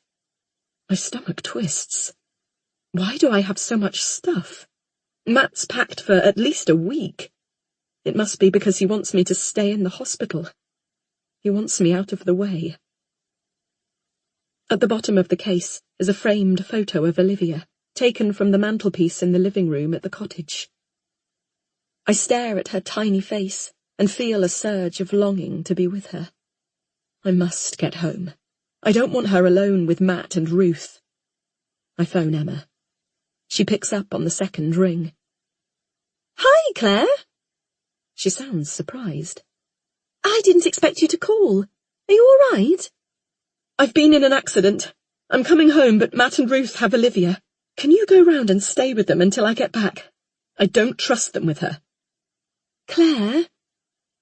My stomach twists. Why do I have so much stuff? Matt's packed for at least a week. It must be because he wants me to stay in the hospital. He wants me out of the way. At the bottom of the case is a framed photo of Olivia, taken from the mantelpiece in the living room at the cottage. I stare at her tiny face and feel a surge of longing to be with her. I must get home. I don't want her alone with Matt and Ruth. I phone Emma. She picks up on the second ring. Hi, Claire. She sounds surprised. I didn't expect you to call. Are you all right? I've been in an accident. I'm coming home, but Matt and Ruth have Olivia. Can you go round and stay with them until I get back? I don't trust them with her. Claire,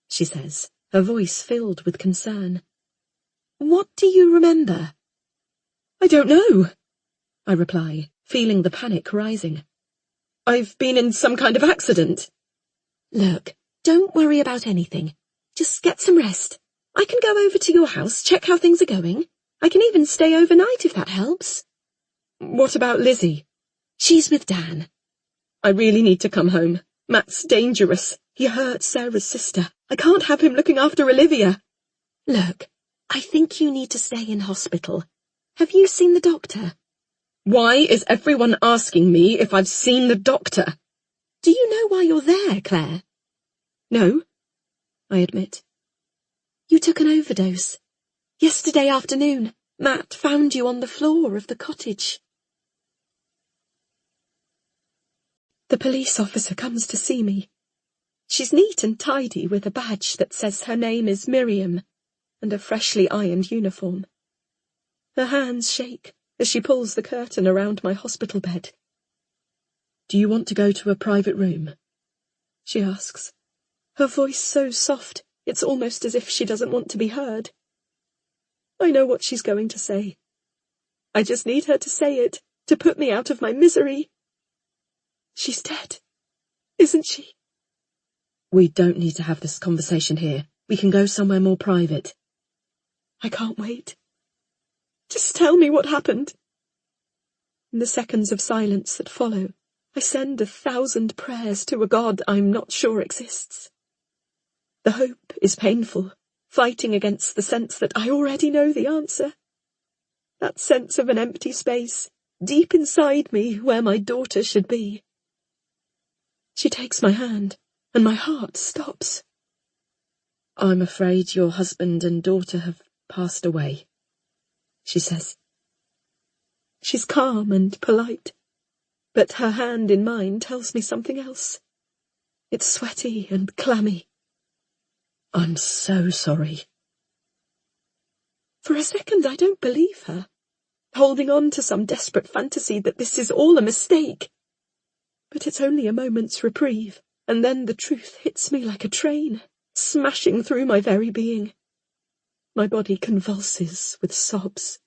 she says, her voice filled with concern. What do you remember? I don't know, I reply, feeling the panic rising. I've been in some kind of accident. Look, don't worry about anything. Just get some rest. I can go over to your house, check how things are going. I can even stay overnight if that helps. What about Lizzie? She's with Dan. I really need to come home. Matt's dangerous. He hurt Sarah's sister. I can't have him looking after Olivia. Look, I think you need to stay in hospital. Have you seen the doctor? Why is everyone asking me if I've seen the doctor? Do you know why you're there, Claire? No, I admit. You took an overdose. Yesterday afternoon, Matt found you on the floor of the cottage. The police officer comes to see me. She's neat and tidy with a badge that says her name is Miriam and a freshly ironed uniform. Her hands shake as she pulls the curtain around my hospital bed. Do you want to go to a private room? She asks, her voice so soft it's almost as if she doesn't want to be heard. I know what she's going to say. I just need her to say it, to put me out of my misery. She's dead, isn't she? We don't need to have this conversation here. We can go somewhere more private. I can't wait. Just tell me what happened. In the seconds of silence that follow, I send 1,000 prayers to a God I'm not sure exists. The hope is painful, fighting against the sense that I already know the answer. That sense of an empty space, deep inside me where my daughter should be. She takes my hand, and my heart stops. I'm afraid your husband and daughter have passed away, she says. She's calm and polite, but her hand in mine tells me something else. It's sweaty and clammy. I'm so sorry. For a second I don't believe her, holding on to some desperate fantasy that this is all a mistake. But it's only a moment's reprieve, and then the truth hits me like a train, smashing through my very being. My body convulses with sobs.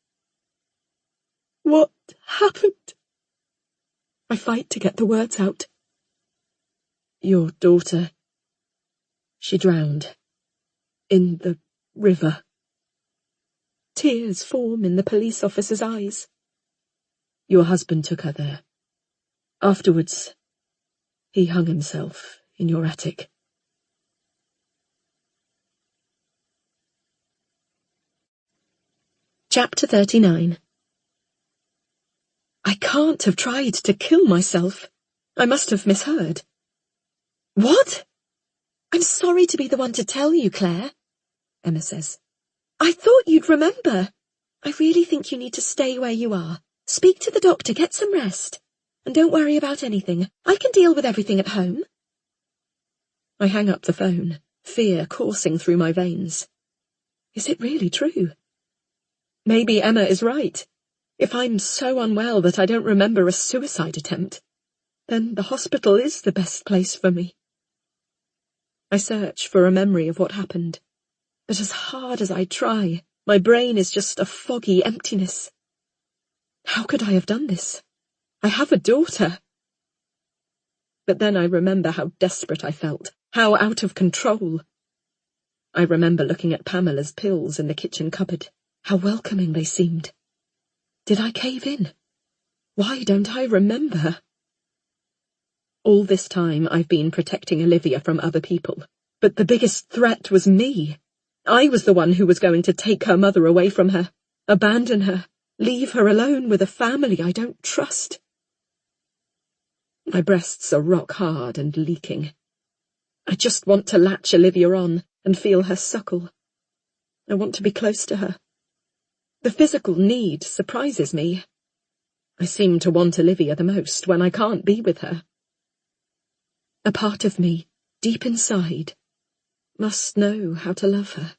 What happened? I fight to get the words out. Your daughter, she drowned. In the river. Tears form in the police officer's eyes. Your husband took her there. Afterwards, he hung himself in your attic. Chapter 39. I can't have tried to kill myself. I must have misheard. What? I'm sorry to be the one to tell you, Claire, Emma says. I thought you'd remember. I really think you need to stay where you are. Speak to the doctor, get some rest. And don't worry about anything. I can deal with everything at home. I hang up the phone, fear coursing through my veins. Is it really true? Maybe Emma is right. If I'm so unwell that I don't remember a suicide attempt, then the hospital is the best place for me. I search for a memory of what happened, but as hard as I try, my brain is just a foggy emptiness. How could I have done this? I have a daughter. But then I remember how desperate I felt, how out of control. I remember looking at Pamela's pills in the kitchen cupboard, how welcoming they seemed. Did I cave in? Why don't I remember? All this time I've been protecting Olivia from other people, but the biggest threat was me. I was the one who was going to take her mother away from her, abandon her, leave her alone with a family I don't trust. My breasts are rock hard and leaking. I just want to latch Olivia on and feel her suckle. I want to be close to her. The physical need surprises me. I seem to want Olivia the most when I can't be with her. A part of me, deep inside, must know how to love her.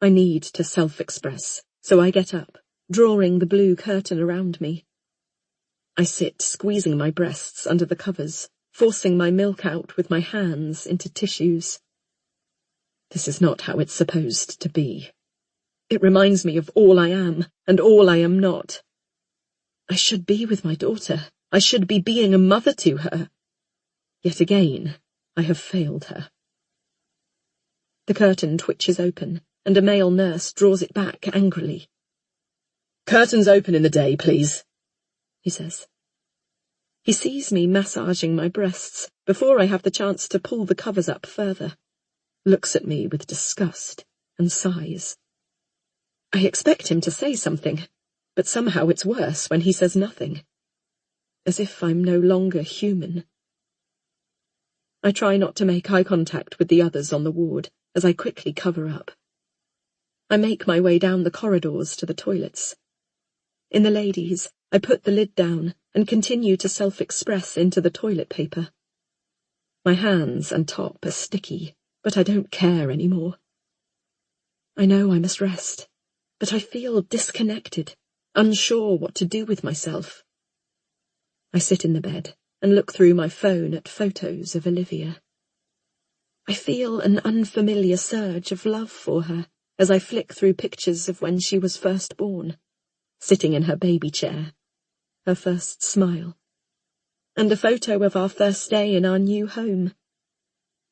I need to self-express, so I get up, drawing the blue curtain around me. I sit squeezing my breasts under the covers, forcing my milk out with my hands into tissues. This is not how it's supposed to be. It reminds me of all I am and all I am not. I should be with my daughter. I should be being a mother to her. Yet again, I have failed her. The curtain twitches open, and a male nurse draws it back angrily. "Curtains open in the day, please," he says. He sees me massaging my breasts before I have the chance to pull the covers up further, looks at me with disgust, and sighs. I expect him to say something, but somehow it's worse when he says nothing. As if I'm no longer human. I try not to make eye contact with the others on the ward as I quickly cover up. I make my way down the corridors to the toilets. In the ladies', I put the lid down and continue to self-express into the toilet paper. My hands and top are sticky, but I don't care anymore. I know I must rest, but I feel disconnected, unsure what to do with myself. I sit in the bed and look through my phone at photos of Olivia. I feel an unfamiliar surge of love for her as I flick through pictures of when she was first born, sitting in her baby chair, her first smile, and a photo of our first day in our new home,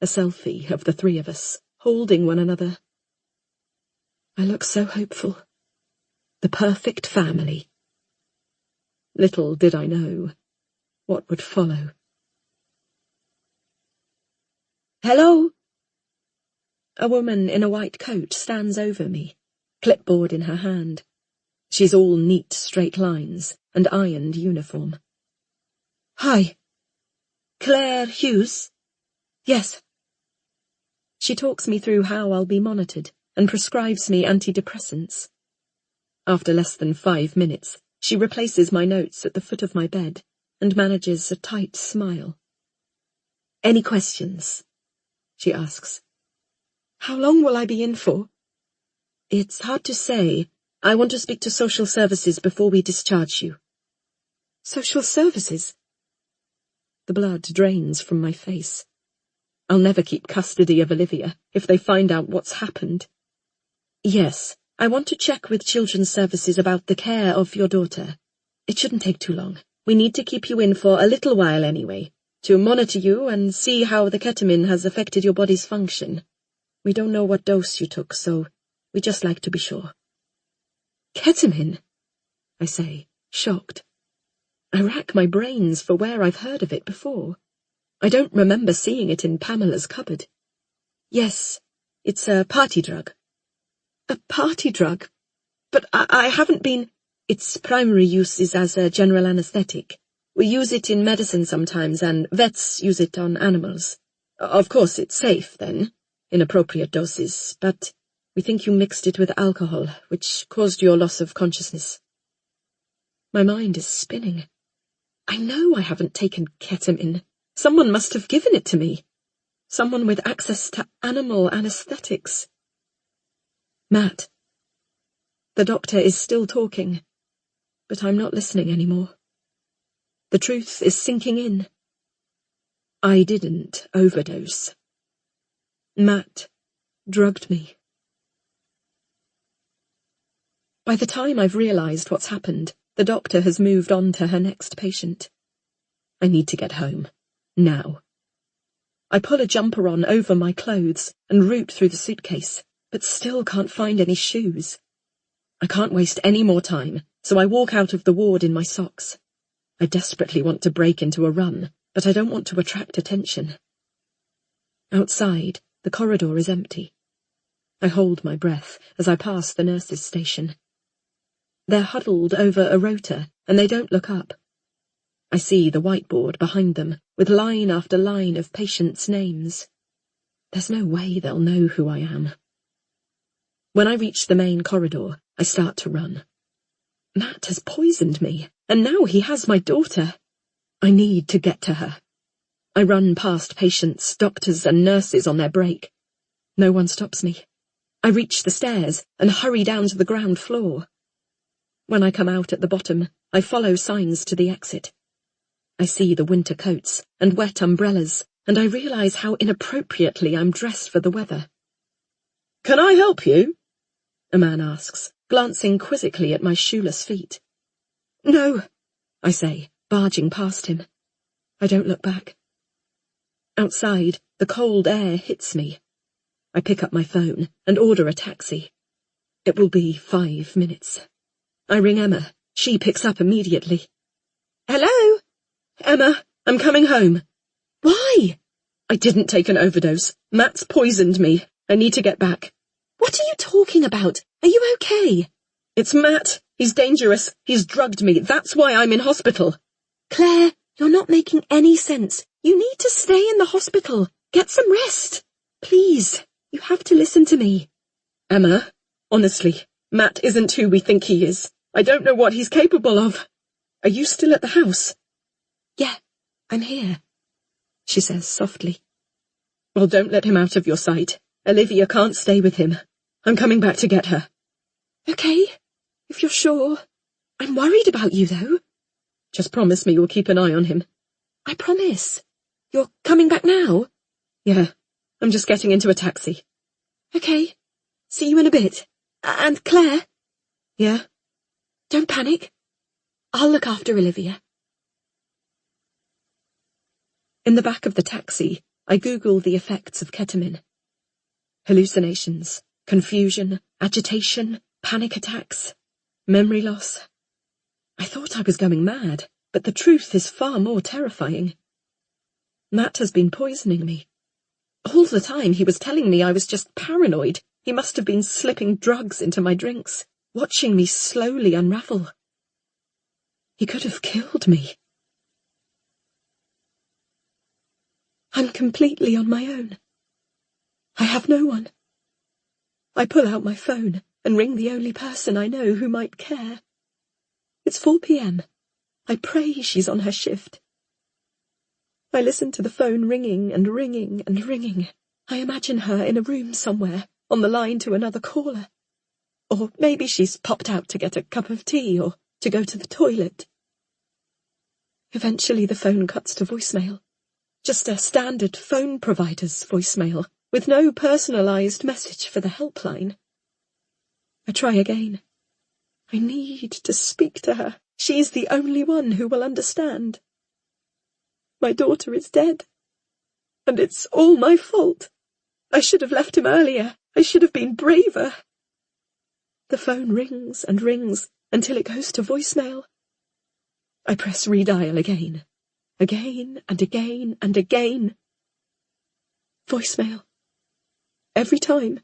a selfie of the three of us, holding one another. I look so hopeful. The perfect family. Little did I know what would follow. "Hello?" A woman in a white coat stands over me, clipboard in her hand. She's all neat straight lines and ironed uniform. "Hi. Claire Hughes?" "Yes." She talks me through how I'll be monitored and prescribes me antidepressants. After less than 5 minutes, she replaces my notes at the foot of my bed and manages a tight smile. "Any questions?" she asks. "How long will I be in for?" "It's hard to say. I want to speak to social services before we discharge you." "Social services?" The blood drains from my face. I'll never keep custody of Olivia if they find out what's happened. "Yes, I want to check with Children's Services about the care of your daughter. It shouldn't take too long. We need to keep you in for a little while anyway, to monitor you and see how the ketamine has affected your body's function. We don't know what dose you took, so we just like to be sure." "Ketamine?" I say, shocked. I rack my brains for where I've heard of it before. I don't remember seeing it in Pamela's cupboard. "Yes, it's a party drug." "A party drug? But I haven't been—" "Its primary use is as a general anesthetic. We use it in medicine sometimes, and vets use it on animals. Of course, it's safe, then, in appropriate doses, but we think you mixed it with alcohol, which caused your loss of consciousness." My mind is spinning. I know I haven't taken ketamine. Someone must have given it to me. Someone with access to animal anesthetics. "Matt." The doctor is still talking, but I'm not listening anymore. The truth is sinking in. I didn't overdose. Matt drugged me. By the time I've realized what's happened, the doctor has moved on to her next patient. I need to get home. Now. I pull a jumper on over my clothes and root through the suitcase, but still can't find any shoes. I can't waste any more time, so I walk out of the ward in my socks. I desperately want to break into a run, but I don't want to attract attention. Outside, the corridor is empty. I hold my breath as I pass the nurses' station. They're huddled over a rota, and they don't look up. I see the whiteboard behind them, with line after line of patients' names. There's no way they'll know who I am. When I reach the main corridor, I start to run. Matt has poisoned me, and now he has my daughter. I need to get to her. I run past patients, doctors, and nurses on their break. No one stops me. I reach the stairs and hurry down to the ground floor. When I come out at the bottom, I follow signs to the exit. I see the winter coats and wet umbrellas, and I realize how inappropriately I'm dressed for the weather. "Can I help you?" a man asks, glancing quizzically at my shoeless feet. No, I say, barging past him. I don't look back. Outside, the cold air hits me. I pick up my phone and order a taxi. It will be 5 minutes. I ring Emma. She picks up immediately. Hello? Emma, I'm coming home. Why? I didn't take an overdose. Matt's poisoned me. I need to get back. What are you talking about? Are you okay? It's Matt. He's dangerous. He's drugged me. That's why I'm in hospital. Claire, you're not making any sense. You need to stay in the hospital. Get some rest. Please, you have to listen to me. Emma, honestly, Matt isn't who we think he is. I don't know what he's capable of. Are you still at the house? Yeah, I'm here, she says softly. Well, don't let him out of your sight. Olivia can't stay with him. I'm coming back to get her. Okay, if you're sure. I'm worried about you, though. Just promise me you'll keep an eye on him. I promise. You're coming back now? Yeah, I'm just getting into a taxi. Okay, see you in a bit. And Claire? Yeah? Don't panic. I'll look after Olivia. In the back of the taxi, I Google the effects of ketamine. Hallucinations, confusion, agitation, panic attacks, memory loss. I thought I was going mad, but the truth is far more terrifying. Matt has been poisoning me. All the time he was telling me I was just paranoid. He must have been slipping drugs into my drinks, watching me slowly unravel. He could have killed me. I'm completely on my own. I have no one. I pull out my phone and ring the only person I know who might care. It's 4 p.m. I pray she's on her shift. I listen to the phone ringing and ringing and ringing. I imagine her in a room somewhere, on the line to another caller. Or maybe she's popped out to get a cup of tea or to go to the toilet. Eventually the phone cuts to voicemail. Just a standard phone provider's voicemail, with no personalised message for the helpline. I try again. I need to speak to her. She's the only one who will understand. My daughter is dead, and it's all my fault. I should have left him earlier. I should have been braver. The phone rings and rings until it goes to voicemail. I press redial again and again and again. Voicemail. Every time.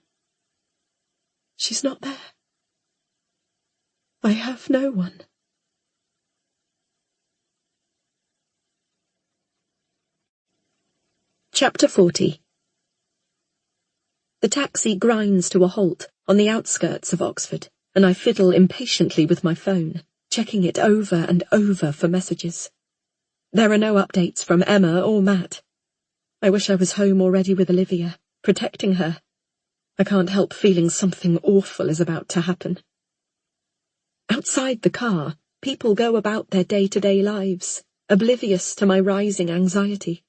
She's not there. I have no one. Chapter 40. The taxi grinds to a halt on the outskirts of Oxford, and I fiddle impatiently with my phone, checking it over and over for messages. There are no updates from Emma or Matt. I wish I was home already with Olivia, protecting her. I can't help feeling something awful is about to happen. Outside the car, people go about their day-to-day lives, oblivious to my rising anxiety.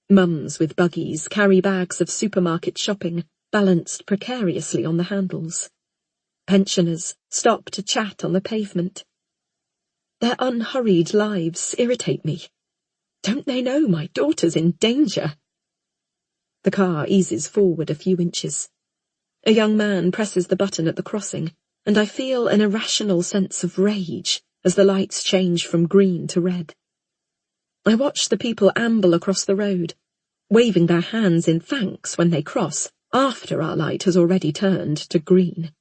Mums with buggies carry bags of supermarket shopping, balanced precariously on the handles. Pensioners stop to chat on the pavement. Their unhurried lives irritate me. Don't they know my daughter's in danger? The car eases forward a few inches. A young man presses the button at the crossing, and I feel an irrational sense of rage as the lights change from green to red. I watch the people amble across the road, waving their hands in thanks when they cross, after our light has already turned to green.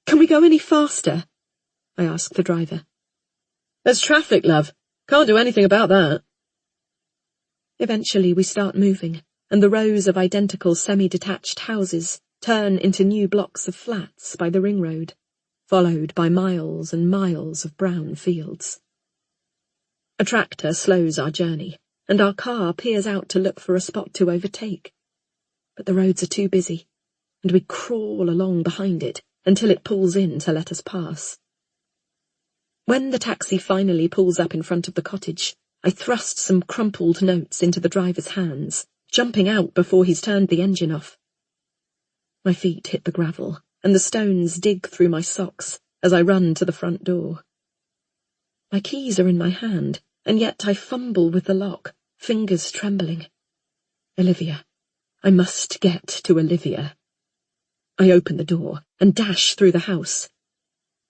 Can we go any faster? I ask the driver. There's traffic, love. Can't do anything about that. Eventually we start moving, and the rows of identical semi-detached houses turn into new blocks of flats by the ring road, followed by miles and miles of brown fields. A tractor slows our journey, and our car peers out to look for a spot to overtake. But the roads are too busy, and we crawl along behind it until it pulls in to let us pass. When the taxi finally pulls up in front of the cottage, I thrust some crumpled notes into the driver's hands, jumping out before he's turned the engine off. My feet hit the gravel, and the stones dig through my socks as I run to the front door. My keys are in my hand, and yet I fumble with the lock, fingers trembling. Olivia. I must get to Olivia. I open the door and dash through the house.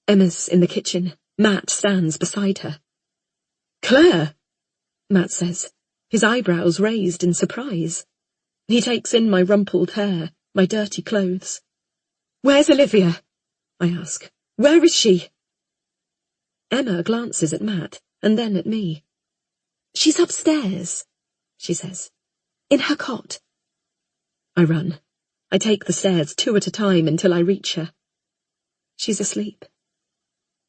Emma's in the kitchen. Matt stands beside her. "Claire," Matt says, his eyebrows raised in surprise. He takes in my rumpled hair, my dirty clothes. "Where's Olivia?" I ask. "Where is she?" Emma glances at Matt and then at me. "She's upstairs," she says, "in her cot." I run. I take the stairs 2 at a time until I reach her. She's asleep.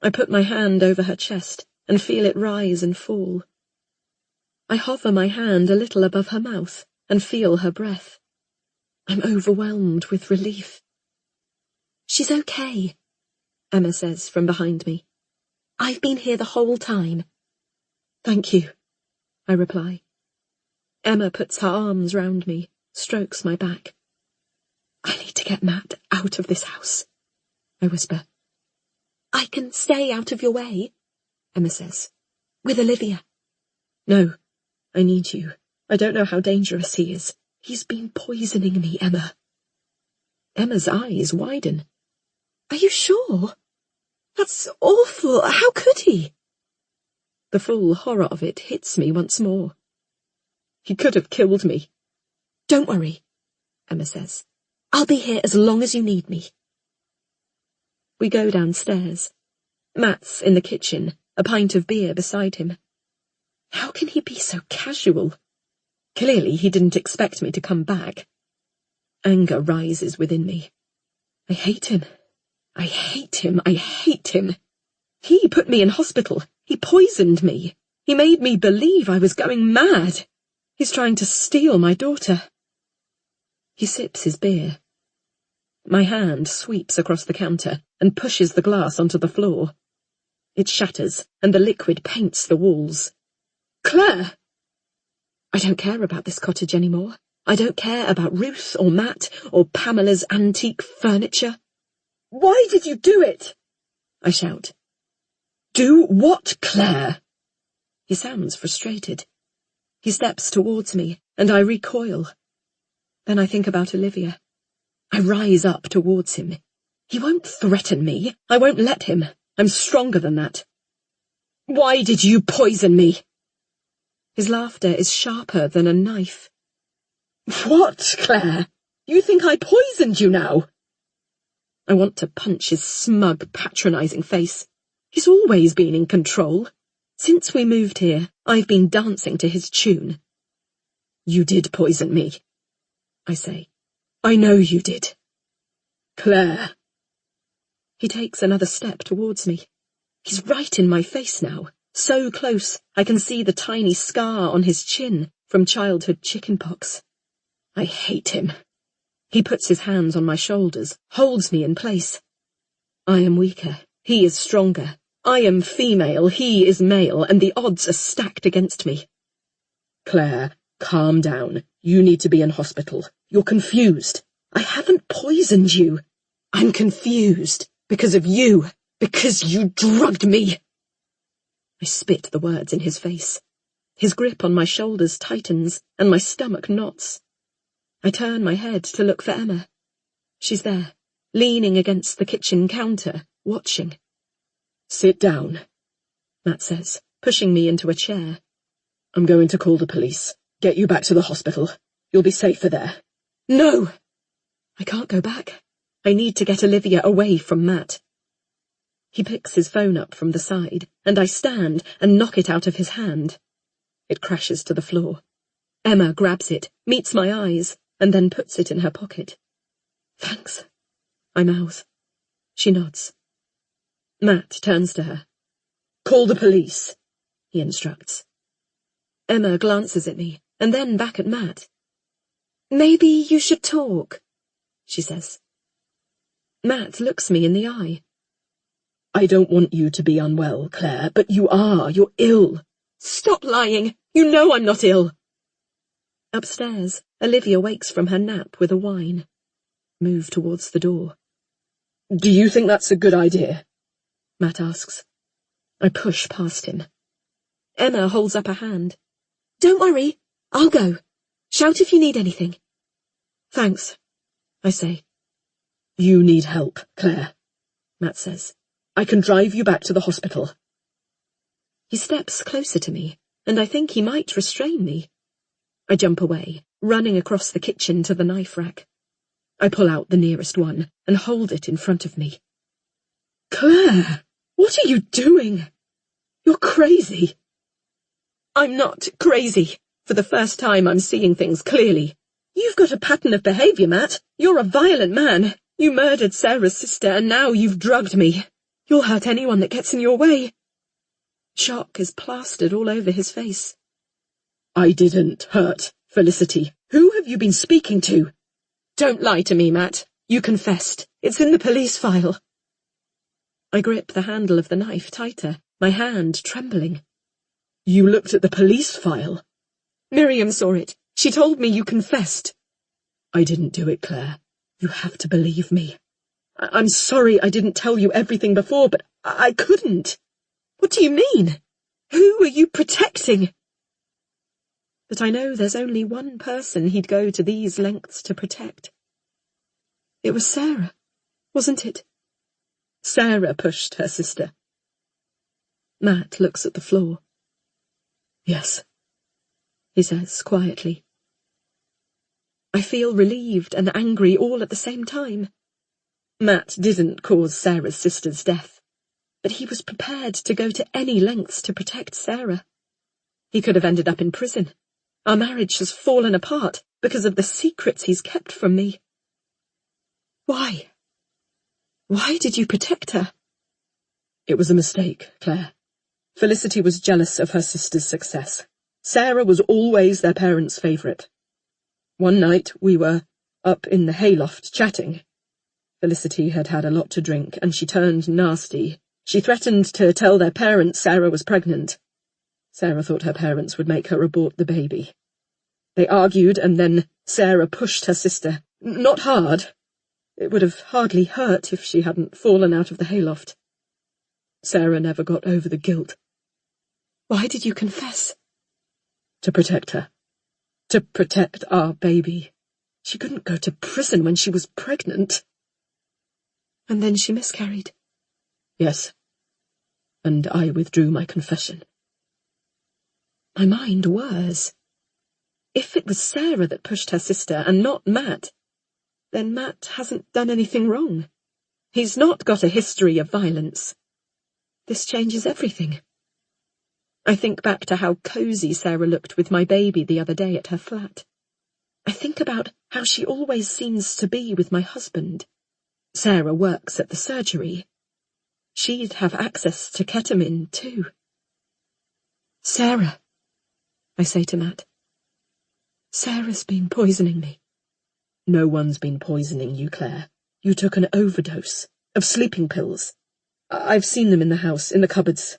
I put my hand over her chest and feel it rise and fall. I hover my hand a little above her mouth and feel her breath. I'm overwhelmed with relief. "She's okay," Emma says from behind me. "I've been here the whole time." "Thank you," I reply. Emma puts her arms round me, strokes my back. "I need to get Matt out of this house," I whisper. "I can stay out of your way," Emma says, "with Olivia." "No, I need you. I don't know how dangerous he is. He's been poisoning me, Emma." Emma's eyes widen. "Are you sure? That's awful. How could he?" The full horror of it hits me once more. "He could have killed me." "Don't worry," Emma says. "I'll be here as long as you need me." We go downstairs. Matt's in the kitchen, a pint of beer beside him. How can he be so casual? Clearly he didn't expect me to come back. Anger rises within me. I hate him. I hate him. I hate him. He put me in hospital. He poisoned me. He made me believe I was going mad. He's trying to steal my daughter. He sips his beer. My hand sweeps across the counter and pushes the glass onto the floor. It shatters, and the liquid paints the walls. "Claire!" I don't care about this cottage anymore. I don't care about Ruth or Matt or Pamela's antique furniture. "Why did you do it?" I shout. "Do what, Claire?" He sounds frustrated. He steps towards me, and I recoil. Then I think about Olivia. I rise up towards him. He won't threaten me. I won't let him. I'm stronger than that. "Why did you poison me?" His laughter is sharper than a knife. "What, Claire? You think I poisoned you now?" I want to punch his smug, patronizing face. He's always been in control. Since we moved here, I've been dancing to his tune. "You did poison me," I say. "I know you did." "Claire." He takes another step towards me. He's right in my face now, so close I can see the tiny scar on his chin from childhood chickenpox. I hate him. He puts his hands on my shoulders, holds me in place. I am weaker. He is stronger. I am female. He is male, and the odds are stacked against me. "Claire, calm down. You need to be in hospital. You're confused. I haven't poisoned you. I'm confused because of you, because you drugged me." I spit the words in his face. His grip on my shoulders tightens, and my stomach knots. I turn my head to look for Emma. She's there, leaning against the kitchen counter, watching. "Sit down," Matt says, pushing me into a chair. "I'm going to call the police. Get you back to the hospital. You'll be safer there." "No! I can't go back. I need to get Olivia away from Matt." He picks his phone up from the side, and I stand and knock it out of his hand. It crashes to the floor. Emma grabs it, meets my eyes, and then puts it in her pocket. "Thanks," I mouth. She nods. Matt turns to her. "Call the police," he instructs. Emma glances at me, and then back at Matt. "Maybe you should talk," she says. Matt looks me in the eye. "I don't want you to be unwell, Claire, but you are. You're ill." "Stop lying. You know I'm not ill." Upstairs, Olivia wakes from her nap with a whine. Move towards the door. Do you think that's a good idea? Matt asks. I push past him. Emma holds up a hand. Don't worry, I'll go. Shout if you need anything. Thanks, I say. You need help, Claire, Matt says. I can drive you back to the hospital. He steps closer to me, and I think he might restrain me. I jump away, running across the kitchen to the knife rack. I pull out the nearest one and hold it in front of me. Claire, what are you doing? You're crazy. I'm not crazy. For the first time, I'm seeing things clearly. You've got a pattern of behaviour, Matt. You're a violent man. You murdered Sarah's sister, and now you've drugged me. You'll hurt anyone that gets in your way. Shock is plastered all over his face. I didn't hurt Felicity. Who have you been speaking to? Don't lie to me, Matt. You confessed. It's in the police file. I grip the handle of the knife tighter, my hand trembling. You looked at the police file? Miriam saw it. She told me you confessed. I didn't do it, Claire. You have to believe me. I'm sorry I didn't tell you everything before, but I couldn't. What do you mean? Who are you protecting? But I know there's only one person he'd go to these lengths to protect. It was Sarah, wasn't it? Sarah pushed her sister. Matt looks at the floor. Yes, he says quietly. I feel relieved and angry all at the same time. Matt didn't cause Sarah's sister's death, but he was prepared to go to any lengths to protect Sarah. He could have ended up in prison. Our marriage has fallen apart because of the secrets he's kept from me. Why? Why did you protect her? It was a mistake, Claire. Felicity was jealous of her sister's success. Sarah was always their parents' favourite. One night we were up in the hayloft chatting. Felicity had had a lot to drink, and she turned nasty. She threatened to tell their parents Sarah was pregnant. Sarah thought her parents would make her abort the baby. They argued, and then Sarah pushed her sister. Not hard. It would have hardly hurt if she hadn't fallen out of the hayloft. Sarah never got over the guilt. Why did you confess? To protect her. To protect our baby. She couldn't go to prison when she was pregnant. And then she miscarried? Yes. And I withdrew my confession. My mind whirs. If it was Sarah that pushed her sister and not Matt, then Matt hasn't done anything wrong. He's not got a history of violence. This changes everything. I think back to how cosy Sarah looked with my baby the other day at her flat. I think about how she always seems to be with my husband. Sarah works at the surgery. She'd have access to ketamine, too. Sarah, I say to Matt. Sarah's been poisoning me. No one's been poisoning you, Claire. You took an overdose of sleeping pills. I've seen them in the house, in the cupboards.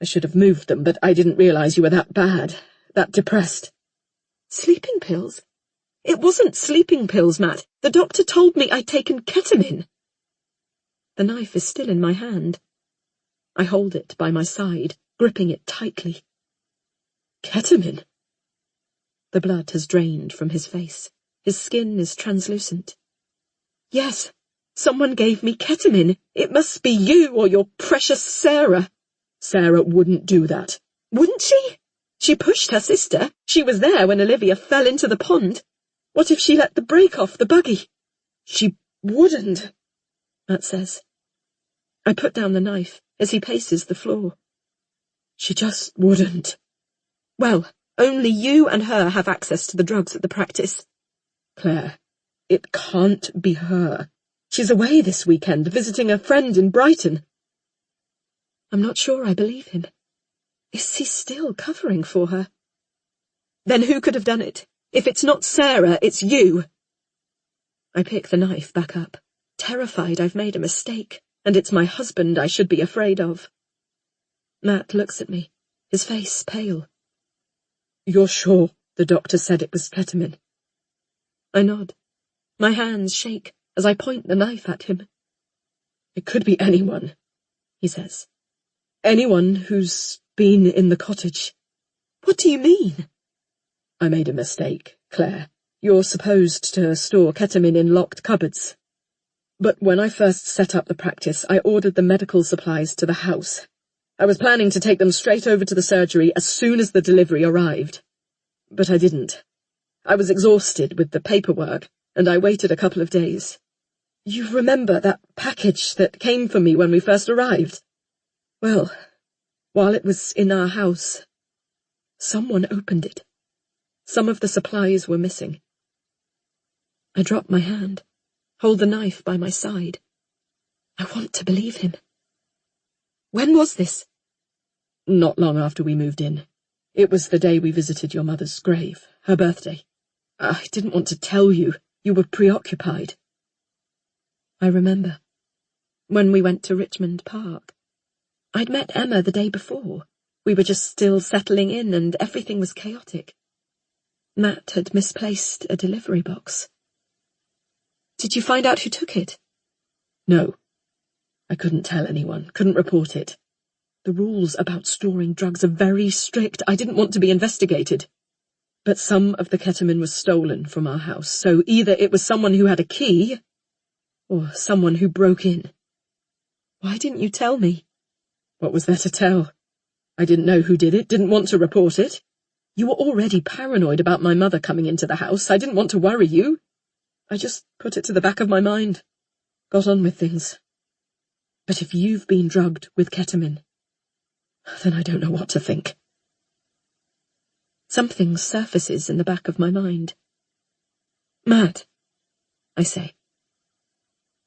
I should have moved them, but I didn't realize you were that bad, that depressed. Sleeping pills? It wasn't sleeping pills, Matt. The doctor told me I'd taken ketamine. The knife is still in my hand. I hold it by my side, gripping it tightly. Ketamine? The blood has drained from his face. His skin is translucent. Yes, someone gave me ketamine. It must be you or your precious Sarah. Sarah wouldn't do that. Wouldn't she? She pushed her sister. She was there when Olivia fell into the pond. What if she let the brake off the buggy? She wouldn't, Matt says. I put down the knife as he paces the floor. She just wouldn't. Well, only you and her have access to the drugs at the practice. Claire, it can't be her. She's away this weekend, visiting a friend in Brighton. I'm not sure I believe him. Is he still covering for her? Then who could have done it? If it's not Sarah, it's you. I pick the knife back up, terrified I've made a mistake, and it's my husband I should be afraid of. Matt looks at me, his face pale. You're sure the doctor said it was ketamine? I nod. My hands shake as I point the knife at him. It could be anyone, he says. Anyone who's been in the cottage. What do you mean? I made a mistake, Claire. You're supposed to store ketamine in locked cupboards. But when I first set up the practice, I ordered the medical supplies to the house. I was planning to take them straight over to the surgery as soon as the delivery arrived. But I didn't. I was exhausted with the paperwork, and I waited a couple of days. You remember that package that came for me when we first arrived? Well, while it was in our house, someone opened it. Some of the supplies were missing. I drop my hand, hold the knife by my side. I want to believe him. When was this? Not long after we moved in. It was the day we visited your mother's grave, her birthday. I didn't want to tell you. You were preoccupied. I remember. When we went to Richmond Park. I'd met Emma the day before. We were just still settling in and everything was chaotic. Matt had misplaced a delivery box. Did you find out who took it? No. I couldn't tell anyone, couldn't report it. The rules about storing drugs are very strict. I didn't want to be investigated. But some of the ketamine was stolen from our house, so either it was someone who had a key, or someone who broke in. Why didn't you tell me? What was there to tell? I didn't know who did it, didn't want to report it. You were already paranoid about my mother coming into the house. I didn't want to worry you. I just put it to the back of my mind. Got on with things. But if you've been drugged with ketamine, then I don't know what to think. Something surfaces in the back of my mind. Matt, I say.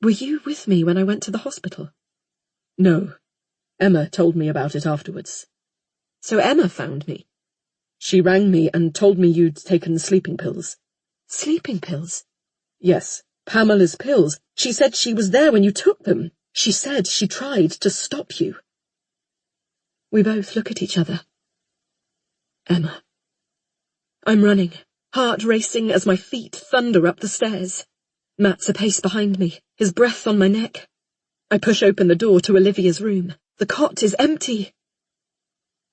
Were you with me when I went to the hospital? No. Emma told me about it afterwards. So Emma found me? She rang me and told me you'd taken sleeping pills. Sleeping pills? Yes, Pamela's pills. She said she was there when you took them. She said she tried to stop you. We both look at each other. Emma. I'm running, heart racing as my feet thunder up the stairs. Matt's a pace behind me, his breath on my neck. I push open the door to Olivia's room. The cot is empty.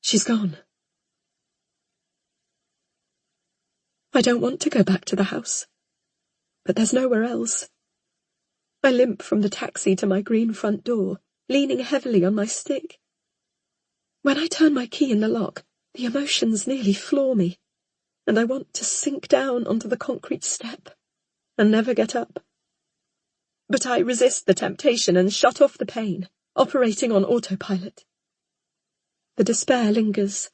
She's gone. I don't want to go back to the house, but there's nowhere else. I limp from the taxi to my green front door, leaning heavily on my stick. When I turn my key in the lock, the emotions nearly floor me, and I want to sink down onto the concrete step and never get up. But I resist the temptation and shut off the pain, operating on autopilot. The despair lingers,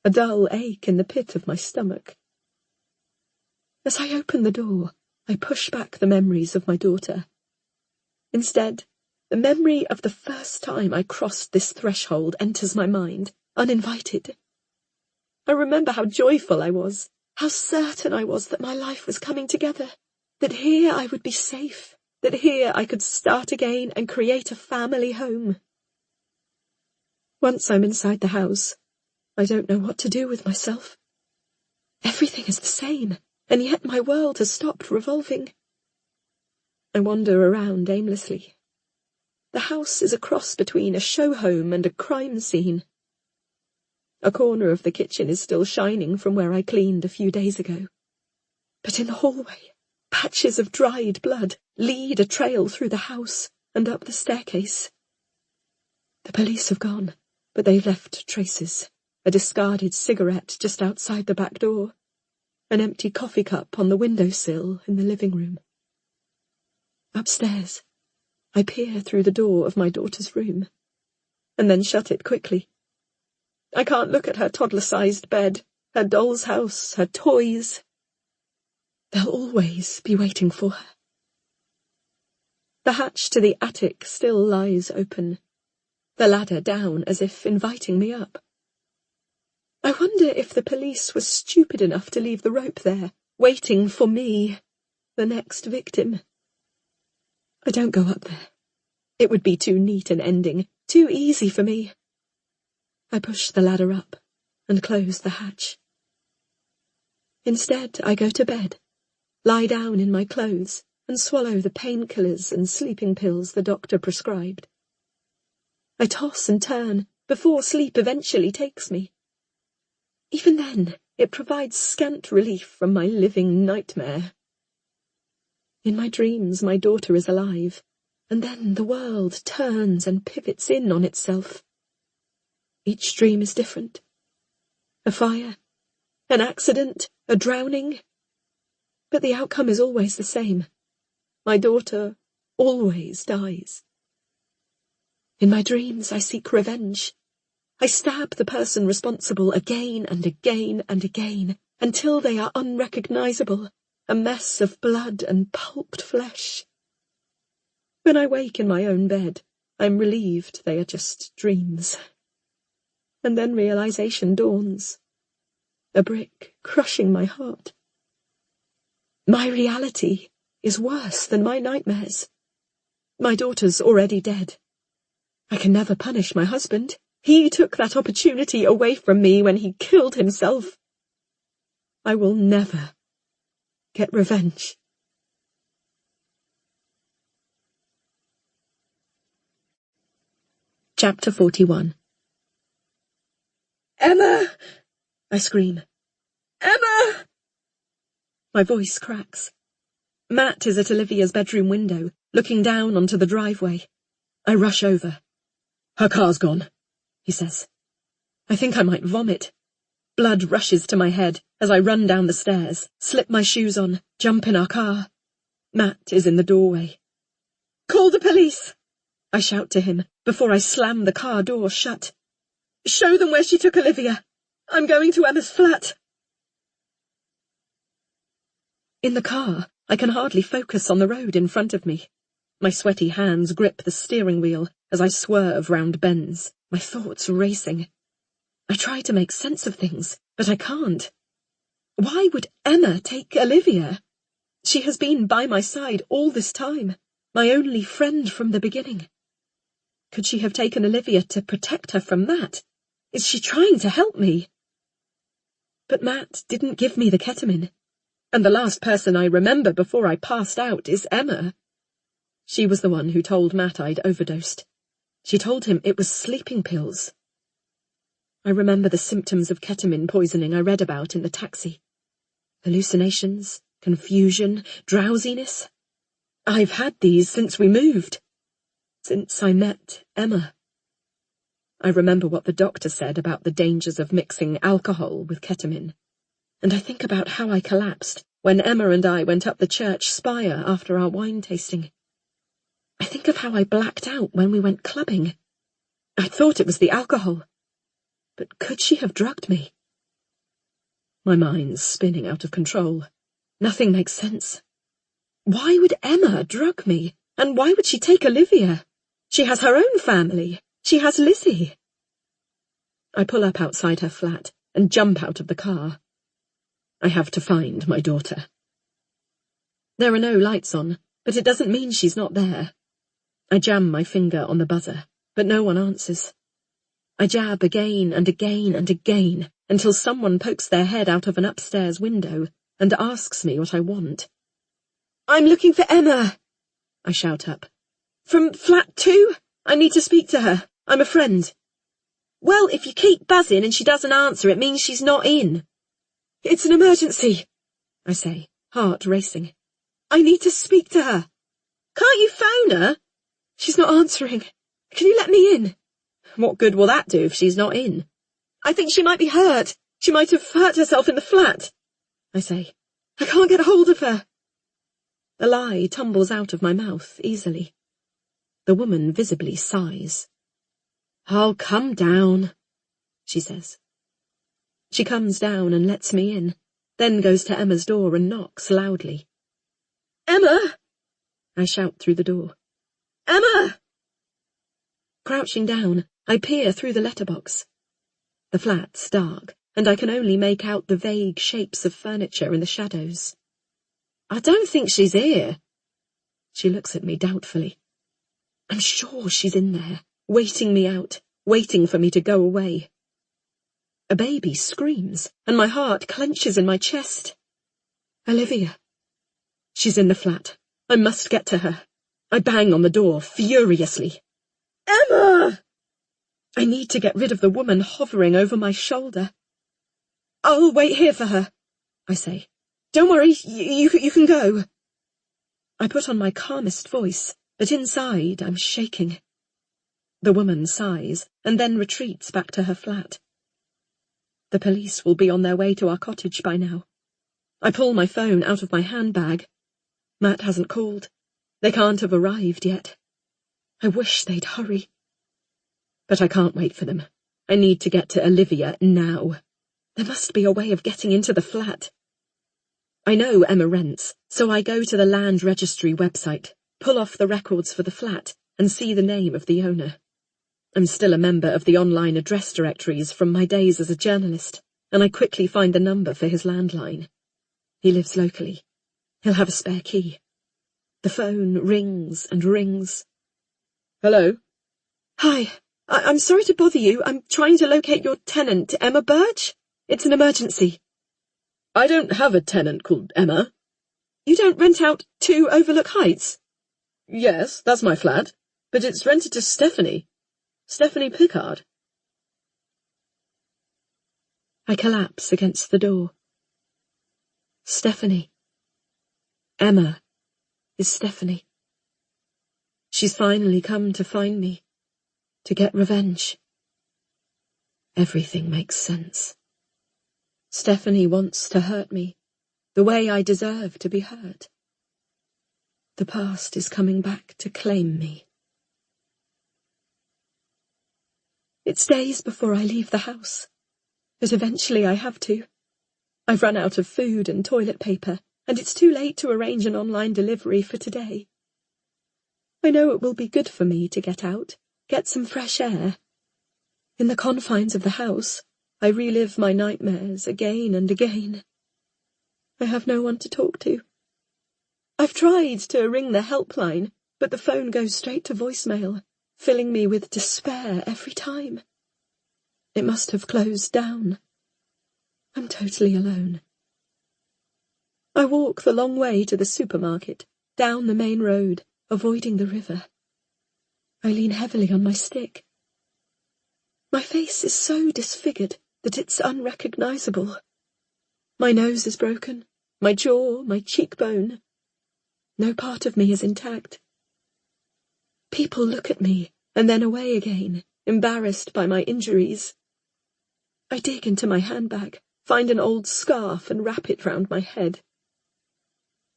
a dull ache in the pit of my stomach. As I open the door, I push back the memories of my daughter. Instead, the memory of the first time I crossed this threshold enters my mind, uninvited. I remember how joyful I was, how certain I was that my life was coming together, that here I would be safe, that here I could start again and create a family home. Once I'm inside the house, I don't know what to do with myself. Everything is the same, and yet my world has stopped revolving. I wander around aimlessly. The house is a cross between a show home and a crime scene. A corner of the kitchen is still shining from where I cleaned a few days ago. But in the hallway, patches of dried blood lead a trail through the house and up the staircase. The police have gone, but they've left traces. A discarded cigarette just outside the back door. An empty coffee cup on the windowsill in the living room. Upstairs, I peer through the door of my daughter's room, and then shut it quickly. I can't look at her toddler-sized bed, her doll's house, her toys. They'll always be waiting for her. The hatch to the attic still lies open, the ladder down as if inviting me up. I wonder if the police were stupid enough to leave the rope there, waiting for me, the next victim. I don't go up there. It would be too neat an ending, too easy for me. I push the ladder up and close the hatch. Instead, I go to bed, lie down in my clothes, and swallow the painkillers and sleeping pills the doctor prescribed. I toss and turn before sleep eventually takes me. Even then, it provides scant relief from my living nightmare. In my dreams, my daughter is alive, and then the world turns and pivots in on itself. Each dream is different. A fire, an accident, a drowning. But the outcome is always the same. My daughter always dies. In my dreams, I seek revenge. I stab the person responsible again and again and again, until they are unrecognizable, a mess of blood and pulped flesh. When I wake in my own bed, I'm relieved they are just dreams. And then realization dawns, a brick crushing my heart. My reality is worse than my nightmares. My daughter's already dead. I can never punish my husband. He took that opportunity away from me when he killed himself. I will never get revenge. Chapter 41. Emma! I scream. Emma! My voice cracks. Matt is at Olivia's bedroom window, looking down onto the driveway. I rush over. Her car's gone, he says. I think I might vomit. Blood rushes to my head as I run down the stairs, slip my shoes on, jump in our car. Matt is in the doorway. Call the police! I shout to him before I slam the car door shut. Show them where she took Olivia. I'm going to Emma's flat. In the car, I can hardly focus on the road in front of me. My sweaty hands grip the steering wheel as I swerve round bends, my thoughts racing. I try to make sense of things, but I can't. Why would Emma take Olivia? She has been by my side all this time, my only friend from the beginning. Could she have taken Olivia to protect her from Matt? Is she trying to help me? But Matt didn't give me the ketamine, and the last person I remember before I passed out is Emma. She was the one who told Matt I'd overdosed. She told him it was sleeping pills. I remember the symptoms of ketamine poisoning I read about in the taxi. Hallucinations, confusion, drowsiness. I've had these since we moved. Since I met Emma. I remember what the doctor said about the dangers of mixing alcohol with ketamine. And I think about how I collapsed when Emma and I went up the church spire after our wine tasting. I think of how I blacked out when we went clubbing. I thought it was the alcohol. But could she have drugged me? My mind's spinning out of control. Nothing makes sense. Why would Emma drug me? And why would she take Olivia? She has her own family. She has Lizzie. I pull up outside her flat and jump out of the car. I have to find my daughter. There are no lights on, but it doesn't mean she's not there. I jam my finger on the buzzer, but no one answers. I jab again and again and again until someone pokes their head out of an upstairs window and asks me what I want. I'm looking for Emma, I shout up. From flat 2? I need to speak to her. I'm a friend. Well, if you keep buzzing and she doesn't answer, it means she's not in. It's an emergency, I say, heart racing. I need to speak to her. Can't you phone her? She's not answering. Can you let me in? What good will that do if she's not in? I think she might be hurt. She might have hurt herself in the flat, I say. I can't get hold of her. A lie tumbles out of my mouth easily. The woman visibly sighs. I'll come down, she says. She comes down and lets me in, then goes to Emma's door and knocks loudly. Emma! I shout through the door. Emma! Crouching down, I peer through the letterbox. The flat's dark, and I can only make out the vague shapes of furniture in the shadows. I don't think she's here. She looks at me doubtfully. I'm sure she's in there, waiting me out, waiting for me to go away. A baby screams, and my heart clenches in my chest. Olivia. She's in the flat, I must get to her. I bang on the door furiously. Emma! I need to get rid of the woman hovering over my shoulder. I'll wait here for her, I say. Don't worry, you can go. I put on my calmest voice, but inside I'm shaking. The woman sighs and then retreats back to her flat. The police will be on their way to our cottage by now. I pull my phone out of my handbag. Matt hasn't called. They can't have arrived yet. I wish they'd hurry. But I can't wait for them. I need to get to Olivia now. There must be a way of getting into the flat. I know Emma rents, so I go to the land registry website, pull off the records for the flat, and see the name of the owner. I'm still a member of the online address directories from my days as a journalist, and I quickly find the number for his landline. He lives locally. He'll have a spare key. The phone rings and rings. Hello? Hi. I'm sorry to bother you. I'm trying to locate your tenant, Emma Birch. It's an emergency. I don't have a tenant called Emma. You don't rent out 2 Overlook Heights? Yes, that's my flat, but it's rented to Stephanie Pickard. I collapse against the door. Stephanie. Emma is Stephanie. She's finally come to find me, to get revenge. Everything makes sense. Stephanie wants to hurt me, the way I deserve to be hurt. The past is coming back to claim me. It's days before I leave the house, but eventually I have to. I've run out of food and toilet paper, and it's too late to arrange an online delivery for today. I know it will be good for me to get out, get some fresh air. In the confines of the house, I relive my nightmares again and again. I have no one to talk to. I've tried to ring the helpline, but the phone goes straight to voicemail, filling me with despair every time. It must have closed down. I'm totally alone. I walk the long way to the supermarket, down the main road, avoiding the river. I lean heavily on my stick. My face is so disfigured that it's unrecognizable. My nose is broken, my jaw, my cheekbone. No part of me is intact. People look at me and then away again, embarrassed by my injuries. I dig into my handbag, find an old scarf and wrap it round my head.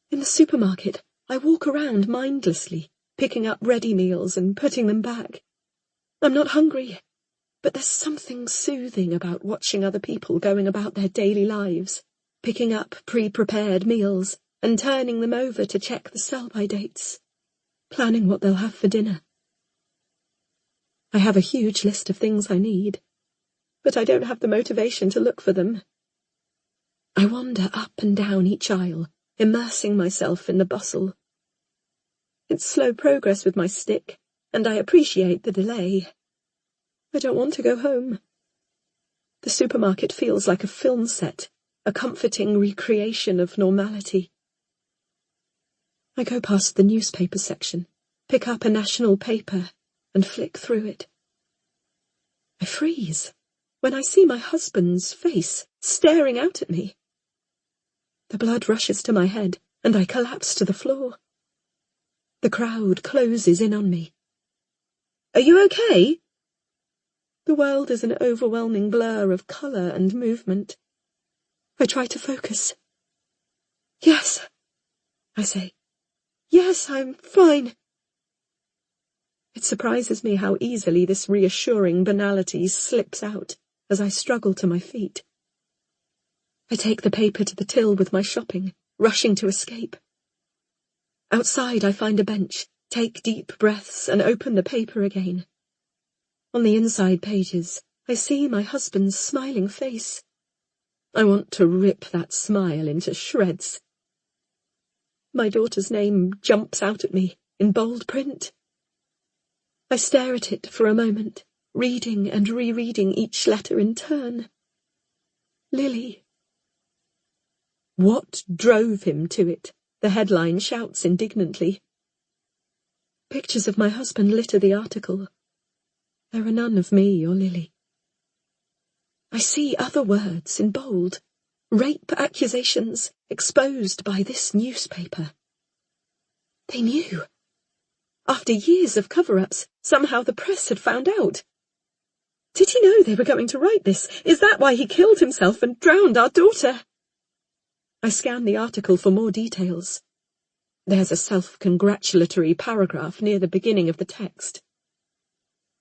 In the supermarket, I walk around mindlessly, picking up ready meals and putting them back. I'm not hungry, but there's something soothing about watching other people going about their daily lives, picking up pre-prepared meals and turning them over to check the sell-by dates, planning what they'll have for dinner. I have a huge list of things I need, but I don't have the motivation to look for them. I wander up and down each aisle, immersing myself in the bustle. It's slow progress with my stick, and I appreciate the delay. I don't want to go home. The supermarket feels like a film set, a comforting recreation of normality. I go past the newspaper section, pick up a national paper, and flick through it. I freeze when I see my husband's face staring out at me. The blood rushes to my head, and I collapse to the floor. The crowd closes in on me. Are you okay? The world is an overwhelming blur of colour and movement. I try to focus. Yes, I say. Yes, I'm fine. It surprises me how easily this reassuring banality slips out as I struggle to my feet. I take the paper to the till with my shopping, rushing to escape. Outside I find a bench, take deep breaths and open the paper again. On the inside pages, I see my husband's smiling face. I want to rip that smile into shreds. My daughter's name jumps out at me in bold print. I stare at it for a moment, reading and rereading each letter in turn. Lily. What drove him to it? The headline shouts indignantly. Pictures of my husband litter the article. There are none of me or Lily. I see other words in bold. Rape accusations exposed by this newspaper. They knew. After years of cover-ups, somehow the press had found out. Did he know they were going to write this? Is that why he killed himself and drowned our daughter? I scanned the article for more details. There's a self-congratulatory paragraph near the beginning of the text.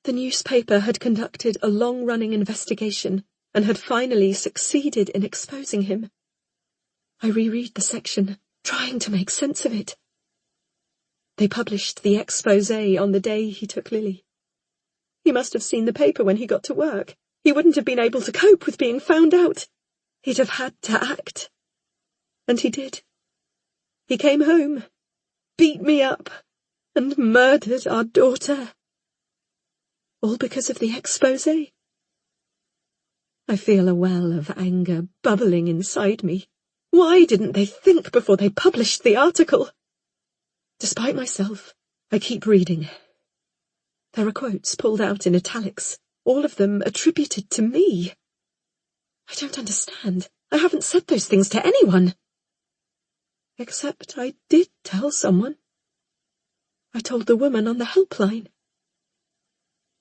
The newspaper had conducted a long-running investigation and had finally succeeded in exposing him. I reread the section, trying to make sense of it. They published the exposé on the day he took Lily. He must have seen the paper when he got to work. He wouldn't have been able to cope with being found out. He'd have had to act. And he did. He came home, beat me up, and murdered our daughter. All because of the exposé. I feel a well of anger bubbling inside me. Why didn't they think before they published the article? Despite myself, I keep reading. There are quotes pulled out in italics, all of them attributed to me. I don't understand. I haven't said those things to anyone. Except I did tell someone. I told the woman on the helpline.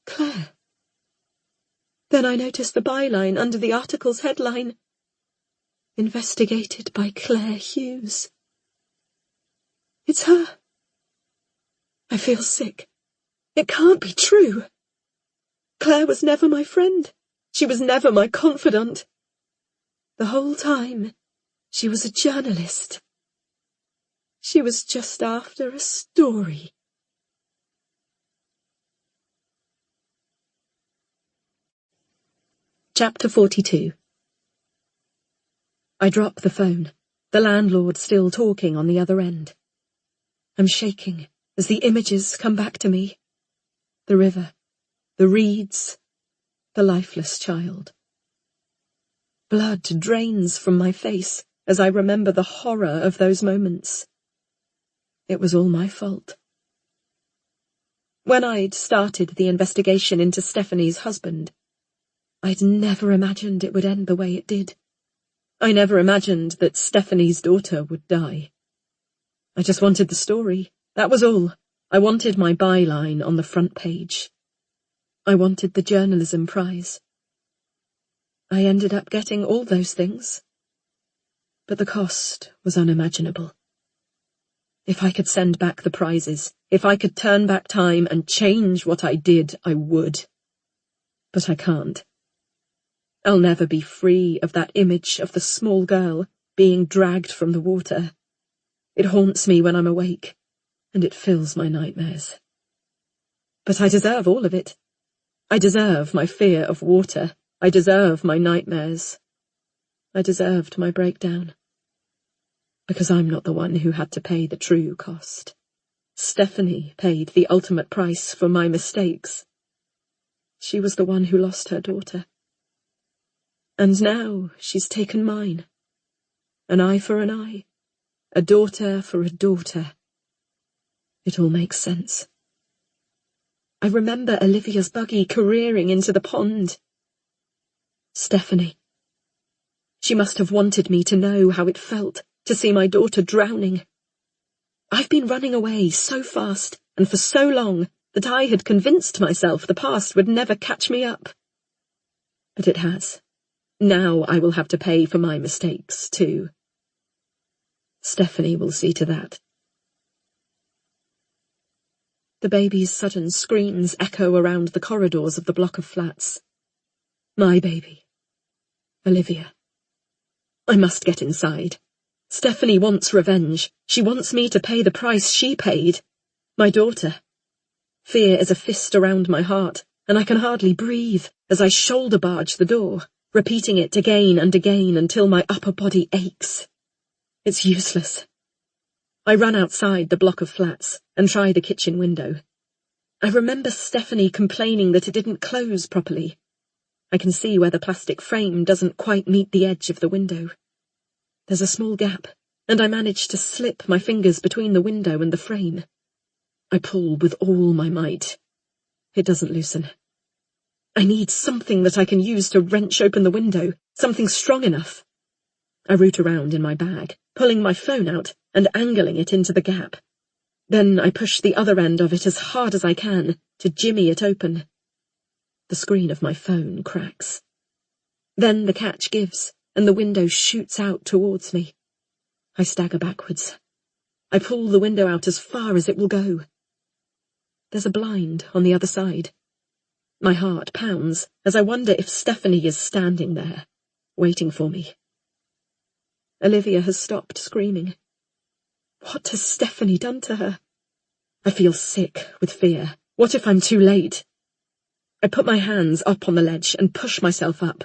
Claire. Then I noticed the byline under the article's headline. Investigated by Claire Hughes. It's her. I feel sick. It can't be true. Claire was never my friend. She was never my confidant. The whole time, she was a journalist. She was just after a story. Chapter 42. I drop the phone, the landlord still talking on the other end. I'm shaking as the images come back to me. The river, the reeds, the lifeless child. Blood drains from my face as I remember the horror of those moments. It was all my fault. When I'd started the investigation into Stephanie's husband, I'd never imagined it would end the way it did. I never imagined that Stephanie's daughter would die. I just wanted the story. That was all. I wanted my byline on the front page. I wanted the journalism prize. I ended up getting all those things. But the cost was unimaginable. If I could send back the prizes, if I could turn back time and change what I did, I would. But I can't. I'll never be free of that image of the small girl being dragged from the water. It haunts me when I'm awake, and it fills my nightmares. But I deserve all of it. I deserve my fear of water. I deserve my nightmares. I deserved my breakdown. Because I'm not the one who had to pay the true cost. Stephanie paid the ultimate price for my mistakes. She was the one who lost her daughter. And now she's taken mine. An eye for an eye. A daughter for a daughter. It all makes sense. I remember Olivia's buggy careering into the pond. Stephanie. She must have wanted me to know how it felt to see my daughter drowning. I've been running away so fast and for so long that I had convinced myself the past would never catch me up. But it has. Now I will have to pay for my mistakes, too. Stephanie will see to that. The baby's sudden screams echo around the corridors of the block of flats. My baby. Olivia. I must get inside. Stephanie wants revenge. She wants me to pay the price she paid. My daughter. Fear is a fist around my heart, and I can hardly breathe as I shoulder barge the door, repeating it again and again until my upper body aches. It's useless. I run outside the block of flats and try the kitchen window. I remember Stephanie complaining that it didn't close properly. I can see where the plastic frame doesn't quite meet the edge of the window. There's a small gap, and I manage to slip my fingers between the window and the frame. I pull with all my might. It doesn't loosen. I need something that I can use to wrench open the window, something strong enough. I root around in my bag, pulling my phone out and angling it into the gap. Then I push the other end of it as hard as I can to jimmy it open. The screen of my phone cracks. Then the catch gives, and the window shoots out towards me. I stagger backwards. I pull the window out as far as it will go. There's a blind on the other side. My heart pounds as I wonder if Stephanie is standing there, waiting for me. Olivia has stopped screaming. What has Stephanie done to her? I feel sick with fear. What if I'm too late? I put my hands up on the ledge and push myself up.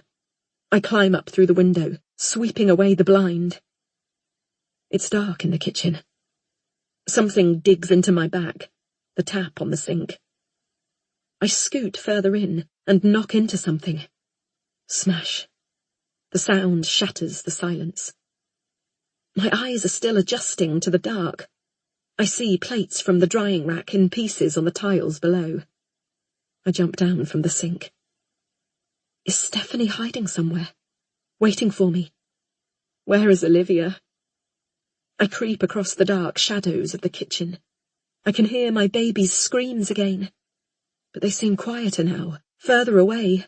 I climb up through the window, sweeping away the blind. It's dark in the kitchen. Something digs into my back, the tap on the sink. I scoot further in and knock into something. Smash. The sound shatters the silence. My eyes are still adjusting to the dark. I see plates from the drying rack in pieces on the tiles below. I jump down from the sink. Is Stephanie hiding somewhere, waiting for me? Where is Olivia? I creep across the dark shadows of the kitchen. I can hear my baby's screams again, but they seem quieter now, further away.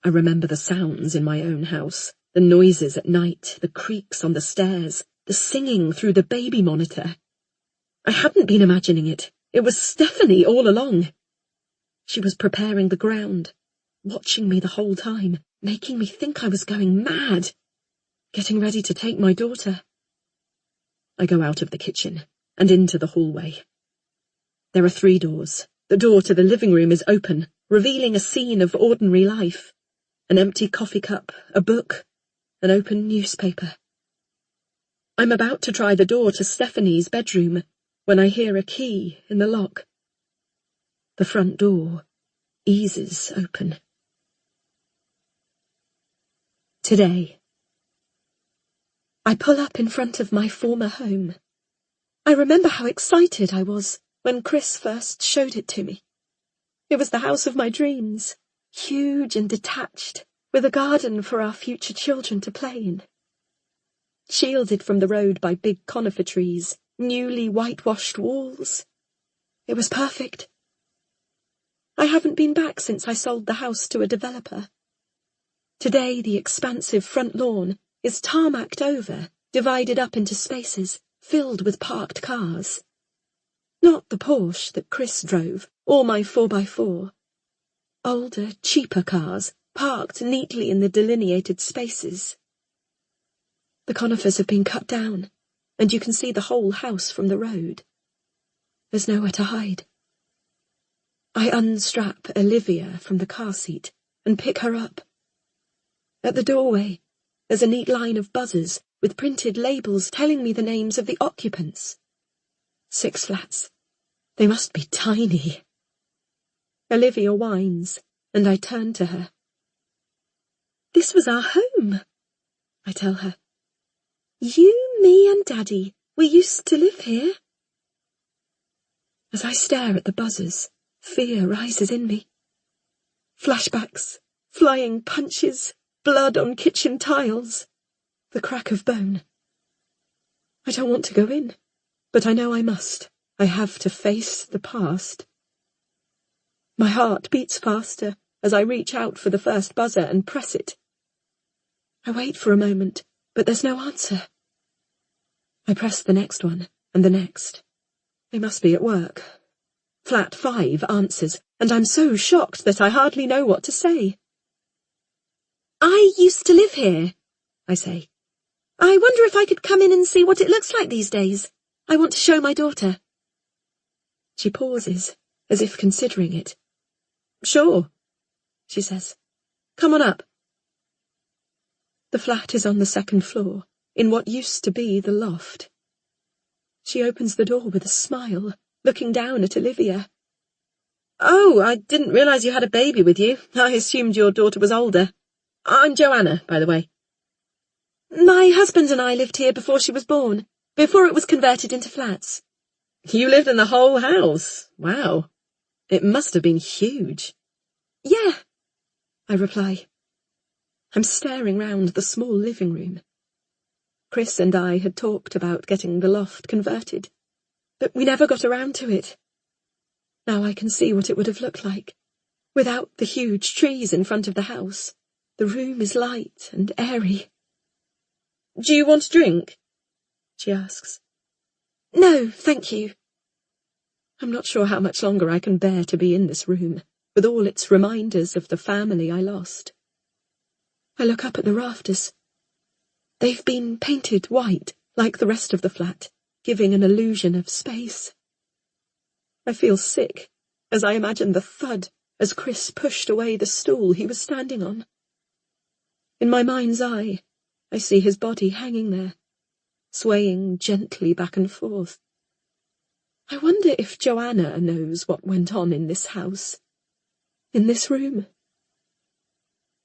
I remember the sounds in my own house, the noises at night, the creaks on the stairs, the singing through the baby monitor. I hadn't been imagining it. It was Stephanie all along. She was preparing the ground, watching me the whole time, making me think I was going mad, getting ready to take my daughter. I go out of the kitchen and into the hallway. There are 3 doors. The door to the living room is open, revealing a scene of ordinary life. An empty coffee cup, a book, an open newspaper. I'm about to try the door to Stephanie's bedroom when I hear a key in the lock. The front door eases open. Today. I pull up in front of my former home. I remember how excited I was when Chris first showed it to me. It was the house of my dreams, huge and detached, with a garden for our future children to play in. Shielded from the road by big conifer trees, newly whitewashed walls. It was perfect. I haven't been back since I sold the house to a developer. Today the expansive front lawn is tarmacked over, divided up into spaces, filled with parked cars. Not the Porsche that Chris drove, or my 4x4. Older, cheaper cars, parked neatly in the delineated spaces. The conifers have been cut down, and you can see the whole house from the road. There's nowhere to hide. I unstrap Olivia from the car seat and pick her up. At the doorway, there's a neat line of buzzers with printed labels telling me the names of the occupants. 6 flats. They must be tiny. Olivia whines, and I turn to her. This was our home, I tell her. You, me and Daddy, we used to live here. As I stare at the buzzers, fear rises in me. Flashbacks, flying punches, blood on kitchen tiles, the crack of bone. I don't want to go in, but I know I must. I have to face the past. My heart beats faster as I reach out for the first buzzer and press it. I wait for a moment, but there's no answer. I press the next one, and the next. They must be at work. Flat 5 answers, and I'm so shocked that I hardly know what to say. I used to live here, I say. I wonder if I could come in and see what it looks like these days. I want to show my daughter. She pauses, as if considering it. Sure, she says. Come on up. The flat is on the 2nd floor, in what used to be the loft. She opens the door with a smile, looking down at Olivia. Oh, I didn't realize you had a baby with you. I assumed your daughter was older. I'm Joanna, by the way. My husband and I lived here before she was born, before it was converted into flats. You lived in the whole house? Wow. It must have been huge. Yeah, I reply. I'm staring round the small living room. Chris and I had talked about getting the loft converted, but we never got around to it. Now I can see what it would have looked like. Without the huge trees in front of the house, the room is light and airy. Do you want a drink? She asks. No, thank you. I'm not sure how much longer I can bear to be in this room, with all its reminders of the family I lost. I look up at the rafters. They've been painted white, like the rest of the flat, giving an illusion of space. I feel sick as I imagine the thud as Chris pushed away the stool he was standing on. In my mind's eye, I see his body hanging there, swaying gently back and forth. I wonder if Joanna knows what went on in this house, in this room.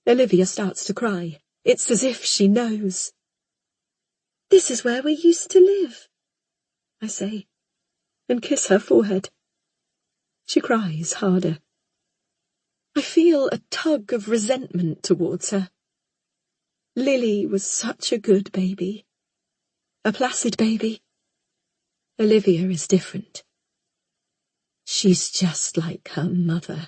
Olivia starts to cry. It's as if she knows. This is where we used to live, I say, and kiss her forehead. She cries harder. I feel a tug of resentment towards her. Lily was such a good baby. A placid baby. Olivia is different. She's just like her mother.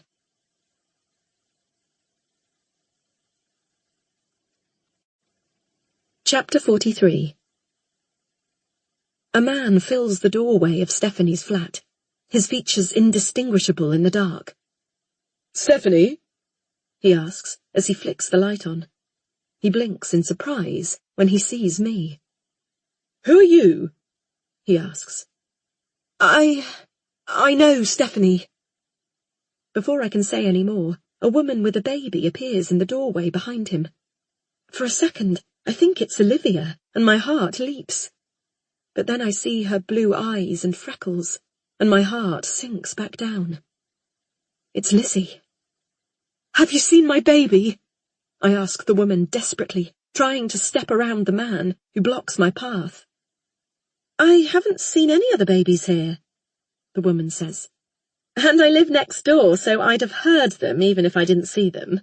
Chapter 43. A man fills the doorway of Stephanie's flat, his features indistinguishable in the dark. Stephanie? He asks as he flicks the light on. He blinks in surprise when he sees me. Who are you? He asks. I know Stephanie. Before I can say any more, a woman with a baby appears in the doorway behind him. For a second, I think it's Olivia, and my heart leaps. But then I see her blue eyes and freckles, and my heart sinks back down. It's Lizzie. Have you seen my baby? I ask the woman desperately, trying to step around the man who blocks my path. I haven't seen any other babies here, the woman says. And I live next door, so I'd have heard them even if I didn't see them.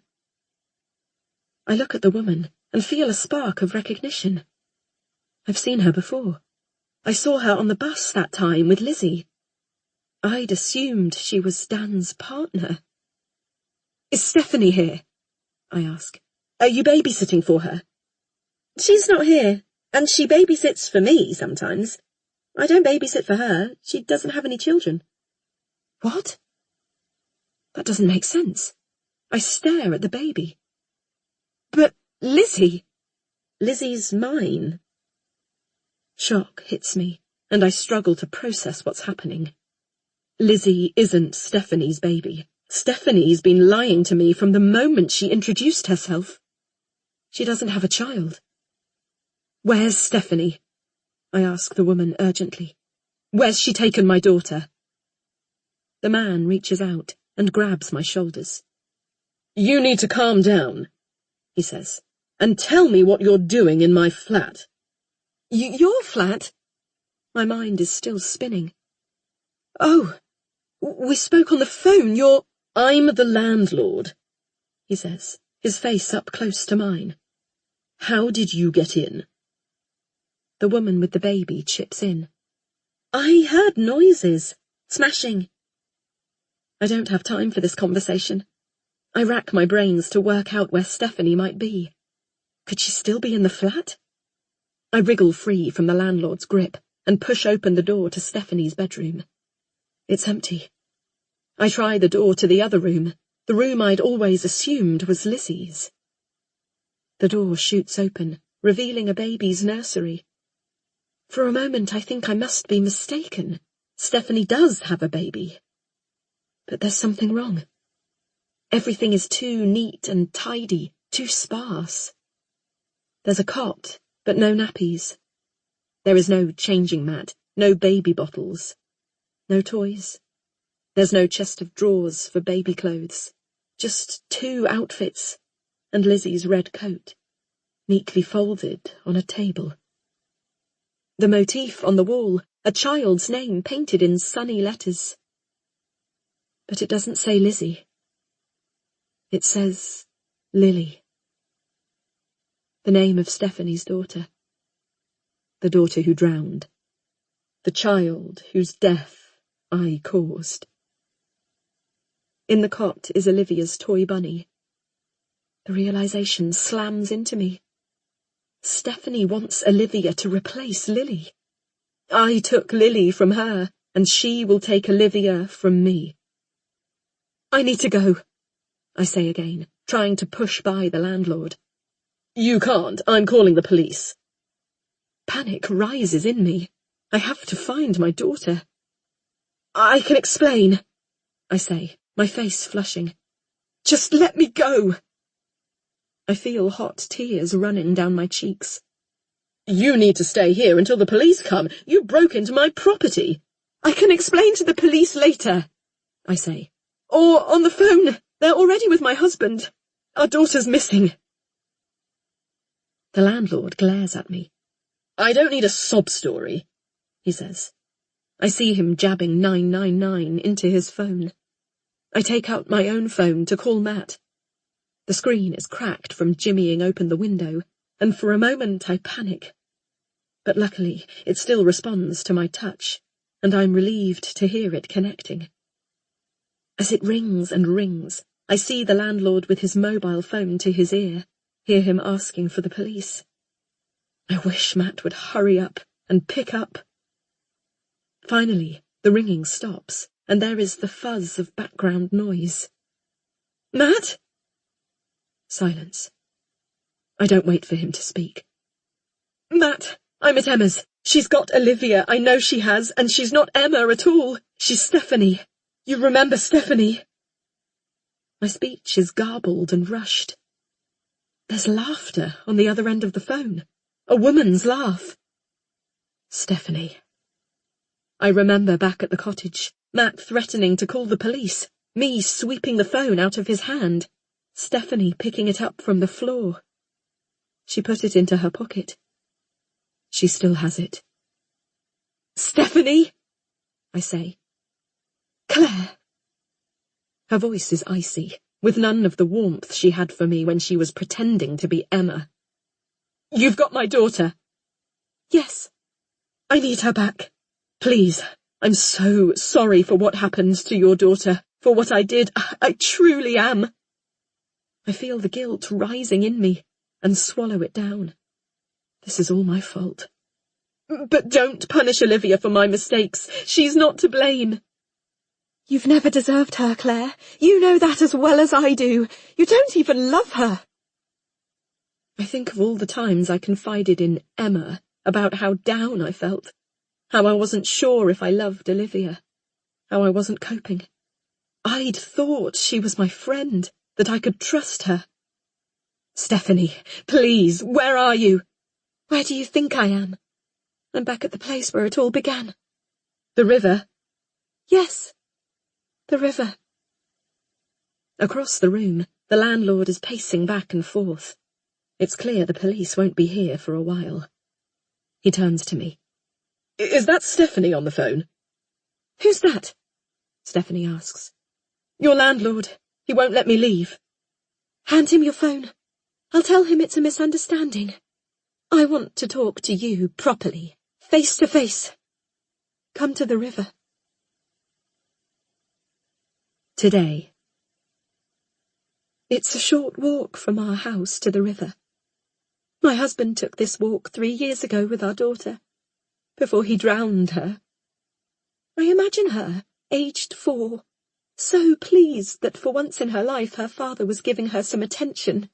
I look at the woman and feel a spark of recognition. I've seen her before. I saw her on the bus that time with Lizzie. I'd assumed she was Dan's partner. Is Stephanie here? I ask. Are you babysitting for her? She's not here, and she babysits for me sometimes. I don't babysit for her. She doesn't have any children. What? That doesn't make sense. I stare at the baby. But Lizzie! Lizzie's mine. Shock hits me, and I struggle to process what's happening. Lizzie isn't Stephanie's baby. Stephanie's been lying to me from the moment she introduced herself. She doesn't have a child. Where's Stephanie? I ask the woman urgently. Where's she taken my daughter? The man reaches out and grabs my shoulders. You need to calm down, he says, and tell me what you're doing in my flat. Your flat? My mind is still spinning. Oh, we spoke on the phone. I'm the landlord, he says, his face up close to mine. How did you get in? The woman with the baby chips in. I heard noises. Smashing. I don't have time for this conversation. I rack my brains to work out where Stephanie might be. Could she still be in the flat? I wriggle free from the landlord's grip and push open the door to Stephanie's bedroom. It's empty. I try the door to the other room, the room I'd always assumed was Lizzie's. The door shoots open, revealing a baby's nursery. For a moment I think I must be mistaken. Stephanie does have a baby. But there's something wrong. Everything is too neat and tidy, too sparse. There's a cot, but no nappies. There is no changing mat, no baby bottles, no toys. There's no chest of drawers for baby clothes, just 2 outfits, and Lizzie's red coat. neatly folded on a table. The motif on the wall, a child's name painted in sunny letters. But it doesn't say Lizzie. It says Lily. The name of Stephanie's daughter. The daughter who drowned. The child whose death I caused. In the cot is Olivia's toy bunny. The realization slams into me. Stephanie wants Olivia to replace Lily. I took Lily from her, and she will take Olivia from me. I need to go, I say again, trying to push by the landlord. You can't. I'm calling the police. Panic rises in me. I have to find my daughter. I can explain, I say, my face flushing. Just let me go. I feel hot tears running down my cheeks. You need to stay here until the police come. You broke into my property. I can explain to the police later, I say. Or on the phone. They're already with my husband. Our daughter's missing. The landlord glares at me. I don't need a sob story, he says. I see him jabbing 999 into his phone. I take out my own phone to call Matt. The screen is cracked from jimmying open the window, and for a moment I panic. But luckily it still responds to my touch, and I'm relieved to hear it connecting. As it rings and rings, I see the landlord with his mobile phone to his ear, hear him asking for the police. I wish Matt would hurry up and pick up. Finally, the ringing stops, and there is the fuzz of background noise. Matt? Silence. I don't wait for him to speak. Matt, I'm at Emma's. She's got Olivia, I know she has, and she's not Emma at all. She's Stephanie. You remember Stephanie? My speech is garbled and rushed. There's laughter on the other end of the phone. A woman's laugh. Stephanie. I remember back at the cottage, Matt threatening to call the police, me sweeping the phone out of his hand, Stephanie picking it up from the floor. She put it into her pocket. She still has it. Stephanie, I say. Claire. Her voice is icy, with none of the warmth she had for me when she was pretending to be Emma. You've got my daughter. Yes. I need her back. Please, I'm so sorry for what happened to your daughter, for what I did. I truly am. I feel the guilt rising in me and swallow it down. This is all my fault. But don't punish Olivia for my mistakes. She's not to blame. You've never deserved her, Claire. You know that as well as I do. You don't even love her. I think of all the times I confided in Emma about how down I felt, how I wasn't sure if I loved Olivia, how I wasn't coping. I'd thought she was my friend, that I could trust her. Stephanie, please, where are you? Where do you think I am? I'm back at the place where it all began. The river? Yes, the river. Across the room, the landlord is pacing back and forth. It's clear the police won't be here for a while. He turns to me. Is that Stephanie on the phone? Who's that? Stephanie asks. Your landlord. He won't let me leave. Hand him your phone. I'll tell him it's a misunderstanding. I want to talk to you properly, face to face. Come to the river. Today. It's a short walk from our house to the river. My husband took this walk 3 years ago with our daughter, before he drowned her. I imagine her, aged 4, so pleased that for once in her life her father was giving her some attention.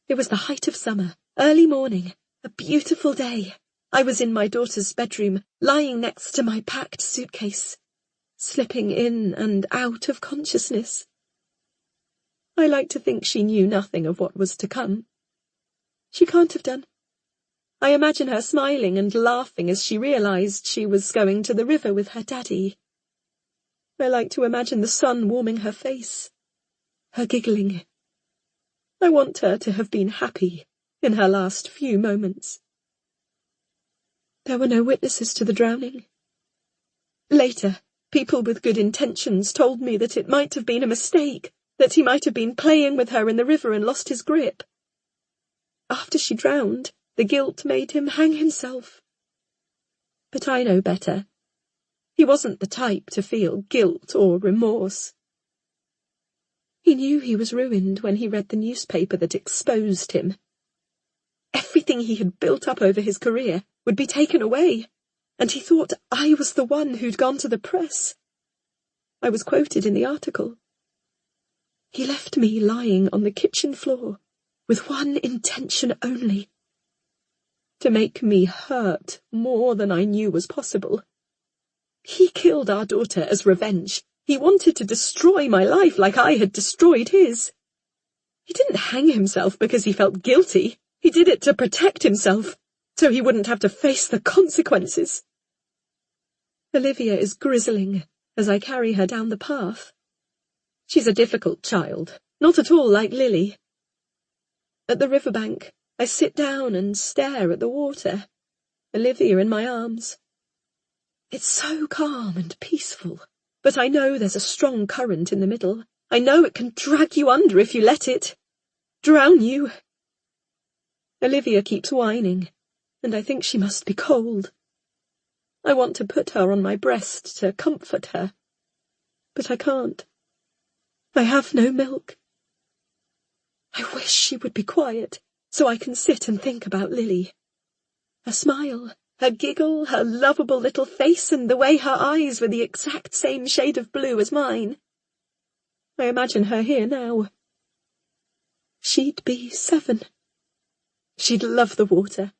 It was the height of summer, early morning, a beautiful day. I was in my daughter's bedroom, lying next to my packed suitcase, slipping in and out of consciousness. I like to think she knew nothing of what was to come. She can't have done. I imagine her smiling and laughing as she realized she was going to the river with her daddy. I like to imagine the sun warming her face, her giggling. I want her to have been happy, in her last few moments. There were no witnesses to the drowning. Later, people with good intentions told me that it might have been a mistake, that he might have been playing with her in the river and lost his grip. After she drowned, the guilt made him hang himself. But I know better. He wasn't the type to feel guilt or remorse. He knew he was ruined when he read the newspaper that exposed him. Everything he had built up over his career would be taken away, and he thought I was the one who'd gone to the press. I was quoted in the article. He left me lying on the kitchen floor, with one intention only: to make me hurt more than I knew was possible. He killed our daughter as revenge. He wanted to destroy my life like I had destroyed his. He didn't hang himself because he felt guilty. He did it to protect himself, so he wouldn't have to face the consequences. Olivia is grizzling as I carry her down the path. She's a difficult child, not at all like Lily. At the riverbank, I sit down and stare at the water, Olivia in my arms. It's so calm and peaceful, but I know there's a strong current in the middle. I know it can drag you under if you let it. Drown you. Olivia keeps whining, and I think she must be cold. I want to put her on my breast to comfort her, but I can't. I have no milk. I wish she would be quiet, so I can sit and think about Lily. Her smile, her giggle, her lovable little face, and the way her eyes were the exact same shade of blue as mine. I imagine her here now. She'd be 7. She'd love the water,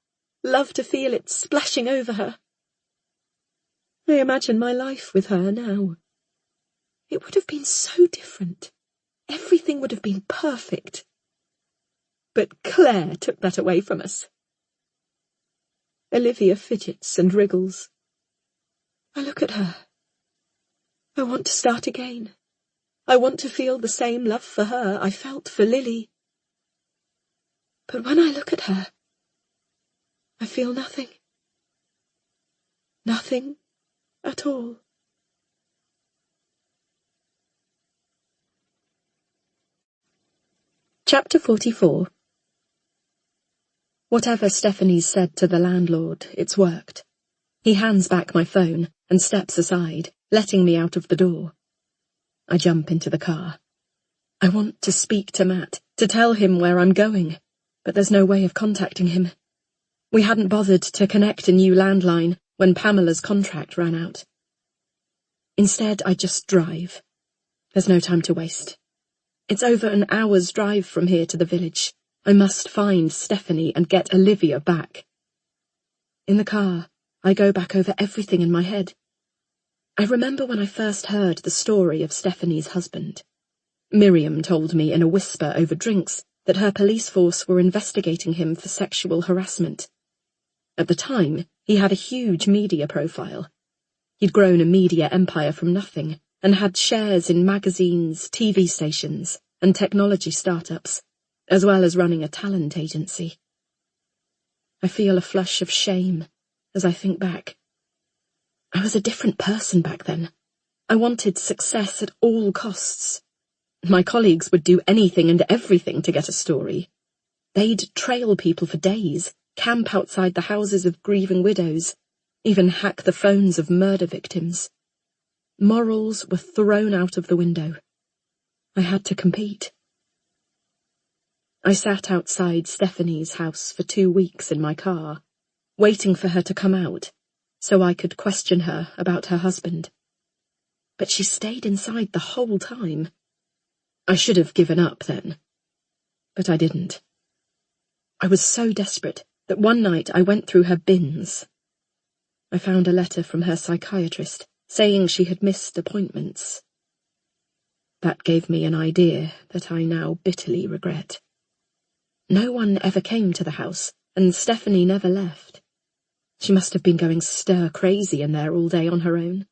love to feel it splashing over her. I imagine my life with her now. It would have been so different. Everything would have been perfect. But Claire took that away from us. Olivia fidgets and wriggles. I look at her. I want to start again. I want to feel the same love for her I felt for Lily. But when I look at her, I feel nothing. Nothing at all. Chapter 44. Whatever Stephanie's said to the landlord, it's worked. He hands back my phone and steps aside, letting me out of the door. I jump into the car. I want to speak to Matt, to tell him where I'm going, but there's no way of contacting him. We hadn't bothered to connect a new landline when Pamela's contract ran out. Instead, I just drive. There's no time to waste. It's over an hour's drive from here to the village. I must find Stephanie and get Olivia back. In the car, I go back over everything in my head. I remember when I first heard the story of Stephanie's husband. Miriam told me in a whisper over drinks that her police force were investigating him for sexual harassment. At the time, he had a huge media profile. He'd grown a media empire from nothing and had shares in magazines, TV stations, and technology startups, as well as running a talent agency. I feel a flush of shame as I think back. I was a different person back then. I wanted success at all costs. My colleagues would do anything and everything to get a story. They'd trail people for days, camp outside the houses of grieving widows, even hack the phones of murder victims. Morals were thrown out of the window. I had to compete. I sat outside Stephanie's house for 2 weeks in my car, waiting for her to come out, so I could question her about her husband. But she stayed inside the whole time. I should have given up then, but I didn't. I was so desperate that one night I went through her bins. I found a letter from her psychiatrist saying she had missed appointments. That gave me an idea that I now bitterly regret. No one ever came to the house, and Stephanie never left. She must have been going stir-crazy in there all day on her own.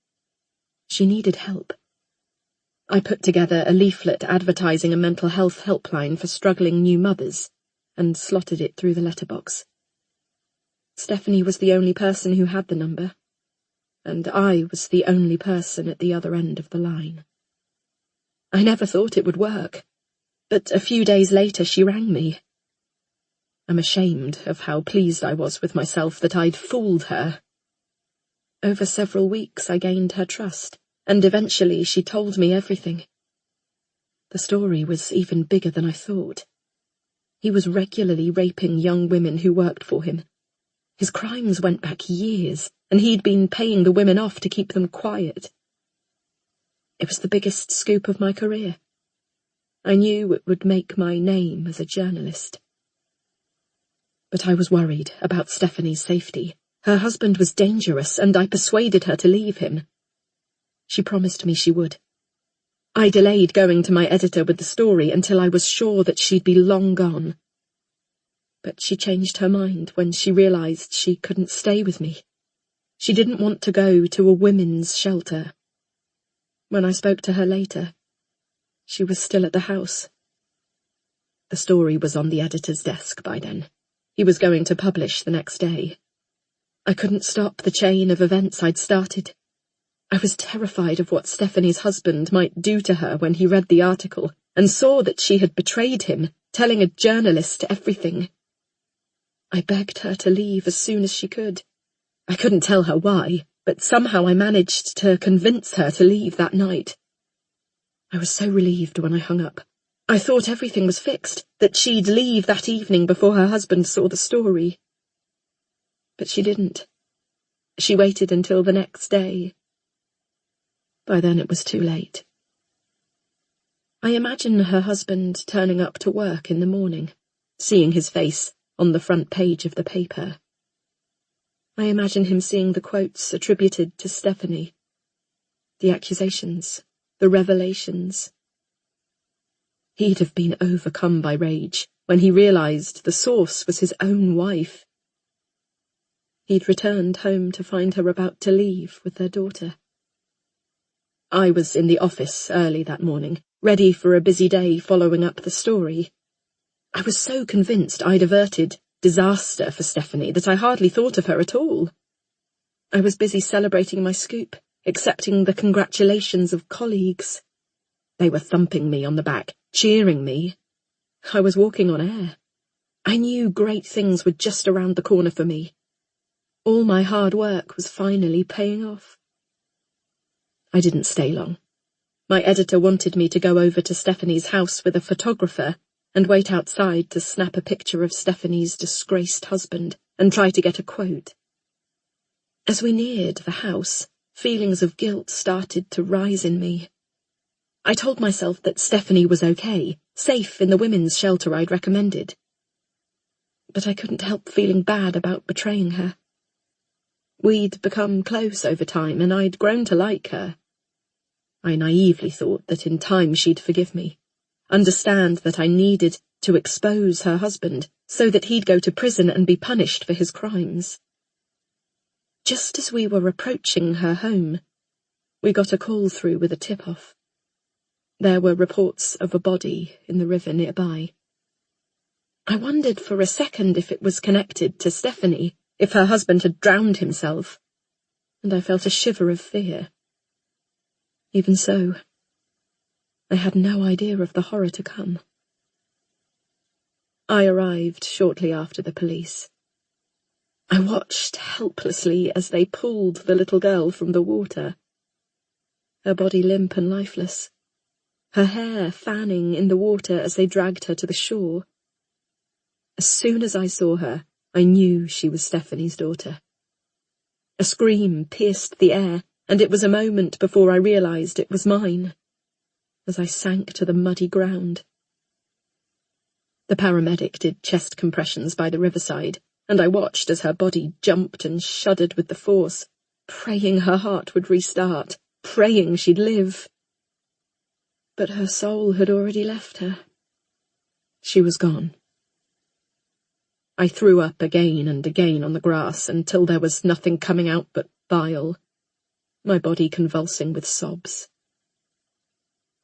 She needed help. I put together a leaflet advertising a mental health helpline for struggling new mothers, and slotted it through the letterbox. Stephanie was the only person who had the number, and I was the only person at the other end of the line. I never thought it would work, but a few days later she rang me. I'm ashamed of how pleased I was with myself that I'd fooled her. Over several weeks I gained her trust, and eventually she told me everything. The story was even bigger than I thought. He was regularly raping young women who worked for him. His crimes went back years, and he'd been paying the women off to keep them quiet. It was the biggest scoop of my career. I knew it would make my name as a journalist. But I was worried about Stephanie's safety. Her husband was dangerous, and I persuaded her to leave him. She promised me she would. I delayed going to my editor with the story until I was sure that she'd be long gone. But she changed her mind when she realized she couldn't stay with me. She didn't want to go to a women's shelter. When I spoke to her later, she was still at the house. The story was on the editor's desk by then. He was going to publish the next day. I couldn't stop the chain of events I'd started. I was terrified of what Stephanie's husband might do to her when he read the article and saw that she had betrayed him, telling a journalist everything. I begged her to leave as soon as she could. I couldn't tell her why, but somehow I managed to convince her to leave that night. I was so relieved when I hung up. I thought everything was fixed, that she'd leave that evening before her husband saw the story. But she didn't. She waited until the next day. By then it was too late. I imagine her husband turning up to work in the morning, seeing his face on the front page of the paper. I imagine him seeing the quotes attributed to Stephanie, the accusations, the revelations. He'd have been overcome by rage when he realized the source was his own wife. He'd returned home to find her about to leave with their daughter. I was in the office early that morning, ready for a busy day following up the story. I was so convinced I'd averted disaster for Stephanie that I hardly thought of her at all. I was busy celebrating my scoop, accepting the congratulations of colleagues. They were thumping me on the back, cheering me. I was walking on air. I knew great things were just around the corner for me. All my hard work was finally paying off. I didn't stay long. My editor wanted me to go over to Stephanie's house with a photographer and wait outside to snap a picture of Stephanie's disgraced husband and try to get a quote. As we neared the house, feelings of guilt started to rise in me. I told myself that Stephanie was okay, safe in the women's shelter I'd recommended. But I couldn't help feeling bad about betraying her. We'd become close over time, and I'd grown to like her. I naively thought that in time she'd forgive me, understand that I needed to expose her husband so that he'd go to prison and be punished for his crimes. Just as we were approaching her home, we got a call through with a tip-off. There were reports of a body in the river nearby. I wondered for a second if it was connected to Stephanie, if her husband had drowned himself, and I felt a shiver of fear. Even so, I had no idea of the horror to come. I arrived shortly after the police. I watched helplessly as they pulled the little girl from the water, her body limp and lifeless, her hair fanning in the water as they dragged her to the shore. As soon as I saw her, I knew she was Stephanie's daughter. A scream pierced the air, and it was a moment before I realized it was mine, as I sank to the muddy ground. The paramedic did chest compressions by the riverside, and I watched as her body jumped and shuddered with the force, praying her heart would restart, praying she'd live. But her soul had already left her. She was gone. I threw up again and again on the grass until there was nothing coming out but bile, my body convulsing with sobs.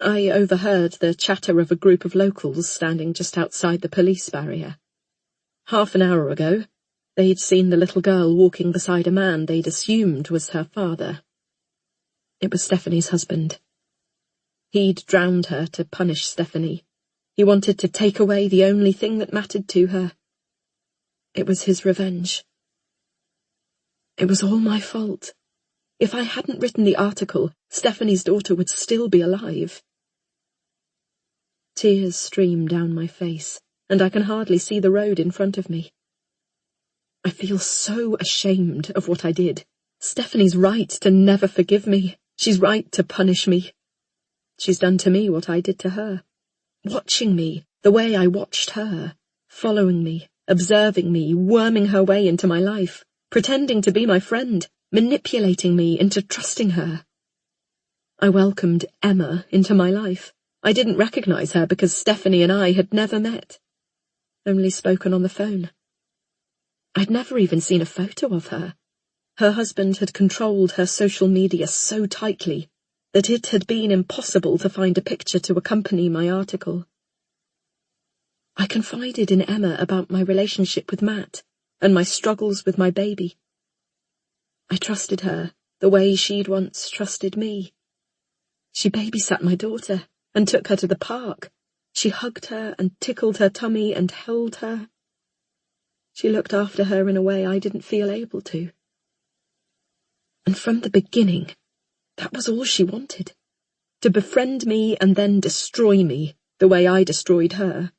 I overheard the chatter of a group of locals standing just outside the police barrier. Half an hour ago, they'd seen the little girl walking beside a man they'd assumed was her father. It was Stephanie's husband. He'd drowned her to punish Stephanie. He wanted to take away the only thing that mattered to her. It was his revenge. It was all my fault. If I hadn't written the article, Stephanie's daughter would still be alive. Tears stream down my face, and I can hardly see the road in front of me. I feel so ashamed of what I did. Stephanie's right to never forgive me. She's right to punish me. She's done to me what I did to her. Watching me the way I watched her, following me, observing me, worming her way into my life, pretending to be my friend, manipulating me into trusting her. I welcomed Emma into my life. I didn't recognize her because Stephanie and I had never met, only spoken on the phone. I'd never even seen a photo of her. Her husband had controlled her social media so tightly that it had been impossible to find a picture to accompany my article. I confided in Emma about my relationship with Matt and my struggles with my baby. I trusted her the way she'd once trusted me. She babysat my daughter and took her to the park. She hugged her and tickled her tummy and held her. She looked after her in a way I didn't feel able to. And from the beginning, that was all she wanted. To befriend me and then destroy me the way I destroyed her.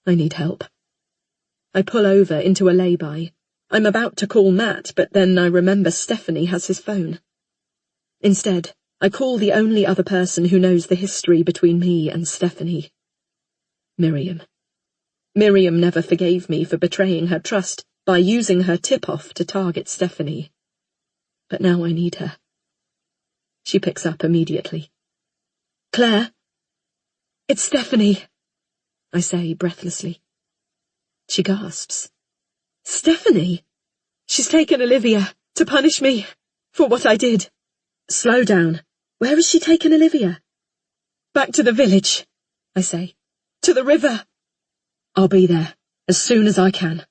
I need help. I pull over into a lay-by. I'm about to call Matt, but then I remember Stephanie has his phone. Instead, I call the only other person who knows the history between me and Stephanie. Miriam. Miriam never forgave me for betraying her trust by using her tip-off to target Stephanie. But now I need her. She picks up immediately. Claire? It's Stephanie, I say breathlessly. She gasps. Stephanie? She's taken Olivia to punish me for what I did. Slow down. Where has she taken Olivia? Back to the village, I say. To the river. I'll be there as soon as I can.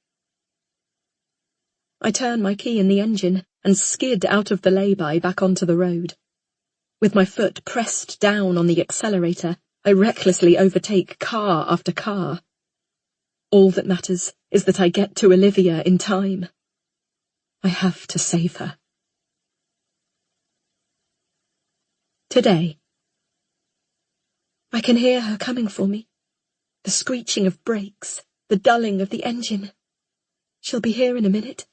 I turn my key in the engine and skid out of the lay-by back onto the road. With my foot pressed down on the accelerator, I recklessly overtake car after car. All that matters is that I get to Olivia in time. I have to save her. Today. I can hear her coming for me. The screeching of brakes, the dulling of the engine. She'll be here in a minute.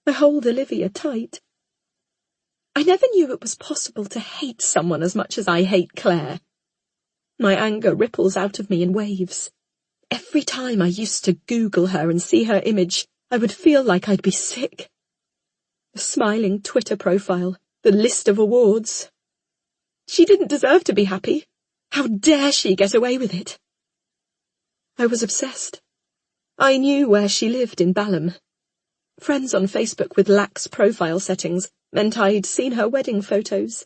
I hold Olivia tight. I never knew it was possible to hate someone as much as I hate Claire. My anger ripples out of me in waves. Every time I used to Google her and see her image, I would feel like I'd be sick. The smiling Twitter profile, the list of awards. She didn't deserve to be happy. How dare she get away with it? I was obsessed. I knew where she lived in Balham. Friends on Facebook with lax profile settings meant I'd seen her wedding photos.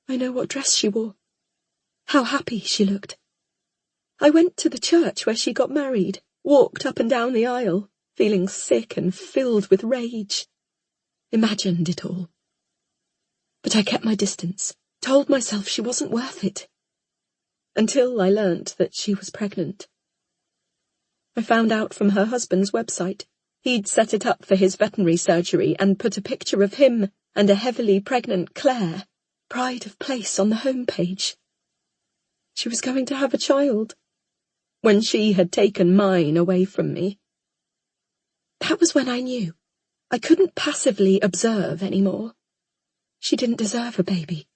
I know what dress she wore. How happy she looked. I went to the church where she got married, walked up and down the aisle, feeling sick and filled with rage. Imagined it all. But I kept my distance, told myself she wasn't worth it. Until I learnt that she was pregnant. I found out from her husband's website. He'd set it up for his veterinary surgery and put a picture of him and a heavily pregnant Claire, pride of place, on the homepage. She was going to have a child, when she had taken mine away from me. That was when I knew I couldn't passively observe anymore. She didn't deserve a baby,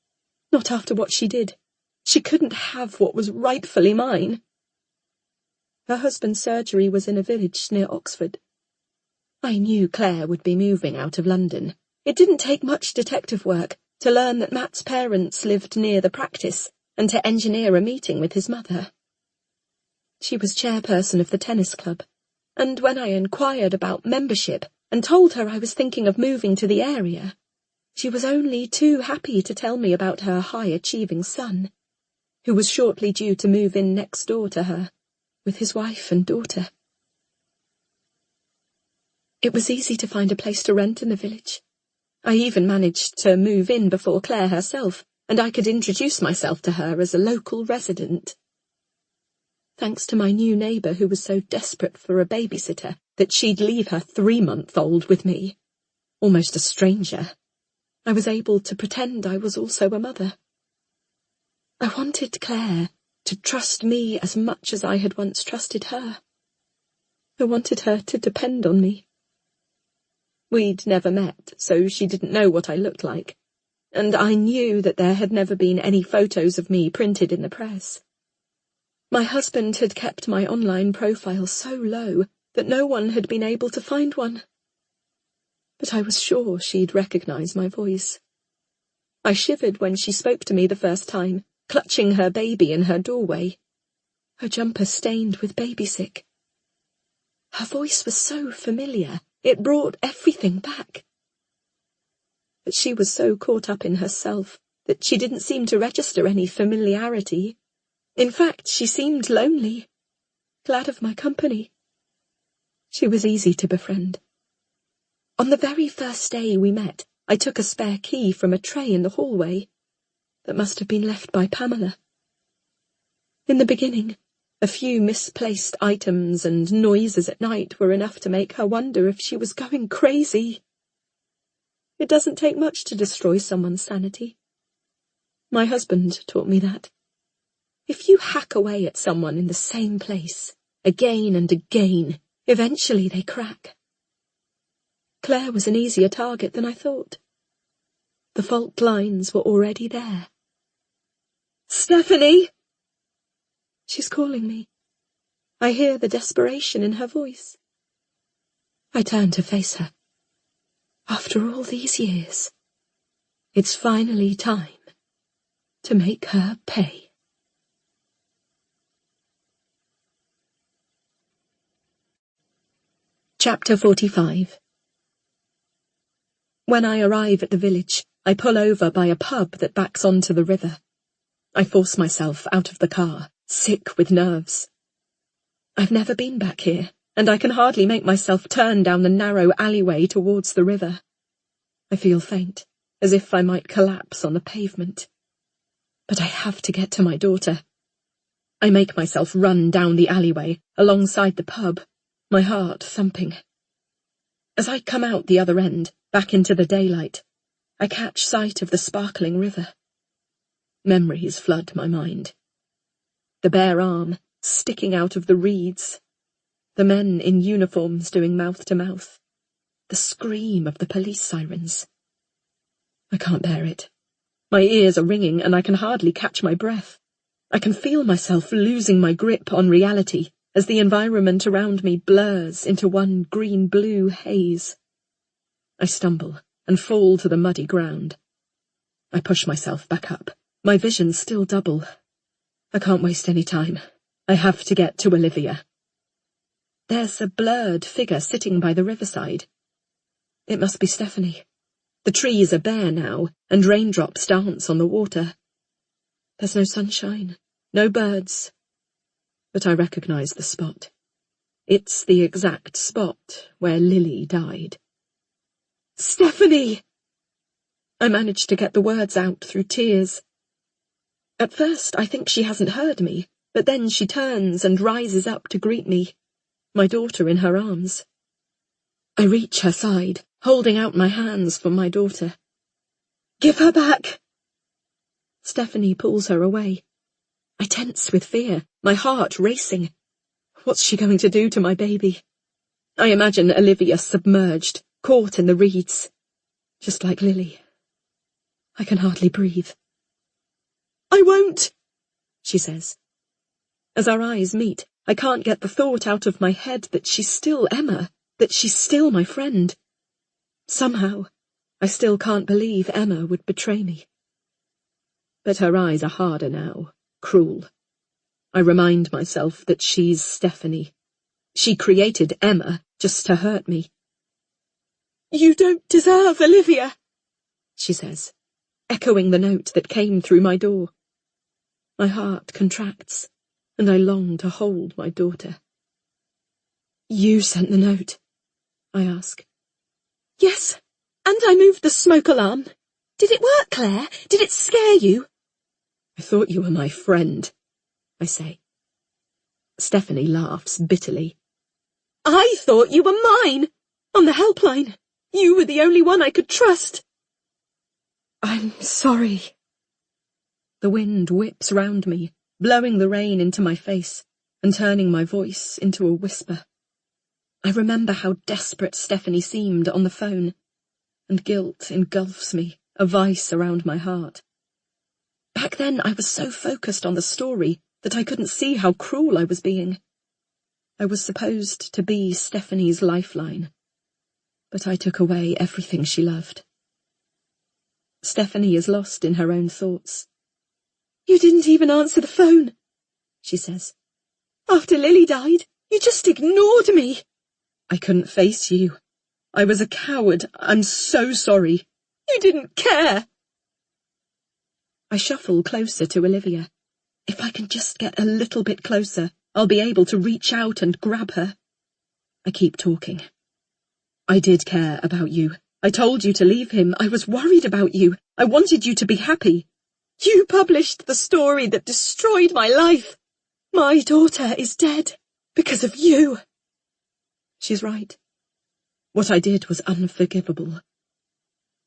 not after what she did. She couldn't have what was rightfully mine. Her husband's surgery was in a village near Oxford. I knew Claire would be moving out of London. It didn't take much detective work to learn that Matt's parents lived near the practice and to engineer a meeting with his mother. She was chairperson of the tennis club, and when I inquired about membership and told her I was thinking of moving to the area, she was only too happy to tell me about her high-achieving son, who was shortly due to move in next door to her. with his wife and daughter. It was easy to find a place to rent in the village. I even managed to move in before Claire herself, and I could introduce myself to her as a local resident. Thanks to my new neighbour who was so desperate for a babysitter that she'd leave her 3-month-old with me, almost a stranger, I was able to pretend I was also a mother. I wanted Claire to trust me as much as I had once trusted her. I wanted her to depend on me. We'd never met, so she didn't know what I looked like, and I knew that there had never been any photos of me printed in the press. My husband had kept my online profile so low that no one had been able to find one. But I was sure she'd recognize my voice. I shivered when she spoke to me the first time, clutching her baby in her doorway, her jumper stained with baby sick. Her voice was so familiar, it brought everything back. But she was so caught up in herself that she didn't seem to register any familiarity. In fact, she seemed lonely, glad of my company. She was easy to befriend. On the very first day we met, I took a spare key from a tray in the hallway that must have been left by Pamela. In the beginning, a few misplaced items and noises at night were enough to make her wonder if she was going crazy. It doesn't take much to destroy someone's sanity. My husband taught me that. If you hack away at someone in the same place, again and again, eventually they crack. Claire was an easier target than I thought. The fault lines were already there. Stephanie! She's calling me. I hear the desperation in her voice. I turn to face her. After all these years, it's finally time to make her pay. Chapter 45. When I arrive at the village, I pull over by a pub that backs onto the river. I force myself out of the car, sick with nerves. I've never been back here, and I can hardly make myself turn down the narrow alleyway towards the river. I feel faint, as if I might collapse on the pavement. But I have to get to my daughter. I make myself run down the alleyway, alongside the pub, my heart thumping. As I come out the other end, back into the daylight, I catch sight of the sparkling river. Memories flood my mind. The bare arm, sticking out of the reeds. The men in uniforms doing mouth-to-mouth. The scream of the police sirens. I can't bear it. My ears are ringing and I can hardly catch my breath. I can feel myself losing my grip on reality as the environment around me blurs into one green-blue haze. I stumble and fall to the muddy ground. I push myself back up, my vision still double. I can't waste any time. I have to get to Olivia. There's a blurred figure sitting by the riverside. It must be Stephanie. The trees are bare now, and raindrops dance on the water. There's no sunshine, no birds. But I recognize the spot. It's the exact spot where Lily died. Stephanie! I managed to get the words out through tears. At first I think she hasn't heard me, but then she turns and rises up to greet me, my daughter in her arms. I reach her side, holding out my hands for my daughter. Give her back! Stephanie pulls her away. I tense with fear, my heart racing. What's she going to do to my baby? I imagine Olivia submerged, caught in the reeds, just like Lily. I can hardly breathe. I won't, she says. As our eyes meet, I can't get the thought out of my head that she's still Emma, that she's still my friend. Somehow, I still can't believe Emma would betray me. But her eyes are harder now, cruel. I remind myself that she's Stephanie. She created Emma just to hurt me. You don't deserve Olivia, she says, echoing the note that came through my door. My heart contracts. and I long to hold my daughter. You sent the note? I ask. Yes, and I moved the smoke alarm. Did it work, Claire? Did it scare you? I thought you were my friend, I say. Stephanie laughs bitterly. I thought you were mine, on the helpline. You were the only one I could trust. I'm sorry. The wind whips round me, blowing the rain into my face and turning my voice into a whisper. I remember how desperate Stephanie seemed on the phone, and guilt engulfs me, a vice around my heart. Back then I was so focused on the story that I couldn't see how cruel I was being. I was supposed to be Stephanie's lifeline, but I took away everything she loved. Stephanie is lost in her own thoughts. You didn't even answer the phone, she says. After Lily died, you just ignored me. I couldn't face you. I was a coward. I'm so sorry. You didn't care. I shuffle closer to Olivia. If I can just get a little bit closer, I'll be able to reach out and grab her. I keep talking. I did care about you. I told you to leave him. I was worried about you. I wanted you to be happy. You published the story that destroyed my life. My daughter is dead because of you. She's right. What I did was unforgivable.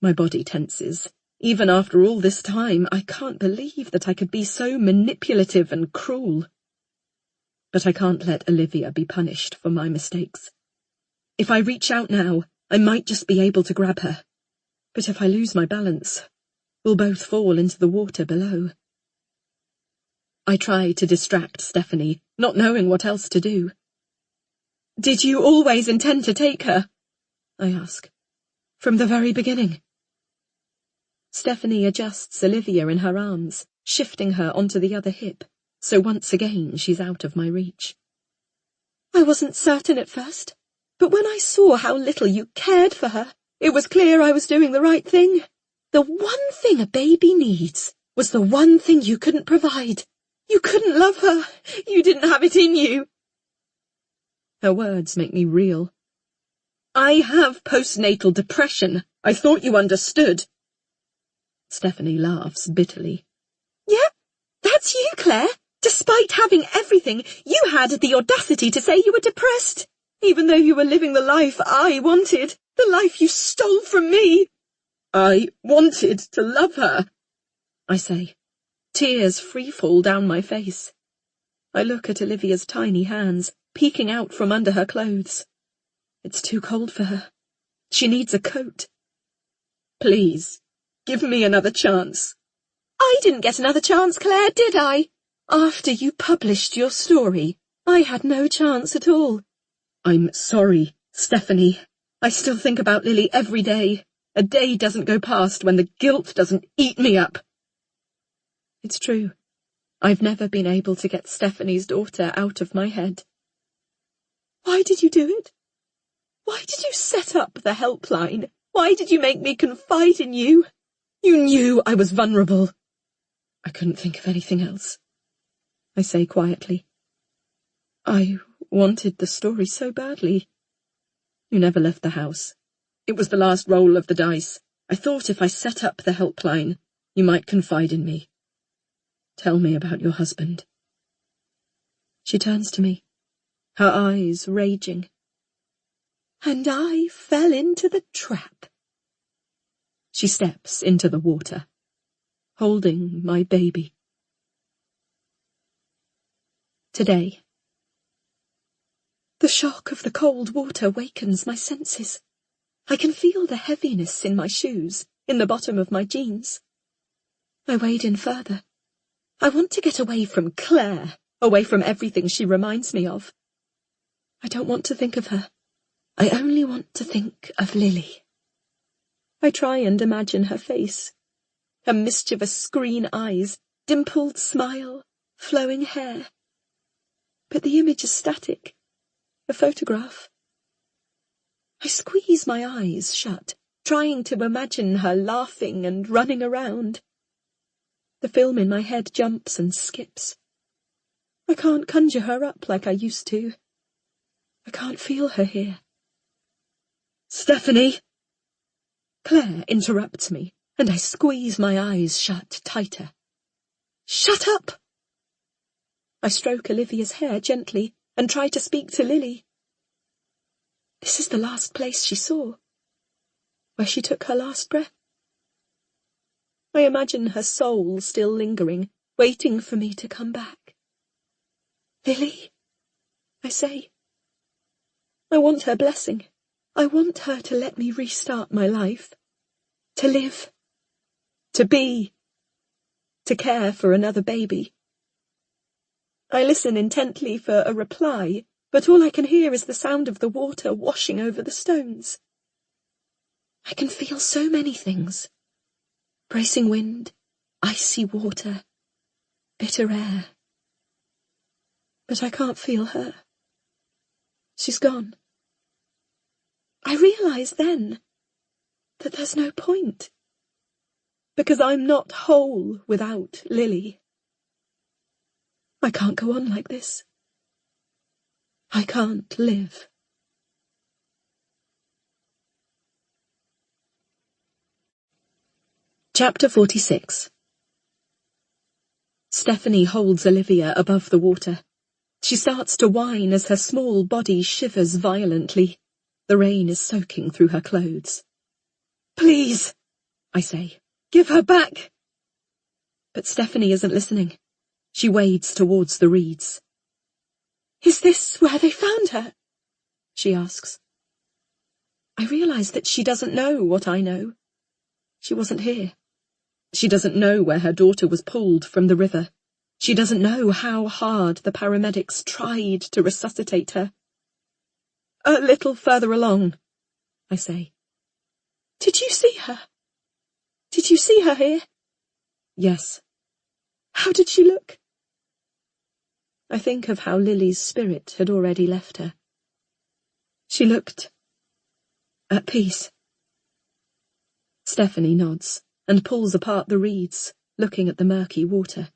My body tenses. Even after all this time, I can't believe that I could be so manipulative and cruel. But I can't let Olivia be punished for my mistakes. If I reach out now, I might just be able to grab her. But if I lose my balance, we'll both fall into the water below. I try to distract Stephanie, not knowing what else to do. Did you always intend to take her? I ask. From the very beginning. Stephanie adjusts Olivia in her arms, shifting her onto the other hip, so once again she's out of my reach. I wasn't certain at first, but when I saw how little you cared for her, it was clear I was doing the right thing. The one thing a baby needs was the one thing you couldn't provide. You couldn't love her. You didn't have it in you. Her words make me reel. I have postnatal depression. I thought you understood. Stephanie laughs bitterly. Yeah, that's you, Claire. Despite having everything, you had the audacity to say you were depressed, even though you were living the life I wanted, the life you stole from me. I wanted to love her, I say. Tears free-fall down my face. I look at Olivia's tiny hands, peeking out from under her clothes. It's too cold for her. She needs a coat. Please, give me another chance. I didn't get another chance, Claire, did I? After you published your story, I had no chance at all. I'm sorry, Stephanie. I still think about Lily every day. A day doesn't go past when the guilt doesn't eat me up. It's true. I've never been able to get Stephanie's daughter out of my head. Why did you do it? Why did you set up the helpline? Why did you make me confide in you? You knew I was vulnerable. I couldn't think of anything else, I say quietly. I wanted the story so badly. You never left the house. It was the last roll of the dice. I thought if I set up the helpline, you might confide in me. Tell me about your husband. She turns to me, her eyes raging. And I fell into the trap. She steps into the water, holding my baby. Today. The shock of the cold water wakens my senses. I can feel the heaviness in my shoes, in the bottom of my jeans. I wade in further. I want to get away from Claire, away from everything she reminds me of. I don't want to think of her. I only want to think of Lily. I try and imagine her face, her mischievous green eyes, dimpled smile, flowing hair. But the image is static, a photograph. I squeeze my eyes shut, trying to imagine her laughing and running around. The film in my head jumps and skips. I can't conjure her up like I used to. I can't feel her here. Stephanie! Claire interrupts me, and I squeeze my eyes shut tighter. Shut up! I stroke Olivia's hair gently and try to speak to Lily. This is the last place she saw, where she took her last breath. I imagine her soul still lingering, waiting for me to come back. Lily, I say. I want her blessing. I want her to let me restart my life. To live. To be. To care for another baby. I listen intently for a reply, but all I can hear is the sound of the water washing over the stones. I can feel so many things. Bracing wind, icy water, bitter air. But I can't feel her. She's gone. I realise then that there's no point, because I'm not whole without Lily. I can't go on like this. I can't live. Chapter 46. Stephanie holds Olivia above the water. She starts to whine as her small body shivers violently. The rain is soaking through her clothes. Please, I say, give her back. But Stephanie isn't listening. She wades towards the reeds. Is this where they found her? She asks. I realise that she doesn't know what I know. She wasn't here. She doesn't know where her daughter was pulled from the river. She doesn't know how hard the paramedics tried to resuscitate her. A little further along, I say. Did you see her? Did you see her here? Yes. How did she look? I think of how Lily's spirit had already left her. She looked at peace. Stephanie nods and pulls apart the reeds, looking at the murky water.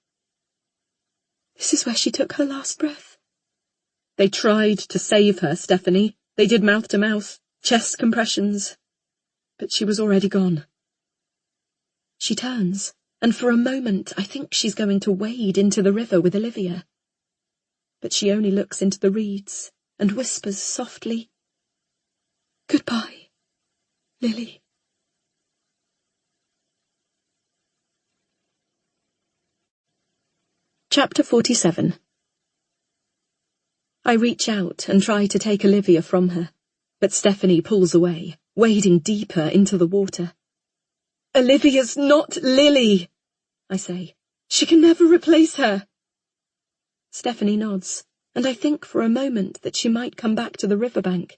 This is where she took her last breath. They tried to save her, Stephanie. They did mouth-to-mouth, chest compressions. But she was already gone. She turns, and for a moment I think she's going to wade into the river with Olivia. But she only looks into the reeds and whispers softly, Goodbye, Lily. Chapter 47. I reach out and try to take Olivia from her, but Stephanie pulls away, wading deeper into the water. Olivia's not Lily, I say. She can never replace her. Stephanie nods, and I think for a moment that she might come back to the riverbank,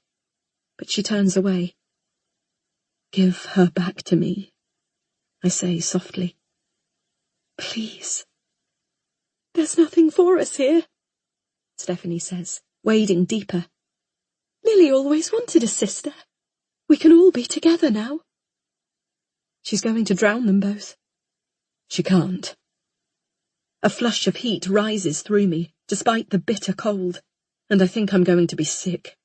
but she turns away. Give her back to me, I say softly. Please. There's nothing for us here, Stephanie says, wading deeper. Lily always wanted a sister. We can all be together now. She's going to drown them both. She can't. A flush of heat rises through me, despite the bitter cold, and I think I'm going to be sick.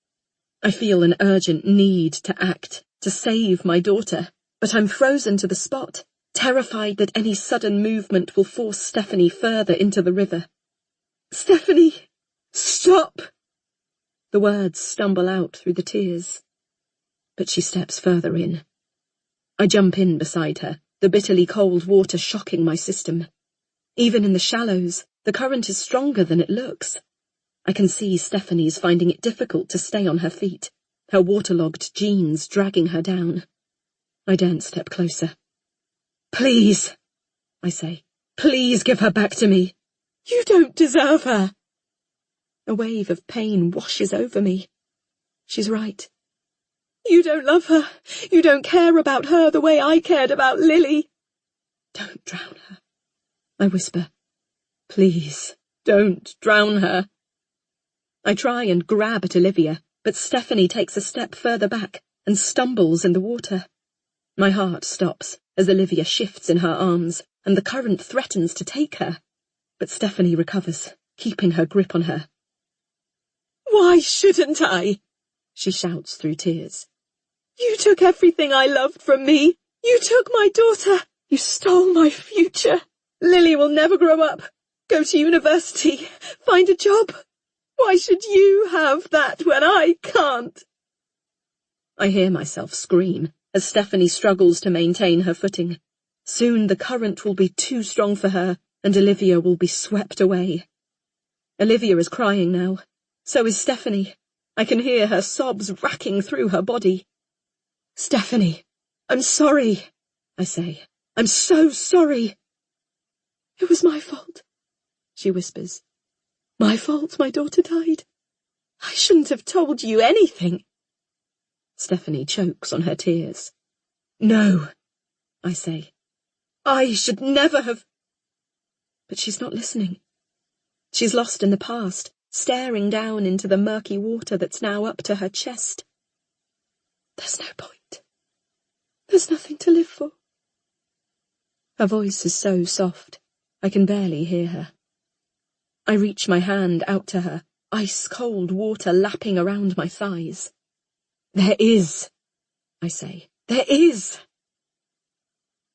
I feel an urgent need to act, to save my daughter, but I'm frozen to the spot, terrified that any sudden movement will force Stephanie further into the river. Stephanie! Stop! The words stumble out through the tears. But she steps further in. I jump in beside her, the bitterly cold water shocking my system. Even in the shallows, the current is stronger than it looks. I can see Stephanie's finding it difficult to stay on her feet, her waterlogged jeans dragging her down. I daren't step closer. Please, I say, please give her back to me. You don't deserve her. A wave of pain washes over me. She's right. You don't love her. You don't care about her the way I cared about Lily. Don't drown her, I whisper. Please, don't drown her. I try and grab at Olivia, but Stephanie takes a step further back and stumbles in the water. My heart stops as Olivia shifts in her arms, and the current threatens to take her. But Stephanie recovers, keeping her grip on her. "Why shouldn't I?" she shouts through tears. "You took everything I loved from me. You took my daughter. You stole my future. Lily will never grow up, go to university, find a job. Why should you have that when I can't?" I hear myself scream as Stephanie struggles to maintain her footing. Soon the current will be too strong for her, and Olivia will be swept away. Olivia is crying now. So is Stephanie. I can hear her sobs racking through her body. "Stephanie, I'm sorry," I say. "I'm so sorry." "It was my fault," she whispers. "My fault my daughter died. I shouldn't have told you anything." Stephanie chokes on her tears. "No," I say. "I should never have—" But she's not listening. She's lost in the past, staring down into the murky water that's now up to her chest. "There's no point. There's nothing to live for." Her voice is so soft, I can barely hear her. I reach my hand out to her, ice-cold water lapping around my thighs. "There is," I say. "There is."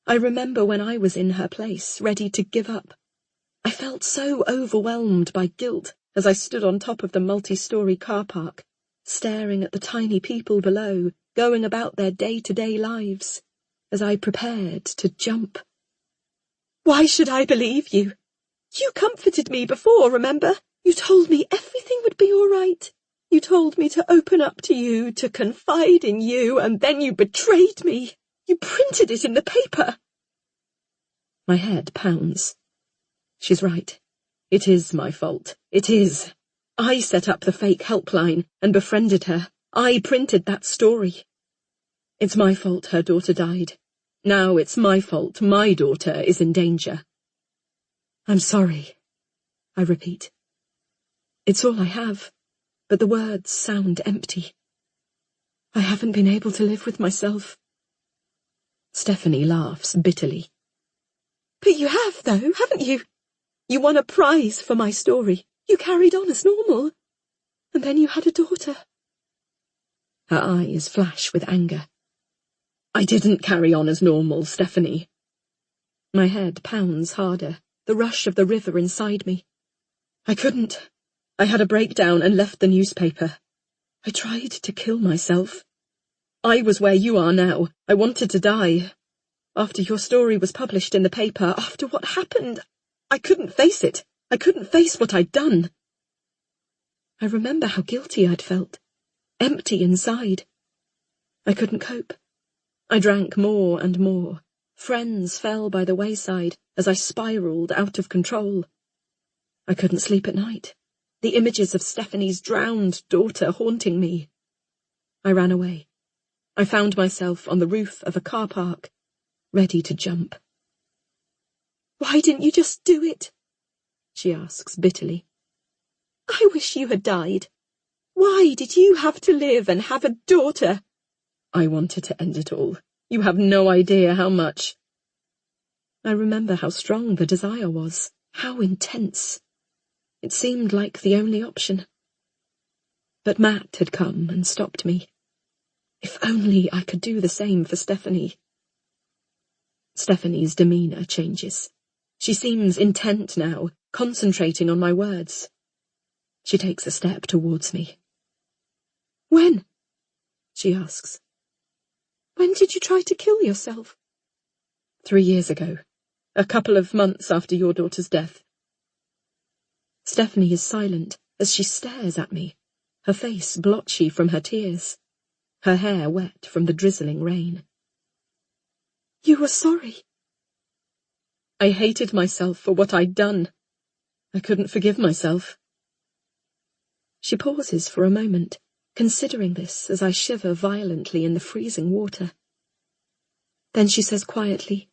I remember when I was in her place, ready to give up. I felt so overwhelmed by guilt as I stood on top of the multi-story car park, staring at the tiny people below, going about their day-to-day lives, as I prepared to jump. "Why should I believe you? You comforted me before, remember? You told me everything would be all right. You told me to open up to you, to confide in you, and then you betrayed me. You printed it in the paper." My head pounds. She's right. It is my fault. It is. I set up the fake helpline and befriended her. I printed that story. It's my fault her daughter died. Now it's my fault my daughter is in danger. "I'm sorry," I repeat. It's all I have, but the words sound empty. I haven't been able to live with myself. Stephanie laughs bitterly. "But you have, though, haven't you? You won a prize for my story. You carried on as normal. And then you had a daughter." Her eyes flash with anger. "I didn't carry on as normal, Stephanie." My head pounds harder, the rush of the river inside me. "I couldn't. I had a breakdown and left the newspaper. I tried to kill myself. I was where you are now. I wanted to die. After your story was published in the paper, after what happened, I couldn't face it. I couldn't face what I'd done. I remember how guilty I'd felt, empty inside. I couldn't cope. I drank more and more. Friends fell by the wayside as I spiraled out of control. I couldn't sleep at night, the images of Stephanie's drowned daughter haunting me. I ran away. I found myself on the roof of a car park, ready to jump. "Why didn't you just do it?" she asks bitterly. "I wish you had died. Why did you have to live and have a daughter?" I wanted to end it all. You have no idea how much. I remember how strong the desire was, how intense. It seemed like the only option. But Matt had come and stopped me. If only I could do the same for Stephanie. Stephanie's demeanour changes. She seems intent now, concentrating on my words. She takes a step towards me. "When?" she asks. "When did you try to kill yourself?" 3 years ago, a couple of months after your daughter's death. Stephanie is silent as she stares at me, her face blotchy from her tears, her hair wet from the drizzling rain. "You were sorry?" "I hated myself for what I'd done. I couldn't forgive myself." She pauses for a moment, considering this as I shiver violently in the freezing water. Then she says quietly,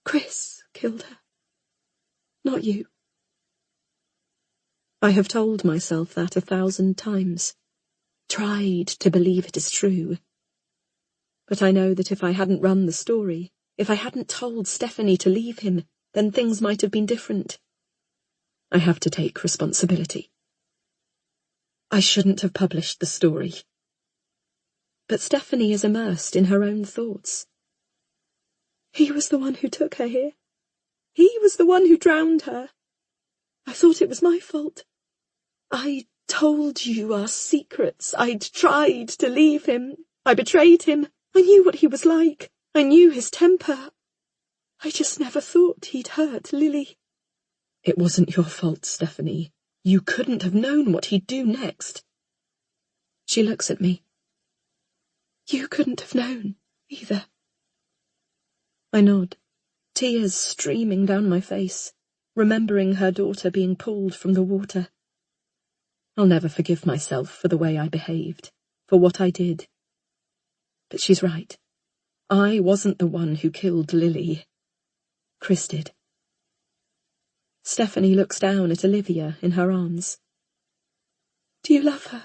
"Chris killed her, not you." I have told myself that 1,000 times, tried to believe it is true. But I know that if I hadn't run the story, if I hadn't told Stephanie to leave him, then things might have been different. I have to take responsibility. I shouldn't have published the story. But Stephanie is immersed in her own thoughts. He was the one who took her here. He was the one who drowned her. I thought it was my fault. I told you our secrets. I'd tried to leave him. I betrayed him. I knew what he was like. I knew his temper. I just never thought he'd hurt Lily. It wasn't your fault, Stephanie. You couldn't have known what he'd do next. She looks at me. You couldn't have known, either. I nod, tears streaming down my face, remembering her daughter being pulled from the water. I'll never forgive myself for the way I behaved, for what I did. But she's right. I wasn't the one who killed Lily. Chris did. Stephanie looks down at Olivia in her arms. Do you love her?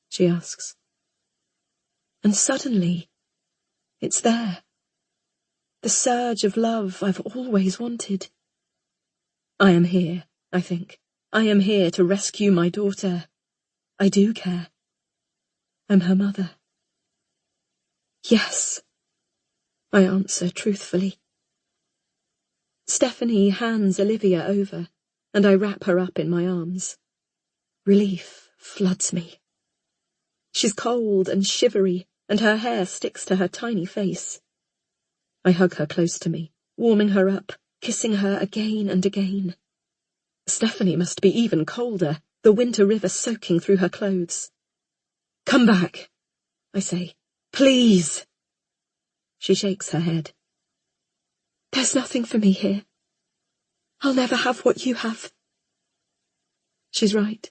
She asks. And suddenly, it's there. The surge of love I've always wanted. I am here, I think. I am here to rescue my daughter. I do care. I'm her mother. Yes, I answer truthfully. Stephanie hands Olivia over, and I wrap her up in my arms. Relief floods me. She's cold and shivery, and her hair sticks to her tiny face. I hug her close to me, warming her up, kissing her again and again. Stephanie must be even colder, the winter river soaking through her clothes. Come back, I say. Please. She shakes her head. There's nothing for me here. I'll never have what you have. She's right.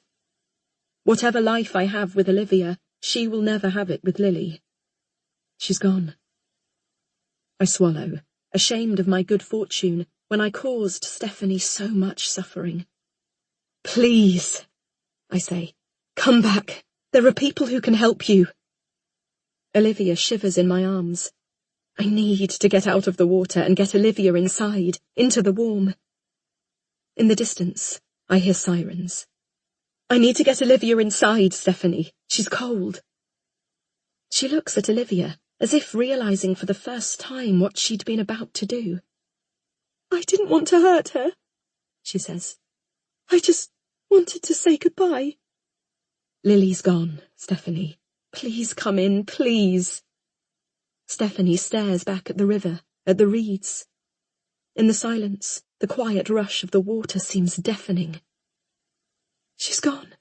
Whatever life I have with Olivia, she will never have it with Lily. She's gone. I swallow, ashamed of my good fortune when I caused Stephanie so much suffering. Please, I say, come back. There are people who can help you. Olivia shivers in my arms. I need to get out of the water and get Olivia inside, into the warm. In the distance, I hear sirens. I need to get Olivia inside, Stephanie. She's cold. She looks at Olivia, as if realizing for the first time what she'd been about to do. I didn't want to hurt her, she says. I just wanted to say goodbye. Lily's gone, Stephanie. Please come in, please. Stephanie stares back at the river, at the reeds. In the silence, the quiet rush of the water seems deafening. She's gone,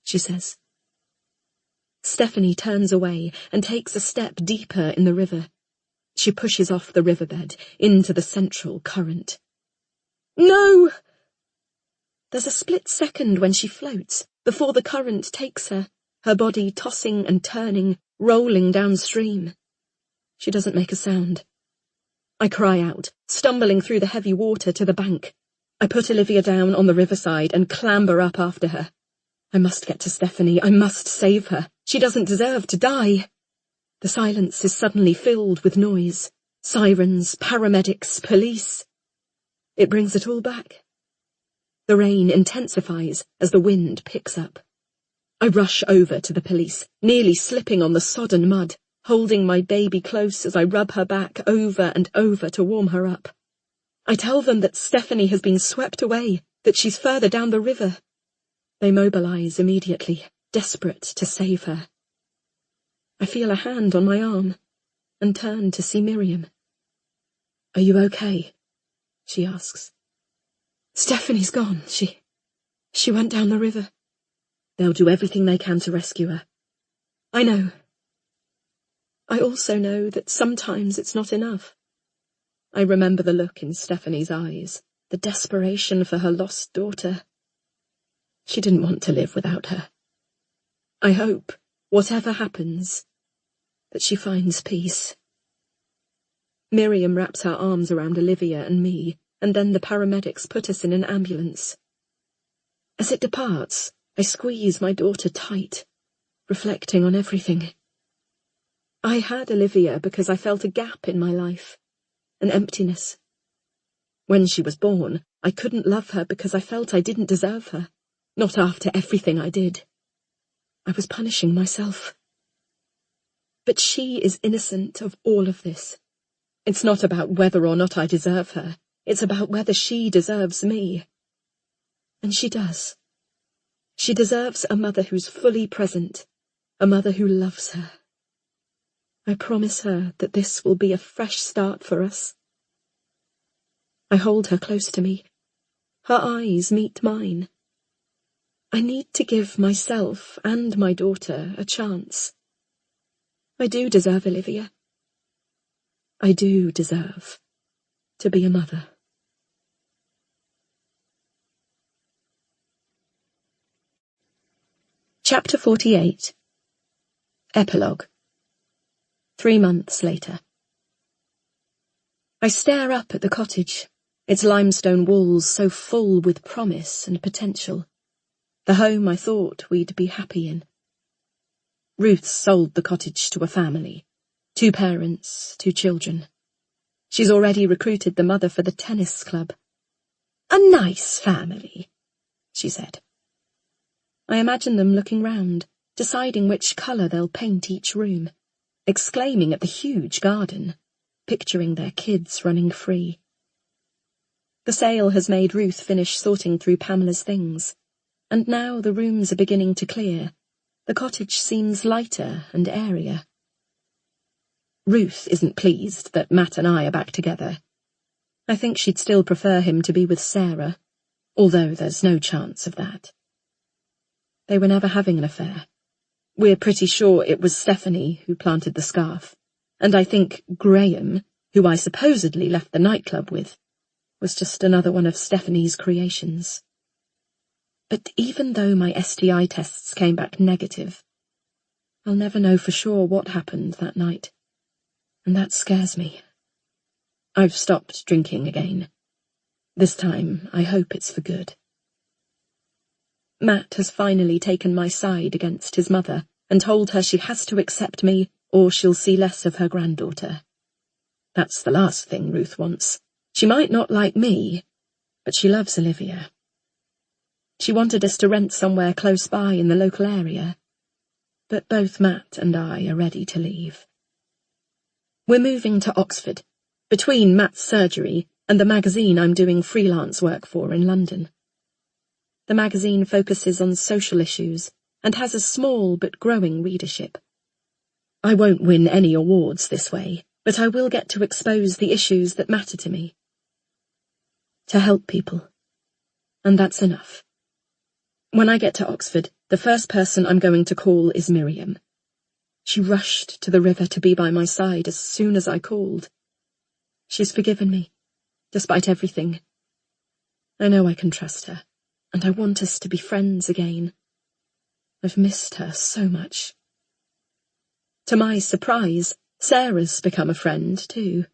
she says. Stephanie turns away and takes a step deeper in the river. She pushes off the riverbed into the central current. No! There's a split second when she floats, before the current takes her, her body tossing and turning, rolling downstream. She doesn't make a sound. I cry out, stumbling through the heavy water to the bank. I put Olivia down on the riverside and clamber up after her. I must get to Stephanie. I must save her. She doesn't deserve to die. The silence is suddenly filled with noise. Sirens, paramedics, police. It brings it all back. The rain intensifies as the wind picks up. I rush over to the police, nearly slipping on the sodden mud, holding my baby close as I rub her back over and over to warm her up. I tell them that Stephanie has been swept away, that she's further down the river. They mobilize immediately, desperate to save her. I feel a hand on my arm and turn to see Miriam. Are you okay? She asks. Stephanie's gone. She went down the river. They'll do everything they can to rescue her. I know. I also know that sometimes it's not enough. I remember the look in Stephanie's eyes, the desperation for her lost daughter. She didn't want to live without her. I hope, whatever happens, that she finds peace. Miriam wraps her arms around Olivia and me, and then the paramedics put us in an ambulance. As it departs, I squeeze my daughter tight, reflecting on everything. I had Olivia because I felt a gap in my life, an emptiness. When she was born, I couldn't love her because I felt I didn't deserve her, not after everything I did. I was punishing myself. But she is innocent of all of this. It's not about whether or not I deserve her. It's about whether she deserves me. And she does. She deserves a mother who's fully present, a mother who loves her. I promise her that this will be a fresh start for us. I hold her close to me. Her eyes meet mine. I need to give myself and my daughter a chance. I do deserve Olivia. I do deserve to be a mother. Chapter 48. Epilogue. 3 months later. I stare up at the cottage, its limestone walls so full with promise and potential. The home I thought we'd be happy in. Ruth sold the cottage to a family. 2 parents, 2 children. She's already recruited the mother for the tennis club. A nice family, she said. I imagine them looking round, deciding which colour they'll paint each room, exclaiming at the huge garden, picturing their kids running free. The sale has made Ruth finish sorting through Pamela's things, and now the rooms are beginning to clear. The cottage seems lighter and airier. Ruth isn't pleased that Matt and I are back together. I think she'd still prefer him to be with Sarah, although there's no chance of that. They were never having an affair. We're pretty sure it was Stephanie who planted the scarf, and I think Graham, who I supposedly left the nightclub with, was just another one of Stephanie's creations. But even though my STI tests came back negative, I'll never know for sure what happened that night, and that scares me. I've stopped drinking again. This time, I hope it's for good. Matt has finally taken my side against his mother and told her she has to accept me or she'll see less of her granddaughter. That's the last thing Ruth wants. She might not like me, but she loves Olivia. She wanted us to rent somewhere close by in the local area, but both Matt and I are ready to leave. We're moving to Oxford, between Matt's surgery and the magazine I'm doing freelance work for in London. The magazine focuses on social issues and has a small but growing readership. I won't win any awards this way, but I will get to expose the issues that matter to me. To help people. And that's enough. When I get to Oxford, the first person I'm going to call is Miriam. She rushed to the river to be by my side as soon as I called. She's forgiven me, despite everything. I know I can trust her, and I want us to be friends again. I've missed her so much. To my surprise, Sarah's become a friend, too.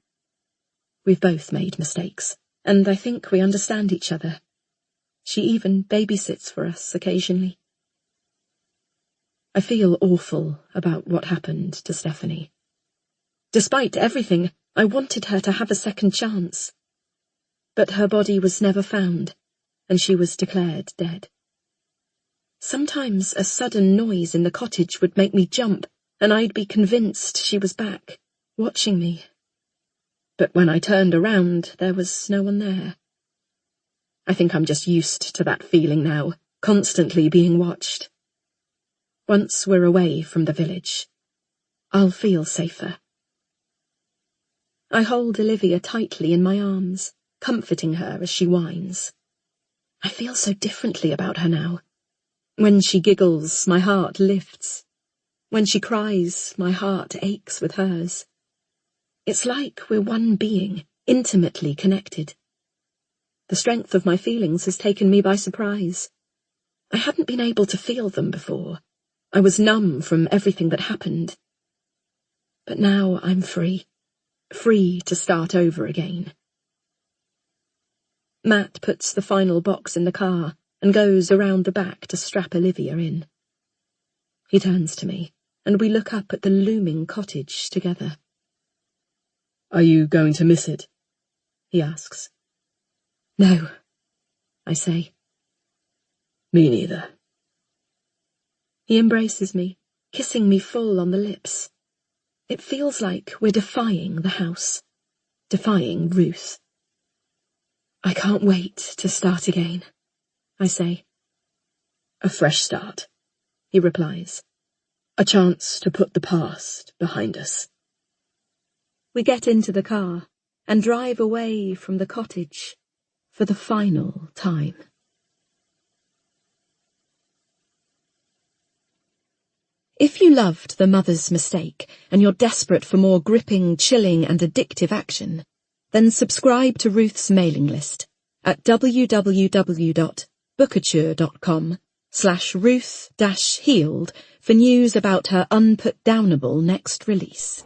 We've both made mistakes, and I think we understand each other. She even babysits for us occasionally. I feel awful about what happened to Stephanie. Despite everything, I wanted her to have a second chance. But her body was never found, and she was declared dead. Sometimes a sudden noise in the cottage would make me jump, and I'd be convinced she was back, watching me. But when I turned around, there was no one there. I think I'm just used to that feeling now, constantly being watched. Once we're away from the village, I'll feel safer. I hold Olivia tightly in my arms, comforting her as she whines. I feel so differently about her now. When she giggles, my heart lifts. When she cries, my heart aches with hers. It's like we're one being, intimately connected. The strength of my feelings has taken me by surprise. I hadn't been able to feel them before. I was numb from everything that happened. But now I'm free. Free to start over again. Matt puts the final box in the car and goes around the back to strap Olivia in. He turns to me, and we look up at the looming cottage together. Are you going to miss it? He asks. No, I say. Me neither. He embraces me, kissing me full on the lips. It feels like we're defying the house, defying Ruth. I can't wait to start again, I say. A fresh start, he replies. A chance to put the past behind us. We get into the car and drive away from the cottage for the final time. If you loved The Mother's Mistake and you're desperate for more gripping, chilling and addictive action, then subscribe to Ruth's mailing list at www.bookouture.com/Ruth-Healed for news about her unputdownable next release.